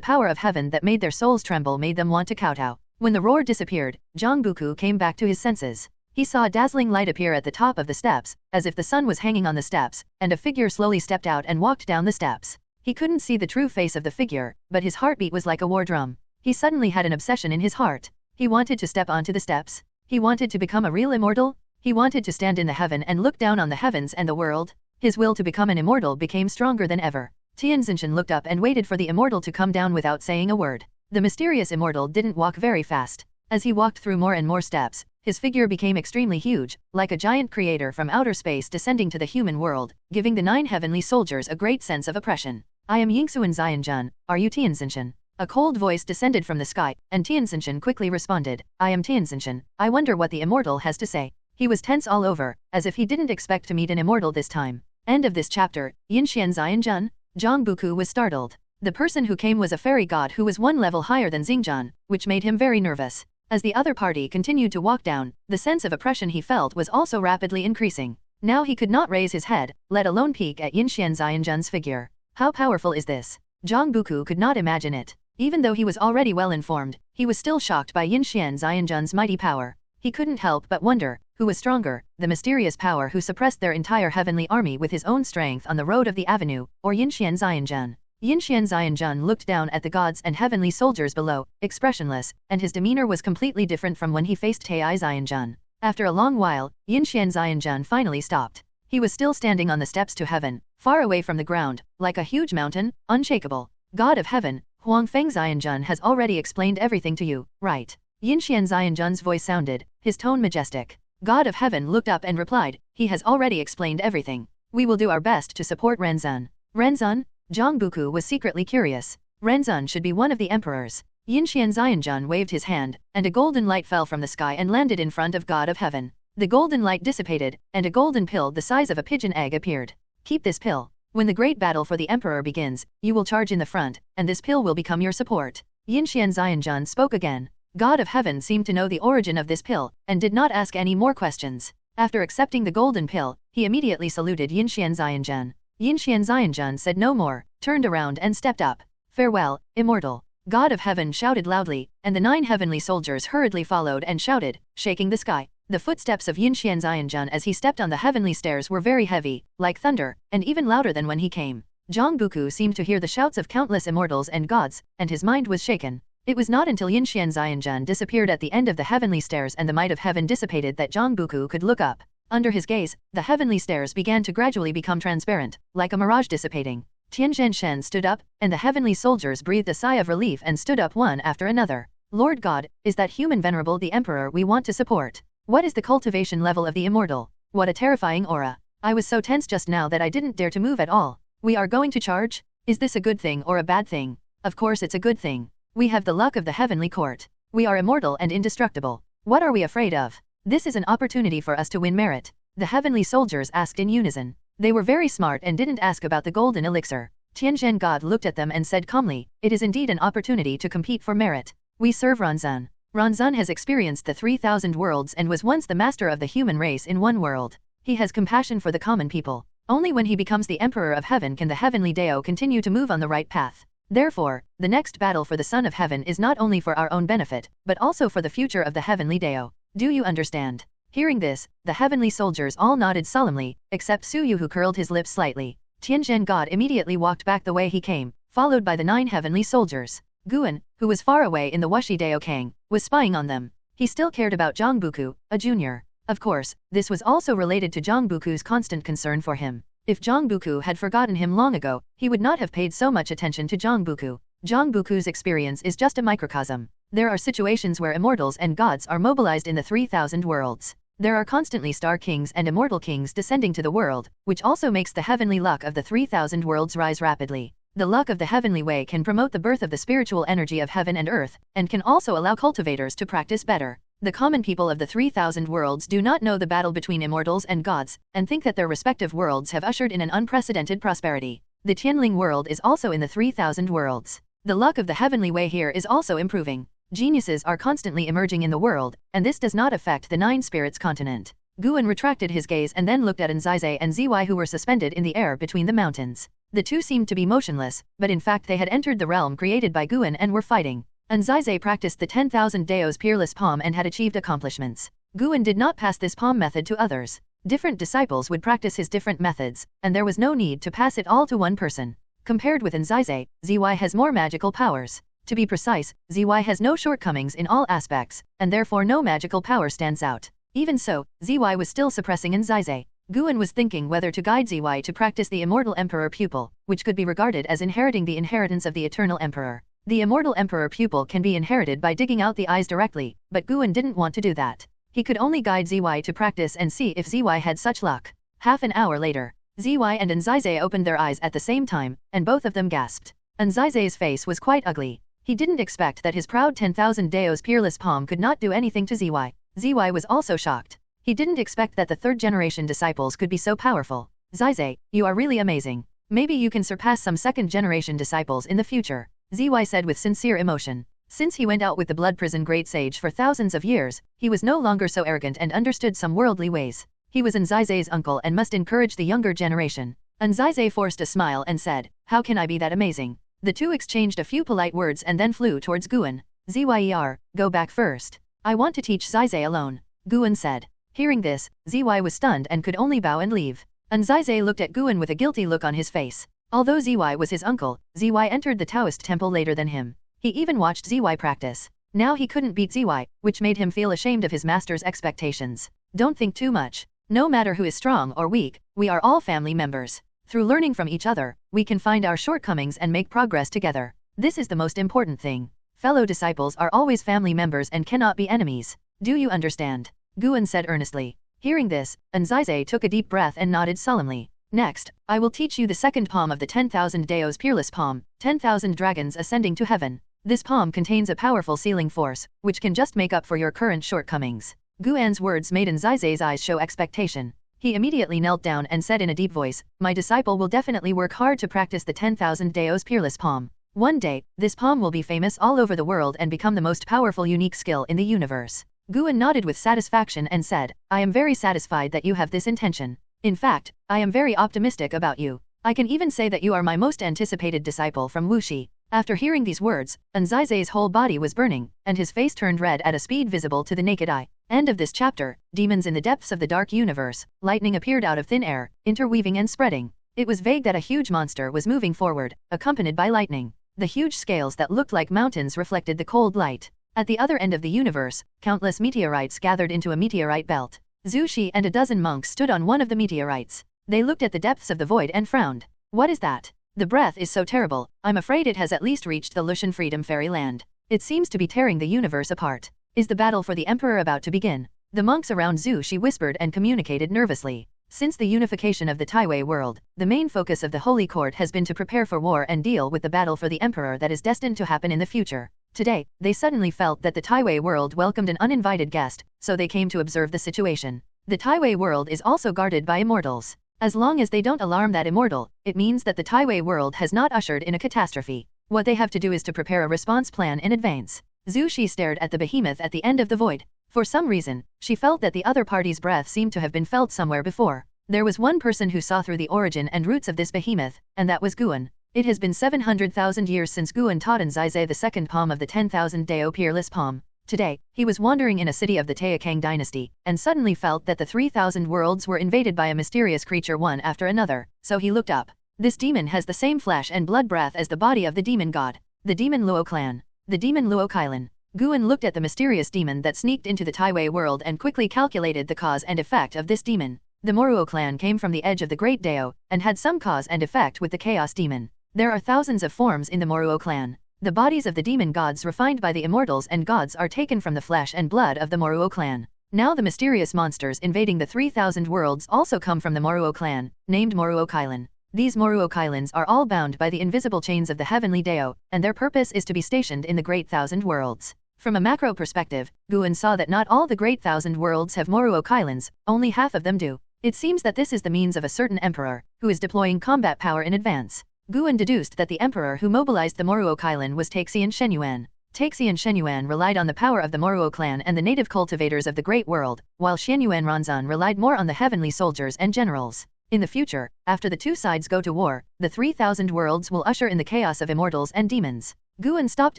power of heaven that made their souls tremble made them want to kowtow. When the roar disappeared, Zhang Buku came back to his senses. He saw a dazzling light appear at the top of the steps, as if the sun was hanging on the steps, and a figure slowly stepped out and walked down the steps. He couldn't see the true face of the figure, but his heartbeat was like a war drum. He suddenly had an obsession in his heart. He wanted to step onto the steps. He wanted to become a real immortal. He wanted to stand in the heaven and look down on the heavens and the world. His will to become an immortal became stronger than ever. Tianzinshan looked up and waited for the immortal to come down without saying a word. The mysterious immortal didn't walk very fast. As he walked through more and more steps, his figure became extremely huge, like a giant creator from outer space descending to the human world, giving the 9 heavenly soldiers a great sense of oppression. I am Yingxuan Xianjun, are you Tianzinshan? A cold voice descended from the sky, and Tianzinshan quickly responded, I am Tianzinshan, I wonder what the immortal has to say. He was tense all over, as if he didn't expect to meet an immortal this time. End of this chapter. Yinxian Xianjun? Zhang Buku was startled. The person who came was a fairy god who was 1 level higher than Xingzhan, which made him very nervous. As the other party continued to walk down, the sense of oppression he felt was also rapidly increasing. Now he could not raise his head, let alone peek at Yinxian Xianjun's figure. How powerful is this? Zhang Buku could not imagine it. Even though he was already well informed, he was still shocked by Yinxian Xianjun's mighty power. He couldn't help but wonder, who was stronger, the mysterious power who suppressed their entire heavenly army with his own strength on the road of the avenue, or Yinxian Xianjun. Yinxian Xianjun looked down at the gods and heavenly soldiers below, expressionless, and his demeanor was completely different from when he faced Tai Xianjun. After a long while, Yinxian Xianjun finally stopped. He was still standing on the steps to heaven, far away from the ground, like a huge mountain, unshakable. God of heaven, Huangfeng Xianjun has already explained everything to you, right? Yinxian Xianjun's voice sounded, his tone majestic. God of heaven looked up and replied, he has already explained everything. We will do our best to support Renzun. Renzun? Zhang Buku was secretly curious. Renzun should be one of the emperors. Yinxian Xianjun waved his hand, and a golden light fell from the sky and landed in front of God of heaven. The golden light dissipated, and a golden pill the size of a pigeon egg appeared. Keep this pill. When the great battle for the emperor begins, you will charge in the front, and this pill will become your support. Yinxian Xianjun spoke again. God of heaven seemed to know the origin of this pill, and did not ask any more questions. After accepting the golden pill, he immediately saluted Yinxian Xianjun. Yinxian Xianjun said no more, turned around and stepped up. Farewell, immortal. God of heaven shouted loudly, and the 9 heavenly soldiers hurriedly followed and shouted, shaking the sky. The footsteps of Yinxian Xianjun as he stepped on the heavenly stairs were very heavy, like thunder, and even louder than when he came. Zhang Buku seemed to hear the shouts of countless immortals and gods, and his mind was shaken. It was not until Yinxian Xianjun disappeared at the end of the heavenly stairs and the might of heaven dissipated that Zhang Buku could look up. Under his gaze, the heavenly stairs began to gradually become transparent, like a mirage dissipating. Tianzhen Shen stood up, and the heavenly soldiers breathed a sigh of relief and stood up one after another. Lord God, is that human venerable the emperor we want to support? What is the cultivation level of the immortal? What a terrifying aura. I was so tense just now that I didn't dare to move at all. We are going to charge? Is this a good thing or a bad thing? Of course it's a good thing. We have the luck of the heavenly court. We are immortal and indestructible. What are we afraid of? This is an opportunity for us to win merit. The heavenly soldiers asked in unison. They were very smart and didn't ask about the golden elixir. Tianzhen God looked at them and said calmly, it is indeed an opportunity to compete for merit. We serve Renzun. Renzun has experienced the 3,000 worlds and was once the master of the human race in one world. He has compassion for the common people. Only when he becomes the emperor of heaven can the heavenly Dao continue to move on the right path. Therefore, the next battle for the Son of Heaven is not only for our own benefit, but also for the future of the heavenly Dao. Do you understand? Hearing this, the heavenly soldiers all nodded solemnly, except Su Yu who curled his lips slightly. Tianzhen God immediately walked back the way he came, followed by the 9 heavenly soldiers. Guan, who was far away in the Wuxi Dao Kang, was spying on them. He still cared about Zhang Buku, a junior. Of course, this was also related to Zhang Buku's constant concern for him. If Zhang Buku had forgotten him long ago, he would not have paid so much attention to Zhang Buku. Zhang Buku's experience is just a microcosm. There are situations where immortals and gods are mobilized in the 3,000 worlds. There are constantly star kings and immortal kings descending to the world, which also makes the heavenly luck of the 3,000 worlds rise rapidly. The luck of the heavenly way can promote the birth of the spiritual energy of heaven and earth, and can also allow cultivators to practice better. The common people of the 3,000 worlds do not know the battle between immortals and gods, and think that their respective worlds have ushered in an unprecedented prosperity. The Tianling world is also in the 3,000 worlds. The luck of the heavenly way here is also improving. Geniuses are constantly emerging in the world, and this does not affect the Nine Spirits continent. Guan retracted his gaze and then looked at Anzizai and Zy who were suspended in the air between the mountains. The two seemed to be motionless, but in fact they had entered the realm created by Guan and were fighting. Anzizai practiced the 10,000 Dao's peerless palm and had achieved accomplishments. Guan did not pass this palm method to others. Different disciples would practice his different methods, and there was no need to pass it all to one person. Compared with Anzizai, Zy has more magical powers. To be precise, Zy has no shortcomings in all aspects, and therefore no magical power stands out. Even so, Zy was still suppressing Anzizai. Guan was thinking whether to guide Zy to practice the Immortal Emperor Pupil, which could be regarded as inheriting the inheritance of the Eternal Emperor. The Immortal Emperor Pupil can be inherited by digging out the eyes directly, but Guan didn't want to do that. He could only guide Zy to practice and see if Zy had such luck. Half an hour later, Zy and Anzizai opened their eyes at the same time, and both of them gasped. Anzizai's face was quite ugly. He didn't expect that his proud 10,000 Dao's peerless palm could not do anything to Zy. Zy was also shocked. He didn't expect that the third-generation disciples could be so powerful. Zy, you are really amazing. Maybe you can surpass some second-generation disciples in the future, Zy said with sincere emotion. Since he went out with the Blood Prison Great Sage for thousands of years, he was no longer so arrogant and understood some worldly ways. He was Anzizai's uncle and must encourage the younger generation. Anzizai forced a smile and said, "How can I be that amazing?" The two exchanged a few polite words and then flew towards Guan. Zer, go back first. I want to teach Zy alone, Guan said. Hearing this, Zy was stunned and could only bow and leave. Anzizai looked at Guan with a guilty look on his face. Although Zy was his uncle, Zy entered the Taoist temple later than him. He even watched Zy practice. Now he couldn't beat Zy, which made him feel ashamed of his master's expectations. Don't think too much. No matter who is strong or weak, we are all family members. Through learning from each other, we can find our shortcomings and make progress together. This is the most important thing. Fellow disciples are always family members and cannot be enemies. Do you understand? Guan said earnestly. Hearing this, Anzizai took a deep breath and nodded solemnly. Next, I will teach you the second palm of the 10,000 Dao's peerless palm, 10,000 dragons ascending to heaven. This palm contains a powerful sealing force, which can just make up for your current shortcomings. Guan's words made Anzizai's eyes show expectation. He immediately knelt down and said in a deep voice, "My disciple will definitely work hard to practice the 10,000 Dao's peerless palm. One day, this palm will be famous all over the world and become the most powerful unique skill in the universe." Guan nodded with satisfaction and said, "I am very satisfied that you have this intention. In fact, I am very optimistic about you. I can even say that you are my most anticipated disciple from Wuxi." After hearing these words, Anzizai's whole body was burning, and his face turned red at a speed visible to the naked eye. End of this chapter. Demons in the depths of the dark universe. Lightning appeared out of thin air, interweaving and spreading. It was vague that a huge monster was moving forward, accompanied by lightning. The huge scales that looked like mountains reflected the cold light. At the other end of the universe, countless meteorites gathered into a meteorite belt. Zhu Shi and a dozen monks stood on one of the meteorites. They looked at the depths of the void and frowned. What is that? The breath is so terrible, I'm afraid it has at least reached the Lushan Freedom Fairyland. It seems to be tearing the universe apart. Is the battle for the Emperor about to begin? The monks around Zhu Shi whispered and communicated nervously. Since the unification of the Taiwei world, the main focus of the Holy Court has been to prepare for war and deal with the battle for the Emperor that is destined to happen in the future. Today, they suddenly felt that the Taiwei world welcomed an uninvited guest, so they came to observe the situation. The Taiwei world is also guarded by immortals. As long as they don't alarm that immortal, it means that the Taiwei world has not ushered in a catastrophe. What they have to do is to prepare a response plan in advance. Zhu Shi stared at the behemoth at the end of the void. For some reason, she felt that the other party's breath seemed to have been felt somewhere before. There was one person who saw through the origin and roots of this behemoth, and that was Guan. It has been 700,000 years since Guan taught Anzizai the second palm of the 10,000 Dao peerless palm. Today, he was wandering in a city of the Taixuan dynasty, and suddenly felt that the 3,000 worlds were invaded by a mysterious creature one after another, so he looked up. This demon has the same flesh and blood breath as the body of the demon god. The demon Luo clan. The demon Luo Kailan. Guan looked at the mysterious demon that sneaked into the Taiwei world and quickly calculated the cause and effect of this demon. The Moruo clan came from the edge of the Great Dao, and had some cause and effect with the Chaos Demon. There are thousands of forms in the Moruo clan. The bodies of the demon gods refined by the immortals and gods are taken from the flesh and blood of the Moruo clan. Now the mysterious monsters invading the 3,000 worlds also come from the Moruo clan, named Moruo Kailan. These Moruo Kailans are all bound by the invisible chains of the heavenly Dao, and their purpose is to be stationed in the Great Thousand Worlds. From a macro perspective, Guan saw that not all the Great Thousand Worlds have Moruo Kailans, only half of them do. It seems that this is the means of a certain emperor, who is deploying combat power in advance. Guan deduced that the emperor who mobilized the Moruo Kailan was Taixuan Shenyuan. Taixuan Shenyuan relied on the power of the Moruo clan and the native cultivators of the Great World, while Shenyuan Ranzan relied more on the heavenly soldiers and generals. In the future, after the two sides go to war, the 3,000 worlds will usher in the chaos of immortals and demons. Guan stopped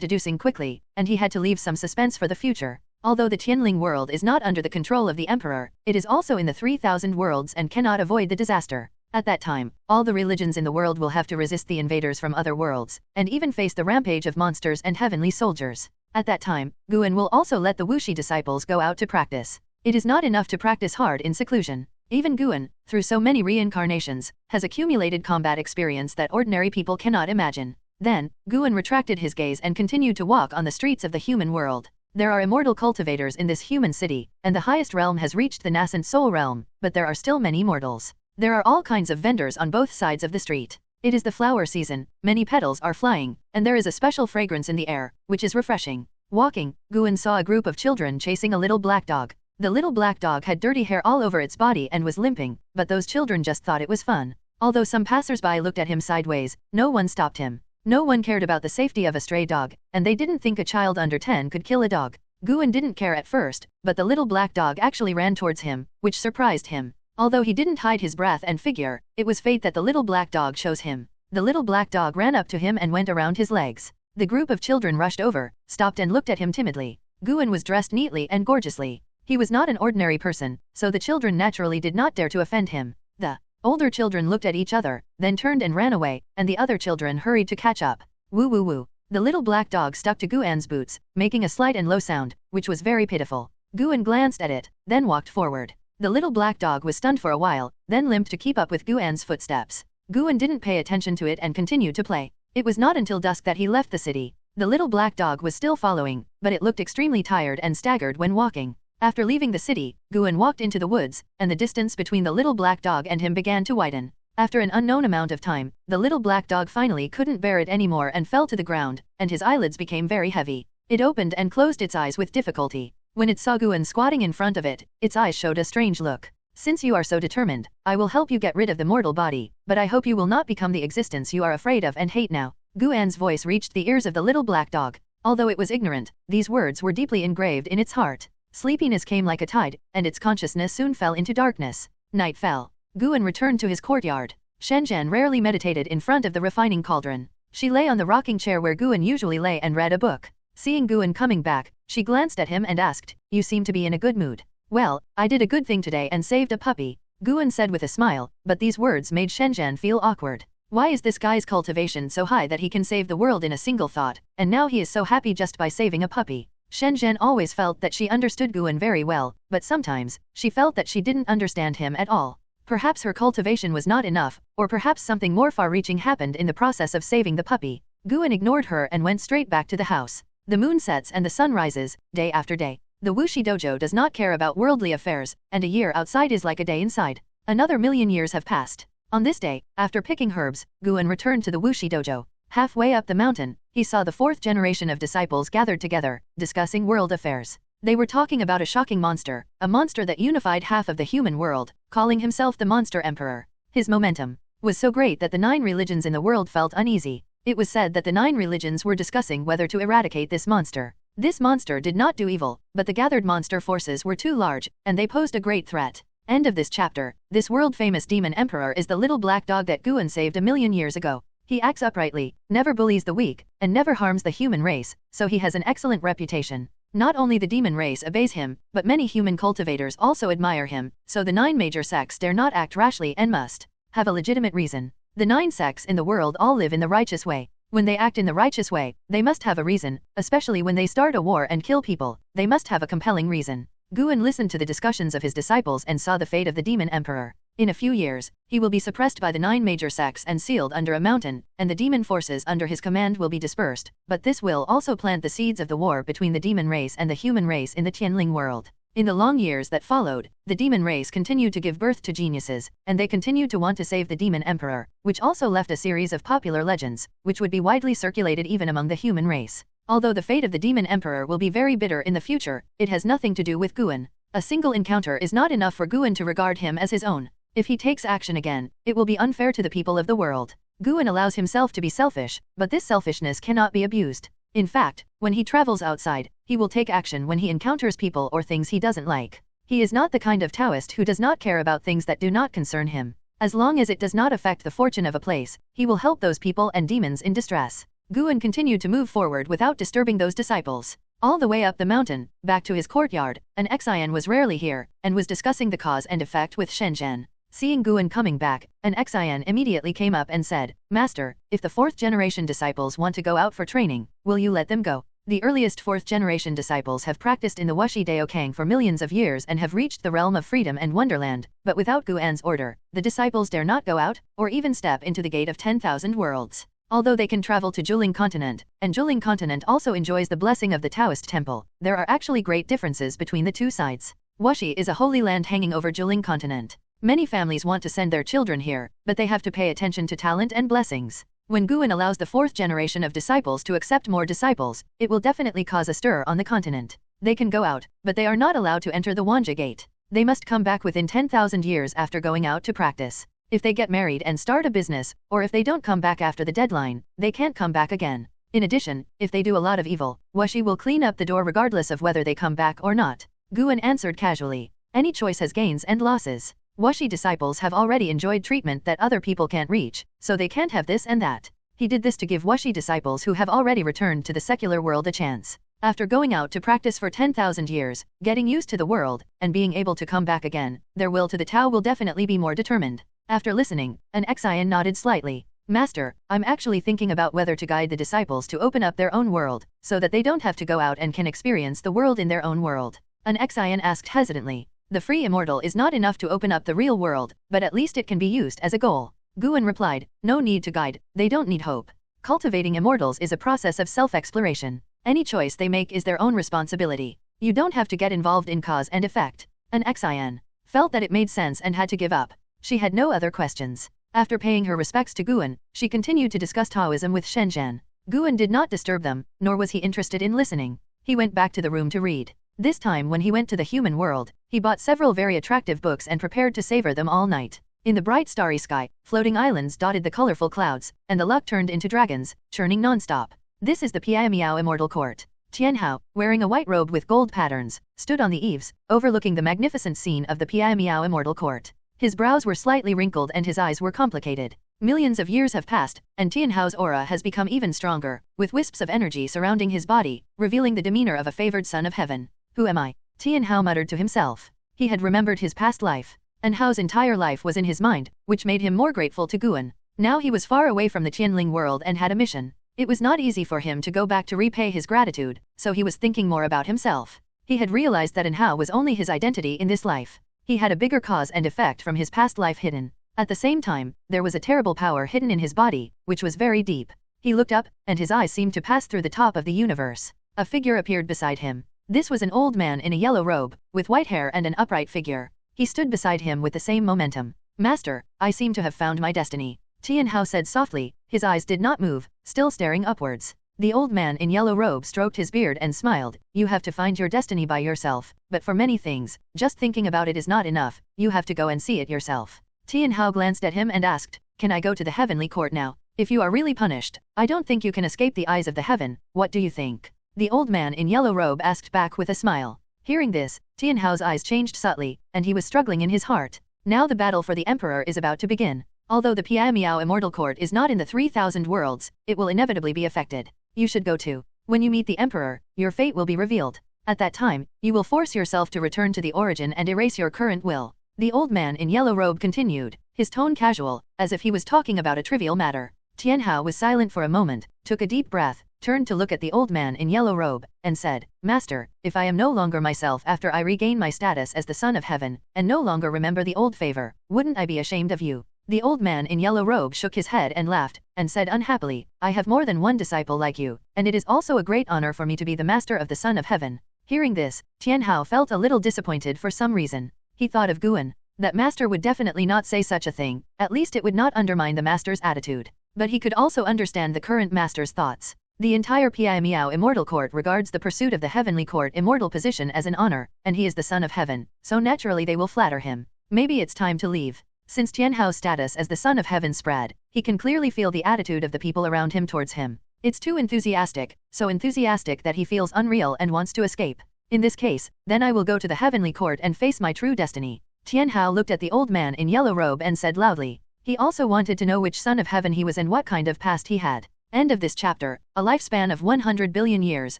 deducing quickly, and he had to leave some suspense for the future. Although the Tianling world is not under the control of the emperor, it is also in the 3,000 worlds and cannot avoid the disaster. At that time, all the religions in the world will have to resist the invaders from other worlds, and even face the rampage of monsters and heavenly soldiers. At that time, Guan will also let the Wuxi disciples go out to practice. It is not enough to practice hard in seclusion. Even Guan, through so many reincarnations, has accumulated combat experience that ordinary people cannot imagine. Then, Guan retracted his gaze and continued to walk on the streets of the human world. There are immortal cultivators in this human city, and the highest realm has reached the nascent soul realm, but there are still many mortals. There are all kinds of vendors on both sides of the street. It is the flower season, many petals are flying, and there is a special fragrance in the air, which is refreshing. Walking, Guan saw a group of children chasing a little black dog. The little black dog had dirty hair all over its body and was limping, but those children just thought it was fun. Although some passers-by looked at him sideways, no one stopped him. No one cared about the safety of a stray dog, and they didn't think a child under 10 could kill a dog. Guan didn't care at first, but the little black dog actually ran towards him, which surprised him. Although he didn't hide his breath and figure, it was fate that the little black dog chose him. The little black dog ran up to him and went around his legs. The group of children rushed over, stopped and looked at him timidly. Guan was dressed neatly and gorgeously. He was not an ordinary person, so the children naturally did not dare to offend him. The older children looked at each other, then turned and ran away, and the other children hurried to catch up. Woo woo woo. The little black dog stuck to Guan's boots, making a slight and low sound, which was very pitiful. Guan glanced at it, then walked forward. The little black dog was stunned for a while, then limped to keep up with Guan's footsteps. Guan didn't pay attention to it and continued to play. It was not until dusk that he left the city. The little black dog was still following, but it looked extremely tired and staggered when walking. After leaving the city, Guan walked into the woods, and the distance between the little black dog and him began to widen. After an unknown amount of time, the little black dog finally couldn't bear it anymore and fell to the ground, and his eyelids became very heavy. It opened and closed its eyes with difficulty. When it saw Guan squatting in front of it, its eyes showed a strange look. Since you are so determined, I will help you get rid of the mortal body, but I hope you will not become the existence you are afraid of and hate now. Guan's voice reached the ears of the little black dog. Although it was ignorant, these words were deeply engraved in its heart. Sleepiness came like a tide, and its consciousness soon fell into darkness. Night fell. Guan returned to his courtyard. Shenzhen rarely meditated in front of the refining cauldron. She lay on the rocking chair where Guan usually lay and read a book. Seeing Guan coming back, she glanced at him and asked, "You seem to be in a good mood." "Well, I did a good thing today and saved a puppy," Guan said with a smile, but these words made Shenzhen feel awkward. Why is this guy's cultivation so high that he can save the world in a single thought, and now he is so happy just by saving a puppy? Shenzhen always felt that she understood Guan very well, but sometimes, she felt that she didn't understand him at all. Perhaps her cultivation was not enough, or perhaps something more far-reaching happened in the process of saving the puppy. Guan ignored her and went straight back to the house. The moon sets and the sun rises, day after day. The Wuxi dojo does not care about worldly affairs, and a year outside is like a day inside. Another million years have passed. On this day, after picking herbs, Guan returned to the Wuxi dojo. Halfway up the mountain, he saw the fourth generation of disciples gathered together, discussing world affairs. They were talking about a shocking monster, a monster that unified half of the human world, calling himself the Monster Emperor. His momentum was so great that the 9 religions in the world felt uneasy. It was said that the 9 religions were discussing whether to eradicate this monster. This monster did not do evil, but the gathered monster forces were too large, and they posed a great threat. End of this chapter. This world-famous demon emperor is the little black dog that Guan saved a million years ago. He acts uprightly, never bullies the weak, and never harms the human race, so he has an excellent reputation. Not only the demon race obeys him, but many human cultivators also admire him, so the 9 major sects dare not act rashly and must have a legitimate reason. The 9 sects in the world all live in the righteous way. When they act in the righteous way, they must have a reason, especially when they start a war and kill people, they must have a compelling reason. Guan listened to the discussions of his disciples and saw the fate of the demon emperor. In a few years, he will be suppressed by the 9 major sects and sealed under a mountain, and the demon forces under his command will be dispersed, but this will also plant the seeds of the war between the demon race and the human race in the Tianling world. In the long years that followed, the demon race continued to give birth to geniuses, and they continued to want to save the demon emperor, which also left a series of popular legends, which would be widely circulated even among the human race. Although the fate of the demon emperor will be very bitter in the future, it has nothing to do with Guan. A single encounter is not enough for Guan to regard him as his own. If he takes action again, it will be unfair to the people of the world. Guan allows himself to be selfish, but this selfishness cannot be abused. In fact, when he travels outside, he will take action when he encounters people or things he doesn't like. He is not the kind of Taoist who does not care about things that do not concern him. As long as it does not affect the fortune of a place, he will help those people and demons in distress. Guan continued to move forward without disturbing those disciples. All the way up the mountain, back to his courtyard, an Xian was rarely here, and was discussing the cause and effect with Shenzhen. Seeing Guan coming back, an Xian immediately came up and said, "Master, if the 4th generation disciples want to go out for training, will you let them go?" The earliest 4th generation disciples have practiced in the Wuxi Dao Kang for millions of years and have reached the realm of freedom and wonderland, but without Guan's order, the disciples dare not go out, or even step into the gate of 10,000 worlds. Although they can travel to Juling continent, and Juling continent also enjoys the blessing of the Taoist temple, there are actually great differences between the two sides. Wuxi is a holy land hanging over Juling continent. Many families want to send their children here, but they have to pay attention to talent and blessings. When Guan allows the 4th generation of disciples to accept more disciples, it will definitely cause a stir on the continent. They can go out, but they are not allowed to enter the Wanja gate. They must come back within 10,000 years after going out to practice. If they get married and start a business, or if they don't come back after the deadline, they can't come back again. In addition, if they do a lot of evil, Wuxi will clean up the door regardless of whether they come back or not. Guan answered casually. Any choice has gains and losses. Wuxi disciples have already enjoyed treatment that other people can't reach, so they can't have this and that. He did this to give Wuxi disciples who have already returned to the secular world a chance. After going out to practice for 10,000 years, getting used to the world, and being able to come back again, their will to the Tao will definitely be more determined. After listening, an Xian nodded slightly. "Master, I'm actually thinking about whether to guide the disciples to open up their own world, so that they don't have to go out and can experience the world in their own world." An Xian asked hesitantly. "The free immortal is not enough to open up the real world, but at least it can be used as a goal." Guan replied, "No need to guide, they don't need hope. Cultivating immortals is a process of self-exploration. Any choice they make is their own responsibility. You don't have to get involved in cause and effect." An Xian felt that it made sense and had to give up. She had no other questions. After paying her respects to Guan, she continued to discuss Taoism with Shenzhen. Guan did not disturb them, nor was he interested in listening. He went back to the room to read. This time when he went to the human world, he bought several very attractive books and prepared to savor them all night. In the bright starry sky, floating islands dotted the colorful clouds, and the luck turned into dragons, churning non-stop. This is the Piamiao Immortal Court. Tianhao, wearing a white robe with gold patterns, stood on the eaves, overlooking the magnificent scene of the Piamiao Immortal Court. His brows were slightly wrinkled and his eyes were complicated. Millions of years have passed, and Tianhao's aura has become even stronger, with wisps of energy surrounding his body, revealing the demeanor of a favored son of heaven. "Who am I?" Tianhao muttered to himself. He had remembered his past life. And Hao's entire life was in his mind, which made him more grateful to Guan. Now he was far away from the Qianling world and had a mission. It was not easy for him to go back to repay his gratitude, so he was thinking more about himself. He had realized that Hao was only his identity in this life. He had a bigger cause and effect from his past life hidden. At the same time, there was a terrible power hidden in his body, which was very deep. He looked up, and his eyes seemed to pass through the top of the universe. A figure appeared beside him. This was an old man in a yellow robe, with white hair and an upright figure. He stood beside him with the same momentum. "Master, I seem to have found my destiny," Tianhao said softly. His eyes did not move, still staring upwards. The old man in yellow robe stroked his beard and smiled. "You have to find your destiny by yourself, but for many things, just thinking about it is not enough, you have to go and see it yourself." Tianhao glanced at him and asked, "Can I go to the heavenly court now? If you are really punished, I don't think you can escape the eyes of the heaven, what do you think?" The old man in yellow robe asked back with a smile. Hearing this, Tianhao's eyes changed subtly, and he was struggling in his heart. Now the battle for the emperor is about to begin. Although the Piamiao Immortal Court is not in the 3,000 worlds, it will inevitably be affected. You should go too. When you meet the emperor, your fate will be revealed. At that time, you will force yourself to return to the origin and erase your current will. The old man in yellow robe continued, his tone casual, as if he was talking about a trivial matter. Tianhao was silent for a moment, took a deep breath, turned to look at the old man in yellow robe, and said, "Master, if I am no longer myself after I regain my status as the son of heaven, and no longer remember the old favor, wouldn't I be ashamed of you?" The old man in yellow robe shook his head and laughed, and said unhappily, "I have more than one disciple like you, and it is also a great honor for me to be the master of the son of heaven." Hearing this, Tianhao felt a little disappointed for some reason. He thought of Guan. That master would definitely not say such a thing, at least it would not undermine the master's attitude. But he could also understand the current master's thoughts. The entire Pi Miao Immortal Court regards the pursuit of the Heavenly Court immortal position as an honor, and he is the son of heaven, so naturally they will flatter him. Maybe it's time to leave. Since Tianhao's status as the son of heaven spread, he can clearly feel the attitude of the people around him towards him. It's too enthusiastic, so enthusiastic that he feels unreal and wants to escape. In this case, then I will go to the Heavenly Court and face my true destiny. Tianhao looked at the old man in yellow robe and said loudly. He also wanted to know which son of heaven he was and what kind of past he had. End of this chapter. A lifespan of 100 billion years,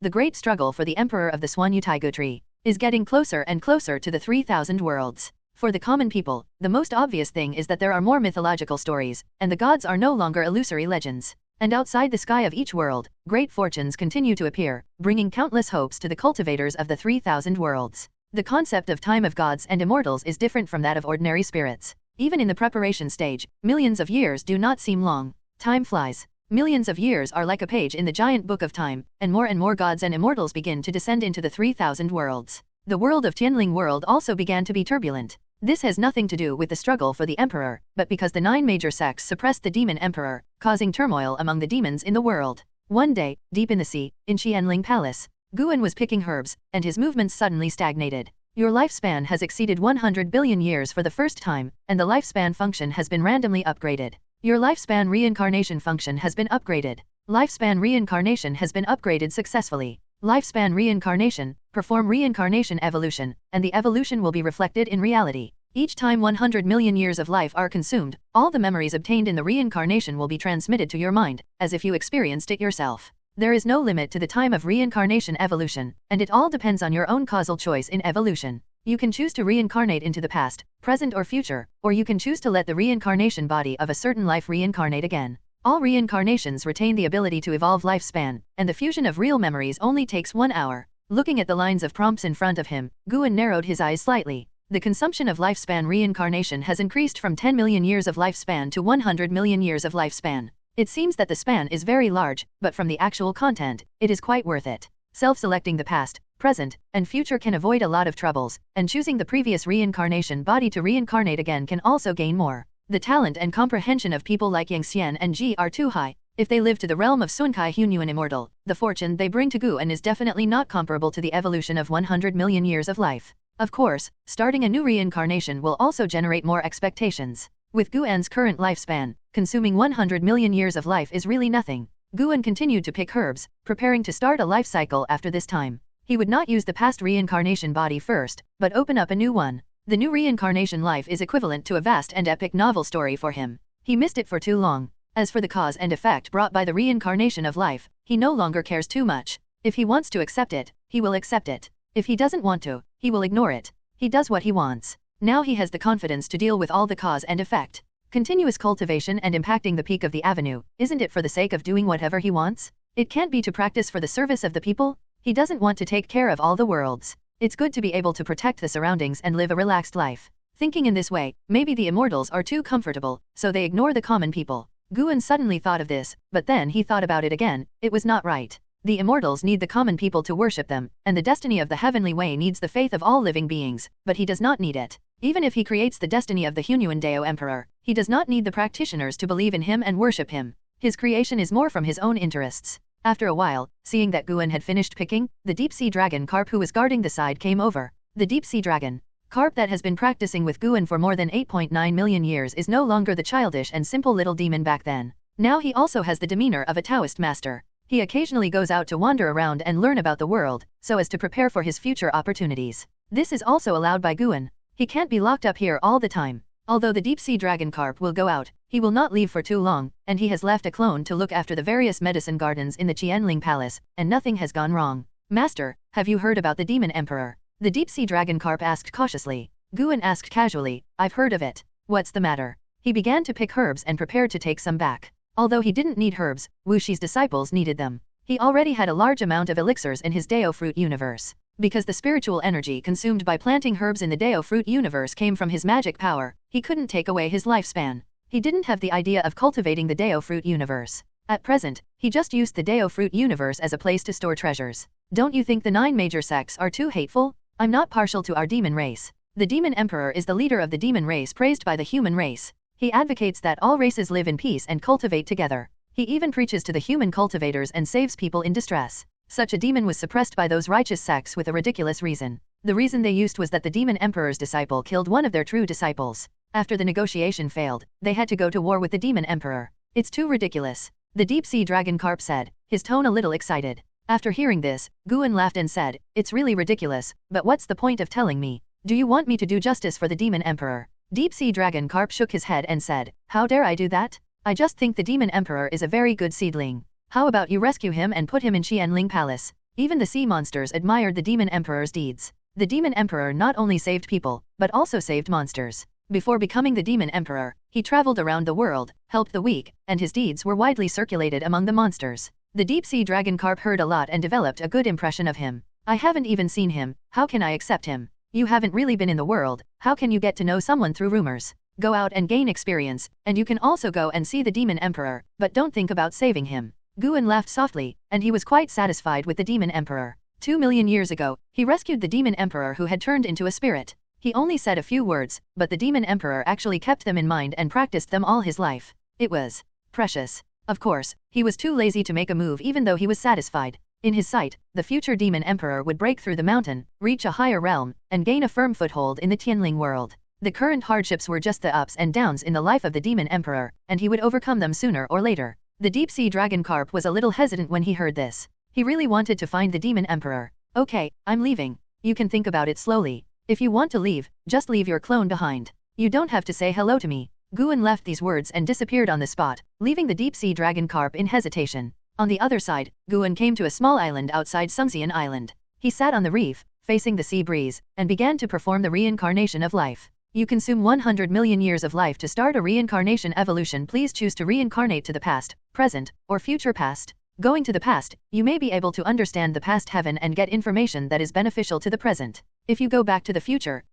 the great struggle for the emperor of the Swan Yutaigu tree, is getting closer and closer to the 3,000 worlds. For the common people, the most obvious thing is that there are more mythological stories, and the gods are no longer illusory legends. And outside the sky of each world, great fortunes continue to appear, bringing countless hopes to the cultivators of the 3,000 worlds. The concept of time of gods and immortals is different from that of ordinary spirits. Even in the preparation stage, millions of years do not seem long. Time flies. Millions of years are like a page in the giant book of time, and more gods and immortals begin to descend into the 3,000 worlds. The world of Tianling world also began to be turbulent. This has nothing to do with the struggle for the emperor, but because the 9 major sects suppressed the demon emperor, causing turmoil among the demons in the world. One day, deep in the sea, in Qianling Palace, Guan was picking herbs, and his movements suddenly stagnated. Your lifespan has exceeded 100 billion years for the first time, and the lifespan function has been randomly upgraded. Your lifespan reincarnation function has been upgraded. Lifespan reincarnation has been upgraded successfully. Lifespan reincarnation, perform reincarnation evolution, and the evolution will be reflected in reality. Each time 100 million years of life are consumed, all the memories obtained in the reincarnation will be transmitted to your mind, as if you experienced it yourself. There is no limit to the time of reincarnation evolution, and it all depends on your own causal choice in evolution. You can choose to reincarnate into the past, present or future, or you can choose to let the reincarnation body of a certain life reincarnate again. All reincarnations retain the ability to evolve lifespan, and the fusion of real memories only takes 1 hour. Looking at the lines of prompts in front of him, Guan narrowed his eyes slightly. The consumption of lifespan reincarnation has increased from 10 million years of lifespan to 100 million years of lifespan. It seems that the span is very large, but from the actual content, it is quite worth it. Self-selecting the past, present, and future can avoid a lot of troubles, and choosing the previous reincarnation body to reincarnate again can also gain more. The talent and comprehension of people like Yang Xian and Ji are too high. If they live to the realm of Sunkai Hunyuan Immortal, the fortune they bring to Guan is definitely not comparable to the evolution of 100 million years of life. Of course, starting a new reincarnation will also generate more expectations. With Guan's current lifespan, consuming 100 million years of life is really nothing. Guan continued to pick herbs, preparing to start a life cycle after this time. He would not use the past reincarnation body first, but open up a new one. The new reincarnation life is equivalent to a vast and epic novel story for him. He missed it for too long. As for the cause and effect brought by the reincarnation of life, he no longer cares too much. If he wants to accept it, he will accept it. If he doesn't want to, he will ignore it. He does what he wants. Now he has the confidence to deal with all the cause and effect. Continuous cultivation and impacting the peak of the avenue, isn't it for the sake of doing whatever he wants? It can't be to practice for the service of the people? He doesn't want to take care of all the worlds. It's good to be able to protect the surroundings and live a relaxed life. Thinking in this way, maybe the immortals are too comfortable, so they ignore the common people. Guan suddenly thought of this, but then he thought about it again. It was not right. The immortals need the common people to worship them, and the destiny of the heavenly way needs the faith of all living beings, but he does not need it. Even if he creates the destiny of the Hunyuan Dao Emperor, he does not need the practitioners to believe in him and worship him. His creation is more from his own interests. After a while, seeing that Guan had finished picking, the deep-sea dragon carp who was guarding the side came over. The deep-sea dragon carp that has been practicing with Guan for more than 8.9 million years is no longer the childish and simple little demon back then. Now he also has the demeanor of a Taoist master. He occasionally goes out to wander around and learn about the world, so as to prepare for his future opportunities. This is also allowed by Guan. He can't be locked up here all the time. Although the deep-sea dragon carp will go out, he will not leave for too long, and he has left a clone to look after the various medicine gardens in the Qianling Palace, and nothing has gone wrong. Master, have you heard about the demon emperor? The deep-sea dragon carp asked cautiously. Guan asked casually, I've heard of it. What's the matter? He began to pick herbs and prepared to take some back. Although he didn't need herbs, Wu Shi's disciples needed them. He already had a large amount of elixirs in his Dao fruit universe. Because the spiritual energy consumed by planting herbs in the Dao fruit universe came from his magic power, he couldn't take away his lifespan. He didn't have the idea of cultivating the Dao fruit universe. At present, he just used the Dao fruit universe as a place to store treasures. Don't you think the 9 major sects are too hateful? I'm not partial to our demon race. The demon emperor is the leader of the demon race praised by the human race. He advocates that all races live in peace and cultivate together. He even preaches to the human cultivators and saves people in distress. Such a demon was suppressed by those righteous sects with a ridiculous reason. The reason they used was that the demon emperor's disciple killed one of their true disciples. After the negotiation failed, they had to go to war with the demon emperor. It's too ridiculous. The deep-sea dragon carp said, his tone a little excited. After hearing this, Guan laughed and said, it's really ridiculous, but what's the point of telling me? Do you want me to do justice for the demon emperor? Deep-sea dragon carp shook his head and said, how dare I do that? I just think the demon emperor is a very good seedling. How about you rescue him and put him in Qianling Palace? Even the sea monsters admired the demon emperor's deeds. The demon emperor not only saved people, but also saved monsters. Before becoming the demon emperor, he traveled around the world, helped the weak, and his deeds were widely circulated among the monsters. The deep-sea dragon carp heard a lot and developed a good impression of him. I haven't even seen him, how can I accept him? You haven't really been in the world, how can you get to know someone through rumors? Go out and gain experience, and you can also go and see the demon emperor, but don't think about saving him. Guan laughed softly, and he was quite satisfied with the demon emperor. 2 million years ago, he rescued the demon emperor who had turned into a spirit. He only said a few words, but the demon emperor actually kept them in mind and practiced them all his life. It was precious. Of course, he was too lazy to make a move even though he was satisfied. In his sight, the future demon emperor would break through the mountain, reach a higher realm, and gain a firm foothold in the Tianling world. The current hardships were just the ups and downs in the life of the demon emperor, and he would overcome them sooner or later. The deep-sea dragon carp was a little hesitant when he heard this. He really wanted to find the demon emperor. Okay, I'm leaving. You can think about it slowly. If you want to leave, just leave your clone behind. You don't have to say hello to me. Guan left these words and disappeared on the spot, leaving the deep-sea dragon carp in hesitation. On the other side, Guan came to a small island outside Sungxian Island. He sat on the reef, facing the sea breeze, and began to perform the reincarnation of life. You consume 100 million years of life to start a reincarnation evolution. Please choose to reincarnate to the past, present, or future past. Going to the past, you may be able to understand the past heaven and get information that is beneficial to the present. If you go back to the future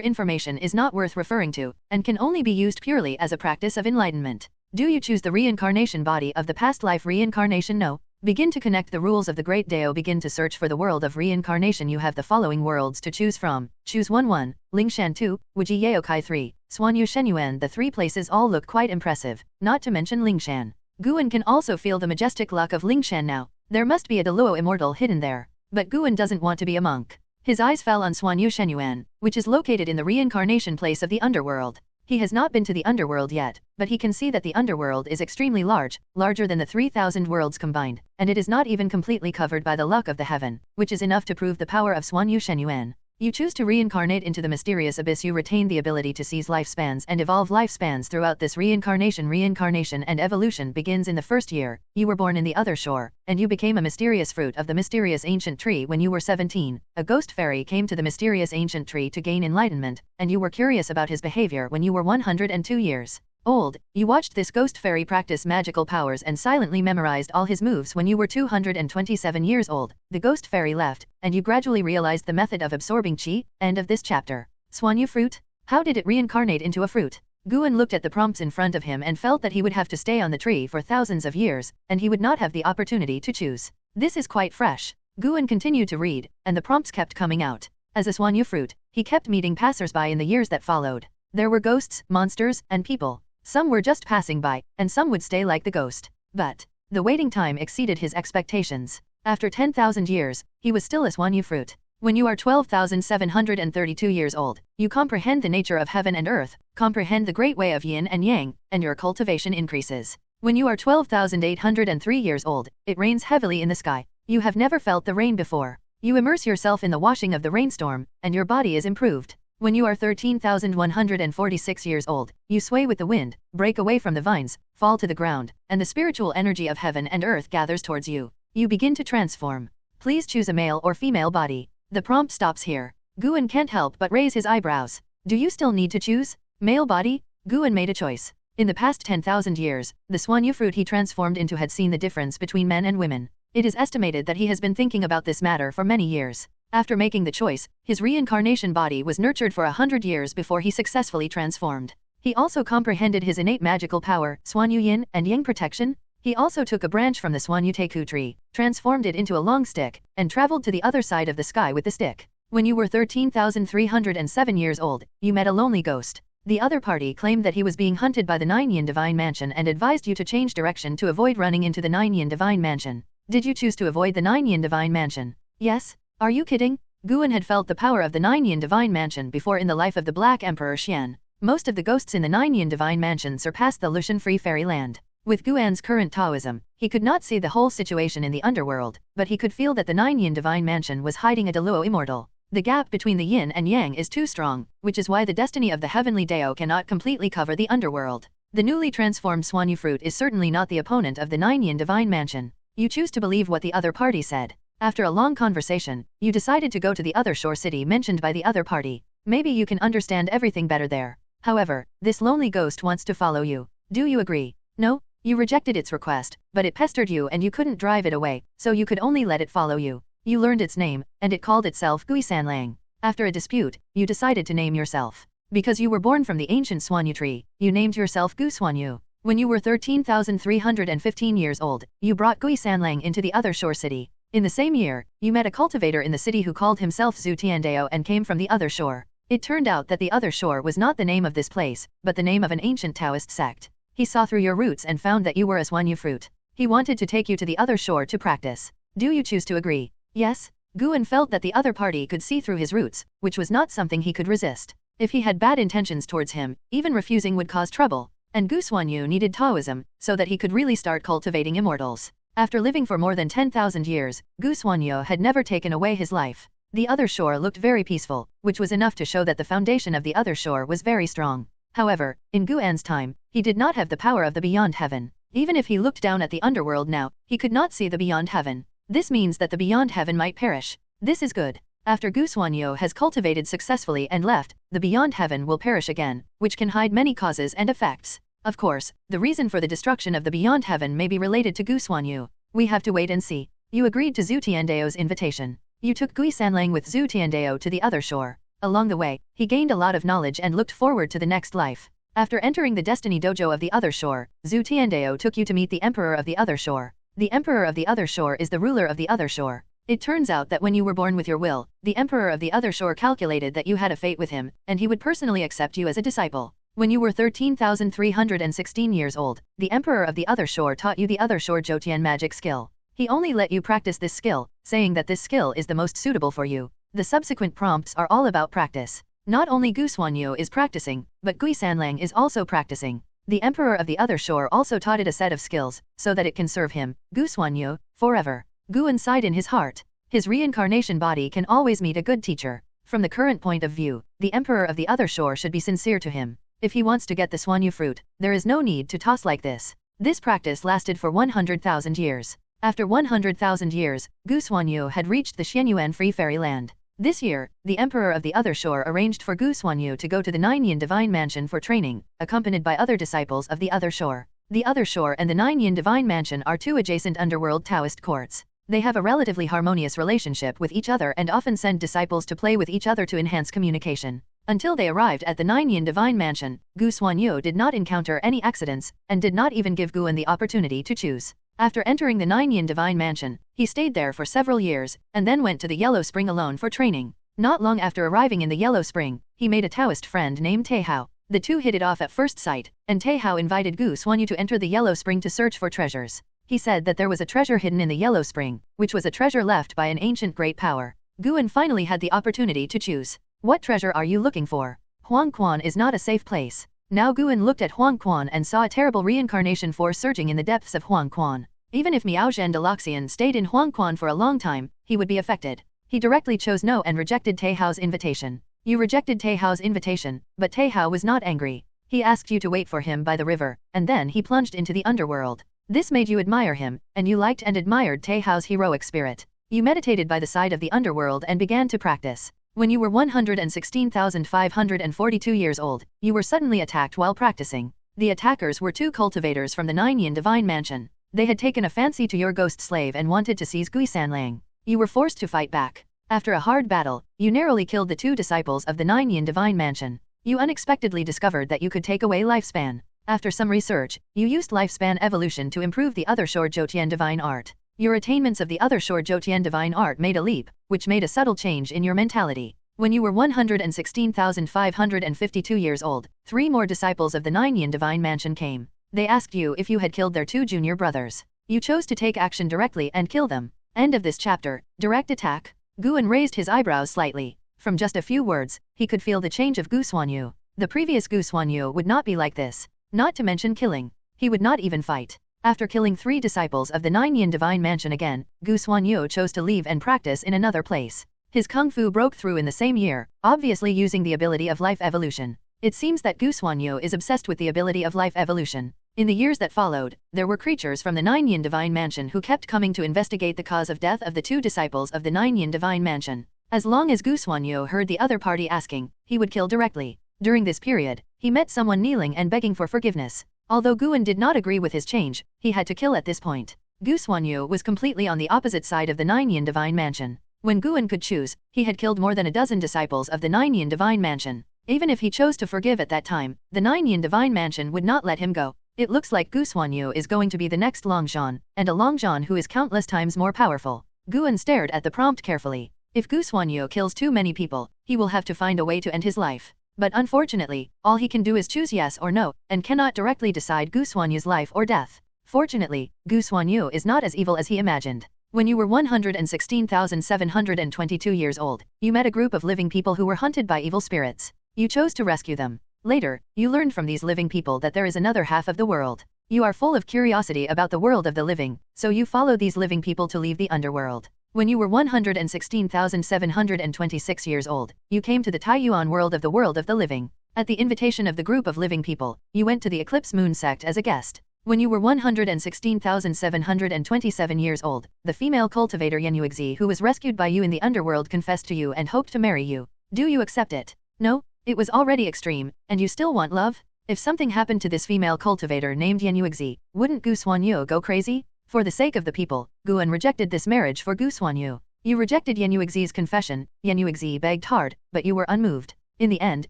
information is not worth referring to, and can only be used purely as a practice of enlightenment. Do you choose the reincarnation body of the past life reincarnation? No. Begin to connect the rules of the Great Dao. Begin to search for the world of reincarnation. You have the following worlds to choose from. Choose 1-1, Lingshan 2, Wuji Yaokai 3, Xuanyu Shenyuan. The 3 places all look quite impressive, not to mention Lingshan. Guan can also feel the majestic luck of Lingshan now. There must be a Deluo immortal hidden there. But Guan doesn't want to be a monk. His eyes fell on Xuanyu Shenyuan, which is located in the reincarnation place of the underworld. He has not been to the underworld yet, but he can see that the underworld is extremely large, larger than the 3,000 worlds combined, and it is not even completely covered by the luck of the heaven, which is enough to prove the power of Xuanyu Shenyuan. You choose to reincarnate into the mysterious abyss. You retain the ability to seize lifespans and evolve lifespans throughout this reincarnation. Reincarnation and evolution begins in the first year. You were born in the other shore, and you became a mysterious fruit of the mysterious ancient tree when you were 17. A ghost fairy came to the mysterious ancient tree to gain enlightenment, and you were curious about his behavior when you were 102 years old. You watched this ghost fairy practice magical powers and silently memorized all his moves when you were 227 years old. The ghost fairy left, and you gradually realized the method of absorbing qi. End of this chapter. Xuanyu fruit? How did it reincarnate into a fruit? Guan looked at the prompts in front of him and felt that he would have to stay on the tree for thousands of years, and he would not have the opportunity to choose. This is quite fresh. Guan continued to read, and the prompts kept coming out. As a Xuanyu fruit, he kept meeting passersby in the years that followed. There were ghosts, monsters, and people. Some were just passing by, and some would stay like the ghost. But the waiting time exceeded his expectations. After 10,000 years, he was still a Xuanyu fruit. When you are 12,732 years old, you comprehend the nature of heaven and earth, comprehend the great way of yin and yang, and your cultivation increases. When you are 12,803 years old, it rains heavily in the sky. You have never felt the rain before. You immerse yourself in the washing of the rainstorm, and your body is improved. When you are 13,146 years old, you sway with the wind, break away from the vines, fall to the ground, and the spiritual energy of heaven and earth gathers towards you. You begin to transform. Please choose a male or female body. The prompt stops here. Guan can't help but raise his eyebrows. Do you still need to choose? Male body? Guan made a choice. In the past 10,000 years, the Xuanyu fruit he transformed into had seen the difference between men and women. It is estimated that he has been thinking about this matter for many years. After making the choice, his reincarnation body was nurtured for 100 years before he successfully transformed. He also comprehended his innate magical power, Xuanyu Yin and Yang protection. He also took a branch from the Swanyu tree, transformed it into a long stick, and traveled to the other side of the sky with the stick. When you were 13,307 years old, you met a lonely ghost. The other party claimed that he was being hunted by the Nine-Yin Divine Mansion and advised you to change direction to avoid running into the Nine-Yin Divine Mansion. Did you choose to avoid the Nine-Yin Divine Mansion? Yes? Are you kidding? Guan had felt the power of the Nine-Yin Divine Mansion before in the life of the Black Emperor Xian. Most of the ghosts in the Nine-Yin Divine Mansion surpassed the Lucian Free Fairy Land. With Guan's current Taoism, he could not see the whole situation in the underworld, but he could feel that the Nine-Yin Divine Mansion was hiding a Deluo immortal. The gap between the yin and yang is too strong, which is why the destiny of the heavenly Dao cannot completely cover the underworld. The newly transformed Swanyu fruit is certainly not the opponent of the Nine-Yin Divine Mansion. You choose to believe what the other party said. After a long conversation, you decided to go to the other shore city mentioned by the other party. Maybe you can understand everything better there. However, this lonely ghost wants to follow you. Do you agree? No? You rejected its request, but it pestered you and you couldn't drive it away, so you could only let it follow you. You learned its name, and it called itself Guisanlang. After a dispute, you decided to name yourself. Because you were born from the ancient Swanyu tree, you named yourself Gu Swanyu. When you were 13,315 years old, you brought Guisanlang into the other shore city. In the same year, you met a cultivator in the city who called himself Zhu Tiandao and came from the other shore. It turned out that the other shore was not the name of this place, but the name of an ancient Taoist sect. He saw through your roots and found that you were a Swanyu fruit. He wanted to take you to the other shore to practice. Do you choose to agree? Yes? Guan felt that the other party could see through his roots, which was not something he could resist. If he had bad intentions towards him, even refusing would cause trouble. And Gu Xuanyu needed Taoism, so that he could really start cultivating immortals. After living for more than 10,000 years, Gu Xuanyu had never taken away his life. The other shore looked very peaceful, which was enough to show that the foundation of the other shore was very strong. However, in Guan's time, he did not have the power of the beyond heaven. Even if he looked down at the underworld now, he could not see the beyond heaven. This means that the beyond heaven might perish. This is good. After Gu Xuanyu has cultivated successfully and left, the beyond heaven will perish again, which can hide many causes and effects. Of course, the reason for the destruction of the beyond heaven may be related to Gu Xuanyu. We have to wait and see. You agreed to Zhu Tiandao's invitation. You took Guisanlang with Zhu Tiandao to the other shore. Along the way, he gained a lot of knowledge and looked forward to the next life. After entering the destiny dojo of the other shore, Zhu Tiandao took you to meet the emperor of the other shore. The emperor of the other shore is the ruler of the other shore. It turns out that when you were born with your will, the emperor of the other shore calculated that you had a fate with him, and he would personally accept you as a disciple. When you were 13,316 years old, the emperor of the other shore taught you the other shore Jotian magic skill. He only let you practice this skill, saying that this skill is the most suitable for you. The subsequent prompts are all about practice. Not only Gu Xuanyu is practicing, but Guisanlang is also practicing. The emperor of the other shore also taught it a set of skills, so that it can serve him, Gu Xuanyu, forever. Guan sighed in his heart. His reincarnation body can always meet a good teacher. From the current point of view, the emperor of the other shore should be sincere to him. If he wants to get the Swanyu fruit, there is no need to toss like this. This practice lasted for 100,000 years. After 100,000 years, Gu Xuanyu had reached the Xianyuan Free Fairy Land. This year, the emperor of the other shore arranged for Gu Xuanyu to go to the Nine-Yin Divine Mansion for training, accompanied by other disciples of the other shore. The other shore and the Nine-Yin Divine Mansion are two adjacent underworld Taoist courts. They have a relatively harmonious relationship with each other and often send disciples to play with each other to enhance communication. Until they arrived at the Nine-Yin Divine Mansion, Gu Xuanyu did not encounter any accidents, and did not even give Guan the opportunity to choose. After entering the Nine-Yin Divine Mansion, he stayed there for several years, and then went to the Yellow Spring alone for training. Not long after arriving in the Yellow Spring, he made a Taoist friend named Taihao. The two hit it off at first sight, and Taihao invited Gu Xuanyu to enter the Yellow Spring to search for treasures. He said that there was a treasure hidden in the Yellow Spring, which was a treasure left by an ancient great power. Guan finally had the opportunity to choose. What treasure are you looking for? Huangquan is not a safe place. Now Guan looked at Huangquan and saw a terrible reincarnation force surging in the depths of Huangquan. Even if Miaozhen Deluxian stayed in Huangquan for a long time, he would be affected. He directly chose no and rejected Taihao's invitation. You rejected Taihao's invitation, but Taihao was not angry. He asked you to wait for him by the river, and then he plunged into the underworld. This made you admire him, and you liked and admired Taihao's heroic spirit. You meditated by the side of the underworld and began to practice. When you were 116,542 years old, you were suddenly attacked while practicing. The attackers were two cultivators from the Nine-Yin Divine Mansion. They had taken a fancy to your ghost slave and wanted to seize Guisanlang. You were forced to fight back. After a hard battle, you narrowly killed the two disciples of the Nine-Yin Divine Mansion. You unexpectedly discovered that you could take away lifespan. After some research, you used lifespan evolution to improve the other Shor Jotian divine art. Your attainments of the other Shor Jotian divine art made a leap, which made a subtle change in your mentality. When you were 116,552 years old, 3 more disciples of the Nine Yin divine mansion came. They asked you if you had killed their 2 junior brothers. You chose to take action directly and kill them. End of this chapter. Direct attack. Guan raised his eyebrows slightly. From just a few words, he could feel the change of Gu Xuanyu. The previous Gu Xuanyu would not be like this. Not to mention killing. He would not even fight. After killing 3 disciples of the Nine Yin divine mansion again, Gu Xuanyu chose to leave and practice in another place. His kung fu broke through in the same year, obviously using the ability of life evolution. It seems that Gu Xuanyu is obsessed with the ability of life evolution. In the years that followed, there were creatures from the Nine Yin divine mansion who kept coming to investigate the cause of death of the 2 disciples of the Nine Yin divine mansion. As long as Gu Xuanyu heard the other party asking, he would kill directly. During this period, he met someone kneeling and begging for forgiveness. Although Guan did not agree with his change, he had to kill at this point. Gu Xuanyu was completely on the opposite side of the Nine Yin divine mansion. When Guan could choose, he had killed more than a dozen disciples of the Nine Yin divine mansion. Even if he chose to forgive at that time, the Nine Yin divine mansion would not let him go. It looks like Gu Xuanyu is going to be the next Longzhan, and a Longzhan who is countless times more powerful. Guan stared at the prompt carefully. If Gu Xuanyu kills too many people, he will have to find a way to end his life. But unfortunately, all he can do is choose yes or no, and cannot directly decide Gu Xuanyu's life or death. Fortunately, Gu Xuanyu is not as evil as he imagined. When you were 116,722 years old, you met a group of living people who were hunted by evil spirits. You chose to rescue them. Later, you learned from these living people that there is another half of the world. You are full of curiosity about the world of the living, so you follow these living people to leave the underworld. When you were 116,726 years old, you came to the Taixuan world of the living. At the invitation of the group of living people, you went to the Eclipse Moon Sect as a guest. When you were 116,727 years old, the female cultivator Yenyuixi who was rescued by you in the underworld confessed to you and hoped to marry you. Do you accept it? No? It was already extreme, and you still want love? If something happened to this female cultivator named Yenyuixi, wouldn't Gu Xuanyu go crazy? For the sake of the people, Guan rejected this marriage for Gu Xuanyu. You rejected Yenyuixi's confession. Yenyuixi begged hard, but you were unmoved. In the end,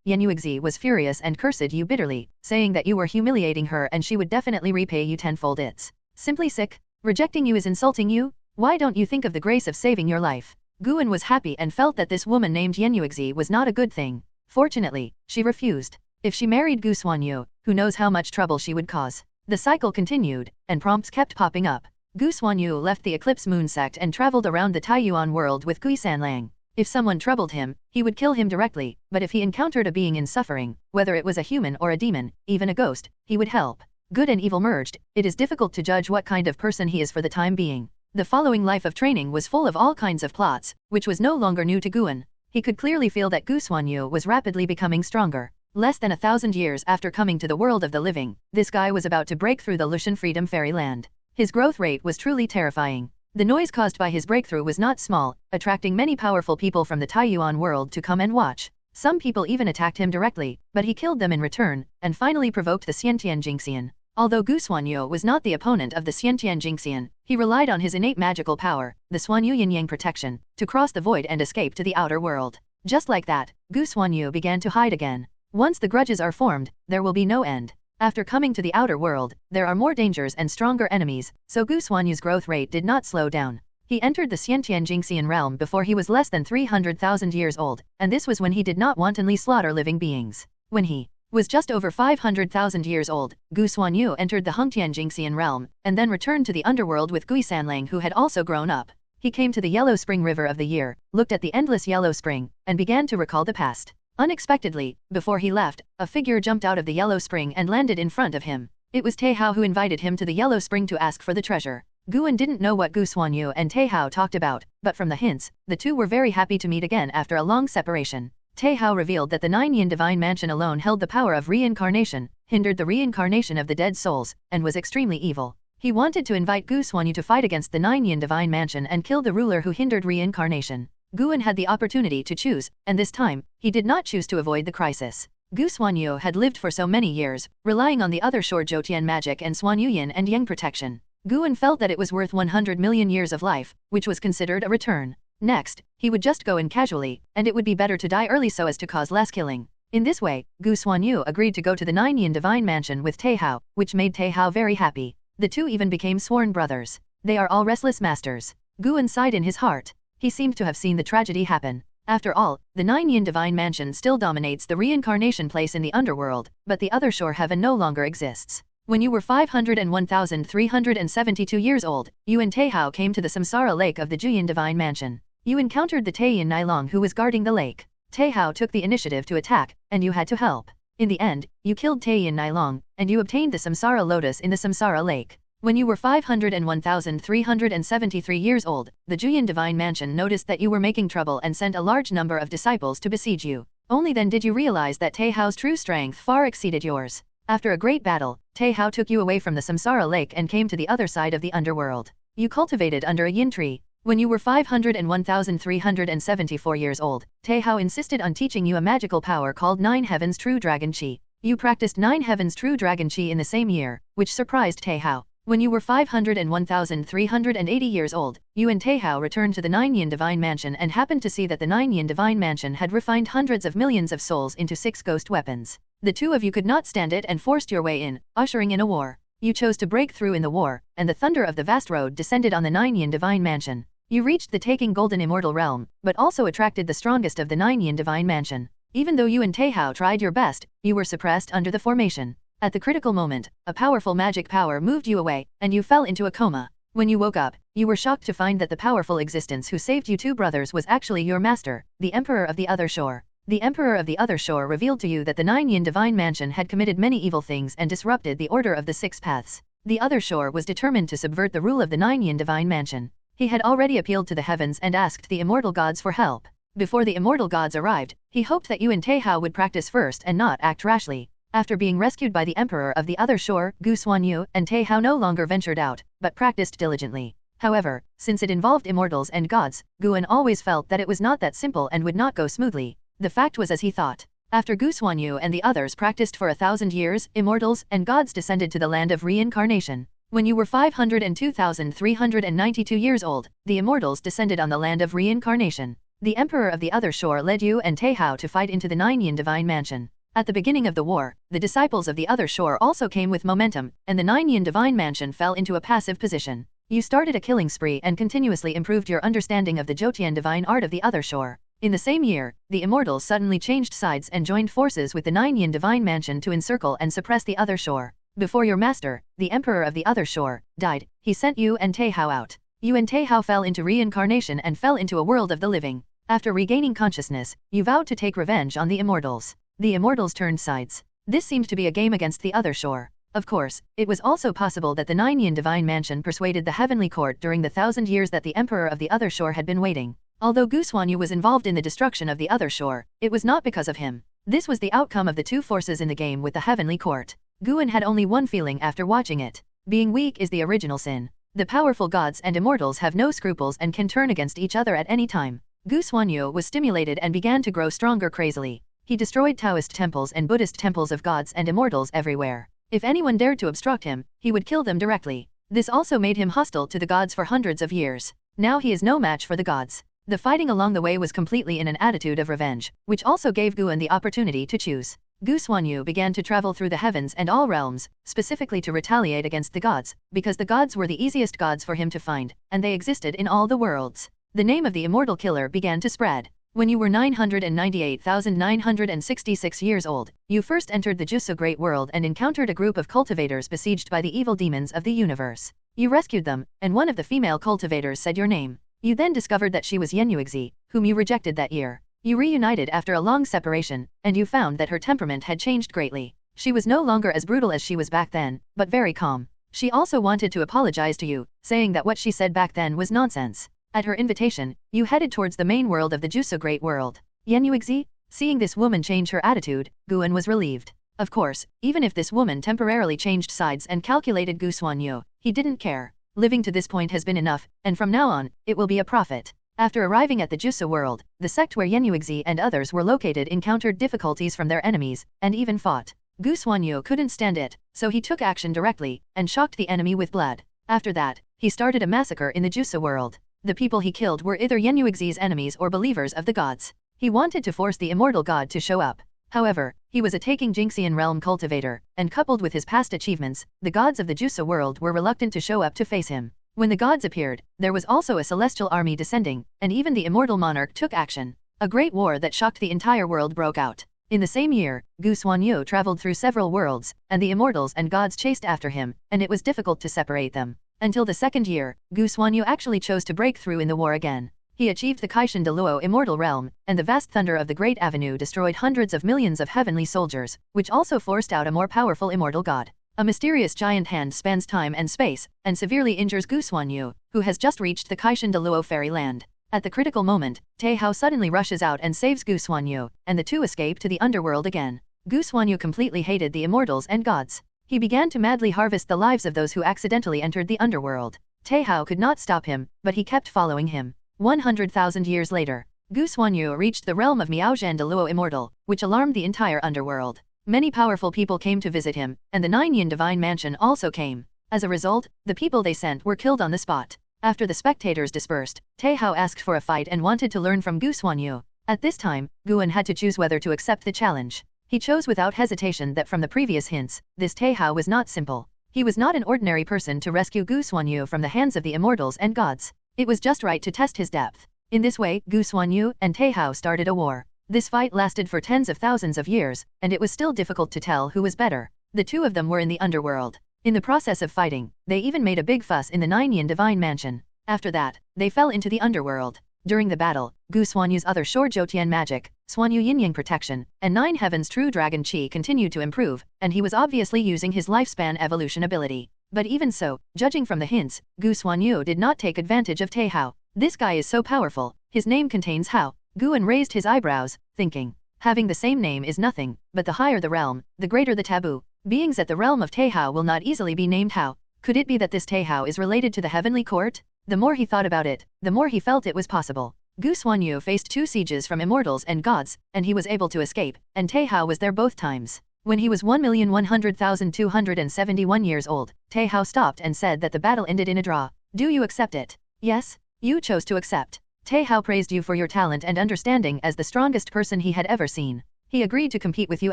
Yenyuixi was furious and cursed you bitterly, saying that you were humiliating her and she would definitely repay you tenfold. It's simply sick. Rejecting you is insulting you? Why don't you think of the grace of saving your life? Guan was happy and felt that this woman named Yenyuixi was not a good thing. Fortunately, she refused. If she married Gu Xuanyu, who knows how much trouble she would cause. The cycle continued, and prompts kept popping up. Gu Xuanyu left the Eclipse Moon Sect and traveled around the Taiyuan world with Gui Sanlang. If someone troubled him, he would kill him directly, but if he encountered a being in suffering, whether it was a human or a demon, even a ghost, he would help. Good and evil merged, it is difficult to judge what kind of person he is for the time being. The following life of training was full of all kinds of plots, which was no longer new to Guan. He could clearly feel that Gu Xuanyu was rapidly becoming stronger. Less than 1,000 years after coming to the world of the living, this guy was about to break through the Lushan Freedom Fairyland. His growth rate was truly terrifying. The noise caused by his breakthrough was not small, attracting many powerful people from the Taiyuan world to come and watch. Some people even attacked him directly, but he killed them in return, and finally provoked the Xiantian Jingxian. Although Gu Xuanyu was not the opponent of the Xiantian Jingxian, he relied on his innate magical power, the Xuanyu Yin-Yang protection, to cross the void and escape to the outer world. Just like that, Gu Xuanyu began to hide again. Once the grudges are formed, there will be no end. After coming to the outer world, there are more dangers and stronger enemies, so Gu Xuanyu's growth rate did not slow down. He entered the Xiantian Jingxian realm before he was less than 300,000 years old, and this was when he did not wantonly slaughter living beings. When he was just over 500,000 years old, Gu Xuanyu entered the Hengtian Jingxian realm, and then returned to the underworld with Gui Sanlang who had also grown up. He came to the Yellow Spring River of the year, looked at the endless yellow spring, and began to recall the past. Unexpectedly, before he left, a figure jumped out of the yellow spring and landed in front of him. It was Taihao who invited him to the yellow spring to ask for the treasure. Guan didn't know what Gu Xuanyu and Taihao talked about, but from the hints, the two were very happy to meet again after a long separation. Taihao revealed that the Nine Yin Divine Mansion alone held the power of reincarnation, hindered the reincarnation of the dead souls, and was extremely evil. He wanted to invite Gu Xuanyu to fight against the Nine Yin Divine Mansion and kill the ruler who hindered reincarnation. Guan had the opportunity to choose, and this time, he did not choose to avoid the crisis. Gu Xuanyu had lived for so many years, relying on the other Shor Jotian magic and Xuanyu Yin and Yang protection. Guan felt that it was worth 100 million years of life, which was considered a return. Next, he would just go in casually, and it would be better to die early so as to cause less killing. In this way, Gu Xuanyu agreed to go to the Nine Yin Divine Mansion with Taihao, which made Taihao very happy. The two even became sworn brothers. They are all restless masters. Guan sighed in his heart. He seemed to have seen the tragedy happen. After all, the Nine Yin Divine Mansion still dominates the reincarnation place in the underworld, but the other shore heaven no longer exists. When you were 501,372 years old, you and Taihao came to the Samsara Lake of the Juyin Divine Mansion. You encountered the Taiyin Nilong who was guarding the lake. Taihao took the initiative to attack, and you had to help. In the end, you killed Taiyin Nilong, and you obtained the Samsara Lotus in the Samsara Lake. When you were 501,373 years old, the Juyin Divine Mansion noticed that you were making trouble and sent a large number of disciples to besiege you. Only then did you realize that Taihao's true strength far exceeded yours. After a great battle, Taihao took you away from the Samsara Lake and came to the other side of the underworld. You cultivated under a yin tree. When you were 501,374 years old, Taihao insisted on teaching you a magical power called Nine Heavens True Dragon Qi. You practiced Nine Heavens True Dragon Qi in the same year, which surprised Taihao. When you were 501,380 years old, you and Taihao returned to the Nine Yin Divine Mansion and happened to see that the Nine Yin Divine Mansion had refined hundreds of millions of souls into 6 ghost weapons. The two of you could not stand it and forced your way in, ushering in a war. You chose to break through in the war, and the thunder of the vast road descended on the Nine Yin Divine Mansion. You reached the taking golden immortal realm, but also attracted the strongest of the Nine Yin Divine Mansion. Even though you and Taihao tried your best, you were suppressed under the formation. At the critical moment, a powerful magic power moved you away, and you fell into a coma. When you woke up, you were shocked to find that the powerful existence who saved you two brothers was actually your master, the Emperor of the Other Shore. The Emperor of the Other Shore revealed to you that the Nine Yin Divine Mansion had committed many evil things and disrupted the order of the 6 paths. The Other Shore was determined to subvert the rule of the Nine Yin Divine Mansion. He had already appealed to the heavens and asked the immortal gods for help. Before the immortal gods arrived, he hoped that you and Taihao would practice first and not act rashly. After being rescued by the Emperor of the Other Shore, Gu Xuanyu and Taihao no longer ventured out, but practiced diligently. However, since it involved immortals and gods, Guan always felt that it was not that simple and would not go smoothly. The fact was as he thought. After Gu Xuanyu and the others practiced for 1,000 years, immortals and gods descended to the land of reincarnation. When you were 502,392 years old, the immortals descended on the land of reincarnation. The Emperor of the Other Shore led you and Taihao to fight into the Nine Yin Divine Mansion. At the beginning of the war, the disciples of the Other Shore also came with momentum, and the Nine Yin Divine Mansion fell into a passive position. You started a killing spree and continuously improved your understanding of the Jotian divine art of the Other Shore. In the same year, the immortals suddenly changed sides and joined forces with the Nine Yin Divine Mansion to encircle and suppress the Other Shore. Before your master, the Emperor of the Other Shore, died, he sent you and Taihao out. You and Taihao fell into reincarnation and fell into a world of the living. After regaining consciousness, you vowed to take revenge on the immortals. The immortals turned sides. This seemed to be a game against the Other Shore. Of course, it was also possible that the Nine Yin Divine Mansion persuaded the Heavenly Court during the 1,000 years that the Emperor of the Other Shore had been waiting. Although Gu Xuanyu was involved in the destruction of the Other Shore, it was not because of him. This was the outcome of the two forces in the game with the Heavenly Court. Guan had only one feeling after watching it. Being weak is the original sin. The powerful gods and immortals have no scruples and can turn against each other at any time. Gu Xuanyu was stimulated and began to grow stronger crazily. He destroyed Taoist temples and Buddhist temples of gods and immortals everywhere. If anyone dared to obstruct him, he would kill them directly. This also made him hostile to the gods for hundreds of years. Now he is no match for the gods. The fighting along the way was completely in an attitude of revenge, which also gave Guan the opportunity to choose. Gu Xuanyu began to travel through the heavens and all realms, specifically to retaliate against the gods, because the gods were the easiest gods for him to find, and they existed in all the worlds. The name of the immortal killer began to spread. When you were 998,966 years old, you first entered the Juso Great World and encountered a group of cultivators besieged by the evil demons of the universe. You rescued them, and one of the female cultivators said your name. You then discovered that she was Yenyuixi, whom you rejected that year. You reunited after a long separation, and you found that her temperament had changed greatly. She was no longer as brutal as she was back then, but very calm. She also wanted to apologize to you, saying that what she said back then was nonsense. At her invitation, you headed towards the main world of the Juso Great World. Yenyuixi? Seeing this woman change her attitude, Guan was relieved. Of course, even if this woman temporarily changed sides and calculated Gu Xuanyu, he didn't care. Living to this point has been enough, and from now on, it will be a profit. After arriving at the Juso world, the sect where Yenyuixi and others were located encountered difficulties from their enemies, and even fought. Gu Xuanyu couldn't stand it, so he took action directly, and shocked the enemy with blood. After that, he started a massacre in the Juso world. The people he killed were either Yenyuixi's enemies or believers of the gods. He wanted to force the immortal god to show up. However, he was a taking Jinxian realm cultivator, and coupled with his past achievements, the gods of the Jusa world were reluctant to show up to face him. When the gods appeared, there was also a celestial army descending, and even the immortal monarch took action. A great war that shocked the entire world broke out. In the same year, Gu Xuanyu traveled through several worlds, and the immortals and gods chased after him, and it was difficult to separate them. Until the second year, Gu Xuanyu actually chose to break through in the war again. He achieved the Taixuan Sect immortal realm, and the vast thunder of the Great Avenue destroyed hundreds of millions of heavenly soldiers, which also forced out a more powerful immortal god. A mysterious giant hand spans time and space, and severely injures Gu Xuanyu, who has just reached the Taixuan Sect fairyland. At the critical moment, Taixuan suddenly rushes out and saves Gu Xuanyu, and the two escape to the underworld again. Gu Xuanyu completely hated the immortals and gods. He began to madly harvest the lives of those who accidentally entered the underworld. Taixuan could not stop him, but he kept following him. 100,000 years later, Gu Xuanyu reached the realm of Miaozhan Deluo Immortal, which alarmed the entire underworld. Many powerful people came to visit him, and the Nine Yin Divine Mansion also came. As a result, the people they sent were killed on the spot. After the spectators dispersed, Taixuan asked for a fight and wanted to learn from Gu Xuanyu. At this time, Guan had to choose whether to accept the challenge. He chose without hesitation that from the previous hints, this Taixuan was not simple. He was not an ordinary person to rescue Gu Xuanyu from the hands of the immortals and gods. It was just right to test his depth. In this way, Gu Xuanyu and Taixuan started a war. This fight lasted for tens of thousands of years, and it was still difficult to tell who was better. The two of them were in the underworld. In the process of fighting, they even made a big fuss in the Nine Yin Divine Mansion. After that, they fell into the underworld. During the battle, Gu Xuanyu's other Shor Jotian magic, Xuanyu Yin-Yang protection, and Nine Heavens True Dragon Chi continued to improve, and he was obviously using his lifespan evolution ability. But even so, judging from the hints, Gu Xuanyu did not take advantage of Taixuan. This guy is so powerful, his name contains Hao. Guan raised his eyebrows, thinking. Having the same name is nothing, but the higher the realm, the greater the taboo. Beings at the realm of Taixuan will not easily be named Hao. Could it be that this Taixuan is related to the heavenly court? The more he thought about it, the more he felt it was possible. Gu Xuanyu faced 2 sieges from immortals and gods, and he was able to escape, and Taixuan was there both times. When he was 1,100,271 years old, Taixuan stopped and said that the battle ended in a draw. Do you accept it? Yes, you chose to accept. Taixuan praised you for your talent and understanding as the strongest person he had ever seen. He agreed to compete with you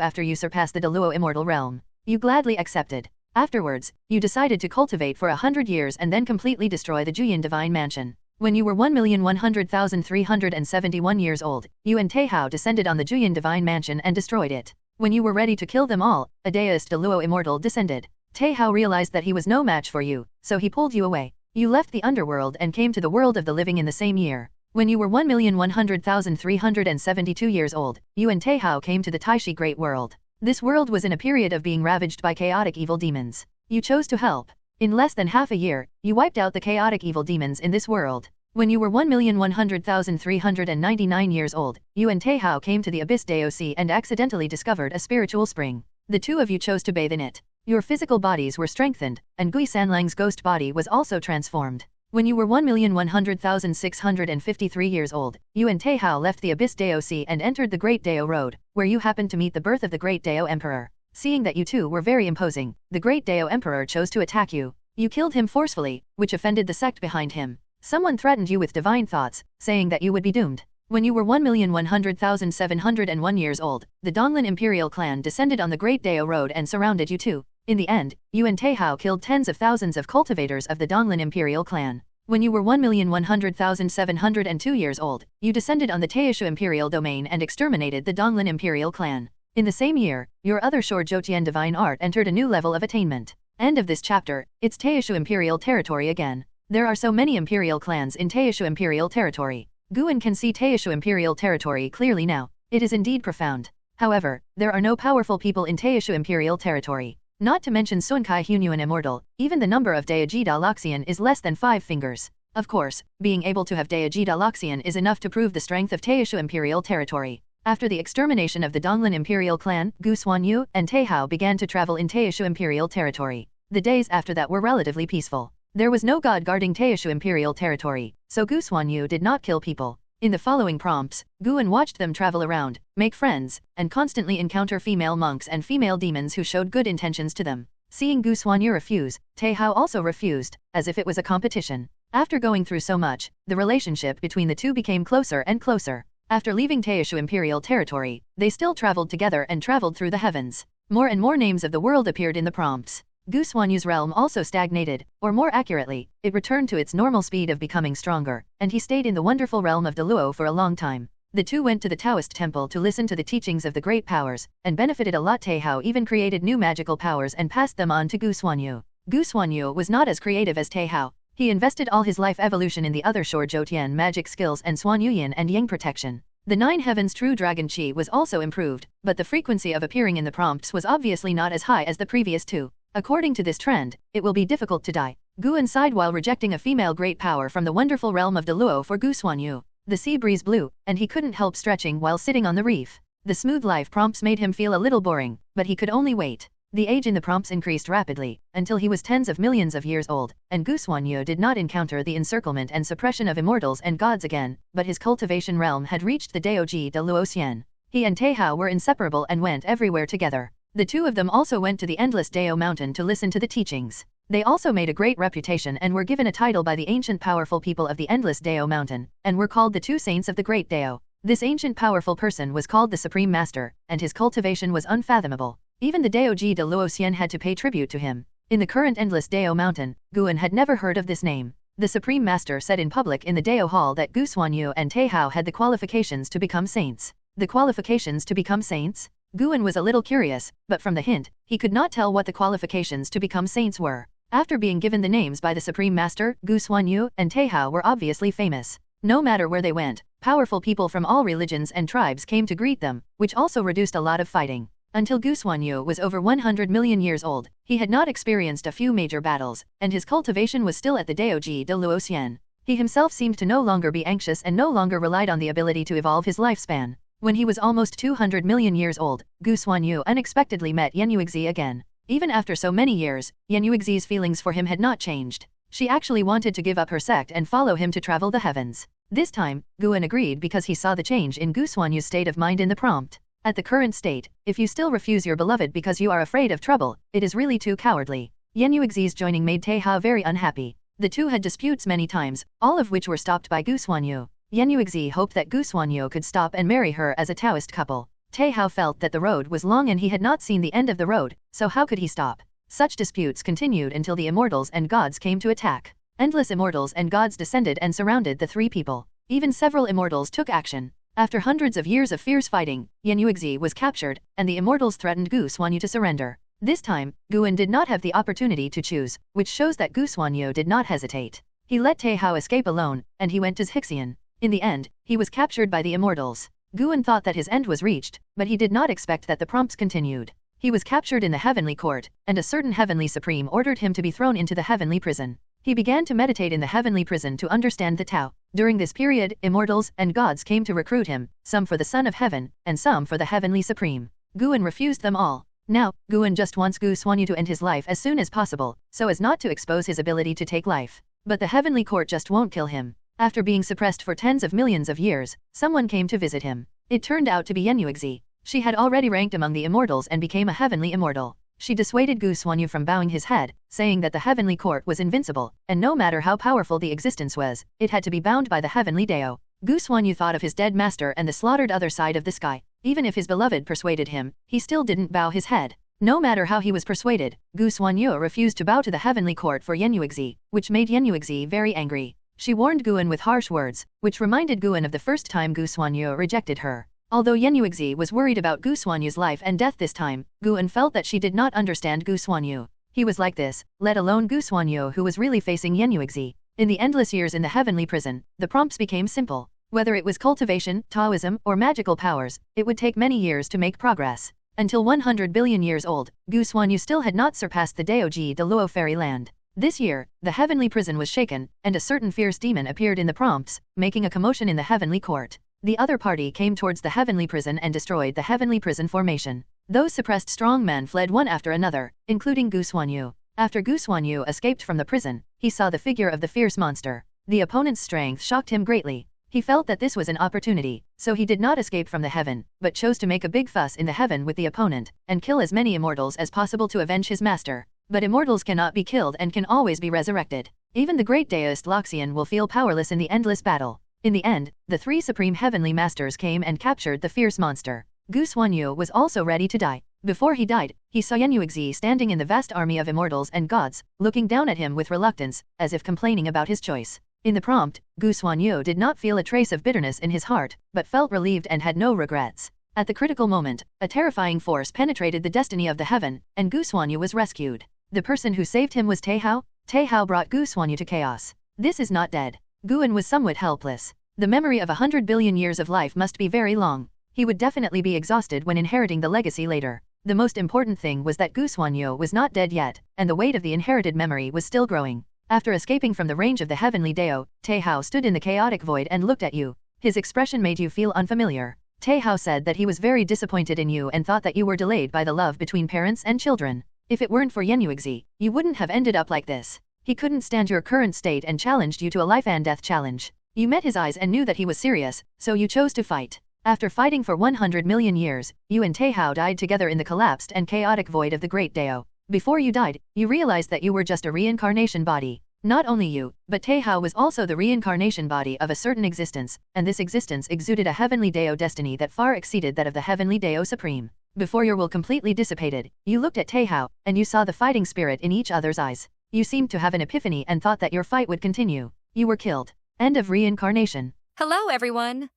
after you surpassed the Deluo immortal realm. You gladly accepted. Afterwards, you decided to cultivate for 100 years and then completely destroy the Juyin Divine Mansion. When you were 1,100,371 years old, you and Taixuan descended on the Juyin Divine Mansion and destroyed it. When you were ready to kill them all, a deist Deluo immortal descended. Taixuan realized that he was no match for you, so he pulled you away. You left the underworld and came to the world of the living in the same year. When you were 1,100,372 years old, you and Taixuan came to the Taishi Great World. This world was in a period of being ravaged by chaotic evil demons. You chose to help. In less than half a year, you wiped out the chaotic evil demons in this world. When you were 1,100,399 years old, you and Taixuan came to the Abyss Daosi and accidentally discovered a spiritual spring. The two of you chose to bathe in it. Your physical bodies were strengthened, and Gui Sanlang's ghost body was also transformed. When you were 1,100,653 years old, you and Taixuan left the Abyss Daosi and entered the Great Dao Road, where you happened to meet the birth of the Great Dao Emperor. Seeing that you two were very imposing, the Great Dao Emperor chose to attack you. You killed him forcefully, which offended the sect behind him. Someone threatened you with divine thoughts, saying that you would be doomed. When you were 1,100,701 years old, the Donglin Imperial clan descended on the Great Dao Road and surrounded you too. In the end, you and Taixuan killed tens of thousands of cultivators of the Donglin Imperial clan. When you were 1,100,702 years old, you descended on the Taixu Imperial domain and exterminated the Donglin Imperial clan. In the same year, your other Shor Jotian divine art entered a new level of attainment. End of this chapter. It's Taixu Imperial territory again. There are so many imperial clans in Taixu Imperial territory. Guan can see Taixu Imperial territory clearly now. It is indeed profound. However, there are no powerful people in Taixu Imperial territory. Not to mention Sun Kai Hunyuan Immortal, even the number of Daejida Loxian is less than 5 fingers. Of course, being able to have Daejida Loxian is enough to prove the strength of Taixu Imperial territory. After the extermination of the Donglin Imperial clan, Gu Xuanyu and Taixuan began to travel in Taixu Imperial territory. The days after that were relatively peaceful. There was no god guarding Taixu Imperial territory, so Gu Xuanyu did not kill people. In the following prompts, Guan watched them travel around, make friends, and constantly encounter female monks and female demons who showed good intentions to them. Seeing Gu Xuanyu refuse, Taixuan also refused, as if it was a competition. After going through so much, the relationship between the two became closer and closer. After leaving Taixuan imperial territory, they still traveled together and traveled through the heavens. More and more names of the world appeared in the prompts. Gu Xuanyu's realm also stagnated, or more accurately, it returned to its normal speed of becoming stronger, and he stayed in the wonderful realm of Deluo for a long time. The two went to the Taoist temple to listen to the teachings of the great powers, and benefited a lot. Taihao even created new magical powers and passed them on to Gu Xuanyu. Gu Xuanyu was not as creative as Taihao. He invested all his life evolution in the other Shor Zhou magic skills and Xuanyu Yin and Yang protection. The Nine Heavens True Dragon Chi was also improved, but the frequency of appearing in the prompts was obviously not as high as the previous two. According to this trend, it will be difficult to die. Guan sighed while rejecting a female great power from the wonderful realm of Deluo for Gu Xuanyu. The sea breeze blew, and he couldn't help stretching while sitting on the reef. The smooth life prompts made him feel a little boring, but he could only wait. The age in the prompts increased rapidly, until he was tens of millions of years old, and Gu Xuanyu did not encounter the encirclement and suppression of immortals and gods again, but his cultivation realm had reached the Daoji de Luoxian. He and Taihao were inseparable and went everywhere together. The two of them also went to the endless Dao mountain to listen to the teachings. They also made a great reputation and were given a title by the ancient powerful people of the endless Dao mountain, and were called the two saints of the great Dao. This ancient powerful person was called the Supreme Master, and his cultivation was unfathomable. Even the Daoji de Luoxian had to pay tribute to him. In the current endless Dao mountain, Guan had never heard of this name. The Supreme Master said in public in the Dao hall that Gu Xuanyu and Taihao had the qualifications to become saints. The qualifications to become saints? Guan was a little curious, but from the hint, he could not tell what the qualifications to become saints were. After being given the names by the Supreme Master, Gu Xuanyu and Taihao were obviously famous. No matter where they went, powerful people from all religions and tribes came to greet them, which also reduced a lot of fighting. Until Gu Xuanyu was over 100 million years old, he had not experienced a few major battles, and his cultivation was still at the Daoji de Luoxian. He himself seemed to no longer be anxious and no longer relied on the ability to evolve his lifespan. When he was almost 200 million years old, Gu Xuanyu unexpectedly met Yan Yuexi again. Even after so many years, Yan Yuexi's feelings for him had not changed. She actually wanted to give up her sect and follow him to travel the heavens. This time, Guan agreed because he saw the change in Gu Xuanyu's state of mind in the prompt. At the current state, if you still refuse your beloved because you are afraid of trouble, it is really too cowardly. Yan Yuexi's joining made Taihao very unhappy. The two had disputes many times, all of which were stopped by Gu Xuanyu. Yan Yuexi hoped that Gu Xuanyu could stop and marry her as a Taoist couple. Taihao felt that the road was long and he had not seen the end of the road, so how could he stop? Such disputes continued until the immortals and gods came to attack. Endless immortals and gods descended and surrounded the three people. Even several immortals took action. After hundreds of years of fierce fighting, Yan Yuexi was captured, and the immortals threatened Gu Xuanyu to surrender. This time, Guan did not have the opportunity to choose, which shows that Gu Xuanyu did not hesitate. He let Taihao escape alone, and he went to Xixian. In the end, he was captured by the immortals. Guan thought that his end was reached, but he did not expect that the prompts continued. He was captured in the heavenly court, and a certain heavenly supreme ordered him to be thrown into the heavenly prison. He began to meditate in the heavenly prison to understand the Tao. During this period, immortals and gods came to recruit him, some for the Son of Heaven, and some for the heavenly supreme. Guan refused them all. Now, Guan just wants Gu Xuanyu to end his life as soon as possible, so as not to expose his ability to take life. But the heavenly court just won't kill him. After being suppressed for tens of millions of years, someone came to visit him. It turned out to be Yan Yuexi. She had already ranked among the immortals and became a heavenly immortal. She dissuaded Gu Xuanyu from bowing his head, saying that the heavenly court was invincible, and no matter how powerful the existence was, it had to be bound by the heavenly Dao. Gu Xuanyu thought of his dead master and the slaughtered other side of the sky. Even if his beloved persuaded him, he still didn't bow his head. No matter how he was persuaded, Gu Xuanyu refused to bow to the heavenly court for Yan Yuexi, which made Yan Yuexi very angry. She warned Guan with harsh words, which reminded Guan of the first time Gu Xuanyu rejected her. Although Yan Yuexi was worried about Gu Xuanyu's life and death this time, Guan felt that she did not understand Gu Xuanyu. He was like this, let alone Gu Xuanyu who was really facing Yan Yuexi. In the endless years in the heavenly prison, the prompts became simple. Whether it was cultivation, Taoism, or magical powers, it would take many years to make progress. Until 100 billion years old, Gu Xuanyu still had not surpassed the Daoji de Luo fairyland. This year, the heavenly prison was shaken, and a certain fierce demon appeared in the prompts, making a commotion in the heavenly court. The other party came towards the heavenly prison and destroyed the heavenly prison formation. Those suppressed strong men fled one after another, including Gu Xuanyu. After Gu Xuanyu escaped from the prison, he saw the figure of the fierce monster. The opponent's strength shocked him greatly. He felt that this was an opportunity, so he did not escape from the heaven, but chose to make a big fuss in the heaven with the opponent, and kill as many immortals as possible to avenge his master. But immortals cannot be killed and can always be resurrected. Even the great Daoist Loxian will feel powerless in the endless battle. In the end, the three supreme heavenly masters came and captured the fierce monster. Gu Xuanyu was also ready to die. Before he died, he saw Yenyuexi standing in the vast army of immortals and gods, looking down at him with reluctance, as if complaining about his choice. In the prompt, Gu Xuanyu did not feel a trace of bitterness in his heart, but felt relieved and had no regrets. At the critical moment, a terrifying force penetrated the destiny of the heaven, and Gu Xuanyu was rescued. The person who saved him was Taihao. Taihao brought Gu Xuanyu to chaos. This is not dead. Guan was somewhat helpless. The memory of 100 billion years of life must be very long. He would definitely be exhausted when inheriting the legacy later. The most important thing was that Gu Xuanyu was not dead yet, and the weight of the inherited memory was still growing. After escaping from the range of the heavenly Dao, Taihao stood in the chaotic void and looked at you. His expression made you feel unfamiliar. Taihao said that he was very disappointed in you and thought that you were delayed by the love between parents and children. If it weren't for Yenyuexi, you wouldn't have ended up like this. He couldn't stand your current state and challenged you to a life and death challenge. You met his eyes and knew that he was serious, so you chose to fight. After fighting for 100 million years, you and Taihao died together in the collapsed and chaotic void of the Great Dao. Before you died, you realized that you were just a reincarnation body. Not only you, but Taihao was also the reincarnation body of a certain existence, and this existence exuded a heavenly Dao destiny that far exceeded that of the heavenly Dao Supreme. Before your will completely dissipated, you looked at Taihao, and you saw the fighting spirit in each other's eyes. You seemed to have an epiphany and thought that your fight would continue. You were killed. End of reincarnation. Hello, everyone!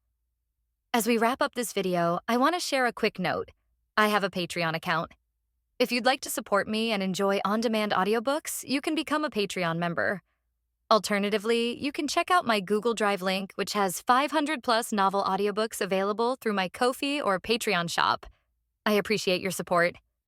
As we wrap up this video, I want to share a quick note. I have a Patreon account. If you'd like to support me and enjoy on-demand audiobooks, you can become a Patreon member. Alternatively, you can check out my Google Drive link, which has 500+ novel audiobooks available through my Ko-fi or Patreon shop. I appreciate your support.